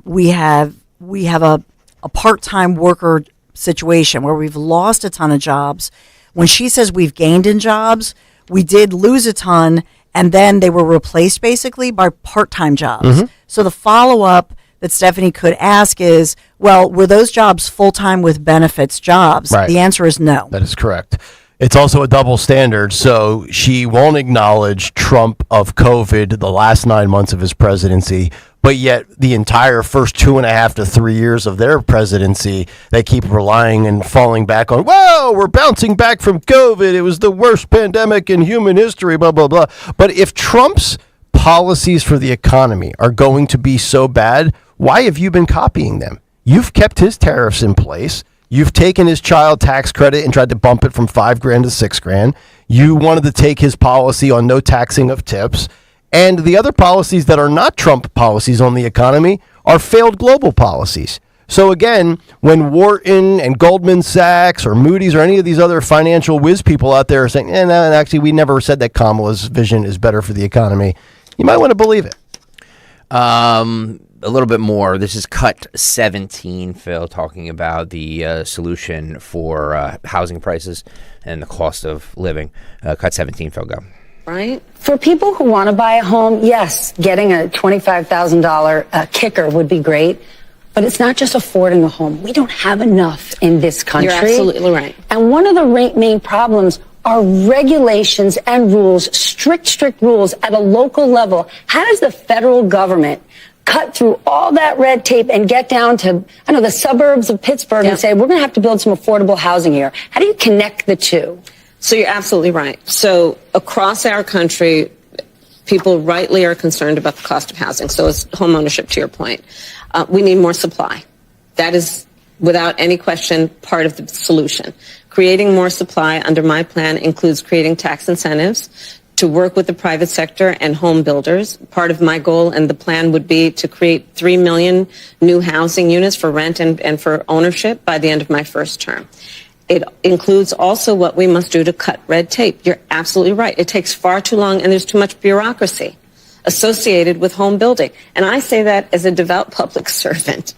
we have a part-time worker situation where we've lost a ton of jobs. When she says we've gained in jobs, we did lose a ton, and then they were replaced basically by part-time jobs. Mm-hmm. So the follow-up that Stephanie could ask is, well, were those jobs full-time with benefits jobs? Right. The answer is no. That is correct. It's also a double standard, so she won't acknowledge Trump of COVID the last 9 months of his presidency, but yet the entire first 2.5 to 3 years of their presidency, they keep relying and falling back on, whoa, we're bouncing back from COVID. It was the worst pandemic in human history, blah, blah, blah. But if Trump's policies for the economy are going to be so bad, why have you been copying them? You've kept his tariffs in place. You've taken his child tax credit and tried to bump it from $5,000 to $6,000. You wanted to take his policy on no taxing of tips. And the other policies that are not Trump policies on the economy are failed global policies. So again, when Wharton and Goldman Sachs or Moody's or any of these other financial whiz people out there are saying, no, actually, we never said that Kamala's vision is better for the economy, you might want to believe it. A little bit more. This is cut 17, Phil, talking about the solution for housing prices and the cost of living. Cut 17, Phil, go. Right? For people who want to buy a home, yes, getting a $25,000 kicker would be great. But it's not just affording a home. We don't have enough in this country. You're absolutely right. And one of the main problems are regulations and rules, strict rules at a local level. How does the federal government cut through all that red tape and get down to, the suburbs of Pittsburgh and say, we're going to have to build some affordable housing here? How do you connect the two? So you're absolutely right. So across our country, people rightly are concerned about the cost of housing. So it's home ownership, to your point. We need more supply. That is, without any question, part of the solution. Creating more supply under my plan includes creating tax incentives to work with the private sector and home builders. Part of my goal and the plan would be to create 3 million new housing units for rent and for ownership by the end of my first term. It includes also what we must do to cut red tape. You're absolutely right. It takes far too long and there's too much bureaucracy associated with home building. And I say that as a devout public servant.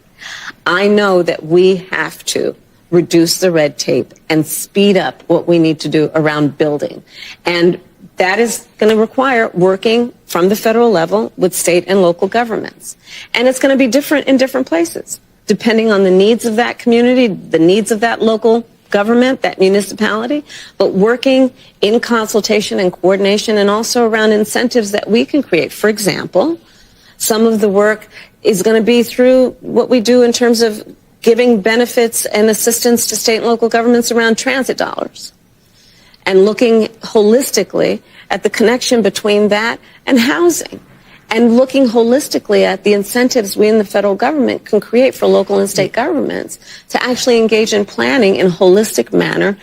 I know that we have to reduce the red tape and speed up what we need to do around building. And that is going to require working from the federal level with state and local governments. And it's going to be different in different places, depending on the needs of that community, the needs of that local government, that municipality, but working in consultation and coordination and also around incentives that we can create. For example, some of the work is going to be through what we do in terms of giving benefits and assistance to state and local governments around transit dollars and looking holistically at the connection between that and housing and looking holistically at the incentives we in the federal government can create for local and state governments to actually engage in planning in a holistic manner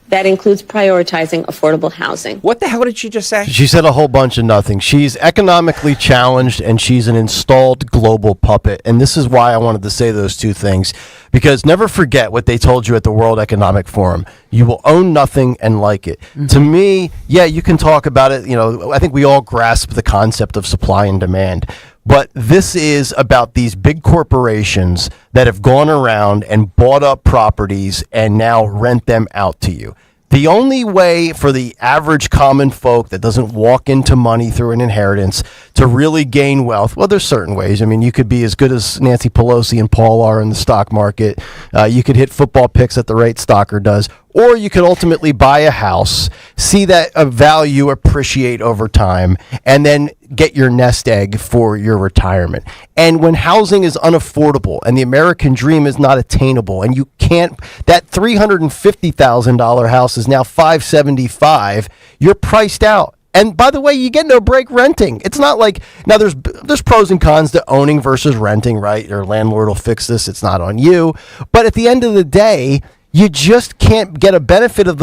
that includes prioritizing affordable housing. What the hell did she just say? She said a whole bunch of nothing. She's economically challenged and she's an installed global puppet. And this is why I wanted to say those two things, because never forget what they told you at the World Economic Forum. You will own nothing and like it. Mm-hmm. To me, yeah, you can talk about it. You know, I think we all grasp the concept of supply and demand. But this is about these big corporations that have gone around and bought up properties and now rent them out to you. The only way for the average common folk that doesn't walk into money through an inheritance to really gain wealth, well, there's certain ways. I mean, you could be as good as Nancy Pelosi and Paul are in the stock market. You could hit football picks at the rate Stocker does. Or you could ultimately buy a house, see that value appreciate over time, and then get your nest egg for your retirement. And when housing is unaffordable and the American dream is not attainable, and you can't, that $350,000 house is now $575,000, you're priced out. And by the way, you get no break renting. It's not like, now there's pros and cons to owning versus renting, right? Your landlord will fix this. It's not on you. But at the end of the day, you just can't get a benefit of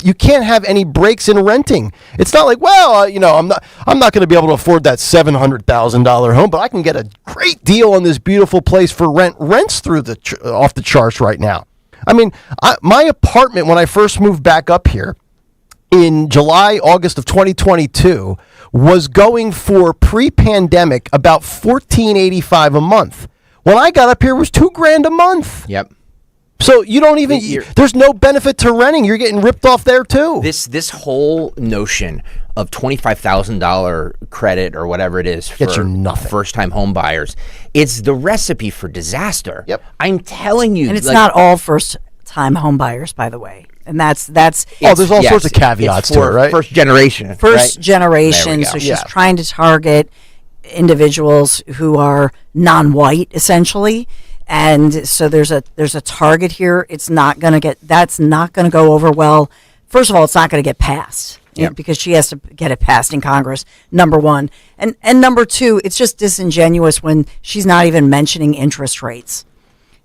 you can't have any breaks in renting. It's not like, well, I'm not going to be able to afford that $700,000 home, but I can get a great deal on this beautiful place for rent. Rent's through off the charts right now. I mean, my apartment when I first moved back up here in August of 2022 was going for pre-pandemic about $1,485 a month. When I got up here, it was $2,000 a month. Yep. So you don't even, there's no benefit to renting. You're getting ripped off there too. This whole notion of $25,000 credit or whatever it is for first-time home buyers, it's the recipe for disaster. Yep. I'm telling you. And it's not all first-time home buyers, by the way. And that's there's all sorts of caveats to it, right? First generation. First generation. So she's trying to target individuals who are non-white, essentially. And so there's a target here. It's not going to that's not going to go over well. First of all, it's not going to get passed because she has to get it passed in Congress, number one. And number two, it's just disingenuous when she's not even mentioning interest rates.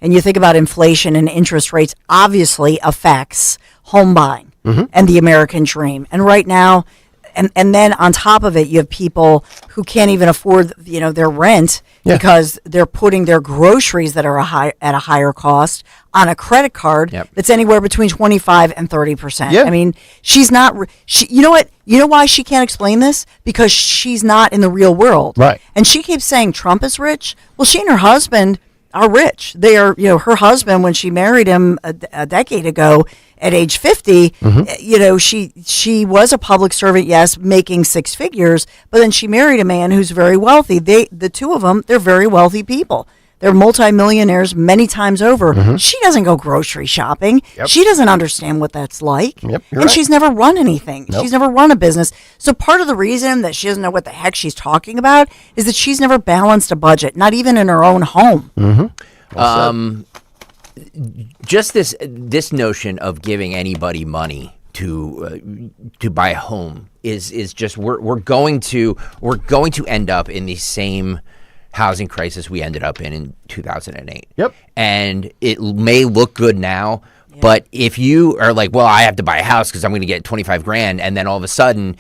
And you think about inflation and interest rates obviously affects home buying and the American dream. And right now, and then on top of it, you have people who can't even afford, their rent because they're putting their groceries that are at a higher cost on a credit card that's anywhere between 25 and 30%. Yeah. I mean, she's not. You know what? You know why she can't explain this? Because she's not in the real world. Right. And she keeps saying Trump is rich. Well, she and her husband are rich. They are, her husband, when she married him a decade ago at age 50, she was a public servant, yes, making six figures, but then she married a man who's very wealthy. The two of them, they're very wealthy people. They're multimillionaires many times over. She doesn't go grocery shopping. Yep. She doesn't understand what that's like. Yep, and she's never run anything. Nope. She's never run a business. So part of the reason that she doesn't know what the heck she's talking about is that she's never balanced a budget, not even in her own home. Just this notion of giving anybody money buy a home is just we're going to end up in the same housing crisis we ended up in 2008. Yep. And it may look good now, but if you are like, well, I have to buy a house because I'm going to get $25,000, and then all of a sudden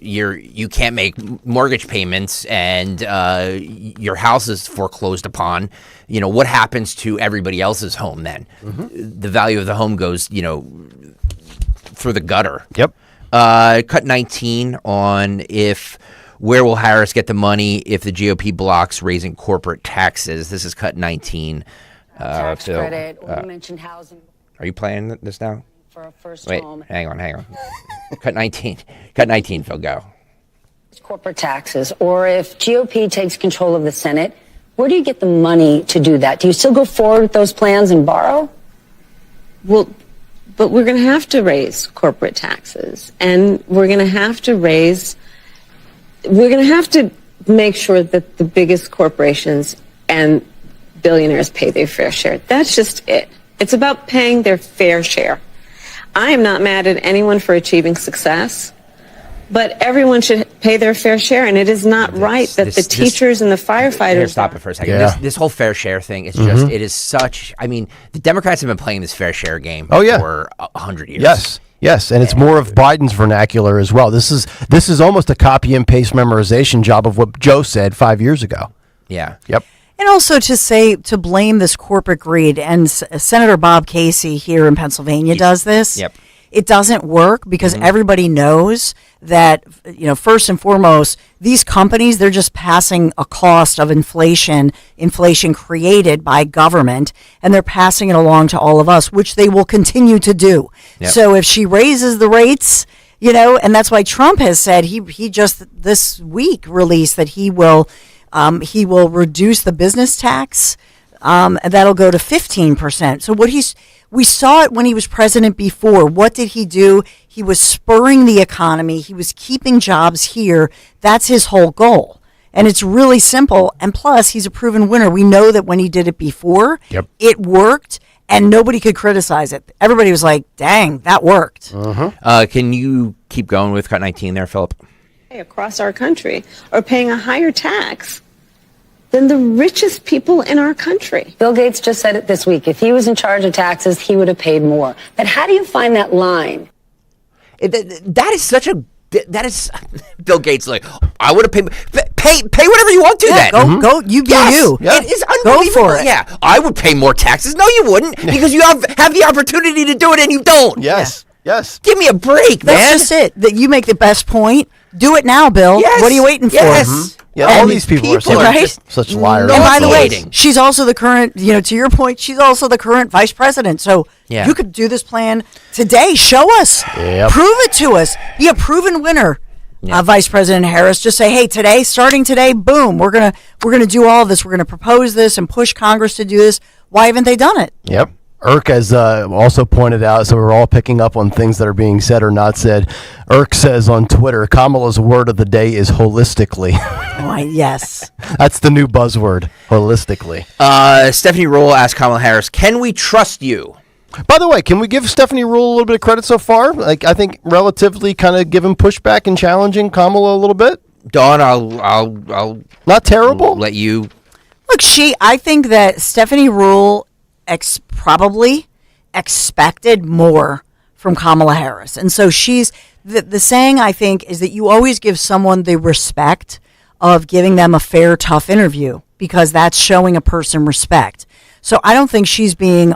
you can't make mortgage payments and your house is foreclosed upon, what happens to everybody else's home then? Mm-hmm. The value of the home goes, through the gutter. Yep. Cut 19 on where will Harris get the money if the GOP blocks raising corporate taxes? This is cut 19. Tax Phil, credit. We mentioned housing. Are you playing this now? For a first Wait, home. hang on. Cut 19. Cut 19, Phil, go. Corporate taxes. Or if GOP takes control of the Senate, where do you get the money to do that? Do you still go forward with those plans and borrow? Well, but we're going to have to raise corporate taxes, and we're going to have to make sure that the biggest corporations and billionaires pay their fair share. That's just it. It's about paying their fair share. I am not mad at anyone for achieving success, but everyone should pay their fair share, and it is not right that the teachers and the firefighters... Here, stop it for a second. Yeah. This whole fair share thing is just, it is such... I mean, the Democrats have been playing this fair share game for 100 years. Yes, and it's more of Biden's vernacular as well. This is almost a copy and paste memorization job of what Joe said 5 years ago. Yeah. Yep. And also to blame this corporate greed, and Senator Bob Casey here in Pennsylvania does this. Yep. It doesn't work because everybody knows that, first and foremost, these companies, they're just passing a cost of inflation created by government, and they're passing it along to all of us, which they will continue to do. Yep. So if she raises the rates, and that's why Trump has said he just this week released that he will reduce the business tax, and that'll go to 15%. So we saw it when he was president before. What did he do? He was spurring the economy. He was keeping jobs here. That's his whole goal. And it's really simple. And plus, he's a proven winner. We know that when he did it before, it worked, and nobody could criticize it. Everybody was like, dang, that worked. Can you keep going with cut 19 there, Philip? Across our country are paying a higher tax than the richest people in our country. Bill Gates just said it this week. If he was in charge of taxes, he would have paid more. But how do you find that line? That is Bill Gates like, I would have paid whatever you want to then. Go, you do you. It is unbelievable. Go for it. Yeah, I would pay more taxes. No, you wouldn't, because you have the opportunity to do it and you don't. Yes. Give me a break, man. That's just it. That you make the best point. Do it now, Bill. Yes. What are you waiting for? Yes. Yeah, all these people are such liars. And by the way, she's also the current, to your point, she's also the current vice president. So you could do this plan today. Show us. Yep. Prove it to us. Be a proven winner. Vice President Harris, just say, hey, starting today, boom, we're gonna do all of this. We're gonna propose this and push Congress to do this. Why haven't they done it? Yep. Irk has also pointed out, so we're all picking up on things that are being said or not said. Irk says on Twitter, Kamala's word of the day is holistically. Yes. That's the new buzzword, holistically. Stephanie Ruhle asked Kamala Harris, can we trust you? By the way, can we give Stephanie Ruhle a little bit of credit so far? Like, I think relatively kind of giving pushback and challenging Kamala a little bit. Dawn, I'll not terrible. Let you. Look, I think that Stephanie Ruhle probably expected more from Kamala Harris. And so she's, the saying, I think, is that you always give someone the respect of giving them a fair, tough interview, because that's showing a person respect. So I don't think she's being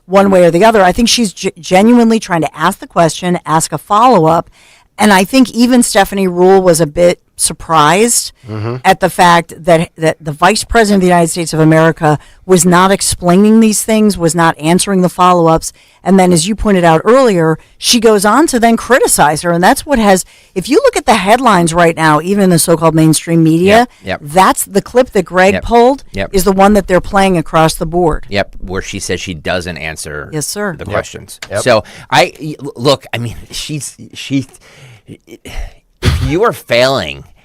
one way or the other. I think she's genuinely trying to ask the question, ask a follow-up. And I think even Stephanie Ruhle was a bit surprised at the fact that the Vice President of the United States of America was not explaining these things, was not answering the follow-ups. And then, as you pointed out earlier, she goes on to then criticize her. And that's what has, if you look at the headlines right now, even in the so-called mainstream media, that's the clip that Greg pulled is the one that they're playing across the board. Yep, where she says she doesn't answer the questions. Yep. So, I mean,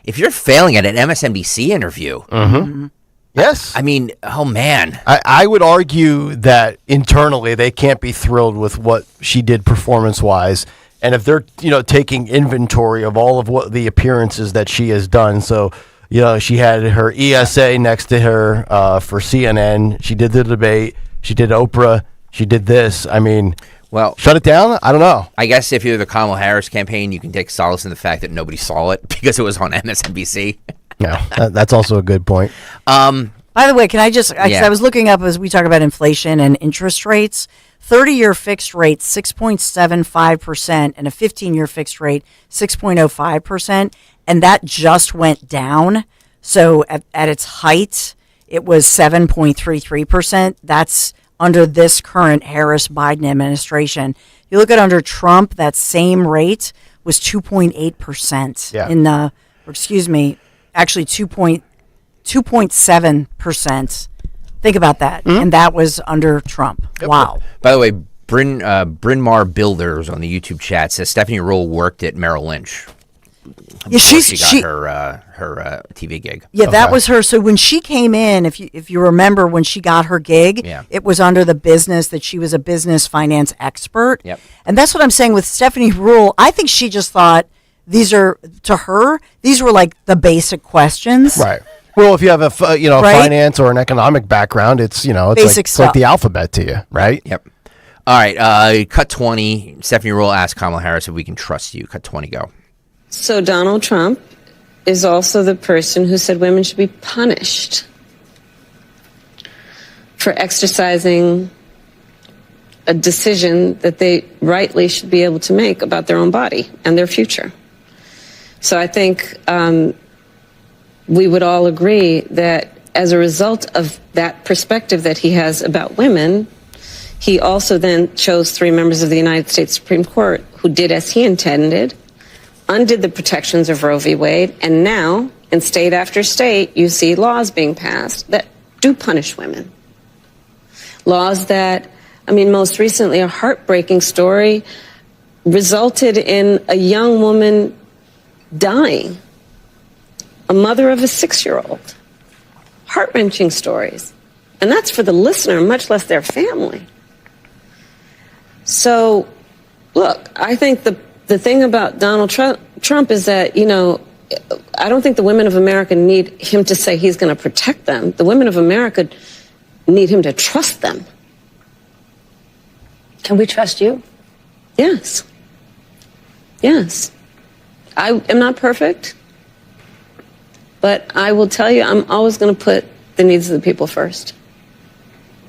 if you're failing at an MSNBC interview, Yes. I mean, oh man. I would argue that internally they can't be thrilled with what she did performance-wise. And if they're, taking inventory of all of what the appearances that she has done. So, she had her ESA next to her for CNN. She did the debate. She did Oprah. She did this. I mean, well, shut it down? I don't know. I guess if you're the Kamala Harris campaign, you can take solace in the fact that nobody saw it because it was on MSNBC. Yeah, that's also a good point. By the way, can I just, I was looking up as we talk about inflation and interest rates, 30-year fixed rate, 6.75%, and a 15-year fixed rate, 6.05%. And that just went down. So at its height, it was 7.33%. That's under this current Harris-Biden administration. You look at under Trump, that same rate was 2.8% actually 2.7%. Think about that. Mm-hmm. And that was under Trump. Yep. Wow. By the way, Bryn Mawr Builders on the YouTube chat says Stephanie Ruhle worked at Merrill Lynch. Yeah, she got her TV gig. Yeah, that was her. So when she came in, if you remember when she got her gig, it was under the business that she was a business finance expert. Yep. And that's what I'm saying with Stephanie Ruhle. I think she just thought these were like the basic questions. Right. Well, if you have a finance or an economic background, it's it's like the alphabet to you, right? Yep. All right. Cut 20. Stephanie Ruhle asked Kamala Harris if we can trust you. Cut 20. Go. So Donald Trump is also the person who said women should be punished for exercising a decision that they rightly should be able to make about their own body and their future. So I think we would all agree that as a result of that perspective that he has about women, he also then chose 3 members of the United States Supreme Court who did as he intended, undid the protections of Roe v. Wade, and now, in state after state, you see laws being passed that do punish women. Laws that, most recently, a heartbreaking story resulted in a young woman dying, a mother of a 6-year-old. Heart-wrenching stories. And that's for the listener, much less their family. So, look, I think the thing about Donald Trump is that, I don't think the women of America need him to say he's going to protect them. The women of America need him to trust them. Can we trust you? Yes. Yes. I am not perfect, but I will tell you, I'm always going to put the needs of the people first.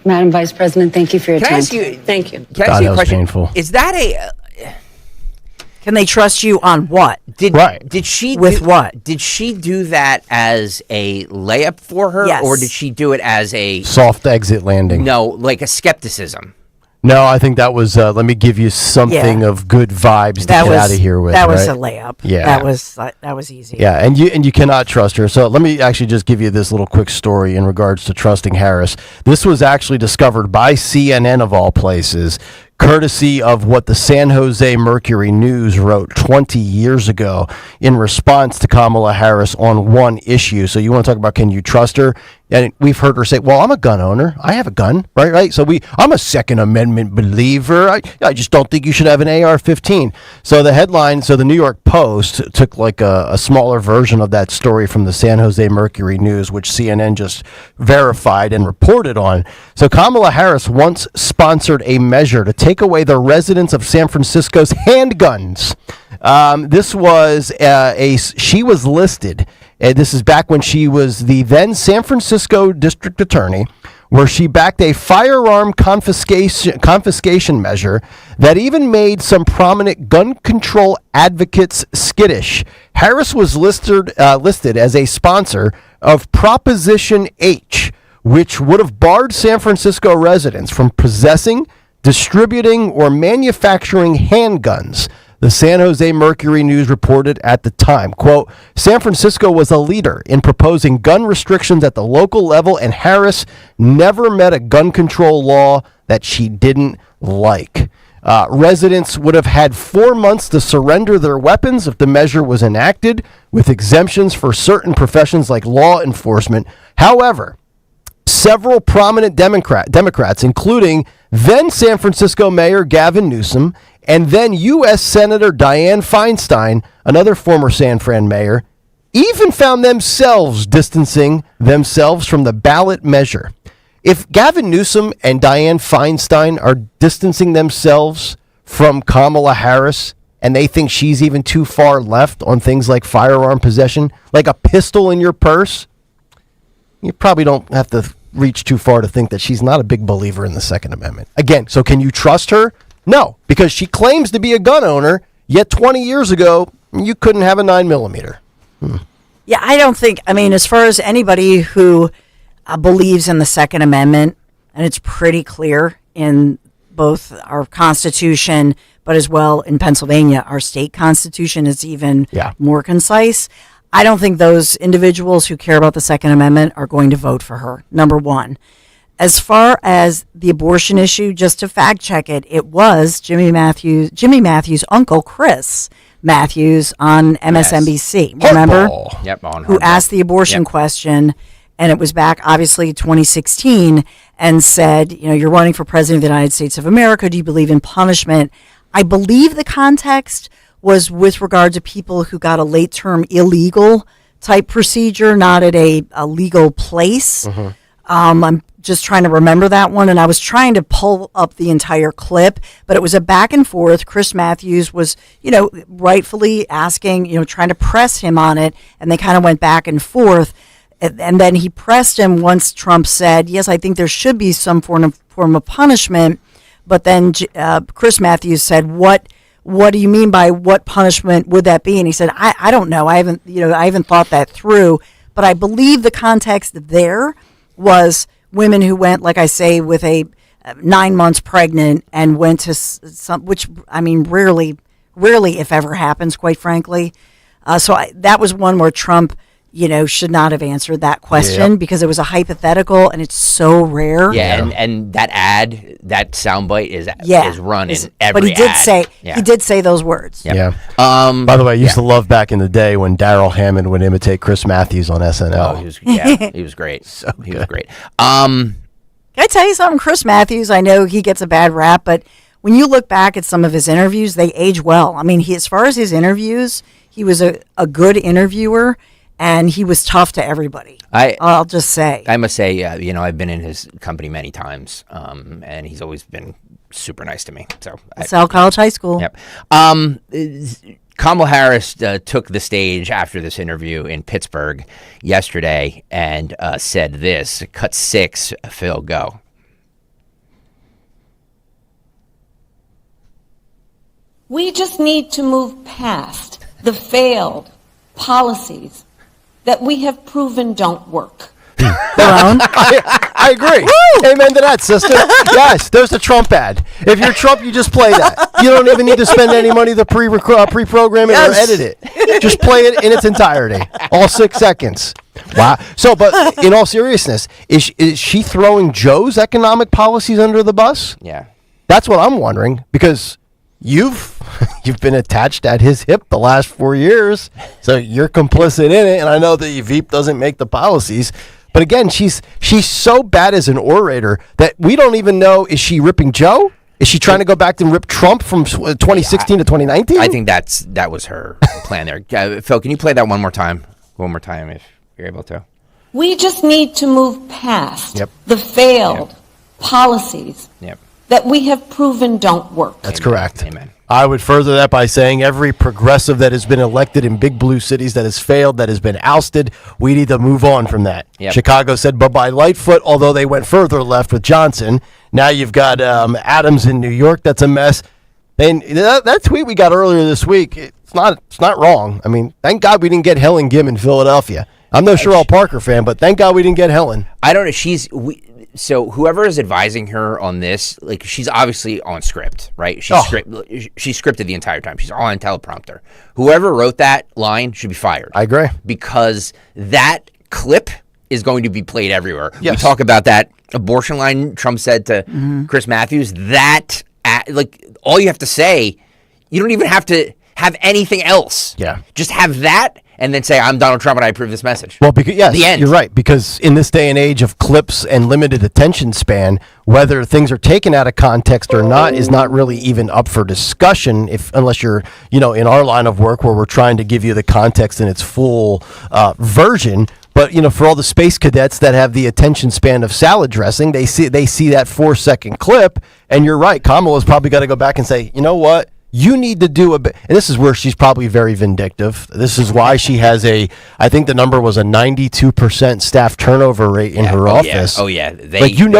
Madam Vice President, thank you for your time. Thank you. Can I ask you a question? Painful. Is that Can they trust you on what? Did she what? Did she do that as a layup for her, Yes. or did she do it as a soft exit landing? No, like a skepticism. No, I think that was. Let me give you something of good vibes to get out of here with. That was right? a layup. Yeah, that was easy. Yeah, and you cannot trust her. So let me actually just give you this little quick story in regards to trusting Harris. This was actually discovered by CNN of all places, courtesy of what the San Jose Mercury News wrote 20 years ago in response to Kamala Harris on one issue. So you want to talk about, can you trust her? And we've heard her say, well, I'm a gun owner. I have a gun, right? So I'm a Second Amendment believer. I just don't think you should have an AR-15. So the headline, the New York Post took like a smaller version of that story from the San Jose Mercury News, which CNN just verified and reported on. So Kamala Harris once sponsored a measure to take away the residents of San Francisco's handguns. This was she was listed. This is back when she was the then San Francisco district attorney, where she backed a firearm confiscation measure that even made some prominent gun control advocates skittish. Harris was listed as a sponsor of Proposition H, which would have barred San Francisco residents from possessing, distributing, or manufacturing handguns. The San Jose Mercury News reported at the time, quote, San Francisco was a leader in proposing gun restrictions at the local level, and Harris never met a gun control law that she didn't like. Residents would have had 4 months to surrender their weapons if the measure was enacted, with exemptions for certain professions like law enforcement. However, several prominent Democrats, including then San Francisco Mayor Gavin Newsom and then U.S. Senator Dianne Feinstein, another former San Fran mayor, even found themselves distancing themselves from the ballot measure. If Gavin Newsom and Dianne Feinstein are distancing themselves from Kamala Harris and they think she's even too far left on things like firearm possession, like a pistol in your purse, you probably don't have to reach too far to think that she's not a big believer in the Second Amendment. Again, so can you trust her? No, because she claims to be a gun owner, yet 20 years ago, you couldn't have a 9mm. Yeah, I don't think, as far as anybody who believes in the Second Amendment, and it's pretty clear in both our Constitution, but as well in Pennsylvania, our state Constitution is even more concise. I don't think those individuals who care about the Second Amendment are going to vote for her, number one. As far as the abortion issue, just to fact check it, it was Jimmy Matthews' uncle, Chris Matthews, on MSNBC. Yes. Remember? Yep, who asked the abortion question, and it was back, obviously, 2016, and said, you're running for president of the United States of America. Do you believe in punishment? I believe the context was with regard to people who got a late-term illegal type procedure, not at a legal place. I'm just trying to remember that one, and I was trying to pull up the entire clip, but it was a back and forth. Chris Matthews was, rightfully asking, trying to press him on it, and they kind of went back and forth, and then he pressed him once Trump said, yes, I think there should be some form of punishment, but then Chris Matthews said, what do you mean by what punishment would that be? And he said, I don't know. I haven't thought that through, but I believe the context there was women who went, like I say, with a 9 months pregnant and went to some, which rarely, if ever happens, quite frankly. That was one where Trump, should not have answered that question because it was a hypothetical and it's so rare. Yeah, and that ad, that soundbite is run in every But he did ad. he did say those words. Yep. Yeah. By the way, I used to love back in the day when Daryl Hammond would imitate Chris Matthews on SNL. Oh, he was great. He was great. Can I tell you something? Chris Matthews, I know he gets a bad rap, but when you look back at some of his interviews, they age well. As far as his interviews, he was a good interviewer. And he was tough to everybody. I'll just say. I must say, I've been in his company many times, and he's always been super nice to me. So LaSalle College High School. Yep. Kamala Harris took the stage after this interview in Pittsburgh yesterday and said this, cut 6, Phil, go. We just need to move past the failed policies that we have proven don't work. I agree. Amen to that, sister. Yes, there's the Trump ad. If you're Trump, you just play that. You don't even need to spend any money to pre-program it or edit it. Just play it in its entirety, all 6 seconds. Wow. So, but in all seriousness, is she throwing Joe's economic policies under the bus? Yeah. That's what I'm wondering, because you've been attached at his hip the last 4 years, so you're complicit in it. And I know that Veep doesn't make the policies, but again, she's so bad as an orator that we don't even know, is she ripping Joe? Is she trying to go back and rip Trump from 2016 to 2019? I think that was her plan there. Phil, can you play that one more time? One more time, if you're able to. We just need to move past the failed policies that we have proven don't work. That's correct. Amen. I would further that by saying every progressive that has been elected in big blue cities that has failed, that has been ousted, we need to move on from that. Yep. Chicago said bye-bye Lightfoot, although they went further left with Johnson. Now you've got Adams in New York. That's a mess. And that tweet we got earlier this week, it's not wrong. Thank God we didn't get Helen Gim in Philadelphia. I'm no Cheryl Parker fan, but thank God we didn't get Helen. I don't know. So whoever is advising her on this, she's obviously on script, right? She's scripted the entire time. She's on teleprompter. Whoever wrote that line should be fired. I agree. Because that clip is going to be played everywhere. Yes. We talk about that abortion line Trump said to Chris Matthews. That, all you have to say, you don't even have to have anything else. Yeah. Just have that and then say, I'm Donald Trump and I approve this message. Well, because yes, The end. you're right. Because in this day and age of clips and limited attention span, whether things are taken out of context or not is not really even up for discussion. Unless you're, in our line of work where we're trying to give you the context in its full version. But for all the space cadets that have the attention span of salad dressing, they see that 4-second clip, and you're right. Kamala's probably got to go back and say, you know what? You need to do and this is where she's probably very vindictive. This is why she has I think the number was a 92% staff turnover rate in her office. Oh, yeah.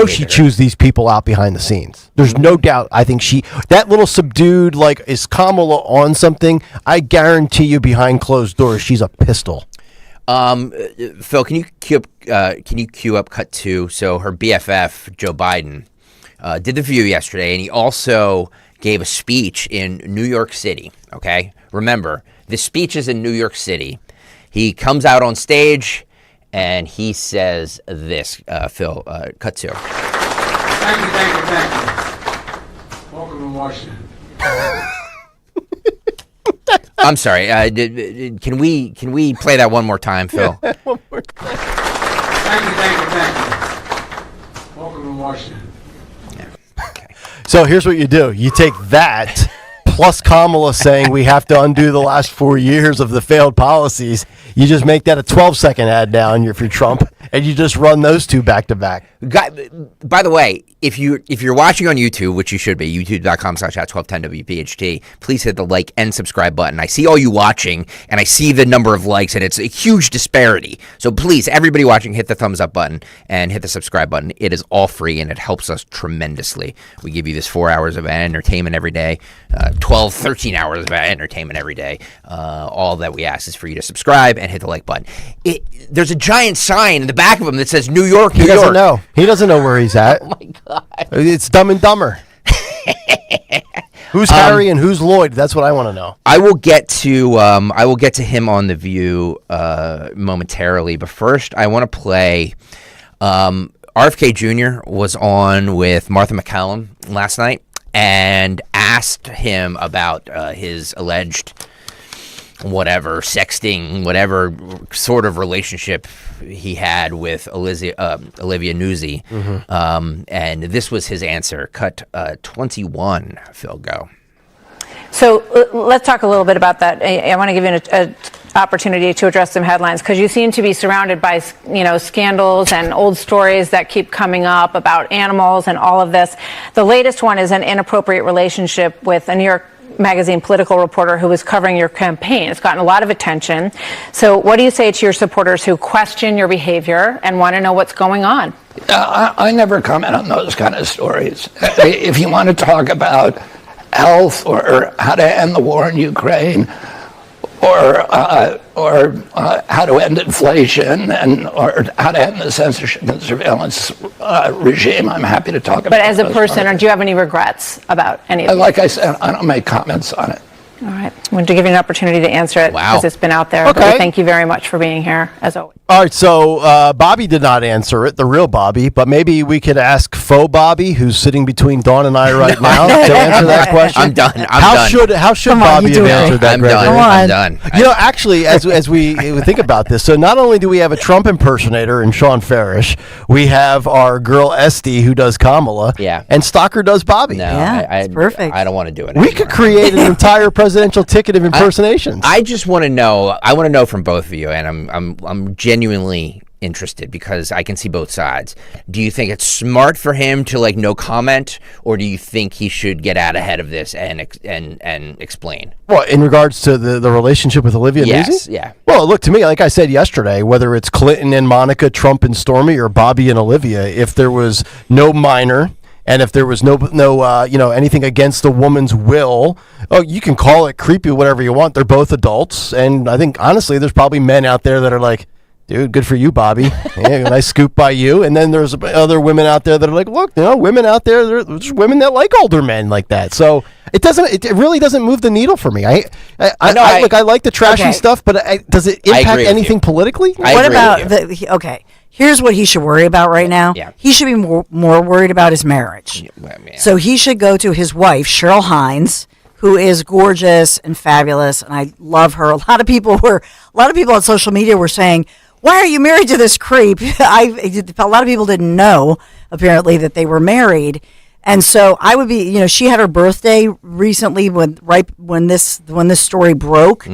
She chews these people out behind the scenes. There's no doubt. I think that little subdued, is Kamala on something? I guarantee you behind closed doors, she's a pistol. Phil, can you cue up cut 2? So her BFF, Joe Biden, did the View yesterday, and he also gave a speech in New York City, okay? Remember, the speech is in New York City. He comes out on stage, and he says this, Phil, cut 2. Thank you. Welcome to Washington. I'm sorry, can we play that one more time, Phil? One more time. Thank you. Welcome to Washington. So here's what you do. You take that plus Kamala saying we have to undo the last 4 years of the failed policies. You just make that a 12-second ad now if you're Trump, and you just run those two back to back. By the way, if you're watching on YouTube, which you should be, youtube.com/@1210WPHT, please hit the like and subscribe button. I see all you watching, and I see the number of likes, and it's a huge disparity. So please, everybody watching, hit the thumbs up button and hit the subscribe button. It is all free, and it helps us tremendously. We give you this 4 hours of entertainment every day, 12, 13 hours of entertainment every day. All that we ask is for you to subscribe and hit the like button. There's a giant sign in the back of him that says New York, New York. Doesn't know. He doesn't know where he's at. Oh, my God. It's Dumb and Dumber. Who's Harry and who's Lloyd? That's what I want to know. I will get to him on The View momentarily, but first I want to play. RFK Jr. was on with Martha McCallum last night and asked him about his alleged sexting, whatever sort of relationship he had with Olivia Nuzzi. Mm-hmm. And this was his answer. Cut 21, Phil, go. So let's talk a little bit about that. I want to give you an opportunity to address some headlines because you seem to be surrounded by, scandals and old stories that keep coming up about animals and all of this. The latest one is an inappropriate relationship with a New York Magazine political reporter who was covering your campaign. It's gotten a lot of attention. So what do you say to your supporters who question your behavior and want to know what's going on? I never comment on those kind of stories. If you want to talk about health or how to end the war in Ukraine or how to end inflation or how to end the censorship and surveillance regime, I'm happy to talk about. But as a person, or do you have any regrets about any of it? Like I said, I don't make comments on it. All right. I want to give you an opportunity to answer it because it's been out there. Okay. But thank you very much for being here, as always. All right, so Bobby did not answer it, the real Bobby, but maybe we could ask faux Bobby, who's sitting between Dawn and I right now, to answer that question. I'm done. How should Bobby have answered that? I'm done. Actually, as we think about this, so not only do we have a Trump impersonator in Sean Farish, we have our girl Esty who does Kamala, and Stalker does Bobby. No, it's perfect. I don't want to do it We could create an entire presidential ticket of impersonations. I just want to know. I want to know from both of you, and I'm genuinely interested because I can see both sides. Do you think it's smart for him to no comment, or do you think he should get out ahead of this and explain? Well, in regards to the relationship with Olivia Nuzzi? Yeah. Well, look, to me, like I said yesterday, whether it's Clinton and Monica, Trump and Stormy, or Bobby and Olivia, if there was no minor and if there was no anything against a woman's will, you can call it creepy, whatever you want. They're both adults, and I think honestly, there's probably men out there that are like, dude, good for you, Bobby. Nice scoop by you. And then there's other women out there that are like, look, women out there, there's women that like older men like that. So it really doesn't move the needle for me. I like the trashy stuff, but does it impact anything politically? What about here's what he should worry about right now. Yeah. He should be more worried about his marriage. So he should go to his wife, Cheryl Hines, who is gorgeous and fabulous, and I love her. A lot of people on social media were saying, "Why are you married to this creep?" A lot of people didn't know, apparently, that they were married. And so I would be, she had her birthday recently when this story broke.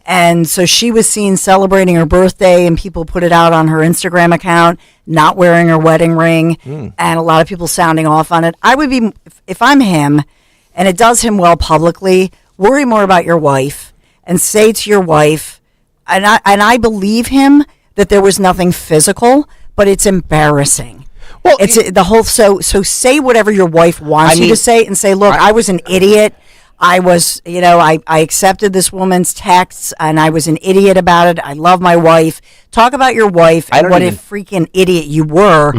And so she was seen celebrating her birthday, and people put it out on her Instagram account, not wearing her wedding ring, and a lot of people sounding off on it. I would be, if I'm him, and it does him well publicly, worry more about your wife and say to your wife, and I believe him that there was nothing physical, but it's embarrassing. Well, it's the whole, so say whatever your wife wants you to say, and say, look, I was an idiot. I was, I accepted this woman's texts, and I was an idiot about it. I love my wife. Talk about your wife and what a freaking idiot you were,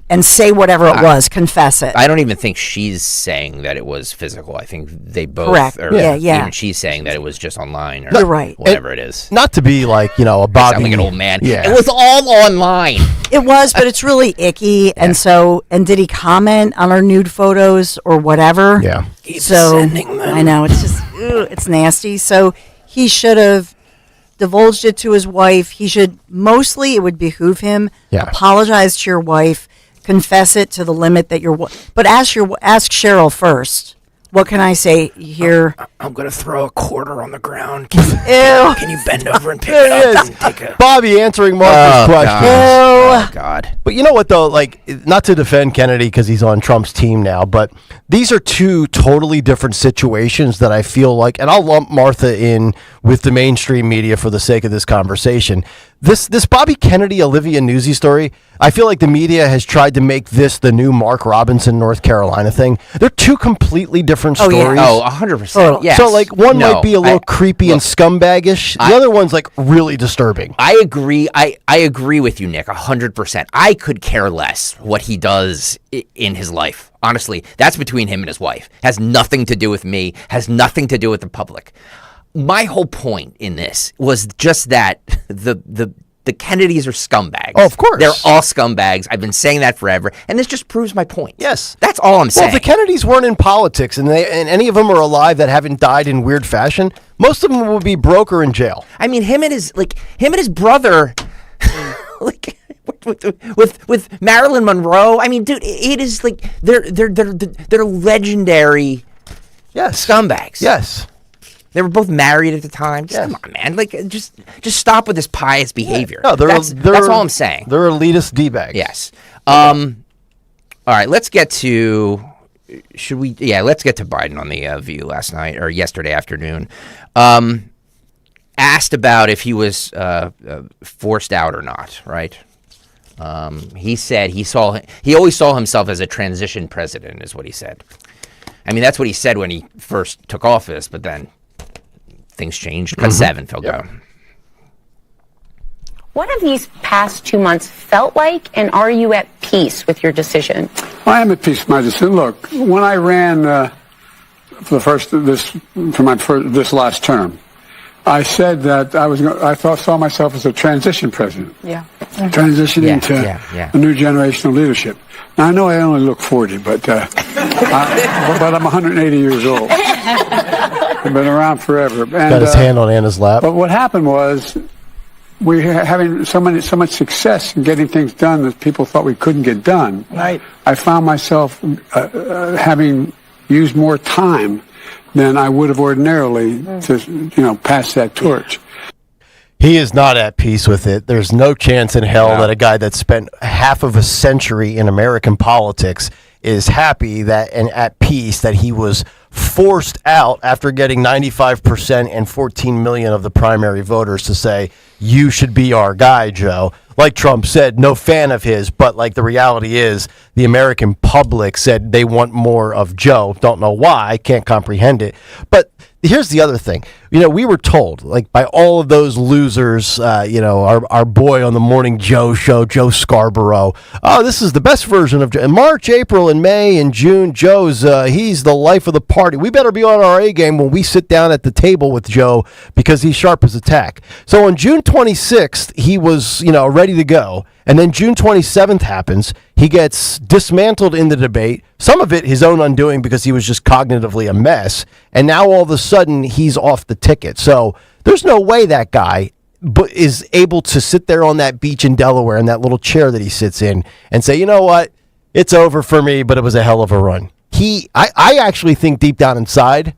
and say whatever it was. Confess it. I don't even think she's saying that it was physical. I think they both. Correct. Yeah. Even she's saying that it was just online or You're right. whatever it is. Not to be like, a Bobby. Sound like an old man. Yeah. It was all online. It was, but it's really icky. And did he comment on our nude photos or whatever? Yeah. Keep sending them. I know, it's just, it's nasty. So he should have divulged it to his wife. He should, mostly it would behoove him, apologize to your wife, confess it to the limit that but ask Cheryl first. What can I say here? I'm going to throw a quarter on the ground. Can you bend over and pick it up? And take a... Bobby answering Martha's question. Oh, God. But you know what, though? Not to defend Kennedy because he's on Trump's team now, but these are two totally different situations that I feel like, and I'll lump Martha in with the mainstream media for the sake of this conversation. This Bobby Kennedy, Olivia Newsy story, I feel like the media has tried to make this the new Mark Robinson, North Carolina thing. They're two completely different stories. Oh, 100%. Yes. So, one might be a little creepy and scumbaggish. The other one's, really disturbing. I agree. I agree with you, Nick, 100%. I could care less what he does in his life. Honestly, that's between him and his wife. Has nothing to do with me. Has nothing to do with the public. My whole point in this was just that the Kennedys are scumbags. Oh, of course. They're all scumbags. I've been saying that forever, and this just proves my point. Yes. That's all I'm saying. Well, if the Kennedys weren't in politics and any of them are alive that haven't died in weird fashion, most of them would be broke or in jail. I mean, him and his brother, with Marilyn Monroe. I mean, dude, it is they're legendary scumbags. Yes. They were both married at the time. Come on, man. Just stop with this pious behavior. No, that's all I'm saying. They're elitist D-bags. Yes. All right, let's get to let's get to Biden on the View last night or yesterday afternoon. Asked about if he was forced out or not, right? He said he always saw himself as a transition president, is what he said. I mean, that's what he said when he first took office, but then things changed. Cut 7, Phil, go. What have these past 2 months felt like, and are you at peace with your decision? I am at peace with my decision. Look, when I ran this last term, I said that I saw myself as a transition president. Transitioning to a new generation of leadership. Now, I know I only look 40, but I'm 180 years old. I've been around forever. And, got his hand on Anna's lap. But what happened was we were having so much success in getting things done that people thought we couldn't get done. Right. I found myself having used more time than I would have ordinarily to pass that torch. He is not at peace with it. There's no chance in hell that a guy that spent half of a century in American politics is happy that and at peace that he was forced out after getting 95% and 14 million of the primary voters to say, you should be our guy, Joe. Like Trump said, no fan of his, but the reality is the American public said they want more of Joe. Don't know why, can't comprehend it. But here's the other thing. we were told, like, by all of those losers, our boy on the Morning Joe show, Joe Scarborough, oh, this is the best version of Joe. In March, April, and May, and June, Joe's, he's the life of the party. We better be on our A game when we sit down at the table with Joe because he's sharp as a tack. So on June 26th, he was, ready to go. And then June 27th happens. He gets dismantled in the debate. Some of it his own undoing because he was just cognitively a mess. And now all of a sudden he's off the ticket. So there's no way that guy is able to sit there on that beach in Delaware in that little chair that he sits in and say, you know what? It's over for me, but it was a hell of a run. I actually think deep down inside,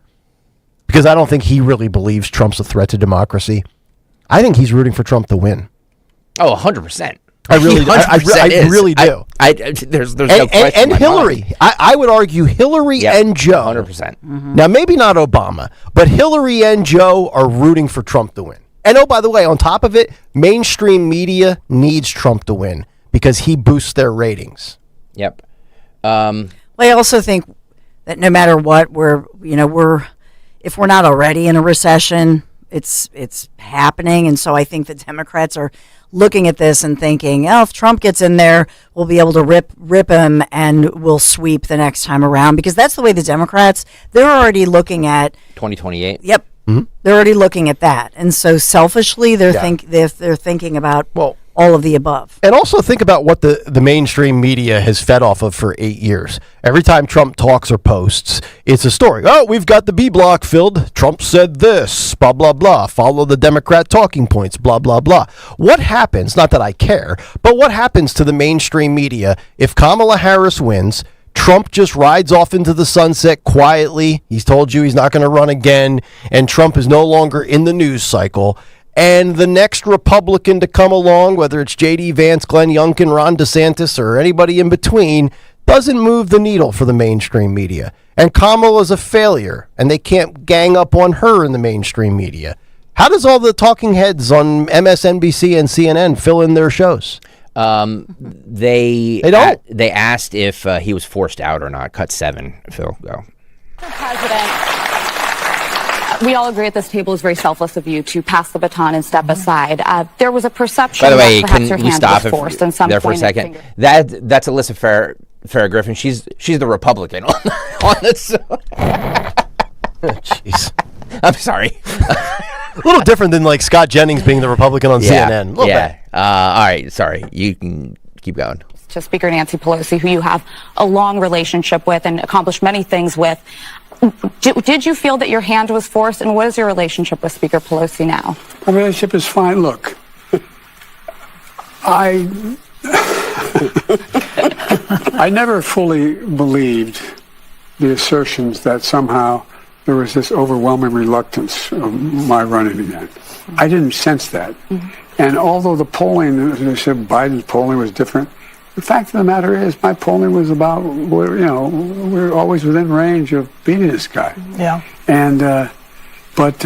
because I don't think he really believes Trump's a threat to democracy, I think he's rooting for Trump to win. Oh, 100%. I really do. There's no question. And Hillary. I would argue Hillary and Joe. 100%. Now, maybe not Obama, but Hillary and Joe are rooting for Trump to win. And oh, by the way, on top of it, mainstream media needs Trump to win because he boosts their ratings. Yep. I also think that no matter what, if we're not already in a recession, it's happening. And so I think the Democrats are looking at this and thinking, if Trump gets in there, we'll be able to rip him and we'll sweep the next time around, because that's the way the Democrats, they're already looking at 2028. Yep. Mm-hmm. They're already looking at that. And so selfishly, they're thinking about all of the above. And also think about what the mainstream media has fed off of for 8 years. Every time Trump talks or posts, it's a story. Oh, we've got the B block filled. Trump said this, blah, blah, blah. Follow the Democrat talking points, blah, blah, blah. What happens, not that I care, but what happens to the mainstream media if Kamala Harris wins, Trump just rides off into the sunset quietly, he's told you he's not going to run again, and Trump is no longer in the news cycle, and the next Republican to come along, whether it's J.D. Vance, Glenn Youngkin, Ron DeSantis, or anybody in between, doesn't move the needle for the mainstream media. And Kamala's a failure, and they can't gang up on her in the mainstream media. How does all the talking heads on MSNBC and CNN fill in their shows? They don't. They asked if he was forced out or not. Cut 7, Phil, go. We all agree at this table it's very selfless of you to pass the baton and step aside. There was a perception By the way, that perhaps your can we hand stop was forced and some there for a second? That's Alyssa Farrah Griffin. She's the Republican on this. Jeez. I'm sorry. A little different than like Scott Jennings being the Republican on CNN. A little bit. All right. Sorry. You can keep going. To Speaker Nancy Pelosi, who you have a long relationship with and accomplished many things with. Did you feel that your hand was forced, and what is your relationship with Speaker Pelosi now? My relationship is fine. Look, I never fully believed the assertions that somehow there was this overwhelming reluctance of my running again. I didn't sense that. Mm-hmm. And although the polling, as I said, Biden's polling was different, the fact of the matter is my polling was about, we're always within range of beating this guy. Yeah. And, but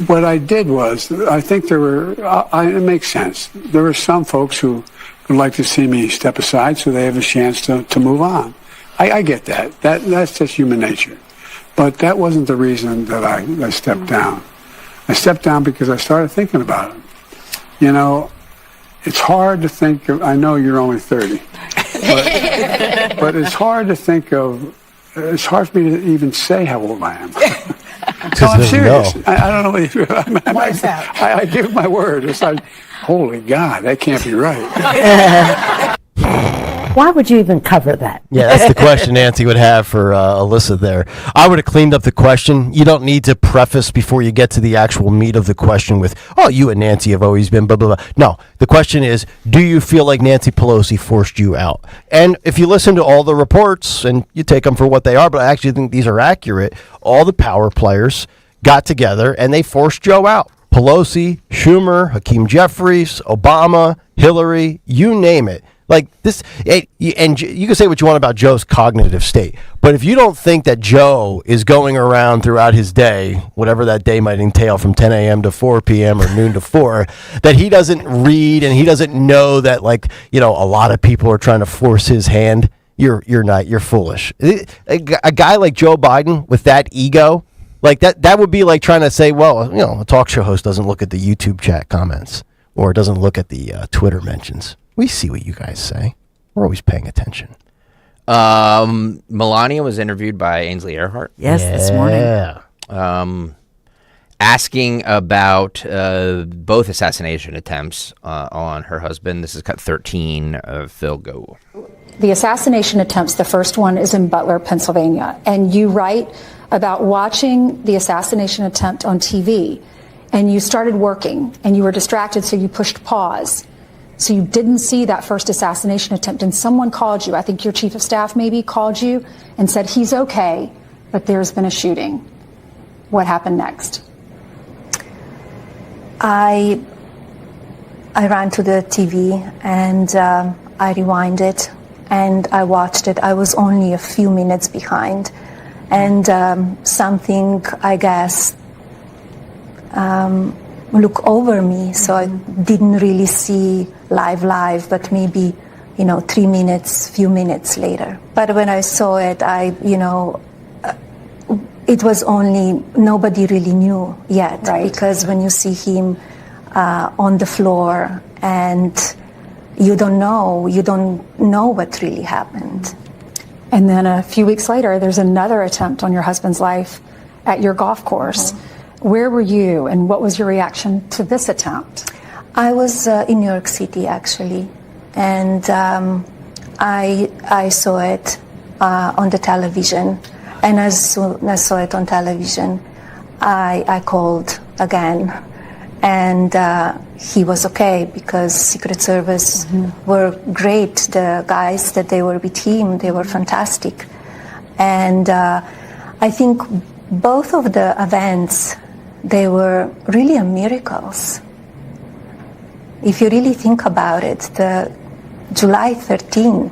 what I did was, I think there were, it makes sense. There were some folks who would like to see me step aside so they have a chance to move on. I get that. That's just human nature. But that wasn't the reason that I stepped down. I stepped down because I started thinking about it. It's hard to think of, I know you're only 30, but it's hard to think of, it's hard for me to even say how old I am. No, I'm serious. I don't know if I give my word. It's like, holy God, that can't be right. Why would you even cover that? Yeah, that's the question Nancy would have for Alyssa there. I would have cleaned up the question. You don't need to preface before you get to the actual meat of the question with, oh, you and Nancy have always been blah, blah, blah. No, the question is, do you feel like Nancy Pelosi forced you out? And if you listen to all the reports, and you take them for what they are, but I actually think these are accurate, all the power players got together and they forced Joe out. Pelosi, Schumer, Hakeem Jeffries, Obama, Hillary, you name it. Like this, and you can say what you want about Joe's cognitive state, but if you don't think that Joe is going around throughout his day, whatever that day might entail from 10 a.m. to 4 p.m. or noon to 4, that he doesn't read and he doesn't know that, a lot of people are trying to force his hand, you're foolish. A guy like Joe Biden with that ego, Like that would be like trying to say, well, a talk show host doesn't look at the YouTube chat comments or doesn't look at the Twitter mentions. We see what you guys say. We're always paying attention. Melania was interviewed by Ainsley Earhart. Yes, this morning. Asking about both assassination attempts on her husband. This is cut 13. Phil, go. The assassination attempts, the first one is in Butler, Pennsylvania. And you write about watching the assassination attempt on TV. And you started working and you were distracted, so you pushed pause. So you didn't see that first assassination attempt. And someone called you, I think your chief of staff maybe called you and said, he's okay, but there's been a shooting. What happened next? I ran to the TV and I rewinded and I watched it. I was only a few minutes behind, and something, I guess, looked over me, so I didn't really see live, but maybe 3 minutes, few minutes later. But when I saw it, it was only, nobody really knew yet, right? Because when you see him on the floor and you don't know what really happened. And then a few weeks later, there's another attempt on your husband's life at your golf course. Where were you and what was your reaction to this attempt? I was in New York City, actually, and I saw it on the television. And as soon as I saw it on television, I called again, and he was okay because Secret Service were great. The guys that they were with him, they were fantastic. And I think both of the events, they were really miracles. If you really think about it, the July 13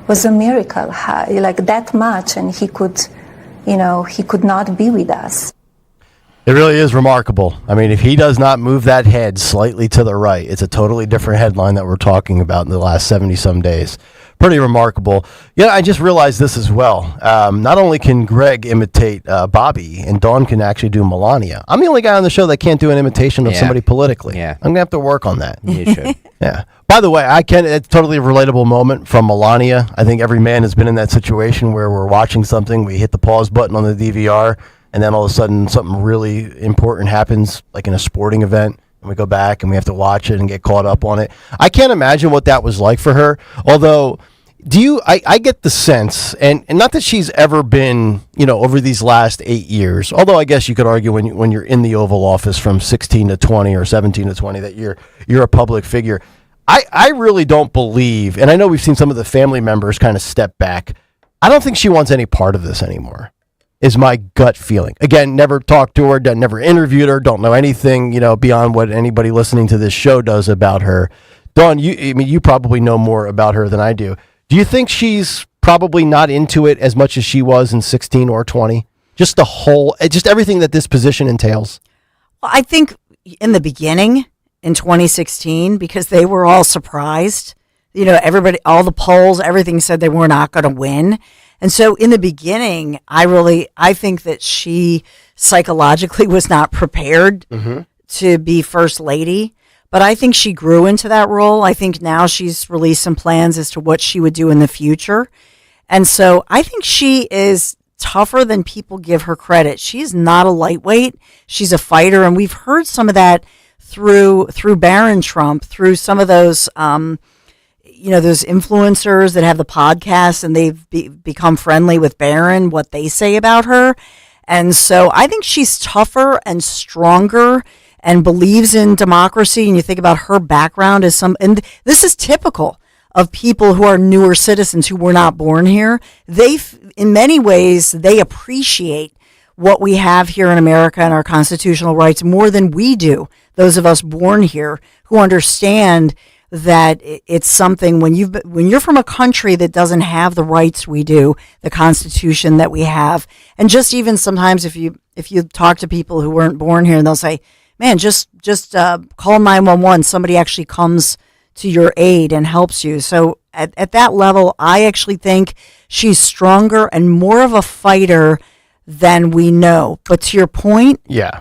was a miracle, like that much, and he could not be with us. It really is remarkable. I mean, if he does not move that head slightly to the right, it's a totally different headline that we're talking about in the last 70-some days. Pretty remarkable. Yeah, I just realized this as well. Not only can Greg imitate Bobby, and Dawn can actually do Melania. I'm the only guy on the show that can't do an imitation of somebody politically. Yeah. I'm going to have to work on that. You should. Yeah. By the way, it's totally a relatable moment from Melania. I think every man has been in that situation where we're watching something, we hit the pause button on the DVR, and then all of a sudden something really important happens, like in a sporting event, and we go back and we have to watch it and get caught up on it. I can't imagine what that was like for her. Although, I get the sense, and not that she's ever been, over these last 8 years, although I guess you could argue when you're in the Oval Office from 16 to 20 or 17 to 20 that you're a public figure. I really don't believe, and I know we've seen some of the family members kind of step back. I don't think she wants any part of this anymore, is my gut feeling. Again, never talked to her, never interviewed her, don't know anything, beyond what anybody listening to this show does about her. Dawn, you probably know more about her than I do. Do you think she's probably not into it as much as she was in 16 or 20? Just everything that this position entails? Well, I think in the beginning, in 2016, because they were all surprised. Everybody, all the polls, everything said they were not going to win. And so in the beginning, I think that she psychologically was not prepared to be first lady. But I think she grew into that role. I think now she's released some plans as to what she would do in the future. And so I think she is tougher than people give her credit. She's not a lightweight. She's a fighter. And we've heard some of that through Barron Trump, through some of those, those influencers that have the podcast and they've become friendly with Barron, what they say about her. And so I think she's tougher and stronger and believes in democracy. And you think about her background and this is typical of people who are newer citizens who were not born here. In many ways, they appreciate what we have here in America and our constitutional rights more than we do. Those of us born here who understand that it's something when you're from a country that doesn't have the rights we do, the Constitution that we have, and just even sometimes if you talk to people who weren't born here, and they'll say, "Man, just call 911. Somebody actually comes to your aid and helps you." So at that level, I actually think she's stronger and more of a fighter than we know. But to your point, Yeah,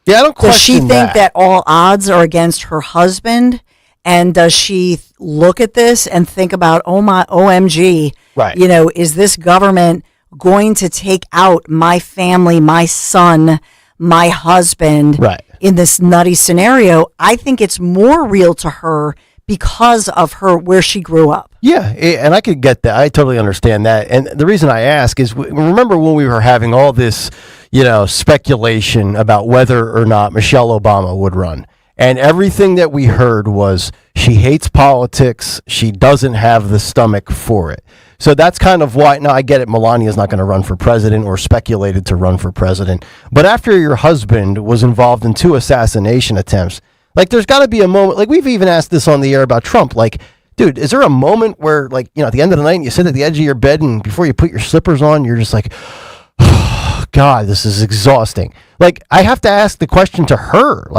I don't does she question think that all odds are against her husband? And does she look at this and think about, oh my OMG, Right. Is this government going to take out my family, my son, my husband in this nutty scenario? I think it's more real to her because of where she grew up. Yeah, and I could get that. I totally understand that. And the reason I ask is, remember when we were having all this, speculation about whether or not Michelle Obama would run? And everything that we heard was she hates politics. She doesn't have the stomach for it. So that's kind of why. Now, I get it. Melania's not going to run for president or speculated to run for president. But after your husband was involved in 2 assassination attempts, there's got to be a moment. We've even asked this on the air about Trump. Dude, is there a moment where, at the end of the night, you sit at the edge of your bed and before you put your slippers on, you're just like, oh, God, this is exhausting. I have to ask the question to her.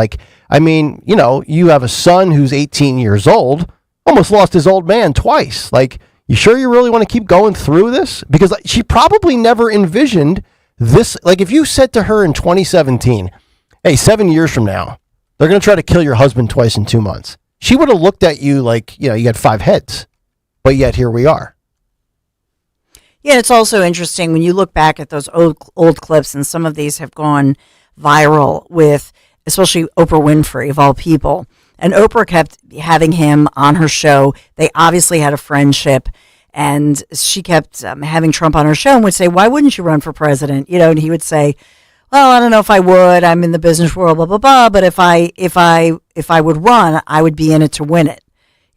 You have a son who's 18 years old, almost lost his old man twice. You sure you really want to keep going through this? Because she probably never envisioned this. If you said to her in 2017, hey, 7 years from now, they're going to try to kill your husband twice in 2 months. She would have looked at you like, you got 5 heads. But yet here we are. Yeah, it's also interesting when you look back at those old clips, and some of these have gone viral with, especially Oprah Winfrey, of all people. And Oprah kept having him on her show. They obviously had a friendship, and she kept having Trump on her show and would say, why wouldn't you run for president? And he would say, well, I don't know if I would. I'm in the business world, blah, blah, blah. But if I would run, I would be in it to win it.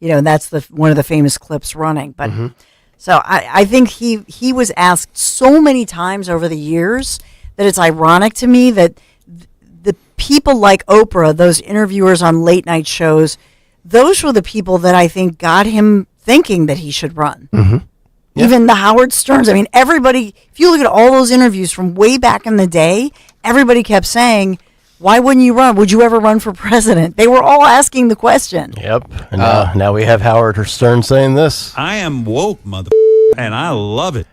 That's one of the famous clips running. But so I think he was asked so many times over the years that it's ironic to me that the people like Oprah, those interviewers on late night shows, those were the people that I think got him thinking that he should run. Even the Howard Sterns. I mean, everybody, if you look at all those interviews from way back in the day, everybody kept saying, why wouldn't you run? Would you ever run for president? They were all asking the question. Yep. And now we have Howard Stern saying this. I am woke, and I love it.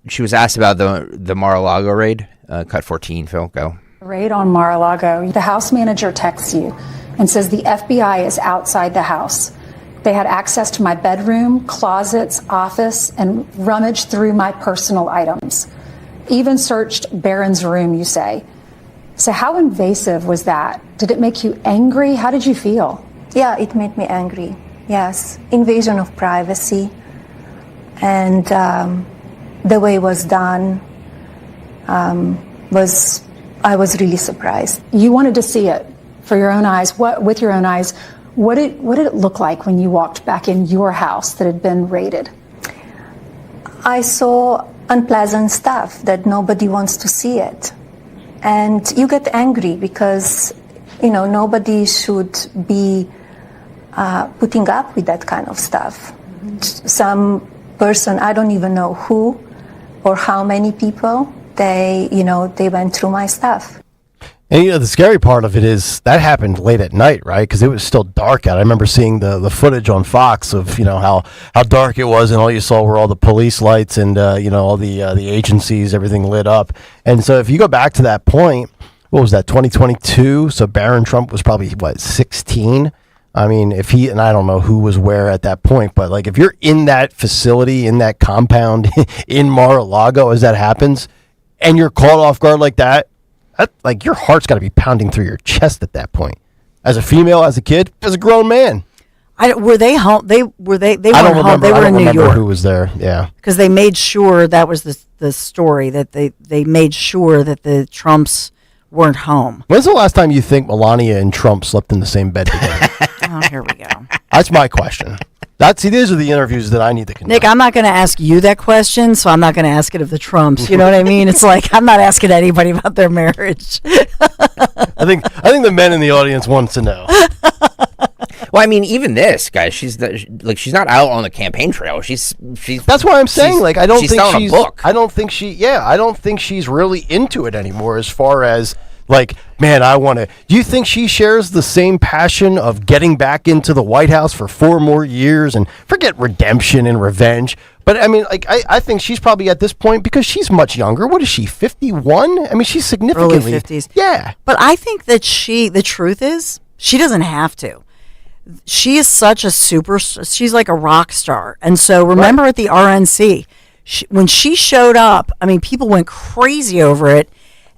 She was asked about the Mar-a-Lago raid. Cut 14, Phil, go. Raid on Mar-a-Lago. The house manager texts you and says the FBI is outside the house. They had access to my bedroom, closets, office, and rummaged through my personal items. Even searched Barron's room, you say. So how invasive was that? Did it make you angry? How did you feel? Yeah, it made me angry. Yes, invasion of privacy. And the way it was done I was really surprised. You wanted to see it for your own eyes. With your own eyes, what did it look like when you walked back in your house that had been raided? I saw unpleasant stuff that nobody wants to see it. And you get angry because, nobody should be putting up with that kind of stuff. Some person, I don't even know who or how many people, they went through my stuff. And the scary part of it is that happened late at night, right? Because it was still dark out. I remember seeing the footage on Fox of how dark it was, and all you saw were all the police lights and all the agencies, everything lit up. And so if you go back to that point, what was that, 2022? So Barron Trump was probably 16. I mean, and I don't know who was where at that point, but if you're in that facility, in that compound in Mar-a-Lago as that happens, and you're caught off guard like that, your heart's got to be pounding through your chest at that point. As a female, as a kid, as a grown man. Were they home? They weren't home. They were in New York. Who was there? Yeah, because they made sure that was the story that they made sure that the Trumps weren't home. When's the last time you think Melania and Trump slept in the same bed together? Oh, here we go. That's my question. These are the interviews that I need to conduct. Nick, I'm not going to ask you that question, so I'm not going to ask it of the Trumps. You know what I mean? It's like I'm not asking anybody about their marriage. I think the men in the audience wants to know. Well, I mean, even this guys, she's not out on the campaign trail. She's. That's why I'm saying I don't think selling she's. A book. I don't think she's really into it anymore. As far as man, I want to. Do you think she shares the same passion of getting back into the White House for 4 more years and forget redemption and revenge, But I mean, like, I think she's probably at this point, because she's much younger. What is she, 51? I mean, she's significantly. Early 50s. Yeah. But I think that the truth is, she doesn't have to. She is such a she's like a rock star. And so remember at the RNC, when she showed up, I mean, people went crazy over it.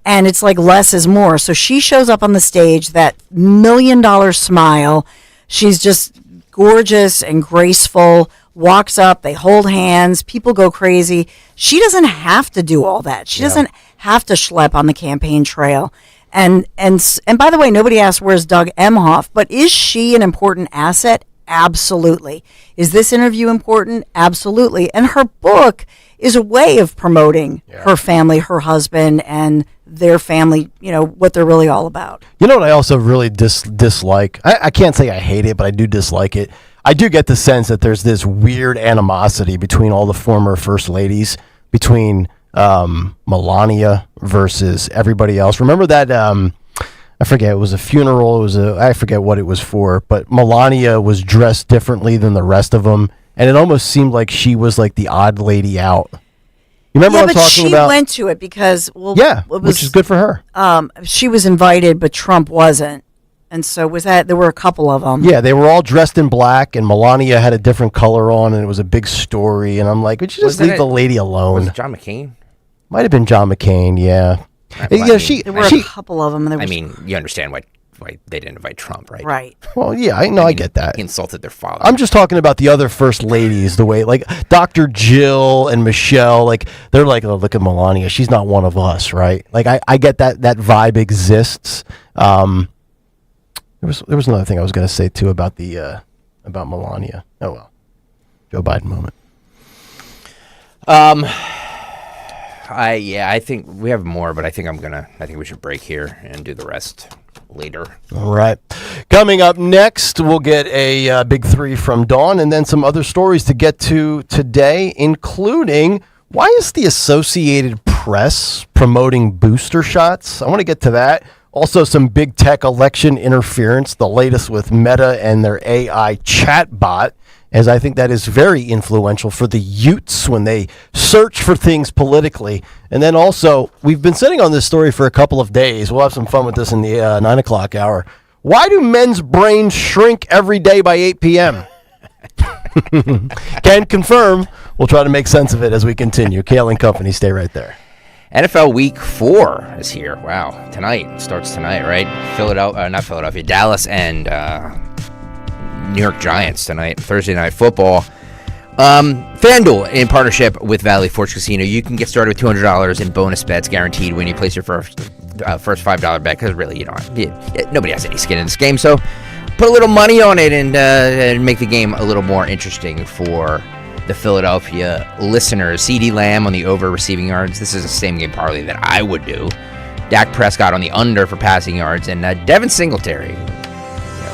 And it's like less is more. So she shows up on the stage, that $1 million smile. She's just gorgeous and graceful, walks up, they hold hands, people go crazy. She doesn't have to do all that. She doesn't have to schlep on the campaign trail. And by the way, nobody asked where's Doug Emhoff, but is she an important asset? Absolutely. Is this interview important? Absolutely. And her book is a way of promoting her family, her husband, and their family, what they're really all about. You know what I also really dislike? I can't say I hate it, but I do dislike it. I do get the sense that there's this weird animosity between all the former first ladies, between Melania versus everybody else. Remember that, I forget, it was a funeral, I forget what it was for, but Melania was dressed differently than the rest of them, and it almost seemed like she was like the odd lady out. You remember what I'm talking about? She went to it because, which is good for her. She was invited, but Trump wasn't. And so there were a couple of them. Yeah, they were all dressed in black, and Melania had a different color on, and it was a big story. And I'm like, would you just leave the lady alone? Was it John McCain? Might have been John McCain, yeah. There were a couple of them. I mean, you understand why they didn't invite Trump, right? Right. Well, yeah, I get that. He insulted their father. I'm just talking about the other first ladies, the way, like, Dr. Jill and Michelle, like, they're like, oh, look at Melania. She's not one of us, right? Like, I get that vibe exists. There was another thing I was going to say, too, about about Melania. Oh, well. Joe Biden moment. I think we have more, but I think we should break here and do the rest later. All right. Coming up next, we'll get a big three from Dawn, and then some other stories to get to today, including why is the Associated Press promoting booster shots? I want to get to that. Also, some big tech election interference, the latest with Meta and their AI chatbot, as I think that is very influential for the Utes when they search for things politically. And then also, we've been sitting on this story for a couple of days. We'll have some fun with this in the 9 o'clock hour. Why do men's brains shrink every day by 8 p.m.? Can confirm. We'll try to make sense of it as we continue. Kayal and Company, stay right there. NFL Week 4 is here. Wow. Tonight. Starts tonight, right? Not Philadelphia. Dallas and New York Giants tonight. Thursday Night Football. FanDuel, in partnership with Valley Forge Casino, you can get started with $200 in bonus bets guaranteed when you place your first $5 bet, because really, nobody has any skin in this game. So put a little money on it and make the game a little more interesting for the Philadelphia listeners. CeeDee Lamb on the over receiving yards. This is a same game parlay that I would do. Dak Prescott on the under for passing yards, and Devin Singletary,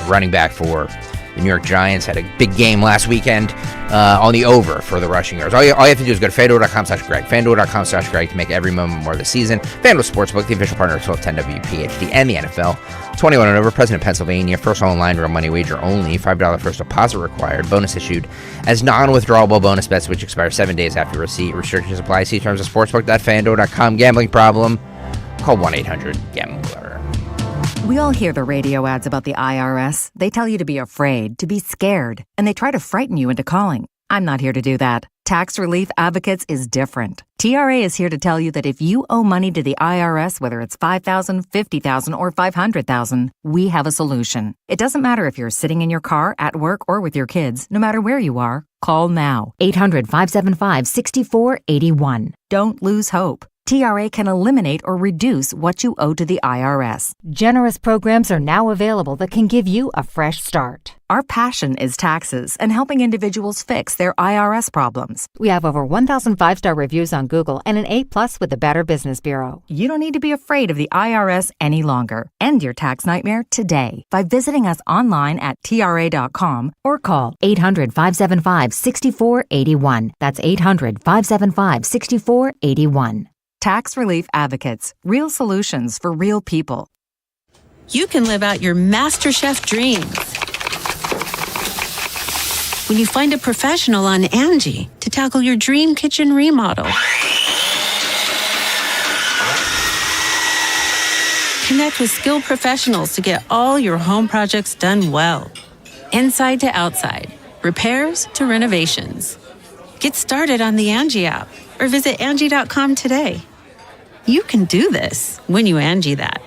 running back for the New York Giants, had a big game last weekend on the over for the rushing yards. All you have to do is go to FanDuel.com/Greg. FanDuel.com/Greg to make every moment more this season. FanDuel Sportsbook, the official partner of 1210 WPHT and the NFL. 21 and over, President of Pennsylvania. First online, real money wager only. $5 first deposit required. Bonus issued as non-withdrawable bonus bets, which expire 7 days after receipt. Restrictions apply. See terms of sportsbook.fanduel.com. Gambling problem? Call 1-800-GAMBLER. We all hear the radio ads about the IRS. They tell you to be afraid, to be scared, and they try to frighten you into calling. I'm not here to do that. Tax Relief Advocates is different. TRA is here to tell you that if you owe money to the IRS, whether it's $5,000, $50,000, or $500,000, we have a solution. It doesn't matter if you're sitting in your car, at work, or with your kids. No matter where you are, call now. 800-575-6481. Don't lose hope. TRA can eliminate or reduce what you owe to the IRS. Generous programs are now available that can give you a fresh start. Our passion is taxes and helping individuals fix their IRS problems. We have over 1,000 5-star reviews on Google and an A+ with the Better Business Bureau. You don't need to be afraid of the IRS any longer. End your tax nightmare today by visiting us online at TRA.com or call 800-575-6481. That's 800-575-6481. Tax Relief Advocates. Real solutions for real people. You can live out your MasterChef dreams when you find a professional on Angie to tackle your dream kitchen remodel. Connect with skilled professionals to get all your home projects done well. Inside to outside, repairs to renovations. Get started on the Angie app or visit Angie.com today. You can do this when you Angie that.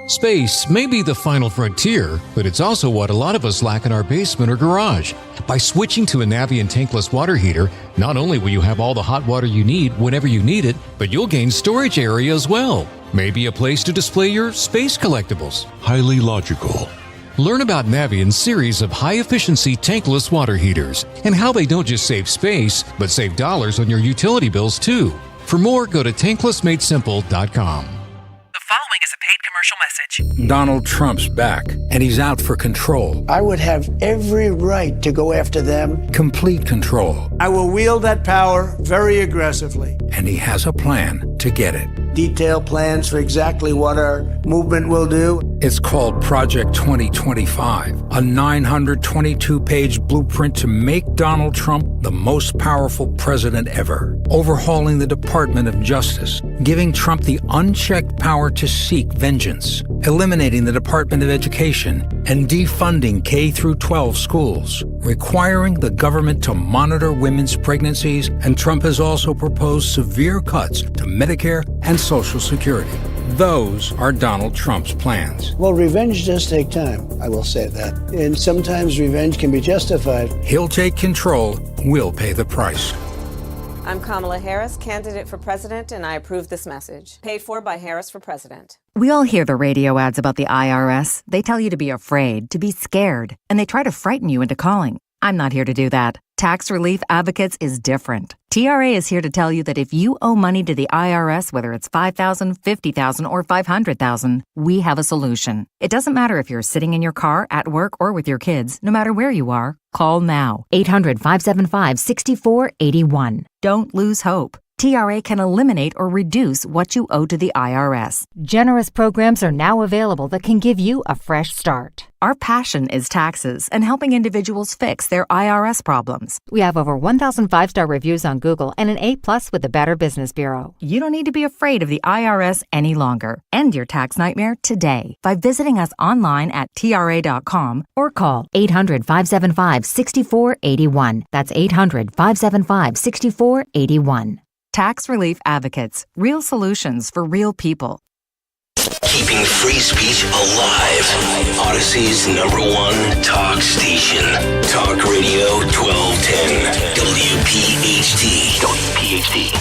Space may be the final frontier, but it's also what a lot of us lack in our basement or garage. By switching to a Navien tankless water heater, not only will you have all the hot water you need whenever you need it, but you'll gain storage area as well. Maybe a place to display your space collectibles. Highly logical. Learn about Navien's series of high-efficiency tankless water heaters and how they don't just save space, but save dollars on your utility bills too. For more, go to tanklessmadesimple.com. Following is a paid commercial message. Donald Trump's back, and he's out for control. I would have every right to go after them. Complete control. I will wield that power very aggressively. And he has a plan to get it. Detailed plans for exactly what our movement will do. It's called Project 2025, a 922-page blueprint to make Donald Trump the most powerful president ever. Overhauling the Department of Justice, giving Trump the unchecked power to seek vengeance, eliminating the Department of Education, and defunding K-12 schools, requiring the government to monitor women's pregnancies, and Trump has also proposed severe cuts to Medicare and Social Security. Those are Donald Trump's plans. Well, revenge does take time, I will say that. And sometimes revenge can be justified. He'll take control, we'll pay the price. I'm Kamala Harris, candidate for president, and I approve this message. Paid for by Harris for President. We all hear the radio ads about the IRS. They tell you to be afraid, to be scared, and they try to frighten you into calling. I'm not here to do that. Tax Relief Advocates is different. TRA is here to tell you that if you owe money to the IRS, whether it's $5,000, $50,000, or $500,000, we have a solution. It doesn't matter if you're sitting in your car, at work, or with your kids. No matter where you are, call now. 800-575-6481. Don't lose hope. TRA can eliminate or reduce what you owe to the IRS. Generous programs are now available that can give you a fresh start. Our passion is taxes and helping individuals fix their IRS problems. We have over 1,000 5-star reviews on Google and an A+ with the Better Business Bureau. You don't need to be afraid of the IRS any longer. End your tax nightmare today by visiting us online at TRA.com or call 800-575-6481. That's 800-575-6481. Tax Relief Advocates. Real solutions for real people. Keeping free speech alive. Odyssey's #1 talk station. Talk Radio 1210. WPHT. WPHT.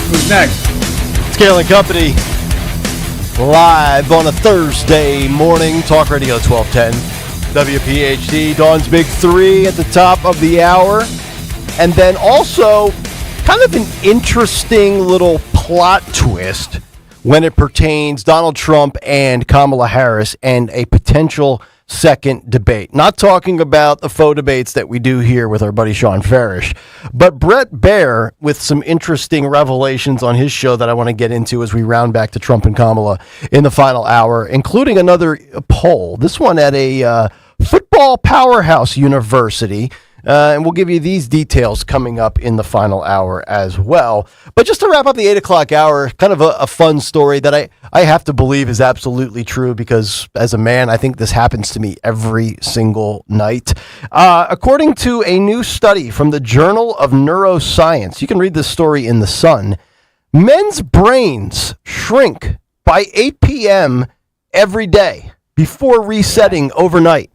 Who's next? It's Kayal and Company. Live on a Thursday morning. Talk Radio 1210. WPHT. Dawn's Big Three at the top of the hour. And then also kind of an interesting little plot twist when it pertains Donald Trump and Kamala Harris and a potential second debate. Not talking about the faux debates that we do here with our buddy Sean Farish, but Brett Baer with some interesting revelations on his show that I want to get into as we round back to Trump and Kamala in the final hour, including another poll, this one at a football powerhouse university. And we'll give you these details coming up in the final hour as well. But just to wrap up the 8 o'clock hour, kind of a fun story that I have to believe is absolutely true because as a man, I think this happens to me every single night. According to a new study from the Journal of Neuroscience, you can read this story in The Sun, men's brains shrink by 8 p.m. every day before resetting overnight.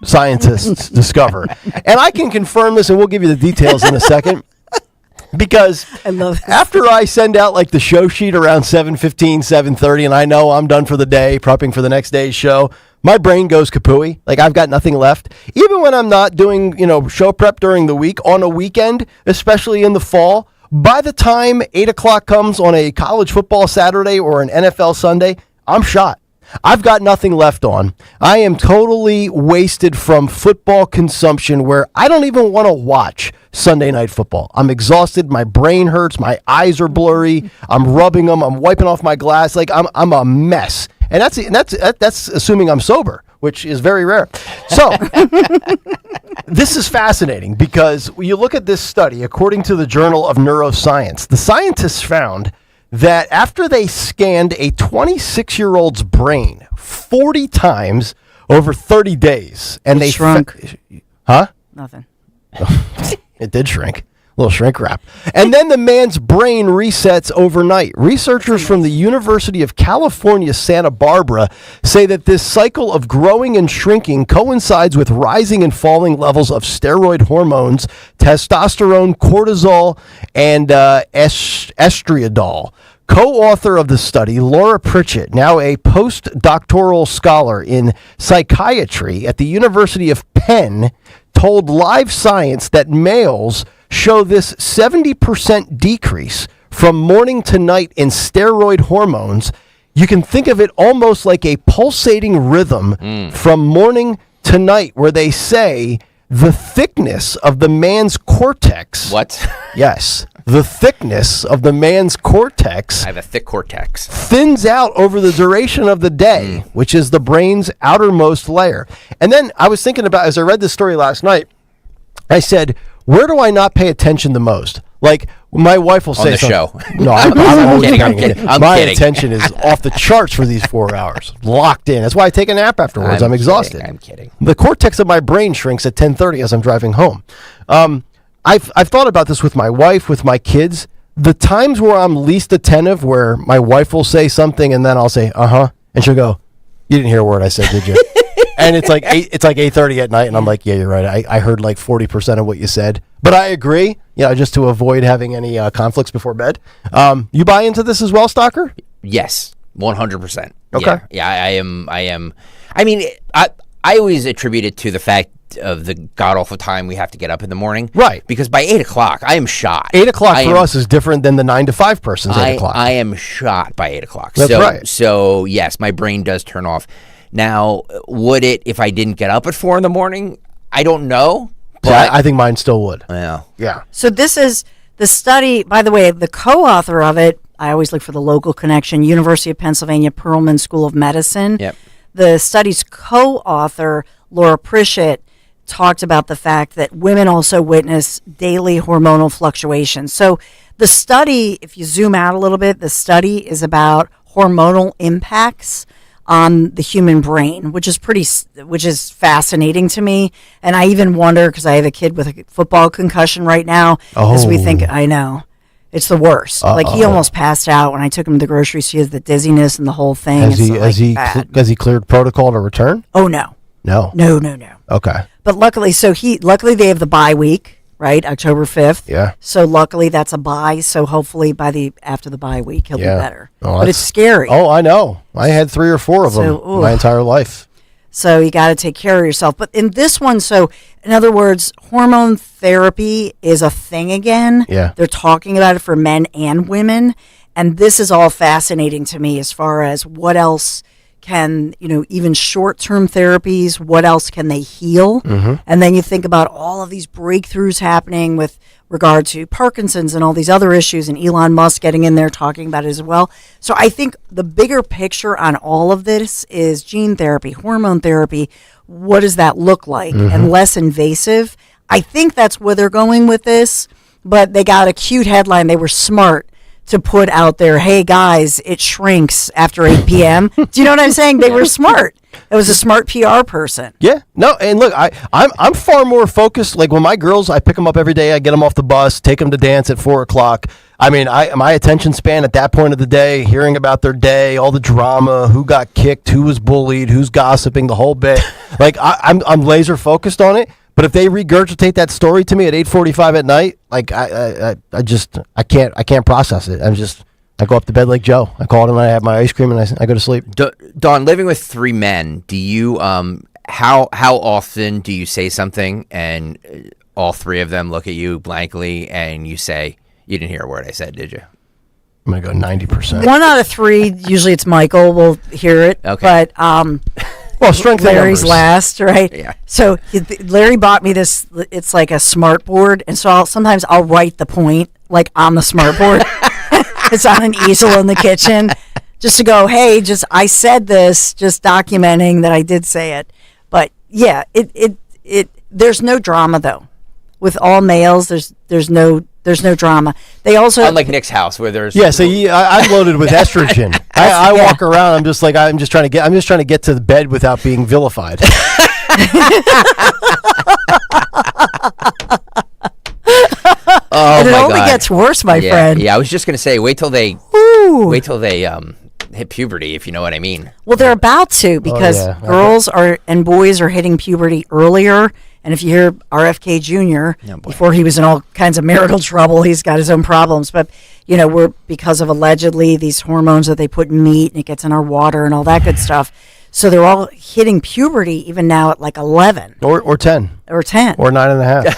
Scientists discover. And I can confirm this, and we'll give you the details in a second. Because after I send out like the show sheet around 7:15, 7:30, and I know I'm done for the day, prepping for the next day's show, my brain goes kapooey. Like I've got nothing left. Even when I'm not doing, show prep during the week, on a weekend, especially in the fall, By the time 8 o'clock comes on a college football Saturday or an NFL Sunday, I'm shot. I've got nothing left on. I am totally wasted from football consumption where I don't even want to watch Sunday night football. I'm exhausted. My brain hurts. My eyes are blurry. I'm rubbing them. I'm wiping off my glass. Like I'm a mess. And that's assuming I'm sober, which is very rare. So this is fascinating because when you look at this study, according to the Journal of Neuroscience, the scientists found that after they scanned a 26-year-old's brain 40 times over 30 days, and they shrunk. Huh? Nothing. It did shrink. A little shrink wrap. And then the man's brain resets overnight. Researchers from the University of California, Santa Barbara say that this cycle of growing and shrinking coincides with rising and falling levels of steroid hormones, testosterone, cortisol, and estriadol. Co-author of the study, Laura Pritchett, now a postdoctoral scholar in psychiatry at the University of Penn, told Live Science that males show this 70% decrease from morning to night in steroid hormones. You can think of it almost like a pulsating rhythm from morning to night, where they say the thickness of the man's cortex. What? Yes. The thickness of the man's cortex. I have a thick cortex. Thins out over the duration of the day, which is the brain's outermost layer. And then I was thinking about, as I read this story last night, I said, where do I not pay attention the most? Like, my wife will say On the something. show. No, I'm always kidding, paying attention. I'm My kidding. attention is off the charts for these 4 hours. Locked in. That's why I take a nap afterwards. I'm exhausted. I'm kidding. The cortex of my brain shrinks at 10:30 as I'm driving home. I've thought about this with my wife, with my kids. The times where I'm least attentive, where my wife will say something and then I'll say, uh-huh, and she'll go, you didn't hear a word I said, did you? And it's like 8:30 at night, and I'm like, yeah, you're right. I heard like 40% of what you said, but I agree. Just to avoid having any conflicts before bed. You buy into this as well, Stalker? Yes, 100%. Okay. Yeah, I am. I mean, I always attribute it to the fact of the god awful time we have to get up in the morning. Right. Because by 8 o'clock, I am shot. 8 o'clock for us is different than the 9 to 5 person's 8 o'clock. I am shot by 8 o'clock. That's right. So yes, my brain does turn off. Now, would it if I didn't get up at 4 in the morning? I don't know. But I think mine still would. Yeah. So this is the study, by the way, the co-author of it, I always look for the local connection, University of Pennsylvania Perelman School of Medicine. Yep. The study's co-author, Laura Pritchett, talked about the fact that women also witness daily hormonal fluctuations. So the study, if you zoom out a little bit, the study is about hormonal impacts on the human brain, which is fascinating to me. And I even wonder, because I have a kid with a football concussion right now, as we think, I know, it's the worst. Like, he almost passed out when I took him to the grocery store, the dizziness and the whole thing. Has he cleared protocol to return? Oh, no. No. Okay. But luckily they have the bye week, right? October 5th. Yeah. So luckily that's a bye. So hopefully after the bye week, he'll be better. Oh, but it's scary. Oh, I know. I had 3 or 4 of them my entire life. So you got to take care of yourself. But in this one, so in other words, hormone therapy is a thing again. Yeah. They're talking about it for men and women. And this is all fascinating to me as far as what else can, even short-term therapies, what else can they heal? Mm-hmm. And then you think about all of these breakthroughs happening with regard to Parkinson's and all these other issues, and Elon Musk getting in there talking about it as well. So I think the bigger picture on all of this is gene therapy, hormone therapy. What does that look like? And less invasive. I think that's where they're going with this, but they got a cute headline. They were smart to put out there, hey guys, it shrinks after 8 p.m. Do you know what I'm saying? They were smart. It was a smart PR person. Yeah. No, and look, I'm far more focused. Like, when my girls, I pick them up every day, I get them off the bus, take them to dance at 4 o'clock. I mean, my attention span at that point of the day, hearing about their day, all the drama, who got kicked, who was bullied, who's gossiping, the whole bit. Like, I'm laser focused on it. But if they regurgitate that story to me at 8:45 at night, like I can't process it. I go up to bed like Joe. I call it and I have my ice cream and I go to sleep. Dawn, living with 3 men, do you how often do you say something and all 3 of them look at you blankly and you say, You didn't hear a word I said, did you? I'm going to go 90%. 1 out of 3, usually it's Michael will hear it. Okay. But well, strength in Larry's numbers. last, right? Yeah. So Larry bought me this, it's like a smart board. And so sometimes I'll write the point like on the smart board. It's on an easel in the kitchen just to go, hey, I said this, just documenting that I did say it. But yeah, there's no drama though. With all males, there's no drama. They also unlike Nick's house where there's I'm loaded with estrogen. I walk around. I'm just trying to get to the bed without being vilified. And it only gets worse, my friend. Yeah, I was just gonna say, wait till they hit puberty, if you know what I mean. Well, they're about to because girls and boys are hitting puberty earlier. And if you hear RFK Jr., before he was in all kinds of marital trouble, he's got his own problems. But, we're because of allegedly these hormones that they put in meat and it gets in our water and all that good stuff. So they're all hitting puberty even now at like 11. Or 10. Or 10. Or 9.5.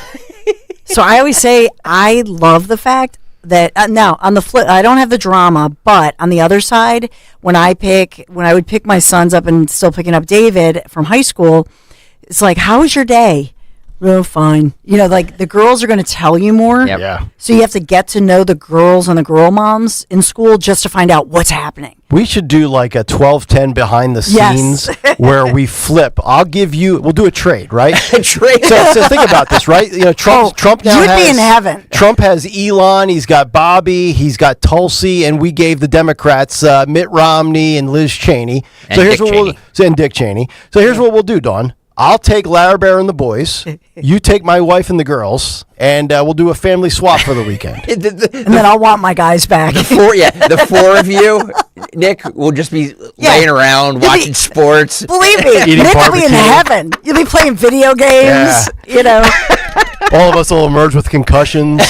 So I always say I love the fact that now on the flip, I don't have the drama, but on the other side, when I would pick my sons up and still picking up David from high school, it's like, how was your day? Oh, fine. Like the girls are going to tell you more. Yep. Yeah. So you have to get to know the girls and the girl moms in school just to find out what's happening. We should do like a 12-10 behind the scenes where we flip. We'll do a trade, right? Trade. So think about this, right? Trump now you'd be in heaven. Trump has Elon, he's got Bobby, he's got Tulsi, and we gave the Democrats Mitt Romney and Liz Cheney. And Dick Cheney. So here's what we'll do, Dawn. I'll take Larry Bear and the boys. You take my wife and the girls, and we'll do a family swap for the weekend. And then I'll want my guys back. The four of you, Nick, will just be laying around watching sports. Believe me, Nick will be in heaven. You'll be playing video games. All of us will emerge with concussions.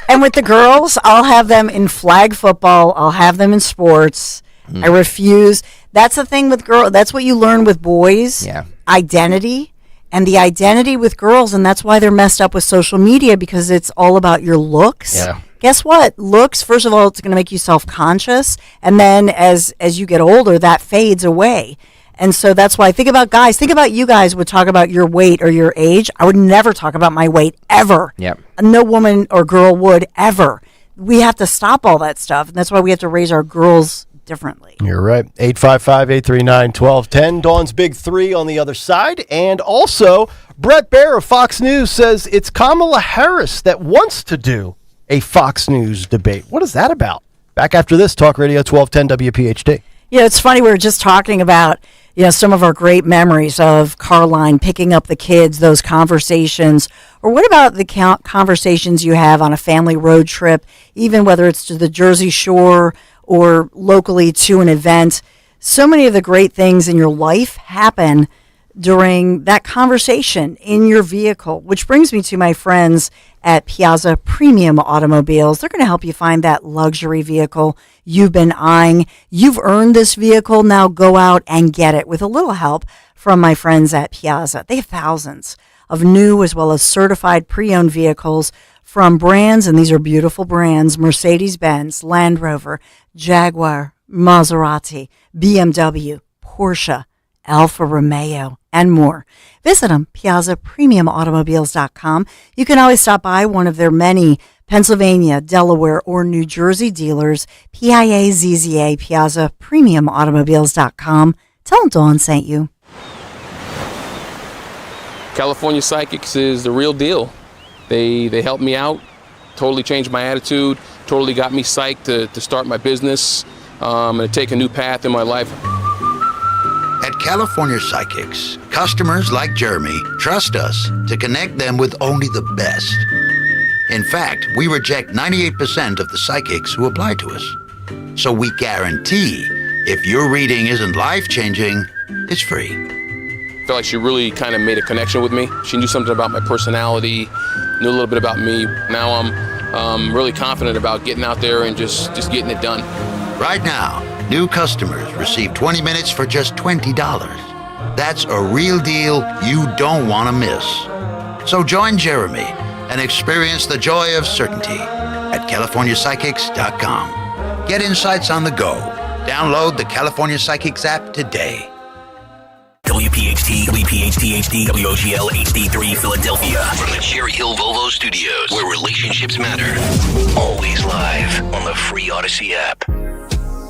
And with the girls, I'll have them in flag football. I'll have them in sports. I refuse. That's the thing with girls. That's what you learn with boys. Yeah. Identity. And the identity with girls, and that's why they're messed up with social media, because it's all about your looks. Yeah. Guess what? Looks, first of all, it's going to make you self-conscious. And then as you get older, that fades away. And so that's why, think about guys. Think about you guys would talk about your weight or your age. I would never talk about my weight, ever. Yep. No woman or girl would, ever. We have to stop all that stuff. And that's why we have to raise our girls differently. You're right. 855-839-1210. Dawn's Big Three on the other side. And also, Brett Baer of Fox News says it's Kamala Harris that wants to do a Fox News debate. What is that about? Back after this, Talk Radio 1210 WPHT. Yeah, it's funny. We were just talking about, some of our great memories of Carline picking up the kids, those conversations. Or what about the conversations you have on a family road trip, even whether it's to the Jersey Shore or locally to an event? So many of the great things in your life happen during that conversation in your vehicle, which brings me to my friends at Piazza Premium Automobiles. They're going to help you find that luxury vehicle you've been eyeing. You've earned this vehicle. Now go out and get it with a little help from my friends at Piazza. They have thousands of new as well as certified pre-owned vehicles from brands, and these are beautiful brands: Mercedes-Benz, Land Rover, Jaguar, Maserati, BMW, Porsche, Alfa Romeo, and more. Visit them, PiazzaPremiumAutomobiles.com. You can always stop by one of their many Pennsylvania, Delaware, or New Jersey dealers. PIAZZA, PiazzaPremiumAutomobiles.com. Tell them Dawn sent you. California Psychics is the real deal. They helped me out, totally changed my attitude, totally got me psyched to start my business and to take a new path in my life. At California Psychics, customers like Jeremy trust us to connect them with only the best. In fact, we reject 98% of the psychics who apply to us. So we guarantee if your reading isn't life-changing, it's free. I felt like she really kind of made a connection with me. She knew something about my personality, knew a little bit about me. Now I'm really confident about getting out there and just getting it done. Right now, new customers receive 20 minutes for just $20. That's a real deal you don't want to miss. So join Jeremy and experience the joy of certainty at CaliforniaPsychics.com. Get insights on the go. Download the California Psychics app today. WPHT, WPHT HD, WOGL HD3 Philadelphia. From the Cherry Hill Volvo Studios, where relationships matter. Always live on the free Odyssey app.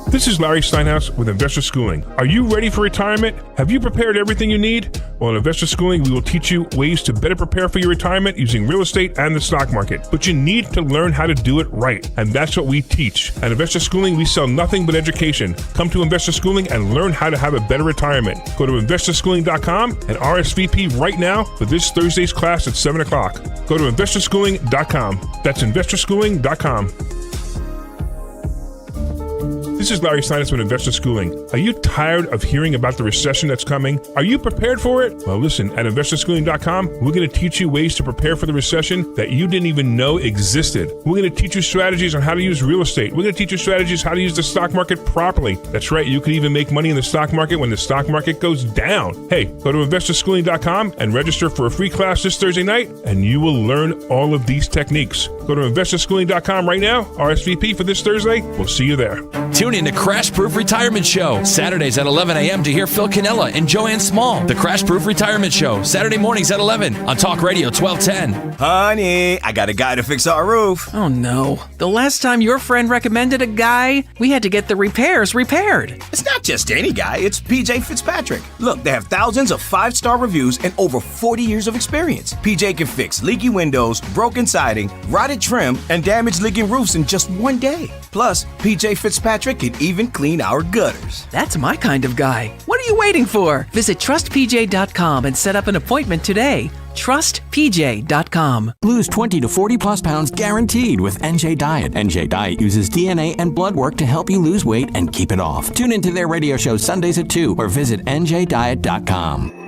This is Larry Steinhaus with Investor Schooling. Are you ready for retirement? Have you prepared everything you need? Well, in Investor Schooling, we will teach you ways to better prepare for your retirement using real estate and the stock market. But you need to learn how to do it right, and that's what we teach. At Investor Schooling, we sell nothing but education. Come to Investor Schooling and learn how to have a better retirement. Go to investorschooling.com and RSVP right now for this Thursday's class at 7 o'clock. Go to investorschooling.com. That's investorschooling.com. This is Larry Steinhaus with Investor Schooling. Are you tired of hearing about the recession that's coming? Are you prepared for it? Well, listen, at investorschooling.com, we're going to teach you ways to prepare for the recession that you didn't even know existed. We're going to teach you strategies on how to use real estate. We're going to teach you strategies how to use the stock market properly. That's right, you can even make money in the stock market when the stock market goes down. Hey, go to investorschooling.com and register for a free class this Thursday night, and you will learn all of these techniques. Go to investorschooling.com right now, RSVP for this Thursday. We'll see you there. Tune in to Crash Proof Retirement Show, Saturdays at 11 a.m. to hear Phil Cannella and Joanne Small. The Crash Proof Retirement Show, Saturday mornings at 11 on Talk Radio 1210. Honey, I got a guy to fix our roof. Oh no, the last time your friend recommended a guy, we had to get the repairs repaired. It's not just any guy, it's PJ Fitzpatrick. Look, they have thousands of 5-star reviews and over 40 years of experience. PJ can fix leaky windows, broken siding, rotted trim, and damaged leaking roofs in just one day. Plus, PJ Fitzpatrick can even clean our gutters. That's my kind of guy. What are you waiting for? Visit trustpj.com and set up an appointment today. TrustPJ.com. Lose 20 to 40 plus pounds guaranteed with NJ Diet. NJ Diet uses DNA and blood work to help you lose weight and keep it off. Tune into their radio show Sundays at 2 or visit NJDiet.com.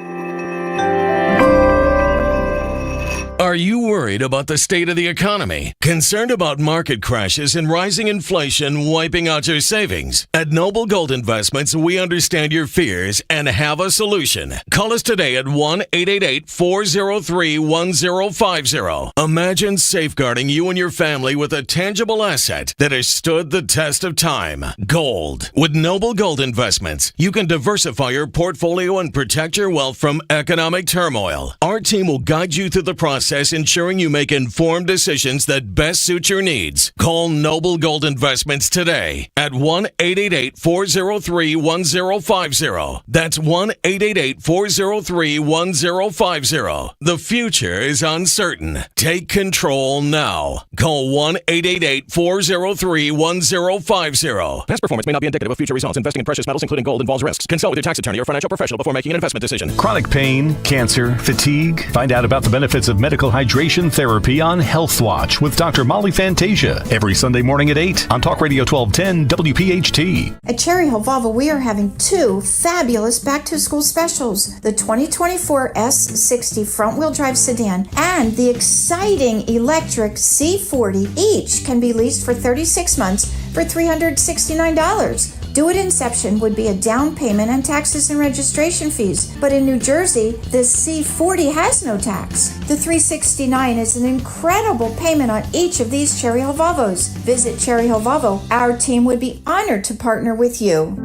Are you worried about the state of the economy? Concerned about market crashes and rising inflation wiping out your savings? At Noble Gold Investments, we understand your fears and have a solution. Call us today at 1-888-403-1050. Imagine safeguarding you and your family with a tangible asset that has stood the test of time. Gold. With Noble Gold Investments, you can diversify your portfolio and protect your wealth from economic turmoil. Our team will guide you through the process, ensuring you make informed decisions that best suit your needs. Call Noble Gold Investments today at 1-888-403-1050. That's 1-888-403-1050. The future is uncertain. Take control now. Call 1-888-403-1050. Past performance may not be indicative of future results. Investing in precious metals, including gold, involves risks. Consult with your tax attorney or financial professional before making an investment decision. Chronic pain, cancer, fatigue. Find out about the benefits of medical hydration therapy on Health Watch with Dr. Molly Fantasia every Sunday morning at 8 on Talk Radio 1210 WPHT. At Cherry Hill Volvo, we are having 2 fabulous back-to-school specials. The 2024 S60 front-wheel drive sedan and the exciting electric C40 each can be leased for 36 months for $369. Due at inception would be a down payment and taxes and registration fees. But in New Jersey, the C40 has no tax. The $369 is an incredible payment on each of these Cherry Hill Volvos. Visit Cherry Hill Volvo. Our team would be honored to partner with you.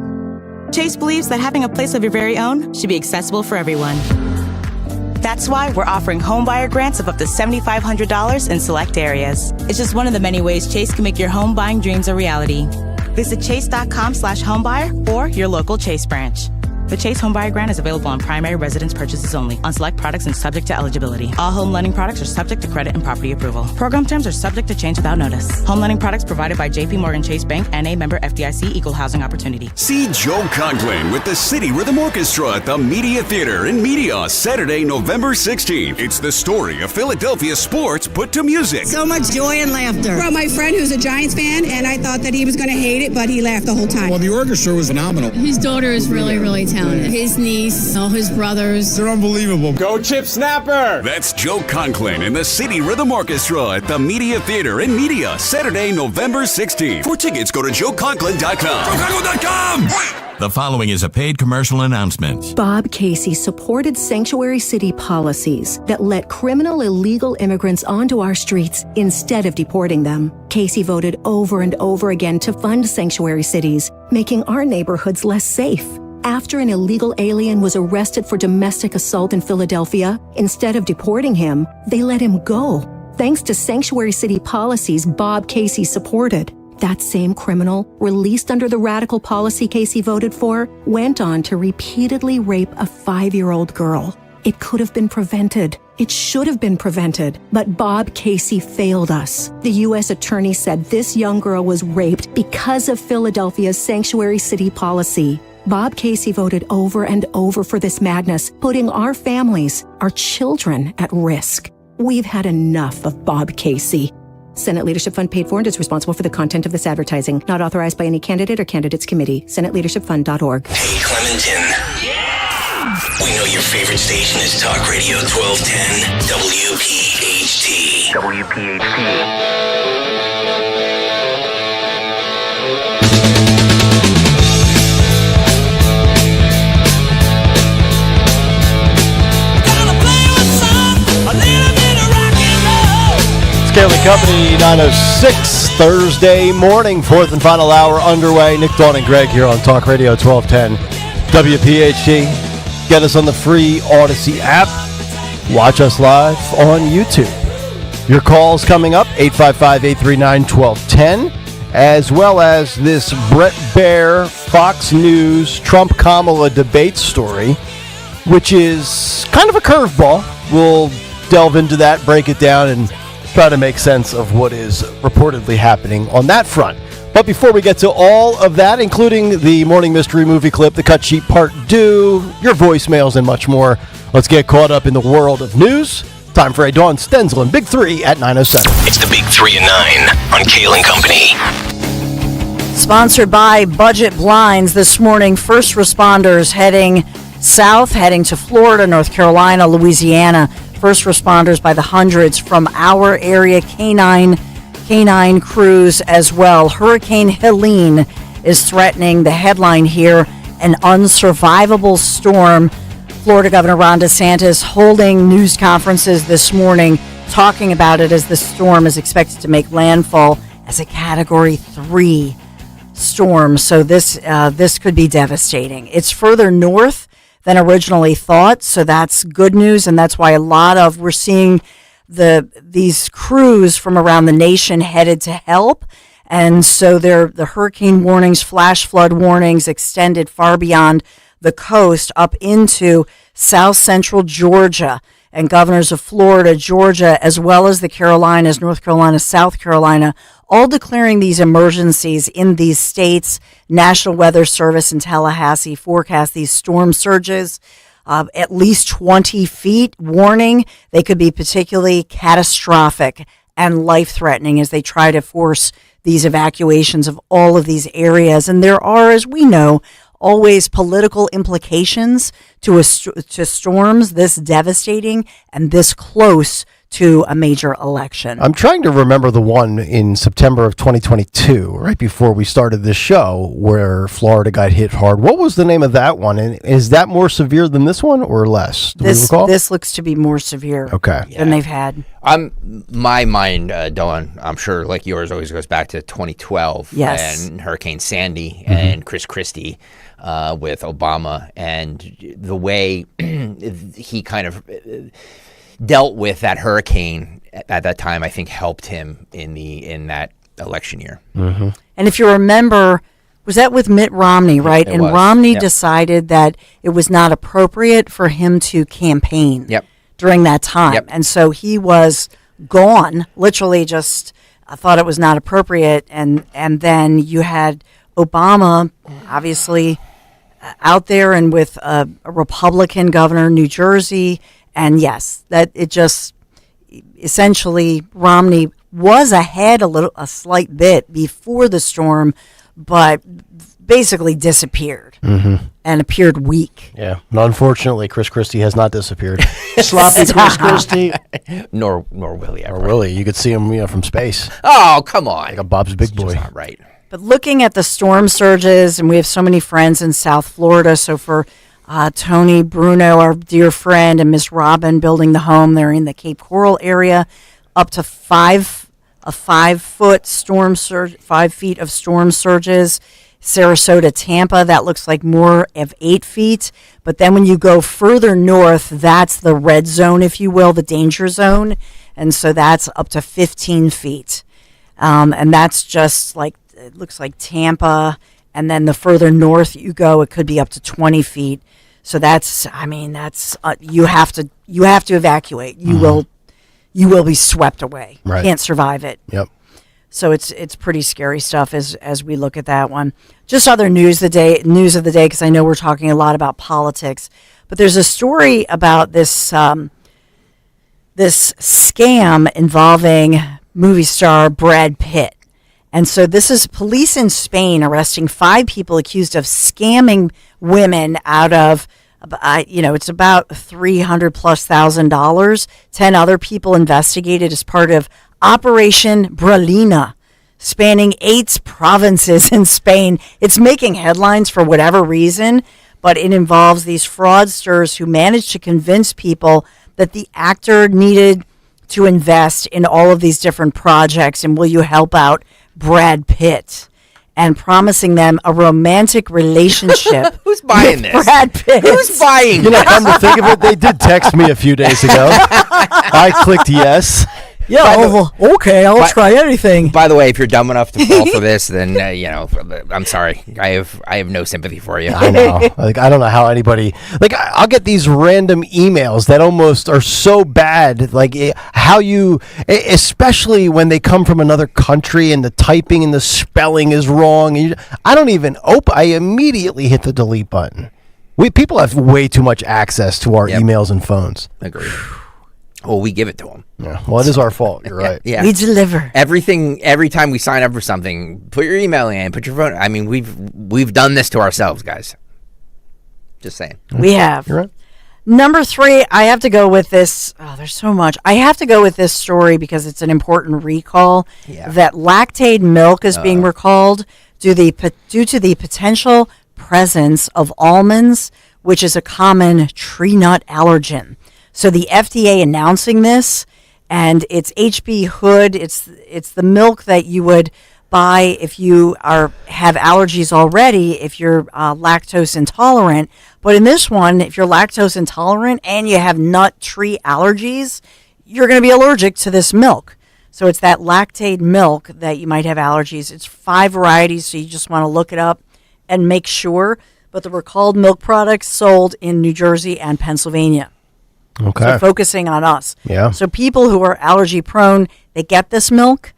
Chase believes that having a place of your very own should be accessible for everyone. That's why we're offering homebuyer grants of up to $7,500 in select areas. It's just one of the many ways Chase can make your home buying dreams a reality. Visit chase.com/homebuyer or your local Chase branch. The Chase Homebuyer Grant is available on primary residence purchases only, on select products and subject to eligibility. All home lending products are subject to credit and property approval. Program terms are subject to change without notice. Home lending products provided by J.P. Morgan Chase Bank, N.A. member FDIC, Equal Housing Opportunity. See Joe Conklin with the City Rhythm Orchestra at the Media Theater in Media, Saturday, November 16th. It's the story of Philadelphia sports put to music. So much joy and laughter. From my friend who's a Giants fan, and I thought that he was going to hate it, but he laughed the whole time. Well, the orchestra was phenomenal. His daughter is really, really talented. His niece, all his brothers. They're unbelievable. Go Chip Snapper! That's Joe Conklin and the City Rhythm Orchestra at the Media Theater in Media, Saturday, November 16th. For tickets, go to joeconklin.com. joeconklin.com! The following is a paid commercial announcement. Bob Casey supported sanctuary city policies that let criminal illegal immigrants onto our streets instead of deporting them. Casey voted over and over again to fund sanctuary cities, making our neighborhoods less safe. After an illegal alien was arrested for domestic assault in Philadelphia, instead of deporting him, they let him go. Thanks to sanctuary city policies Bob Casey supported. That same criminal, released under the radical policy Casey voted for, went on to repeatedly rape a 5-year-old girl. It could have been prevented. It should have been prevented. But Bob Casey failed us. The U.S. attorney said this young girl was raped because of Philadelphia's sanctuary city policy. Bob Casey voted over and over for this madness, putting our families, our children, at risk. We've had enough of Bob Casey. Senate Leadership Fund paid for and is responsible for the content of this advertising. Not authorized by any candidate or candidates committee. SenateLeadershipFund.org. Hey, Clementon. Yeah! We know your favorite station is Talk Radio 1210 WPHT. WPHT. Kayal Company 906 Thursday morning, fourth and final hour underway. Nick, Dawn, and Greg here on Talk Radio 1210 WPHT. Get us on the free Odyssey app. Watch us live on YouTube. Your calls coming up, 855-839-1210, as well as this Brett Baer Fox News Trump-Kamala debate story, which is kind of a curveball. We'll delve into that, break it down, and try to make sense of what is reportedly happening on that front. But before we get to all of that, including the morning mystery movie clip, the cut sheet part 2, your voicemails, and much more, let's get caught up in the world of news. Time for a Dawn Stenzel and Big 3 at 9:07. It's the Big 3 and 9 on Kayal Company. Sponsored by Budget Blinds this morning. First responders heading south, heading to Florida, North Carolina, Louisiana. First responders by the hundreds from our area, canine crews as well. Hurricane Helene is threatening, the headline here, an unsurvivable storm. Florida Governor Ron DeSantis holding news conferences this morning, talking about it as the storm is expected to make landfall as a Category 3 storm. So this could be devastating. It's further north than originally thought, so that's good news, and that's why we're seeing these crews from around the nation headed to help, and so the hurricane warnings, flash flood warnings extended far beyond the coast up into south central Georgia, and governors of Florida, Georgia, as well as the Carolinas, North Carolina, South Carolina, all declaring these emergencies in these states. National Weather Service in Tallahassee forecast these storm surges at least 20 feet. Warning, they could be particularly catastrophic and life-threatening as they try to force these evacuations of all of these areas. And there are, as we know, always political implications to storms this devastating and this close to a major election. I'm trying to remember the one in September of 2022, right before we started this show, where Florida got hit hard. What was the name of that one? And is that more severe than this one or less? Do we recall? This looks to be more severe than they've had. My mind, Dawn, I'm sure like yours always goes back to 2012 and Hurricane Sandy and Chris Christie with Obama, and the way he kind of dealt with that hurricane at that time, I think helped him in that election year. Mm-hmm. And if you remember, was that with Mitt Romney, right? And Romney decided that it was not appropriate for him to campaign during that time. And so he was gone, literally just thought it was not appropriate. And then you had Obama, obviously, out there and with a Republican governor, New Jersey. And yes, that it just essentially Romney was ahead a slight bit before the storm, but basically disappeared and appeared weak. Yeah, and unfortunately, Chris Christie has not disappeared. Sloppy Chris Christie, nor Willie. Or Willie, you could see him, from space. Oh, come on! Like a Bob's Big Boy. That's not right. But looking at the storm surges, and we have so many friends in South Florida, so for Tony Bruno, our dear friend, and Miss Robin building the home, they're in the Cape Coral area, up to 5 foot storm surge, 5 feet of storm surges. Sarasota, Tampa, that looks like more of 8 feet. But then when you go further north, that's the red zone, if you will, the danger zone. And so that's up to 15 feet. And that's just like, it looks like Tampa. And then the further north you go, it could be up to 20 feet. So that's you have to evacuate. You will be swept away. Right. Can't survive it. Yep. So it's pretty scary stuff as we look at that one. Just other news of the day, because I know we're talking a lot about politics, but there's a story about this this scam involving movie star Brad Pitt. And so this is police in Spain arresting 5 people accused of scamming women out of, it's about $300,000+. 10 other people investigated as part of Operation Bralina, spanning 8 provinces in Spain. It's making headlines for whatever reason, but it involves these fraudsters who managed to convince people that the actor needed to invest in all of these different projects, and will you help out Brad Pitt, and promising them a romantic relationship. Who's buying this? Brad Pitt. Who's buying this? Come to think of it, they did text me a few days ago. I clicked yes. Yeah, okay, I'll try anything. By the way, if you're dumb enough to fall for this, then I'm sorry. I have no sympathy for you. I know. I don't know how anybody. I'll get these random emails that almost are so bad. How you, especially when they come from another country and the typing and the spelling is wrong. I don't even open. I immediately hit the delete button. People have way too much access to our emails and phones. Agreed. Well, we give it to them. Yeah. Well, it is our fault. You're right. Yeah. We deliver everything. Every time we sign up for something, put your email in, put your phone. I mean, we've done this to ourselves, guys. Just saying. We have. You're right. Number 3, I have to go with this. Oh, there's so much. I have to go with this story because it's an important recall. Yeah. That Lactaid milk is being recalled due to the potential presence of almonds, which is a common tree nut allergen. So the FDA announcing this, and it's HB Hood. It's the milk that you would buy if you have allergies already, if you're lactose intolerant. But in this one, if you're lactose intolerant and you have nut tree allergies, you're going to be allergic to this milk. So it's that Lactaid milk that you might have allergies. It's 5 varieties, so you just want to look it up and make sure. But the recalled milk products sold in New Jersey and Pennsylvania. Okay. So focusing on us. Yeah. So people who are allergy prone, they get this milk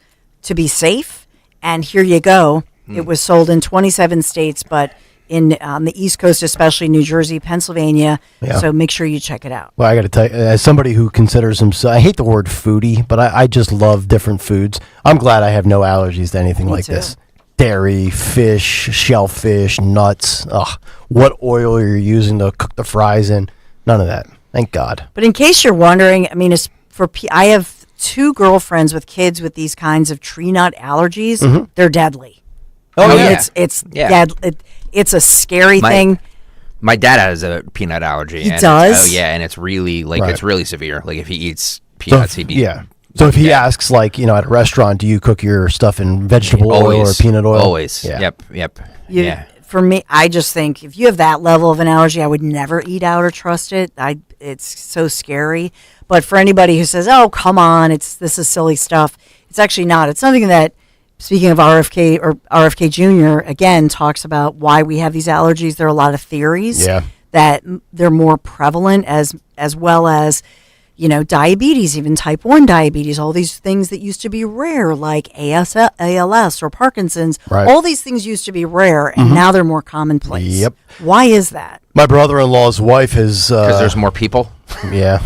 to be safe. And here you go. It was sold in 27 states, but in the East Coast, especially New Jersey, Pennsylvania. Yeah. So make sure you check it out. Well, I got to tell you, as somebody who considers himself, I hate the word foodie, but I just love different foods. I'm glad I have no allergies to anything like this. Dairy, fish, shellfish, nuts. Ugh, what oil you're using to cook the fries in. None of that. Thank God. But in case you're wondering, I mean, I have 2 girlfriends with kids with these kinds of tree nut allergies. Mm-hmm. They're deadly. Oh, yeah. It's it's a scary thing. My dad has a peanut allergy. He does? Oh, yeah, and it's really, it's really severe. Like, if he eats So peanuts, he'd be... yeah. So if he asks, at a restaurant, do you cook your stuff in vegetable oil or peanut oil? Always. Yeah. Yep. For me, I just think if you have that level of an allergy, I would never eat out or trust it. It's so scary. But for anybody who says, "Oh, come on, this is silly stuff," it's actually not. It's something that, speaking of RFK Jr., again talks about why we have these allergies. There are a lot of theories that they're more prevalent as well as, diabetes, even type 1 diabetes, all these things that used to be rare, like ALS or Parkinson's. Right. All these things used to be rare, and now they're more commonplace. Yep. Why is that? My brother-in-law's wife is... Because there's more people? Yeah.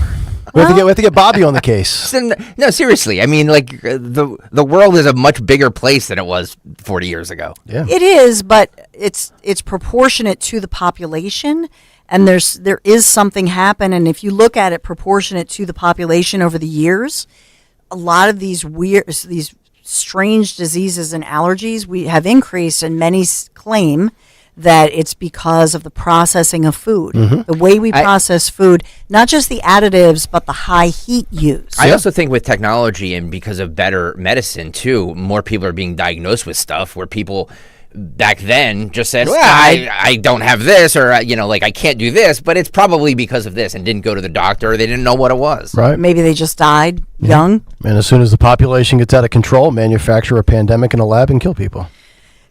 We have to get Bobby on the case. No, seriously. I mean, the world is a much bigger place than it was 40 years ago. Yeah. It is, but it's proportionate to the population. And there is something happen, and if you look at it proportionate to the population over the years, a lot of these strange diseases and allergies we have increased, and many claim that it's because of the processing of food, the way we process food, not just the additives, but the high heat used. I also think with technology and because of better medicine too, more people are being diagnosed with stuff where people back then just said, well, I don't have this, or I can't do this, but it's probably because of this, and didn't go to the doctor, or they didn't know what it was. Right. Maybe they just died young. And as soon as the population gets out of control, manufacture a pandemic in a lab and kill people.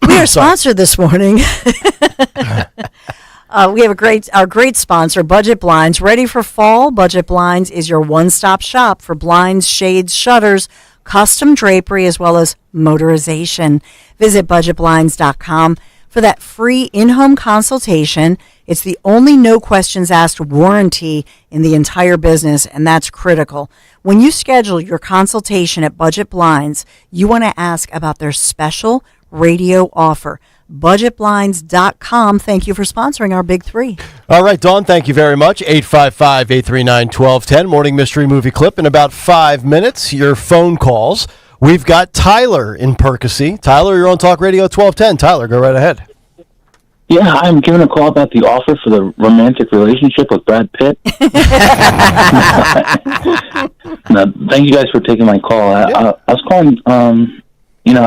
We are sponsored this morning. We have our great sponsor, Budget Blinds. Ready for fall? Budget Blinds is your one-stop shop for blinds, shades, shutters, custom drapery, as well as motorization. Visit budgetblinds.com for that free in-home consultation. It's the only no questions asked warranty in the entire business, and that's critical. When you schedule your consultation at Budget Blinds, you want to ask about their special radio offer. Budgetblinds.com. Thank you for sponsoring our Big Three. All right, Dawn, thank you very much. 855-839-1210. Morning Mystery Movie Clip in about 5 minutes. Your phone calls. We've got Tyler in Percy. Tyler, you're on Talk Radio 1210. Tyler, go right ahead. Yeah, I'm giving a call about the offer for the romantic relationship with Brad Pitt. Now, thank you guys for taking my call. I was calling, I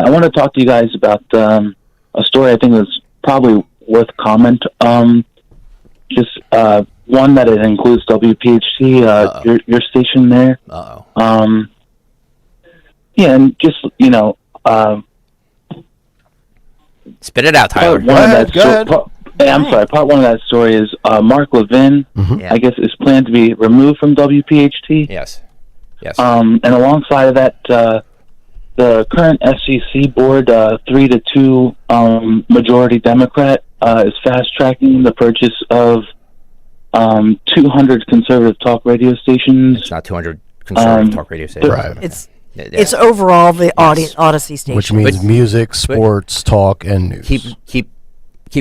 want to talk to you guys about a story I think is probably worth comment. Just one that it includes WPHT, your station there. Yeah, and just, spit it out, Tyler. Part one of that story is Mark Levin, I guess, is planned to be removed from WPHT. Yes. And alongside of that, the current FCC board, 3-2 majority Democrat, is fast-tracking the purchase of 200 conservative talk radio stations. It's not 200 conservative talk radio stations. Right. It's overall the Odyssey station. Which means music, sports, talk, and news. Keep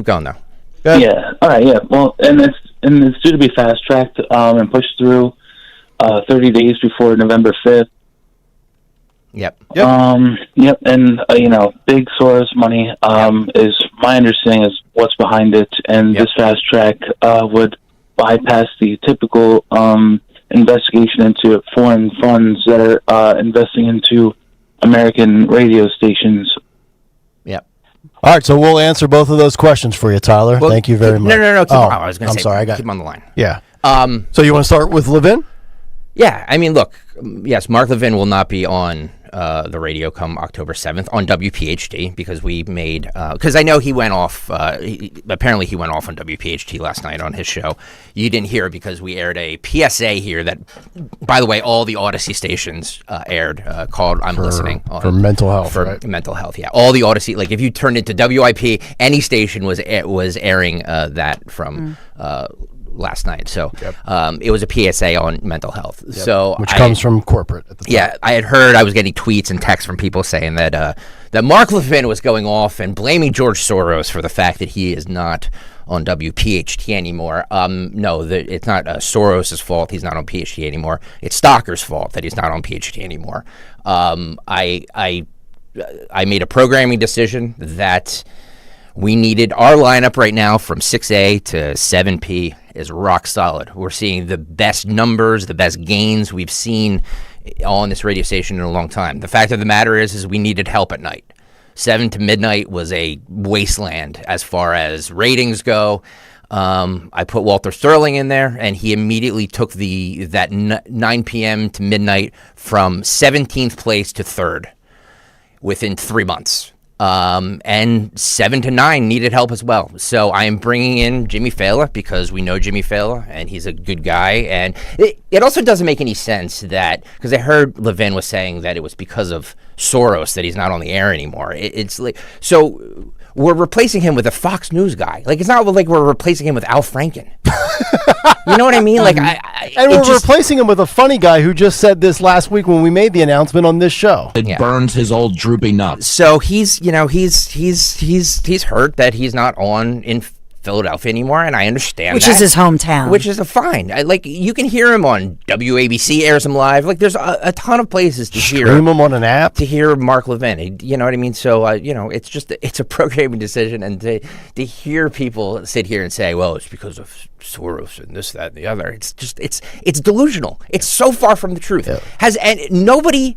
going, though. Yeah. All right. Yeah. Well, and it's due to be fast-tracked and pushed through 30 days before November 5th. Yep. And big Soros money is my understanding is what's behind it, and this fast track would bypass the typical investigation into foreign funds that are investing into American radio stations. Yep. All right, so we'll answer both of those questions for you, Tyler. Well, thank you very much. No. I was going to say, sorry, keep him on the line. Yeah. So you want to start with Levin? Yeah, I mean, look, yes, Mark Levin will not be on the radio come October 7th on WPHT because we made, because I know he went off, apparently he went off on WPHT last night on his show. You didn't hear it because we aired a PSA here that, by the way, all the Odyssey stations aired called I'm Listening. For mental health, For right? mental health, yeah. All the Odyssey, like if you turned into WIP, any station was airing that from last night. So it was a PSA on mental health. Yep. So which comes from corporate at the time. Yeah, I had heard, I was getting tweets and texts from people saying that that Mark Levin was going off and blaming George Soros for the fact that he is not on WPHT anymore. No, it's not Soros' fault he's not on PHT anymore. It's Stocker's fault that he's not on PHT anymore. I made a programming decision that we needed our lineup right now from 6A to 7P is rock solid. We're seeing the best numbers, the best gains we've seen on this radio station in a long time. The fact of the matter is we needed help at night. 7 to midnight was a wasteland as far as ratings go. I put Walter Sterling in there, and he immediately took that 9 p.m. to midnight from 17th place to 3rd within 3 months. And 7 to 9 needed help as well. So I am bringing in Jimmy Fallon because we know Jimmy Fallon and he's a good guy. And it also doesn't make any sense that, because I heard Levin was saying that it was because of Soros that he's not on the air anymore. It's like, so we're replacing him with a Fox News guy. Like, it's not like we're replacing him with Al Franken. You know what I mean? Like, and we're replacing him with a funny guy who just said this last week when we made the announcement on this show. It burns his old droopy nuts. So he's hurt that he's not on in Philadelphia anymore, and I understand Which that. is his hometown. Which is fine. Like, you can hear him on WABC, airs him live. Like, there's a ton of places to hear. Stream him on an app. To hear Mark Levin. You know what I mean? So, it's a programming decision, and to hear people sit here and say, well, it's because of Soros and this, that, and the other. It's just, it's delusional. It's so far from the truth. Yeah. Nobody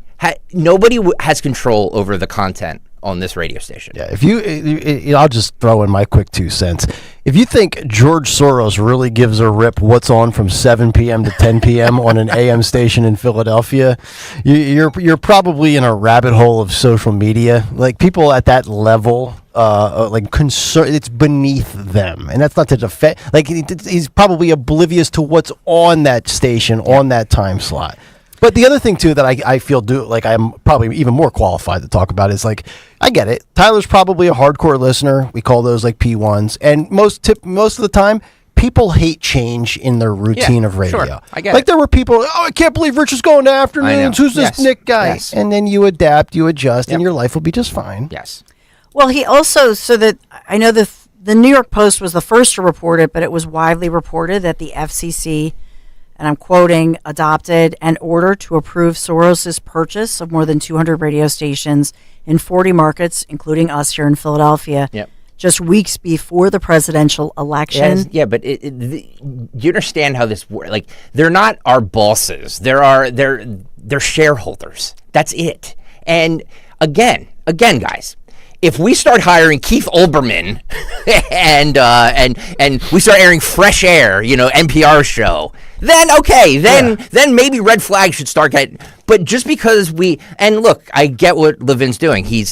has control over the content on this radio station. Yeah, I'll just throw in my quick 2 cents. If you think George Soros really gives a rip what's on from 7 p.m. to 10 p.m. on an AM station in Philadelphia, you're probably in a rabbit hole of social media. Like, people at that level, concern, it's beneath them, and that's not to defend. Like, he's probably oblivious to what's on that station on that time slot. But the other thing, too, that I feel I'm probably even more qualified to talk about is, like, I get it. Tyler's probably a hardcore listener. We call those, like, P1s. And most of the time, people hate change in their routine of radio. Sure. I get it. There were people, I can't believe Rich is going to afternoons. Who's this Nick guy? Yes. And then you adapt, you adjust, and your life will be just fine. Yes. Well, he also, I know the New York Post was the first to report it, but it was widely reported that the FCC, and I'm quoting, adopted an order to approve Soros' purchase of more than 200 radio stations in 40 markets, including us here in Philadelphia, just weeks before the presidential election. Yeah, but do you understand how this works? Like, they're not our bosses. They're shareholders. That's it. And again, guys, if we start hiring Keith Olbermann and we start airing Fresh Air, NPR's show, then okay, then maybe red flags should start getting. But just because and look, I get what Levin's doing. He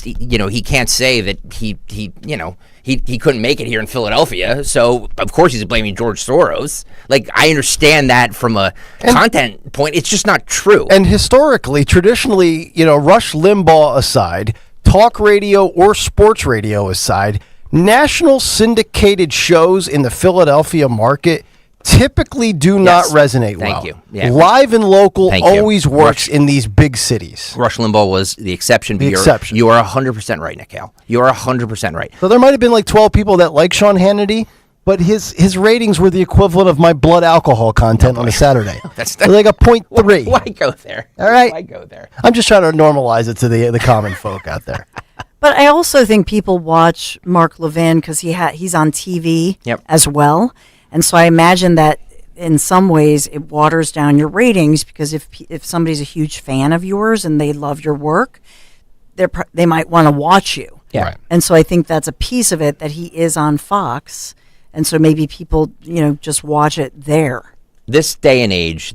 can't say that he couldn't make it here in Philadelphia, so of course he's blaming George Soros. Like, I understand that from a content point. It's just not true. And historically, traditionally, Rush Limbaugh aside, talk radio or sports radio aside, national syndicated shows in the Philadelphia market typically do not resonate well. Thank you. Yeah. Live and local always works in these big cities. Rush Limbaugh was the exception. You are 100% right, Nick Kayal. You are 100% right. So there might have been like 12 people that like Sean Hannity, but his ratings were the equivalent of my blood alcohol content on a Saturday. That's like a 0.3. Why go there? All right. Why go there? I'm just trying to normalize it to the common folk out there. But I also think people watch Mark Levin because he's on TV as well. And so I imagine that in some ways it waters down your ratings, because if somebody's a huge fan of yours and they love your work, they might want to watch you. Yeah. Right. And so I think that's a piece of it, that he is on Fox. And so maybe people, just watch it there. This day and age,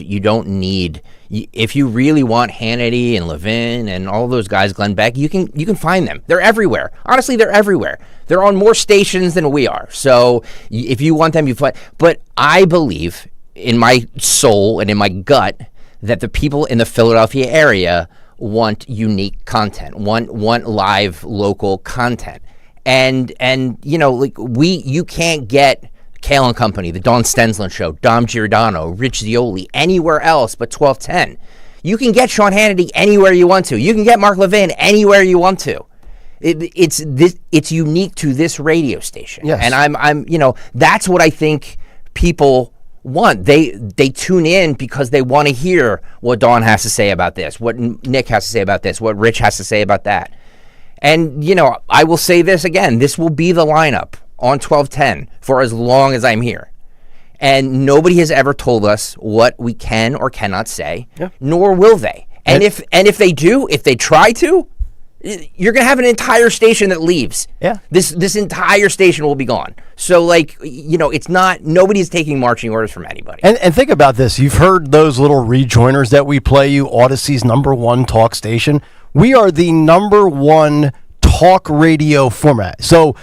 you don't need. If you really want Hannity and Levin and all those guys, Glenn Beck, you can find them. They're everywhere. Honestly, they're everywhere. They're on more stations than we are. So if you want them, you find. But I believe in my soul and in my gut that the people in the Philadelphia area want unique content, want live local content, and you can't get Kayal and Company, the Dawn Stensland Show, Dom Giordano, Rich Zioli, anywhere else but 1210. You can get Sean Hannity anywhere you want to. You can get Mark Levin anywhere you want to. It's unique to this radio station. Yes. And I'm that's what I think people want. They tune in because they want to hear what Dawn has to say about this, what Nick has to say about this, what Rich has to say about that. And I will say this again, this will be the lineup on 1210 for as long as I'm here. And nobody has ever told us what we can or cannot say, nor will they. And if they do, if they try to, you're going to have an entire station that leaves. Yeah. This entire station will be gone. So, it's not, nobody's taking marching orders from anybody. And think about this. You've heard those little rejoiners that we play you, Odyssey's #1 talk station. We are the #1 talk radio format. So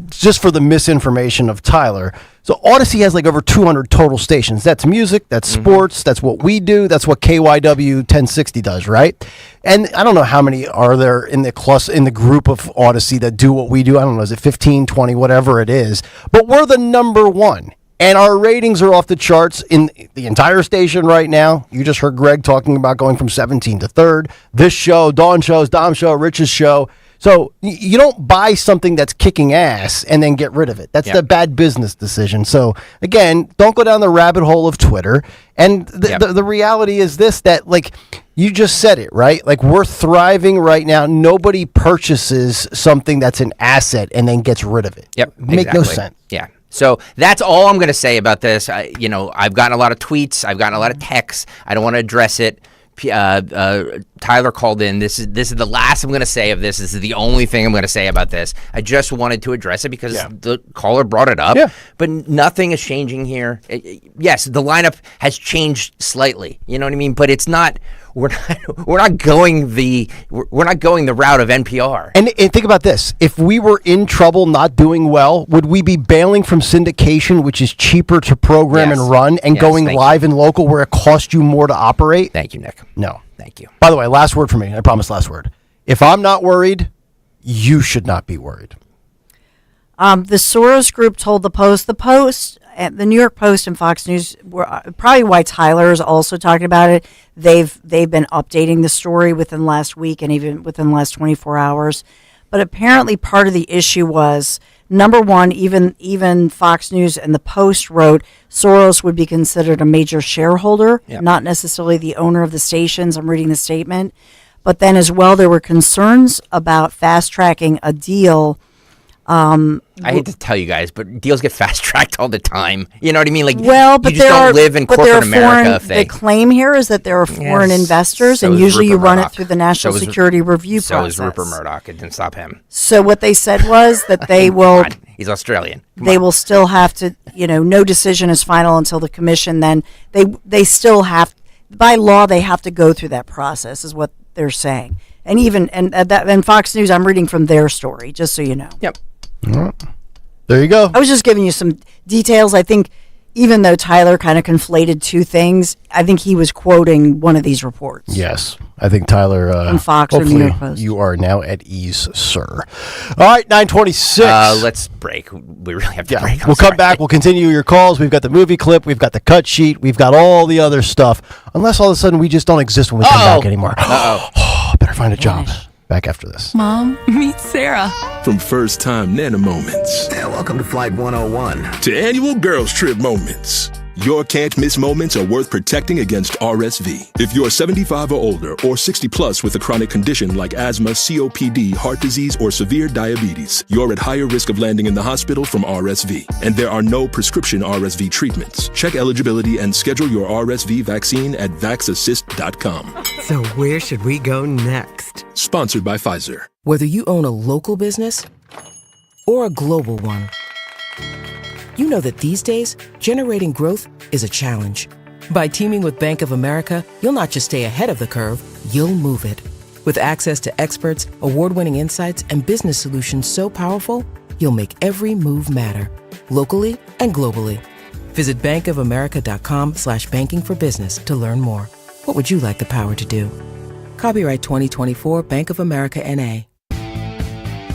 just for the misinformation of Tyler, so Odyssey has like over 200 total stations. That's music, that's sports, that's what we do, that's what KYW 1060 does, right? And I don't know how many are there in the group of Odyssey that do what we do. I don't know, is it 15, 20, whatever it is. But we're the #1. And our ratings are off the charts in the entire station right now. You just heard Greg talking about going from 17 to 3rd. This show, Dawn shows, Dom show, Rich's show. So you don't buy something that's kicking ass and then get rid of it. That's the bad business decision. So again, don't go down the rabbit hole of Twitter. And the reality is this, that like you just said it, right? Like we're thriving right now. Nobody purchases something that's an asset and then gets rid of it. Make no sense. Yeah. So that's all I'm going to say about this. I've gotten a lot of tweets. I've gotten a lot of texts. I don't want to address it. Tyler called in. This is the last I'm going to say of this. This is the only thing I'm going to say about this. I just wanted to address it because the caller brought it up. But nothing is changing here. Yes, the lineup has changed slightly. You know what I mean? But it's not. We're not going the route of NPR. And think about this: if we were in trouble, not doing well, would we be bailing from syndication, which is cheaper to program and run, and going live and local where it costs you more to operate? Thank you, Nick. No, thank you. By the way, last word for me. I promise. Last word. If I'm not worried, you should not be worried. The Soros Group told the Post. The New York Post and Fox News were probably why Tyler is also talking about it. They've been updating the story within last week and even within the last 24 hours. But apparently part of the issue was, number one, even Fox News and the Post wrote Soros would be considered a major shareholder, not necessarily the owner of the stations. I'm reading the statement. But then as well, there were concerns about fast-tracking a deal. I hate to tell you guys, but deals get fast-tracked all the time. You know what I mean? Like, but you just don't live in corporate America. The claim here is that there are foreign investors, and usually you run it through the National Security Review process. So is Rupert Murdoch. It didn't stop him. So what they said was that they will... He's Australian. They will still have to, no decision is final until the commission. Then they still have, by law, they have to go through that process, is what they're saying. And Fox News, I'm reading from their story, just so you know. There you go. I was just giving you some details. I think even though Tyler kind of conflated two things, I think he was quoting one of these reports. Yes. I think Tyler, from Fox or New York Post. You are now at ease, sir. All right, 9:26. Let's break. We really have to break. We'll come back. We'll continue your calls. We've got the movie clip. We've got the cut sheet. We've got all the other stuff. Unless all of a sudden we just don't exist when we come back anymore. Better find a job. Back after this. Mom, meet Sarah. From first-time Nana moments. Yeah, welcome to Flight 101. To annual girls trip moments. Your can't-miss moments are worth protecting against RSV. If you're 75 or older or 60 plus with a chronic condition like asthma, COPD, heart disease, or severe diabetes, you're at higher risk of landing in the hospital from RSV. And there are no prescription RSV treatments. Check eligibility and schedule your RSV vaccine at vaxassist.com. So where should we go next? Sponsored by Pfizer. Whether you own a local business or a global one, you know that these days, generating growth is a challenge. By teaming with Bank of America, you'll not just stay ahead of the curve, you'll move it. With access to experts, award-winning insights, and business solutions so powerful, you'll make every move matter, locally and globally. Visit bankofamerica.com/banking for business to learn more. What would you like the power to do? Copyright 2024 Bank of America N.A.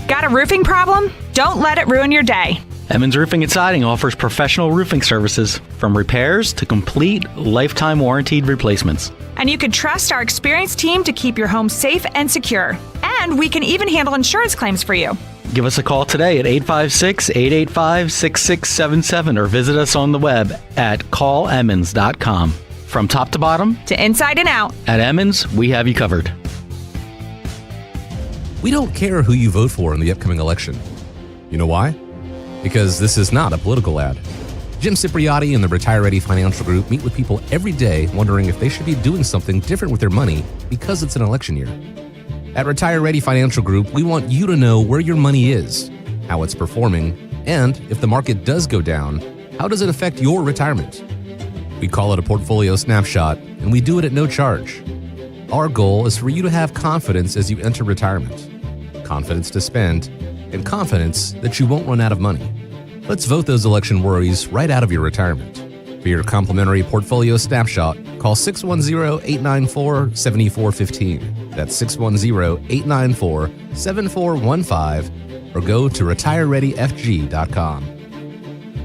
Got a roofing problem? Don't let it ruin your day. Emmons Roofing and Siding offers professional roofing services, from repairs to complete lifetime warranted replacements. And you can trust our experienced team to keep your home safe and secure. And we can even handle insurance claims for you. Give us a call today at 856-885-6677 or visit us on the web at callemmons.com. From top to bottom, to inside and out, at Emmons, we have you covered. We don't care who you vote for in the upcoming election. You know why? Because this is not a political ad. Jim Cipriotti and the Retire Ready Financial Group meet with people every day wondering if they should be doing something different with their money because it's an election year. At Retire Ready Financial Group, we want you to know where your money is, how it's performing, and if the market does go down, how does it affect your retirement? We call it a portfolio snapshot, and we do it at no charge. Our goal is for you to have confidence as you enter retirement, confidence to spend, and confidence that you won't run out of money. Let's vote those election worries right out of your retirement. For your complimentary portfolio snapshot, call 610-894-7415. That's 610-894-7415, or go to retirereadyfg.com.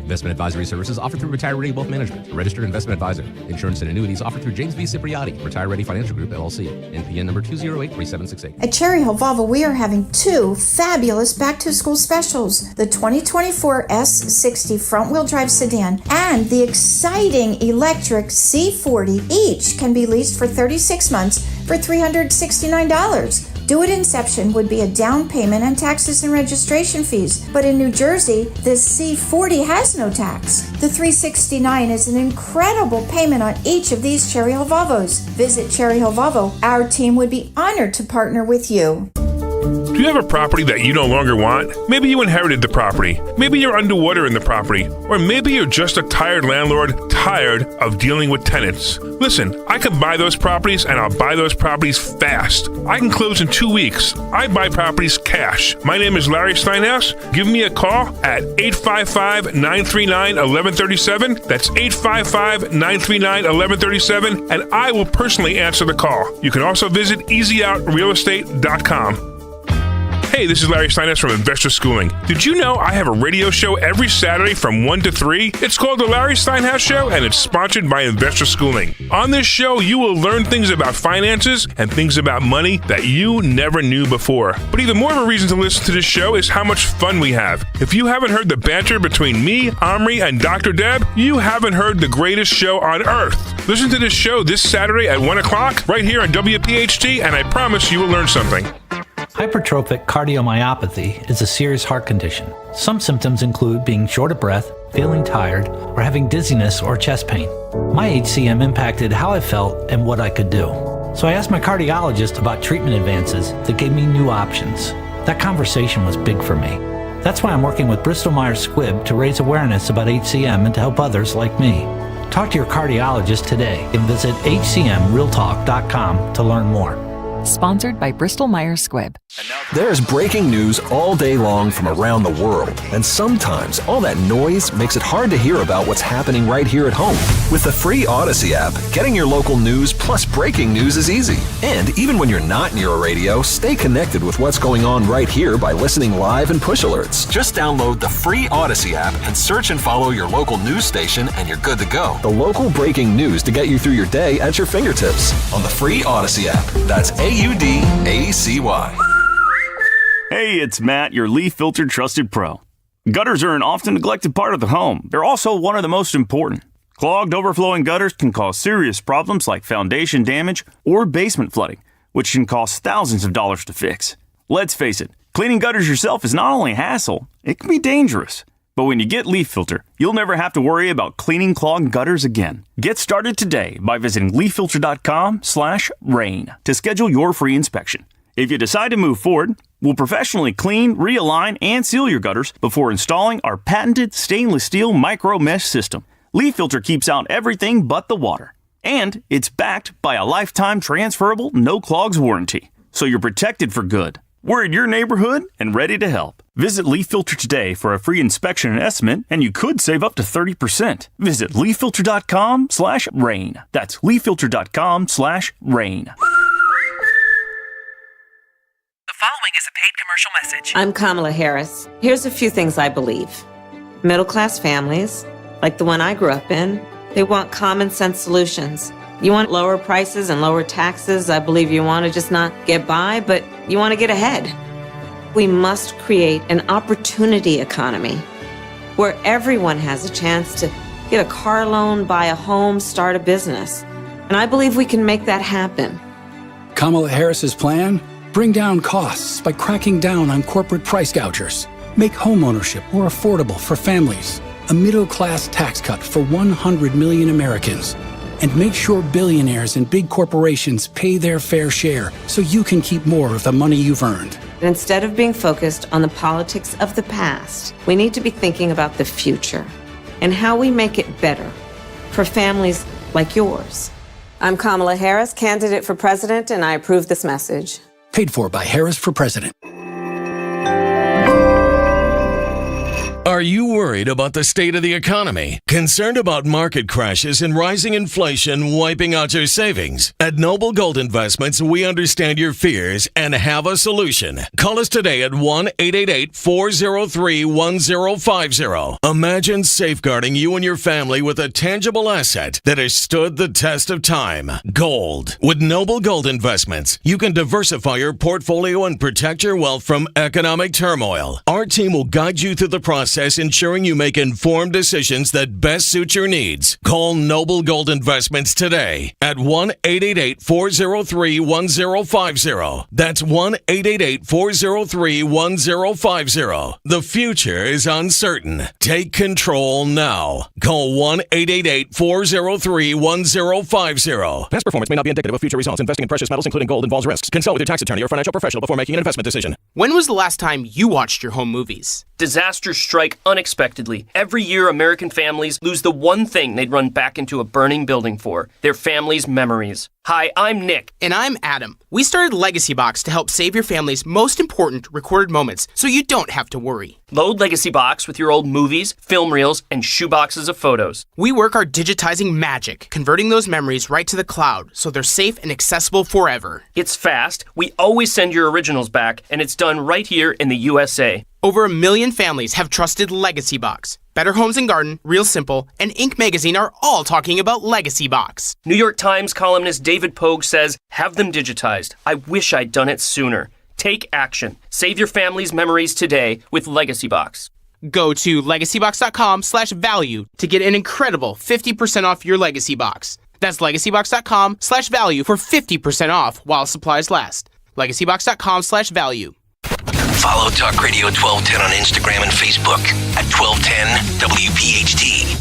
Investment advisory services offered through Retire Ready Wealth Management, a registered investment advisor. Insurance and annuities offered through James V. Cipriotti, Retire Ready Financial Group, LLC. NPN number 2083768. At Cherry Hill Volvo, we are having two fabulous back-to-school specials. The 2024 S60 front-wheel drive sedan and the exciting electric C40. Each can be leased for 36 months for $369. Due at inception would be a down payment and taxes and registration fees. But in New Jersey, this C40 has no tax. The $369 is an incredible payment on each of these Cherry Hill Volvos. Visit Cherry Hill Volvo. Our team would be honored to partner with you. Do you have a property that you no longer want? Maybe you inherited the property. Maybe you're underwater in the property. Or maybe you're just a tired landlord, tired of dealing with tenants. Listen, I can buy those properties and I'll buy those properties fast. I can close in 2 weeks. I buy properties cash. My name is Larry Steinhaus. Give me a call at 855-939-1137. That's 855-939-1137, and I will personally answer the call. You can also visit easyOutRealestate.com. Hey, this is Larry Steinhaus from Investor Schooling. Did you know I have a radio show every Saturday from 1 to 3? It's called The Larry Steinhaus Show, and it's sponsored by Investor Schooling. On this show, you will learn things about finances and things about money that you never knew before. But even more of a reason to listen to this show is how much fun we have. If you haven't heard the banter between me, Omri, and Dr. Deb, you haven't heard the greatest show on earth. Listen to this show this Saturday at 1 o'clock right here on WPHT, and I promise you will learn something. Hypertrophic cardiomyopathy is a serious heart condition. Some symptoms include being short of breath, feeling tired, or having dizziness or chest pain. My HCM impacted how I felt and what I could do. So I asked my cardiologist about treatment advances that gave me new options. That conversation was big for me. That's why I'm working with Bristol Myers Squibb to raise awareness about HCM and to help others like me. Talk to your cardiologist today and visit hcmrealtalk.com to learn more. Sponsored by Bristol Myers Squibb. There's breaking news all day long from around the world, and sometimes all that noise makes it hard to hear about what's happening right here at home. With the free Odyssey app, getting your local news plus breaking news is easy. And even when you're not near a radio, stay connected with what's going on right here by listening live and push alerts. Just download the free Odyssey app and search and follow your local news station, and you're good to go. The local breaking news to get you through your day at your fingertips on the free Odyssey app. That's AUDACY. Hey, it's Matt, your leaf filter trusted pro. Gutters are an often neglected part of the home. They're also one of the most important. Clogged, overflowing gutters can cause serious problems like foundation damage or basement flooding, which can cost thousands of dollars to fix. Let's face it, cleaning gutters yourself is not only a hassle, it can be dangerous. But when you get Leaf Filter, you'll never have to worry about cleaning clogged gutters again. Get started today by visiting leaffilter.com/rain to schedule your free inspection. If you decide to move forward, we'll professionally clean, realign, and seal your gutters before installing our patented stainless steel micro mesh system. Leaf Filter keeps out everything but the water. And it's backed by a lifetime transferable no clogs warranty. So you're protected for good. We're in your neighborhood and ready to help. Visit Leaf Filter today for a free inspection and estimate, and you could save up to 30%. Visit leaffilter.com/rain. That's leaffilter.com/rain. The following is a paid commercial message. I'm Kamala Harris. Here's a few things I believe. Middle-class families, like the one I grew up in, they want common sense solutions. You want lower prices and lower taxes. I believe you want to just not get by, but you want to get ahead. We must create an opportunity economy where everyone has a chance to get a car loan, buy a home, start a business. And I believe we can make that happen. Kamala Harris's plan? Bring down costs by cracking down on corporate price gougers. Make homeownership more affordable for families. A middle-class tax cut for 100 million Americans. And make sure billionaires and big corporations pay their fair share so you can keep more of the money you've earned. Instead of being focused on the politics of the past, we need to be thinking about the future and how we make it better for families like yours. I'm Kamala Harris, candidate for president, and I approve this message. Paid for by Harris for President. Are Are you worried about the state of the economy? Concerned about market crashes and rising inflation wiping out your savings? At Noble Gold Investments, we understand your fears and have a solution. Call us today at 1-888-403-1050. Imagine safeguarding you and your family with a tangible asset that has stood the test of time. Gold. With Noble Gold Investments, you can diversify your portfolio and protect your wealth from economic turmoil. Our team will guide you through the process, ensuring you make informed decisions that best suit your needs. Call Noble Gold Investments today at 1-888-403-1050. That's 1-888-403-1050. The future is uncertain. Take control now. Call 1-888-403-1050. Past performance may not be indicative of future results. Investing in precious metals, including gold, involves risks. Consult with your tax attorney or financial professional before making an investment decision. When was the last time you watched your home movies? Disasters strike unexpectedly. Every year, American families lose the one thing they'd run back into a burning building for: their family's memories. Hi, I'm Nick. And I'm Adam. We started Legacy Box to help save your family's most important recorded moments so you don't have to worry. Load Legacy Box with your old movies, film reels, and shoeboxes of photos. We work our digitizing magic, converting those memories right to the cloud so they're safe and accessible forever. It's fast, we always send your originals back, and it's done right here in the USA. Over 1 million families have trusted Legacy Box. Better Homes and Garden, Real Simple, and Inc. magazine are all talking about Legacy Box. New York Times columnist David Pogue says, "Have them digitized. I wish I'd done it sooner." Take action. Save your family's memories today with Legacy Box. Go to legacybox.com/value to get an incredible 50% off your Legacy Box. That's legacybox.com/value for 50% off while supplies last. legacybox.com/value. Follow Talk Radio 1210 on Instagram and Facebook at 1210 WPHT.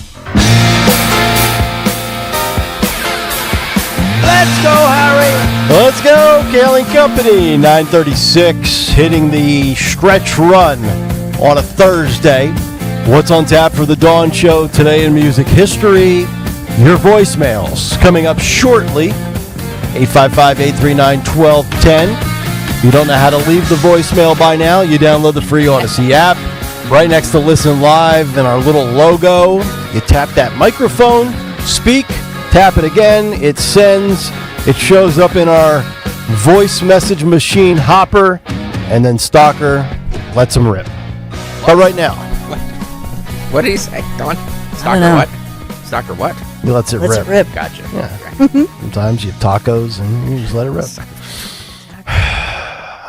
Let's go, Harry. Let's go, Kayal and Company. 9:36, hitting the stretch run on a Thursday. What's on tap for the Dawn Show today in music history? Your voicemails coming up shortly. 855-839-1210. If you don't know how to leave the voicemail by now, you download the free Odyssey app. Right next to Listen Live and our little logo, you tap that microphone, speak, tap it again, it sends, it shows up in our voice message machine hopper, and then Stalker lets them rip. But right now. What did he say, Don? Stalker what? Stalker what? He lets it Lets rip. it rip. Gotcha. Yeah. Sometimes you have tacos and you just let it rip.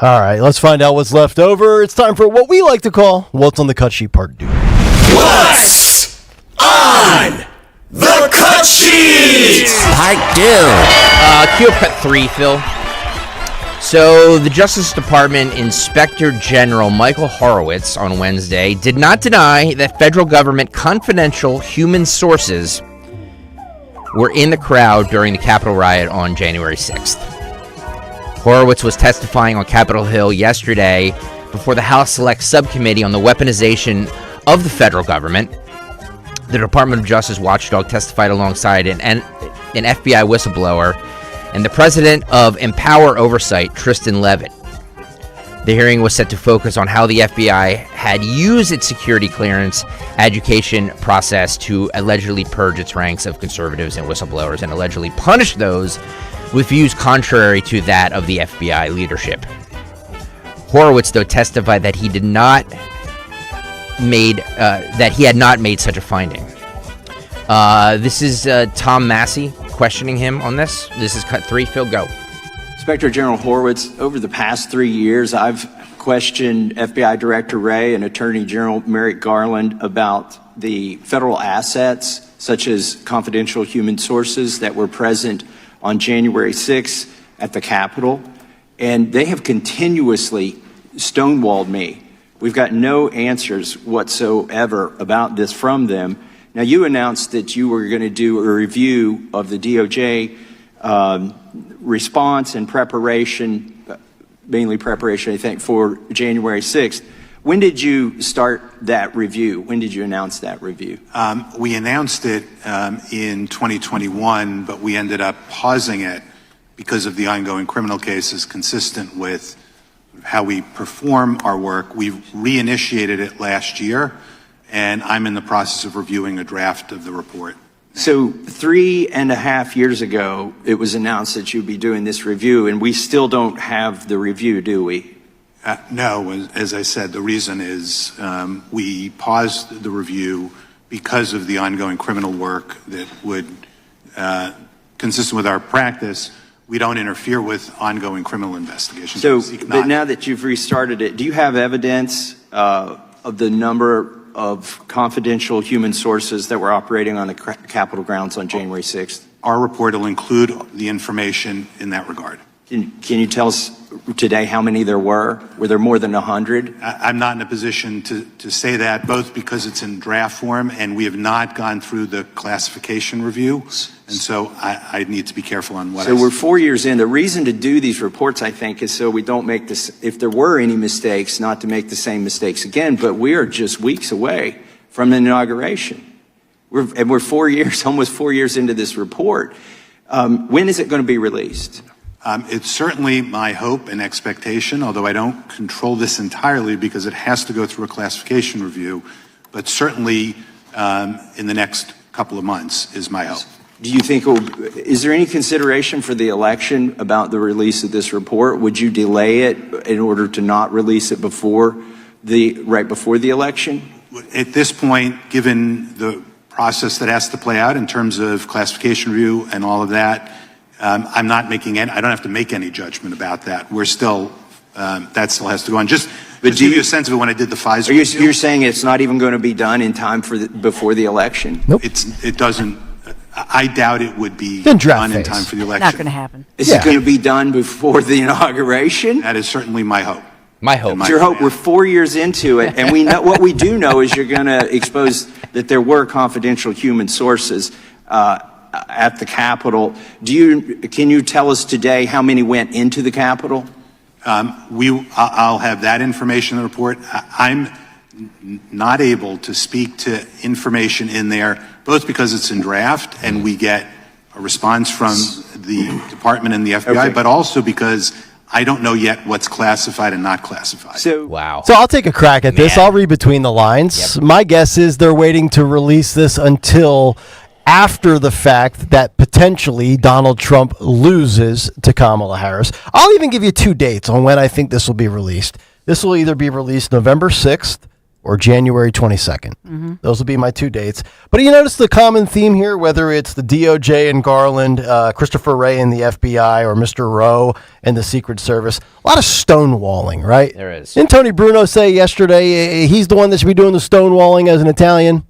All right, let's find out what's left over. It's time for what we like to call What's on the Cut Sheet Part 2. What's on the cut sheet? Part 2. Cue up cut 3, Phil. So, the Justice Department Inspector General Michael Horowitz on Wednesday did not deny that federal government confidential human sources were in the crowd during the Capitol riot on January 6th. Horowitz was testifying on Capitol Hill yesterday before the House Select Subcommittee on the Weaponization of the Federal Government. The Department of Justice watchdog testified alongside an FBI whistleblower and the president of Empower Oversight, Tristan Levitt. The hearing was set to focus on how the FBI had used its security clearance education process to allegedly purge its ranks of conservatives and whistleblowers and allegedly punish those with views contrary to that of the FBI leadership. Horowitz, though, testified that he had not made such a finding. This is Tom Massey questioning him on this. This is cut 3. Phil, go. Inspector General Horowitz, over the past 3 years, I've questioned FBI Director Wray and Attorney General Merrick Garland about the federal assets, such as confidential human sources that were present on January 6th at the Capitol, and they have continuously stonewalled me. We've got no answers whatsoever about this from them. Now, you announced that you were going to do a review of the DOJ response and preparation, mainly preparation, I think, for January 6th. When did you start that review? When did you announce that review? We announced it in 2021, but we ended up pausing it because of the ongoing criminal cases consistent with how we perform our work. We reinitiated it last year, and I'm in the process of reviewing a draft of the report. So 3.5 years ago, it was announced that you'd be doing this review, and we still don't have the review, do we? No, as I said, the reason is we paused the review because of the ongoing criminal work that would, consistent with our practice, we don't interfere with ongoing criminal investigations. So, but now that you've restarted it, do you have evidence of the number of confidential human sources that were operating on the Capitol grounds on January 6th? Our report will include the information in that regard. Can you tell us today how many there were? Were there more than 100? I'm not in a position to say that, both because it's in draft form and we have not gone through the classification review. And so I need to be careful on what I say. So we're 4 years in. The reason to do these reports, I think, is so we don't make this, if there were any mistakes, not to make the same mistakes again. But we are just weeks away from the inauguration. We're 4 years, almost 4 years into this report. When is it going to be released? It's certainly my hope and expectation, although I don't control this entirely because it has to go through a classification review, but certainly in the next couple of months is my hope. Do you think, is there any consideration for the election about the release of this report? Would you delay it in order to not release it right before the election? At this point, given the process that has to play out in terms of classification review and all of that, I'm not making any, I don't have to make any judgment about that. We're still, that still has to go on. Just to give you a sense of it, when I did the Pfizer review, you're saying it's not even going to be done in time for before the election? Nope. It doesn't, I doubt it would be done in time for the election. Not going to happen. Is it going to be done before the inauguration? That is certainly my hope. My hope. It's your hope. We're 4 years into it, and we know what we do know is you're going to expose that there were confidential human sources at the Capitol. Can you tell us today how many went into the Capitol? I'll have that information in the report. I'm not able to speak to information in there, both because it's in draft and we get a response from the department and the FBI, but also because I don't know yet what's classified and not classified. Wow. So I'll take a crack at this. I'll read between the lines. Yep. My guess is they're waiting to release this until after the fact that potentially Donald Trump loses to Kamala Harris. I'll even give you 2 dates on when I think this will be released. This will either be released November 6th or January 22nd. Mm-hmm. Those will be my 2 dates. But you notice the common theme here, whether it's the DOJ and Garland, Christopher Wray and the FBI, or Mr. Rowe and the Secret Service. A lot of stonewalling, right? There is. Didn't Tony Bruno say yesterday he's the one that should be doing the stonewalling as an Italian?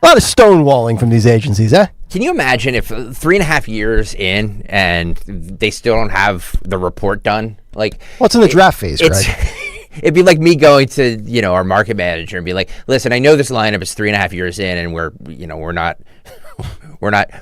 A lot of stonewalling from these agencies, eh? Can you imagine if 3.5 years in and they still don't have the report done? Like, what's in the draft phase, right? It'd be like me going to, our market manager and be like, listen, I know this lineup is 3.5 years in and we're not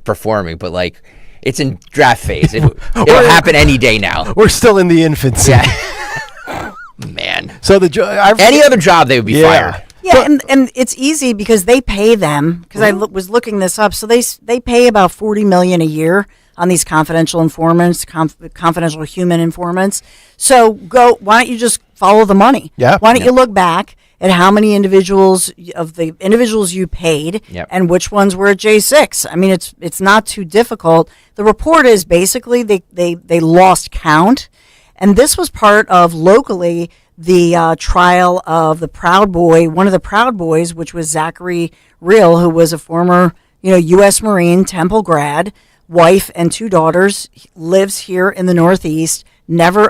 performing, but like it's in draft phase. It'll happen any day now. We're still in the infancy. Yeah. Man. So any other job they would be fired. Yeah, and it's easy because they pay them, because I was looking this up. So they pay about $40 million a year on these confidential informants, confidential human informants. So why don't you just follow the money? Yeah. Why don't you look back at how many individuals you paid and which ones were at J6? I mean, it's not too difficult. The report is basically they lost count, and this was part of locally the trial of the Proud Boy, one of the Proud Boys, which was Zachary Real, who was a former, U.S. Marine, Temple grad, wife and 2 daughters, lives here in the Northeast, never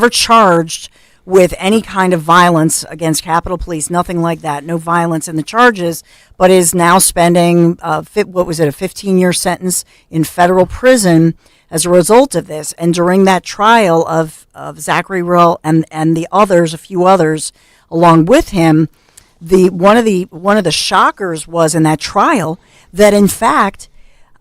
charged with any kind of violence against Capitol Police, nothing like that, no violence in the charges, but is now spending, a 15-year sentence in federal prison as a result of this. And during that trial of Zachary Real and the others, a few others along with him, one of the shockers was in that trial that in fact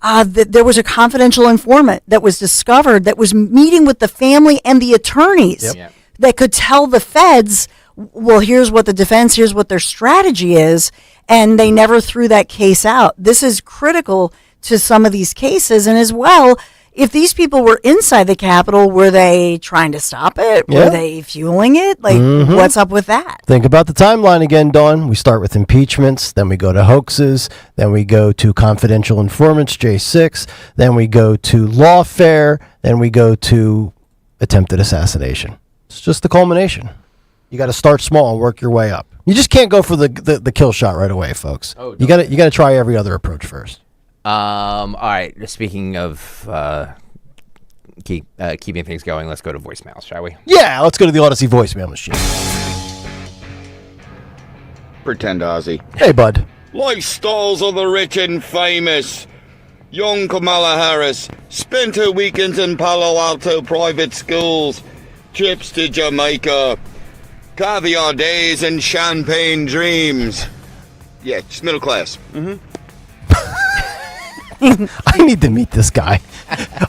there was a confidential informant that was discovered that was meeting with the family and the attorneys that could tell the feds, well, here's what the defense, here's what their strategy is, and they never threw that case out. This is critical to some of these cases, and as well, if these people were inside the Capitol, were they trying to stop it? Yeah. Were they fueling it? Like, what's up with that? Think about the timeline again, Dawn. We start with impeachments, then we go to hoaxes, then we go to confidential informants, J6, then we go to lawfare, then we go to attempted assassination. It's just the culmination. You got to start small and work your way up. You just can't go for the kill shot right away, folks. Oh, you got to try every other approach first. All right. Speaking of keeping things going, let's go to voicemails, shall we? Yeah, let's go to the Odyssey voicemail machine. Pretend Ozzy. Hey, bud. Lifestyles of the rich and famous. Young Kamala Harris spent her weekends in Palo Alto private schools, trips to Jamaica, caviar days and champagne dreams. Yeah, just middle class. I need to meet this guy.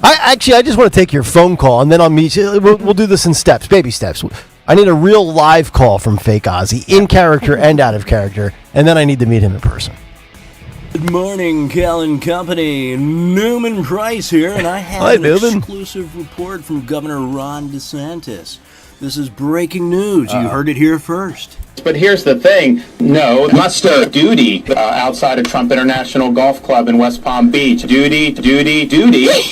I just want to take your phone call, and then I'll meet you. We'll do this in steps, baby steps. I need a real live call from fake Ozzy, in character and out of character, and then I need to meet him in person. Good morning, Kayal and Company. Newman Price here, and I have an exclusive report from Governor Ron DeSantis. This is breaking news. You heard it here first. But here's the thing. No, muster duty outside of Trump International Golf Club in West Palm Beach. Duty.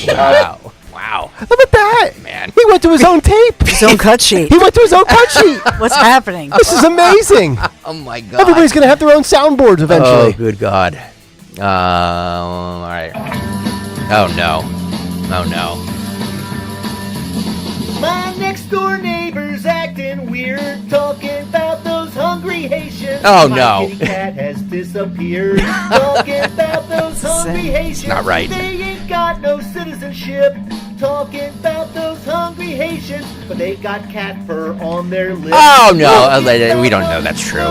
Wow. How about that? Man. He went to his own tape. His own cut sheet. He went to his own cut sheet. What's happening? This is amazing. Oh, my God. Everybody's going to have their own soundboards eventually. Oh, good God. All right. Oh, no. My next door neighbor's acting weird, talking about those hungry Haitians. Oh, My no. kitty cat has disappeared, talking about those hungry Haitians. Not right. They ain't got no citizenship, talking about those hungry Haitians, but they got cat fur on their lips. Oh, no. We don't know that's true.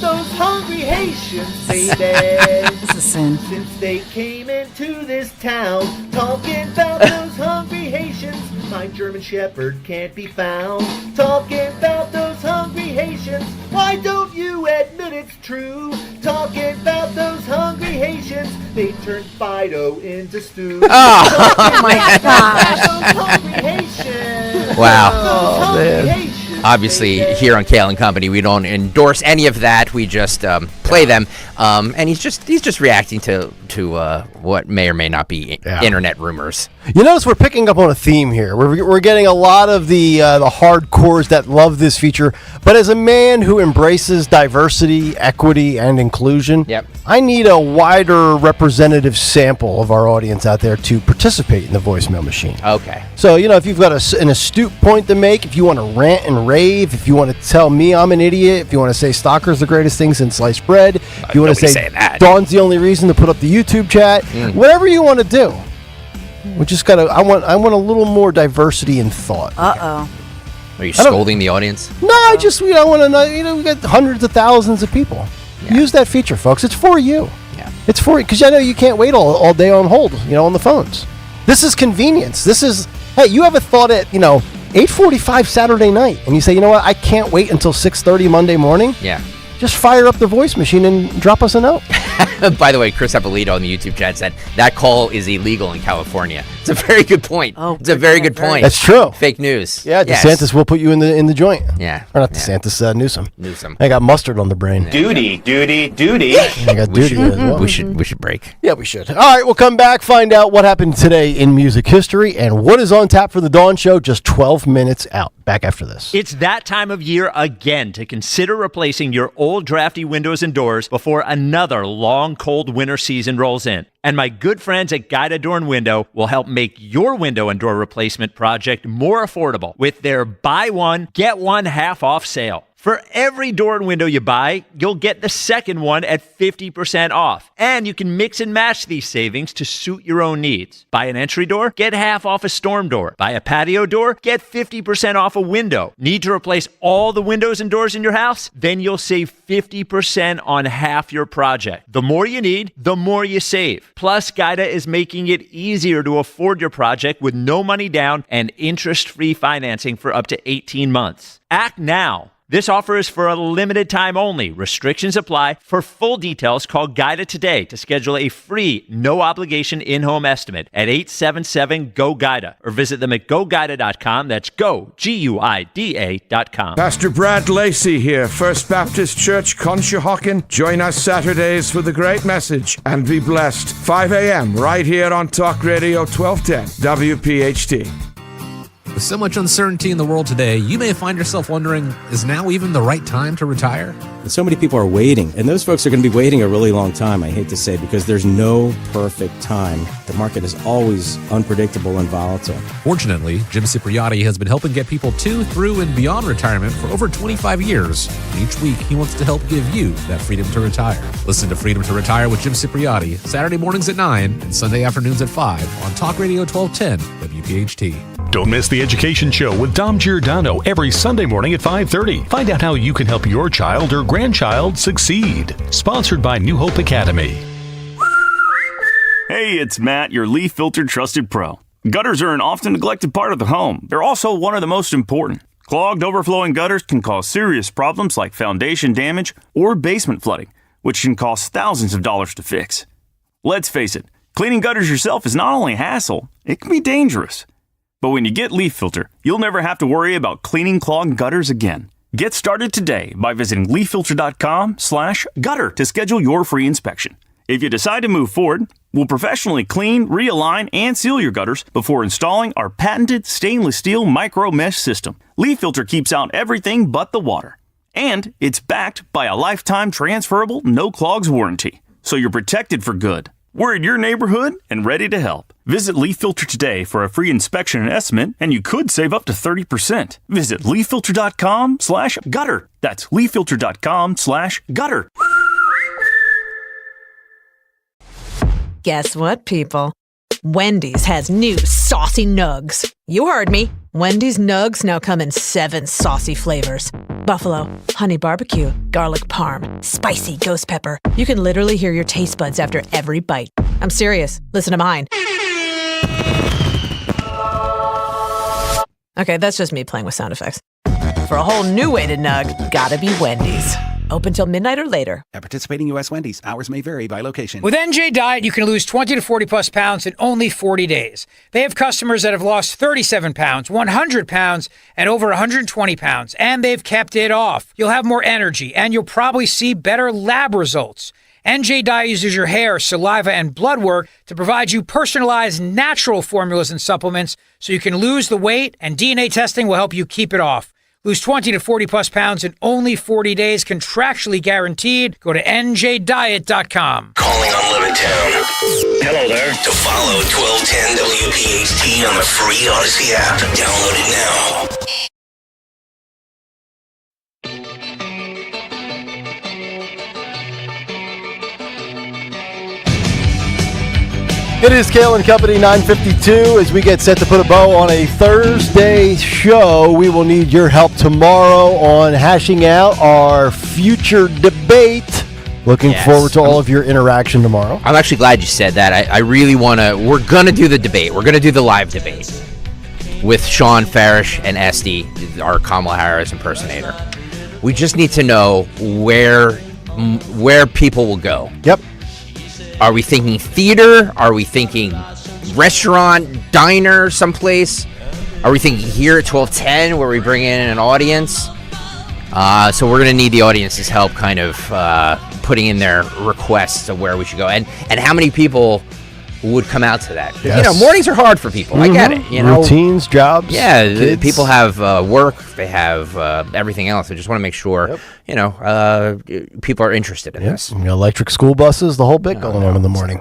Those hungry Haitians, baby. This is sin. Since they came into this town, talking about those hungry Haitians, my German Shepherd can't be found. Talking about those hungry Haitians, why don't you admit it's true? Talking about those hungry Haitians, they turned Fido into stew. Oh, my gosh. Those hungry Haitians. Wow. Those hungry Haitians. Obviously, here on Kayal and Company, we don't endorse any of that. We just play them, and he's just reacting to what may or may not be internet rumors. You notice we're picking up on a theme here. We're getting a lot of the hardcores that love this feature, but as a man who embraces diversity, equity, and inclusion, I need a wider representative sample of our audience out there to participate in the voicemail machine. Okay. So, if you've got an astute point to make, if you want to rant and rave, if you want to tell me I'm an idiot, if you want to say Stalker's the greatest thing since sliced bread, if you want to say Dawn's the only reason to put up the YouTube chat, whatever you want to do. We just gotta. I want a little more diversity in thought. Are you scolding the audience? No, I want to know. We got hundreds of thousands of people. Use that feature, folks. It's for you. Yeah. It's for you because I know you can't wait all day on hold. On the phones. This is convenience. This is you have a thought at 8:45 Saturday night, and you say, you know what? I can't wait until 6:30 Monday morning. Yeah. Just fire up the voice machine and drop us a note. By the way, Chris Eppolito on the YouTube chat said that call is illegal in California. It's a very good point. It's a very good point. That's true. Fake news. Yeah, DeSantis will put you in the joint. Yeah. Or not DeSantis, Newsom. Newsom. I got mustard on the brain. Duty. I got duty as well. We should break. Yeah, we should. All right, we'll come back, find out what happened today in music history and what is on tap for the Dawn Show just 12 minutes out. Back after this. It's that time of year again to consider replacing your old drafty windows and doors before another long, cold winter season rolls in. And my good friends at Guida Door and Window will help make your window and door replacement project more affordable with their buy one, get one half off sale. For every door and window you buy, you'll get the second one at 50% off. And you can mix and match these savings to suit your own needs. Buy an entry door, get half off a storm door. Buy a patio door, get 50% off a window. Need to replace all the windows and doors in your house? Then you'll save 50% on half your project. The more you need, the more you save. Plus, Guida is making it easier to afford your project with no money down and interest-free financing for up to 18 months. Act now. This offer is for a limited time only. Restrictions apply. For full details, call Guida today to schedule a free, no-obligation in-home estimate at 877-GO-GUIDA or visit them at GoGuida.com. That's go, Guida.com. Pastor Brad Lacey here, First Baptist Church, Conshohocken. Join us Saturdays for the great message and be blessed. 5 a.m. right here on Talk Radio 1210 WPHT. With so much uncertainty in the world today, you may find yourself wondering, is now even the right time to retire? And so many people are waiting, and those folks are going to be waiting a really long time, I hate to say, because there's no perfect time. The market is always unpredictable and volatile. Fortunately, Jim Cipriotti has been helping get people to, through, and beyond retirement for over 25 years. And each week, he wants to help give you that freedom to retire. Listen to Freedom to Retire with Jim Cipriotti, Saturday mornings at 9 and Sunday afternoons at 5 on Talk Radio 1210 WPHT. Don't miss the Education Show with Dom Giordano every Sunday morning at 5:30. Find out how you can help your child or grandchild succeed. Sponsored by New Hope Academy. Hey, it's Matt, your leaf filter trusted pro. Gutters are an often neglected part of the home. They're also one of the most important. Clogged, overflowing gutters can cause serious problems like foundation damage or basement flooding, which can cost thousands of dollars to fix. Let's face it, cleaning gutters yourself is not only a hassle, it can be dangerous. But when you get Leaf Filter, you'll never have to worry about cleaning clogged gutters again. Get started today by visiting leaffilter.com/gutter to schedule your free inspection. If you decide to move forward, we'll professionally clean, realign, and seal your gutters before installing our patented stainless steel micro mesh system. Leaf Filter keeps out everything but the water. And it's backed by a lifetime transferable no clogs warranty. So you're protected for good. We're in your neighborhood and ready to help. Visit Leaf Filter today for a free inspection and estimate, and you could save up to 30%. Visit leaffilter.com/gutter. That's leaffilter.com/gutter. Guess what, people? Wendy's has new saucy nugs. You heard me. Wendy's nugs now come in 7 saucy flavors. Buffalo, honey barbecue, garlic parm, spicy ghost pepper. You can literally hear your taste buds after every bite. I'm serious. Listen to mine. Okay, that's just me playing with sound effects. For a whole new way to nug, gotta be Wendy's. Open till midnight or later. At participating U.S. Wendy's, hours may vary by location. With NJ Diet, you can lose 20 to 40 plus pounds in only 40 days. They have customers that have lost 37 pounds, 100 pounds, and over 120 pounds, and they've kept it off. You'll have more energy, and you'll probably see better lab results. NJ Diet uses your hair, saliva, and blood work to provide you personalized natural formulas and supplements so you can lose the weight, and DNA testing will help you keep it off. Lose 20 to 40 plus pounds in only 40 days, contractually guaranteed. Go to njdiet.com. Calling on Levittown. Hello there. To follow 1210 WPHT on the free Odyssey app. Download it now. It is Kayal and Company 9:52 as we get set to put a bow on a Thursday show. We will need your help tomorrow on hashing out our future debate. Looking forward to all of your interaction tomorrow. I'm actually glad you said that. I really want to. We're going to do the debate. We're going to do the live debate with Sean Farish and Esty, our Kamala Harris impersonator. We just need to know where people will go. Yep. Are we thinking theater? Are we thinking restaurant, diner, someplace? Are we thinking here at 1210 where we bring in an audience? So we're going to need the audience's help kind of putting in their requests of where we should go. And how many people would come out to that? Yes. You know, mornings are hard for people. I get it. You know, routines, jobs. Yeah, kids. People have work. They have everything else. I just want to make sure, people are interested in this. Electric school buses, the whole bit going on in the morning.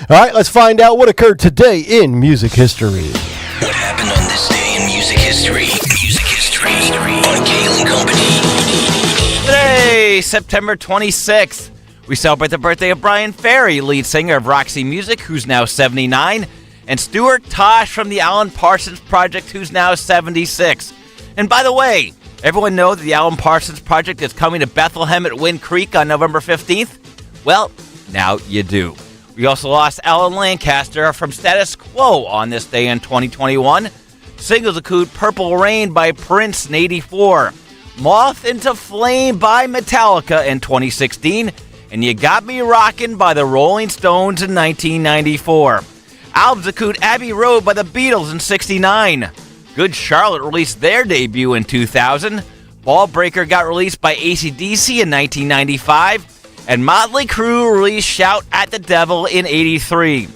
All right, let's find out what occurred today in music history. What happened on this day in music history? Music history on Kayal and Company. Today, September 26th. We celebrate the birthday of Brian Ferry, lead singer of Roxy Music, who's now 79, and Stuart Tosh from the Alan Parsons Project, who's now 76. And by the way, everyone know that the Alan Parsons Project is coming to Bethlehem at Wind Creek on November 15th? Well, now you do. We also lost Alan Lancaster from Status Quo on this day in 2021. Singles include Purple Rain by Prince in 84. Moth into Flame by Metallica in 2016, and You Got Me Rockin' by the Rolling Stones in 1994. Albums include Abbey Road by the Beatles in 69. Good Charlotte released their debut in 2000. Ball Breaker got released by AC/DC in 1995. And Motley Crue released Shout at the Devil in 83.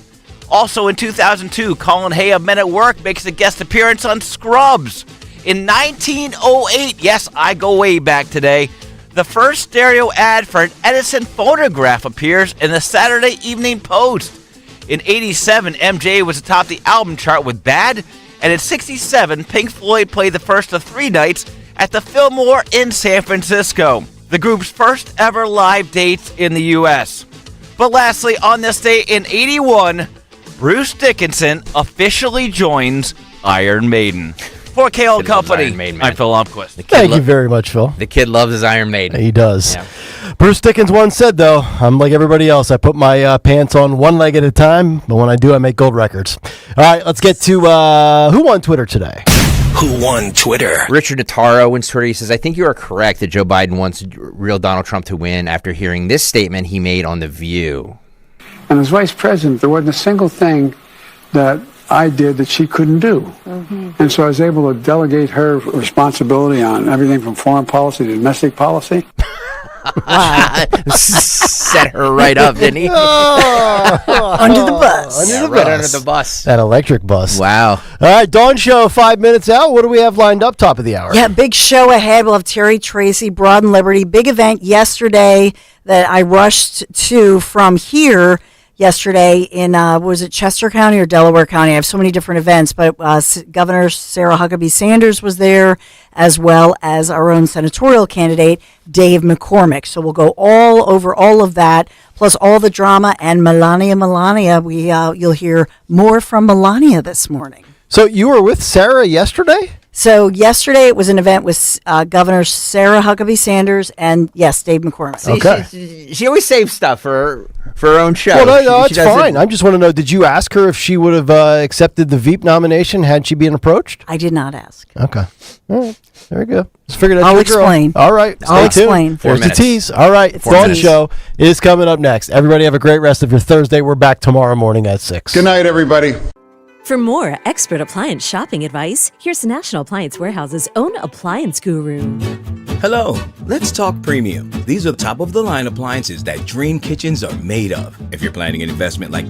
Also in 2002, Colin Hay of Men at Work makes a guest appearance on Scrubs. In 1908, yes, I go way back today, the first stereo ad for an Edison phonograph appears in the Saturday Evening Post. In 87, MJ was atop the album chart with Bad, and in 67, Pink Floyd played the first of 3 nights at the Fillmore in San Francisco, the group's first ever live dates in the U.S. But lastly, on this day in 81, Bruce Dickinson officially joins Iron Maiden. For Kayal Company, I'm Phil Lomquist. Thank you very much, Phil. The kid loves his Iron Maiden. He does. Yeah. Bruce Dickens once said, though, I'm like everybody else. I put my pants on one leg at a time, but when I do, I make gold records. All right, let's get to who won Twitter today. Who won Twitter? Richard Notaro wins Twitter. He says, I think you are correct that Joe Biden wants real Donald Trump to win after hearing this statement he made on The View. And as vice president, there wasn't a single thing that I did that she couldn't do. Mm-hmm. And so I was able to delegate her responsibility on everything from foreign policy to domestic policy. Set her right up, didn't he? Under the bus. Under the bus. That electric bus. Wow. All right, Dawn Show, 5 minutes out. What do we have lined up top of the hour? Yeah, big show ahead. We'll have Terry Tracy, Broad and Liberty. Big event yesterday that I rushed to from here yesterday in, was it Chester County or Delaware County? I have so many different events, but Governor Sarah Huckabee Sanders was there, as well as our own senatorial candidate, Dave McCormick. So we'll go all over all of that, plus all the drama and Melania. You'll hear more from Melania this morning. So you were with Sarah yesterday? So yesterday it was an event with Governor Sarah Huckabee Sanders and, yes, Dave McCormick. Okay. She always saves stuff for her own show. Well, no, it's fine. I just want to know, did you ask her if she would have accepted the Veep nomination had she been approached? I did not ask. Okay. All right. There we go. Let's figure that out. I'll explain. All right. I'll explain. There's the tease. All right. Dawn Show is coming up next. Everybody have a great rest of your Thursday. We're back tomorrow morning at 6. Good night, everybody. For more expert appliance shopping advice, here's National Appliance Warehouse's own appliance guru. Hello, let's talk premium. These are top-of-the-line appliances that dream kitchens are made of. If you're planning an investment like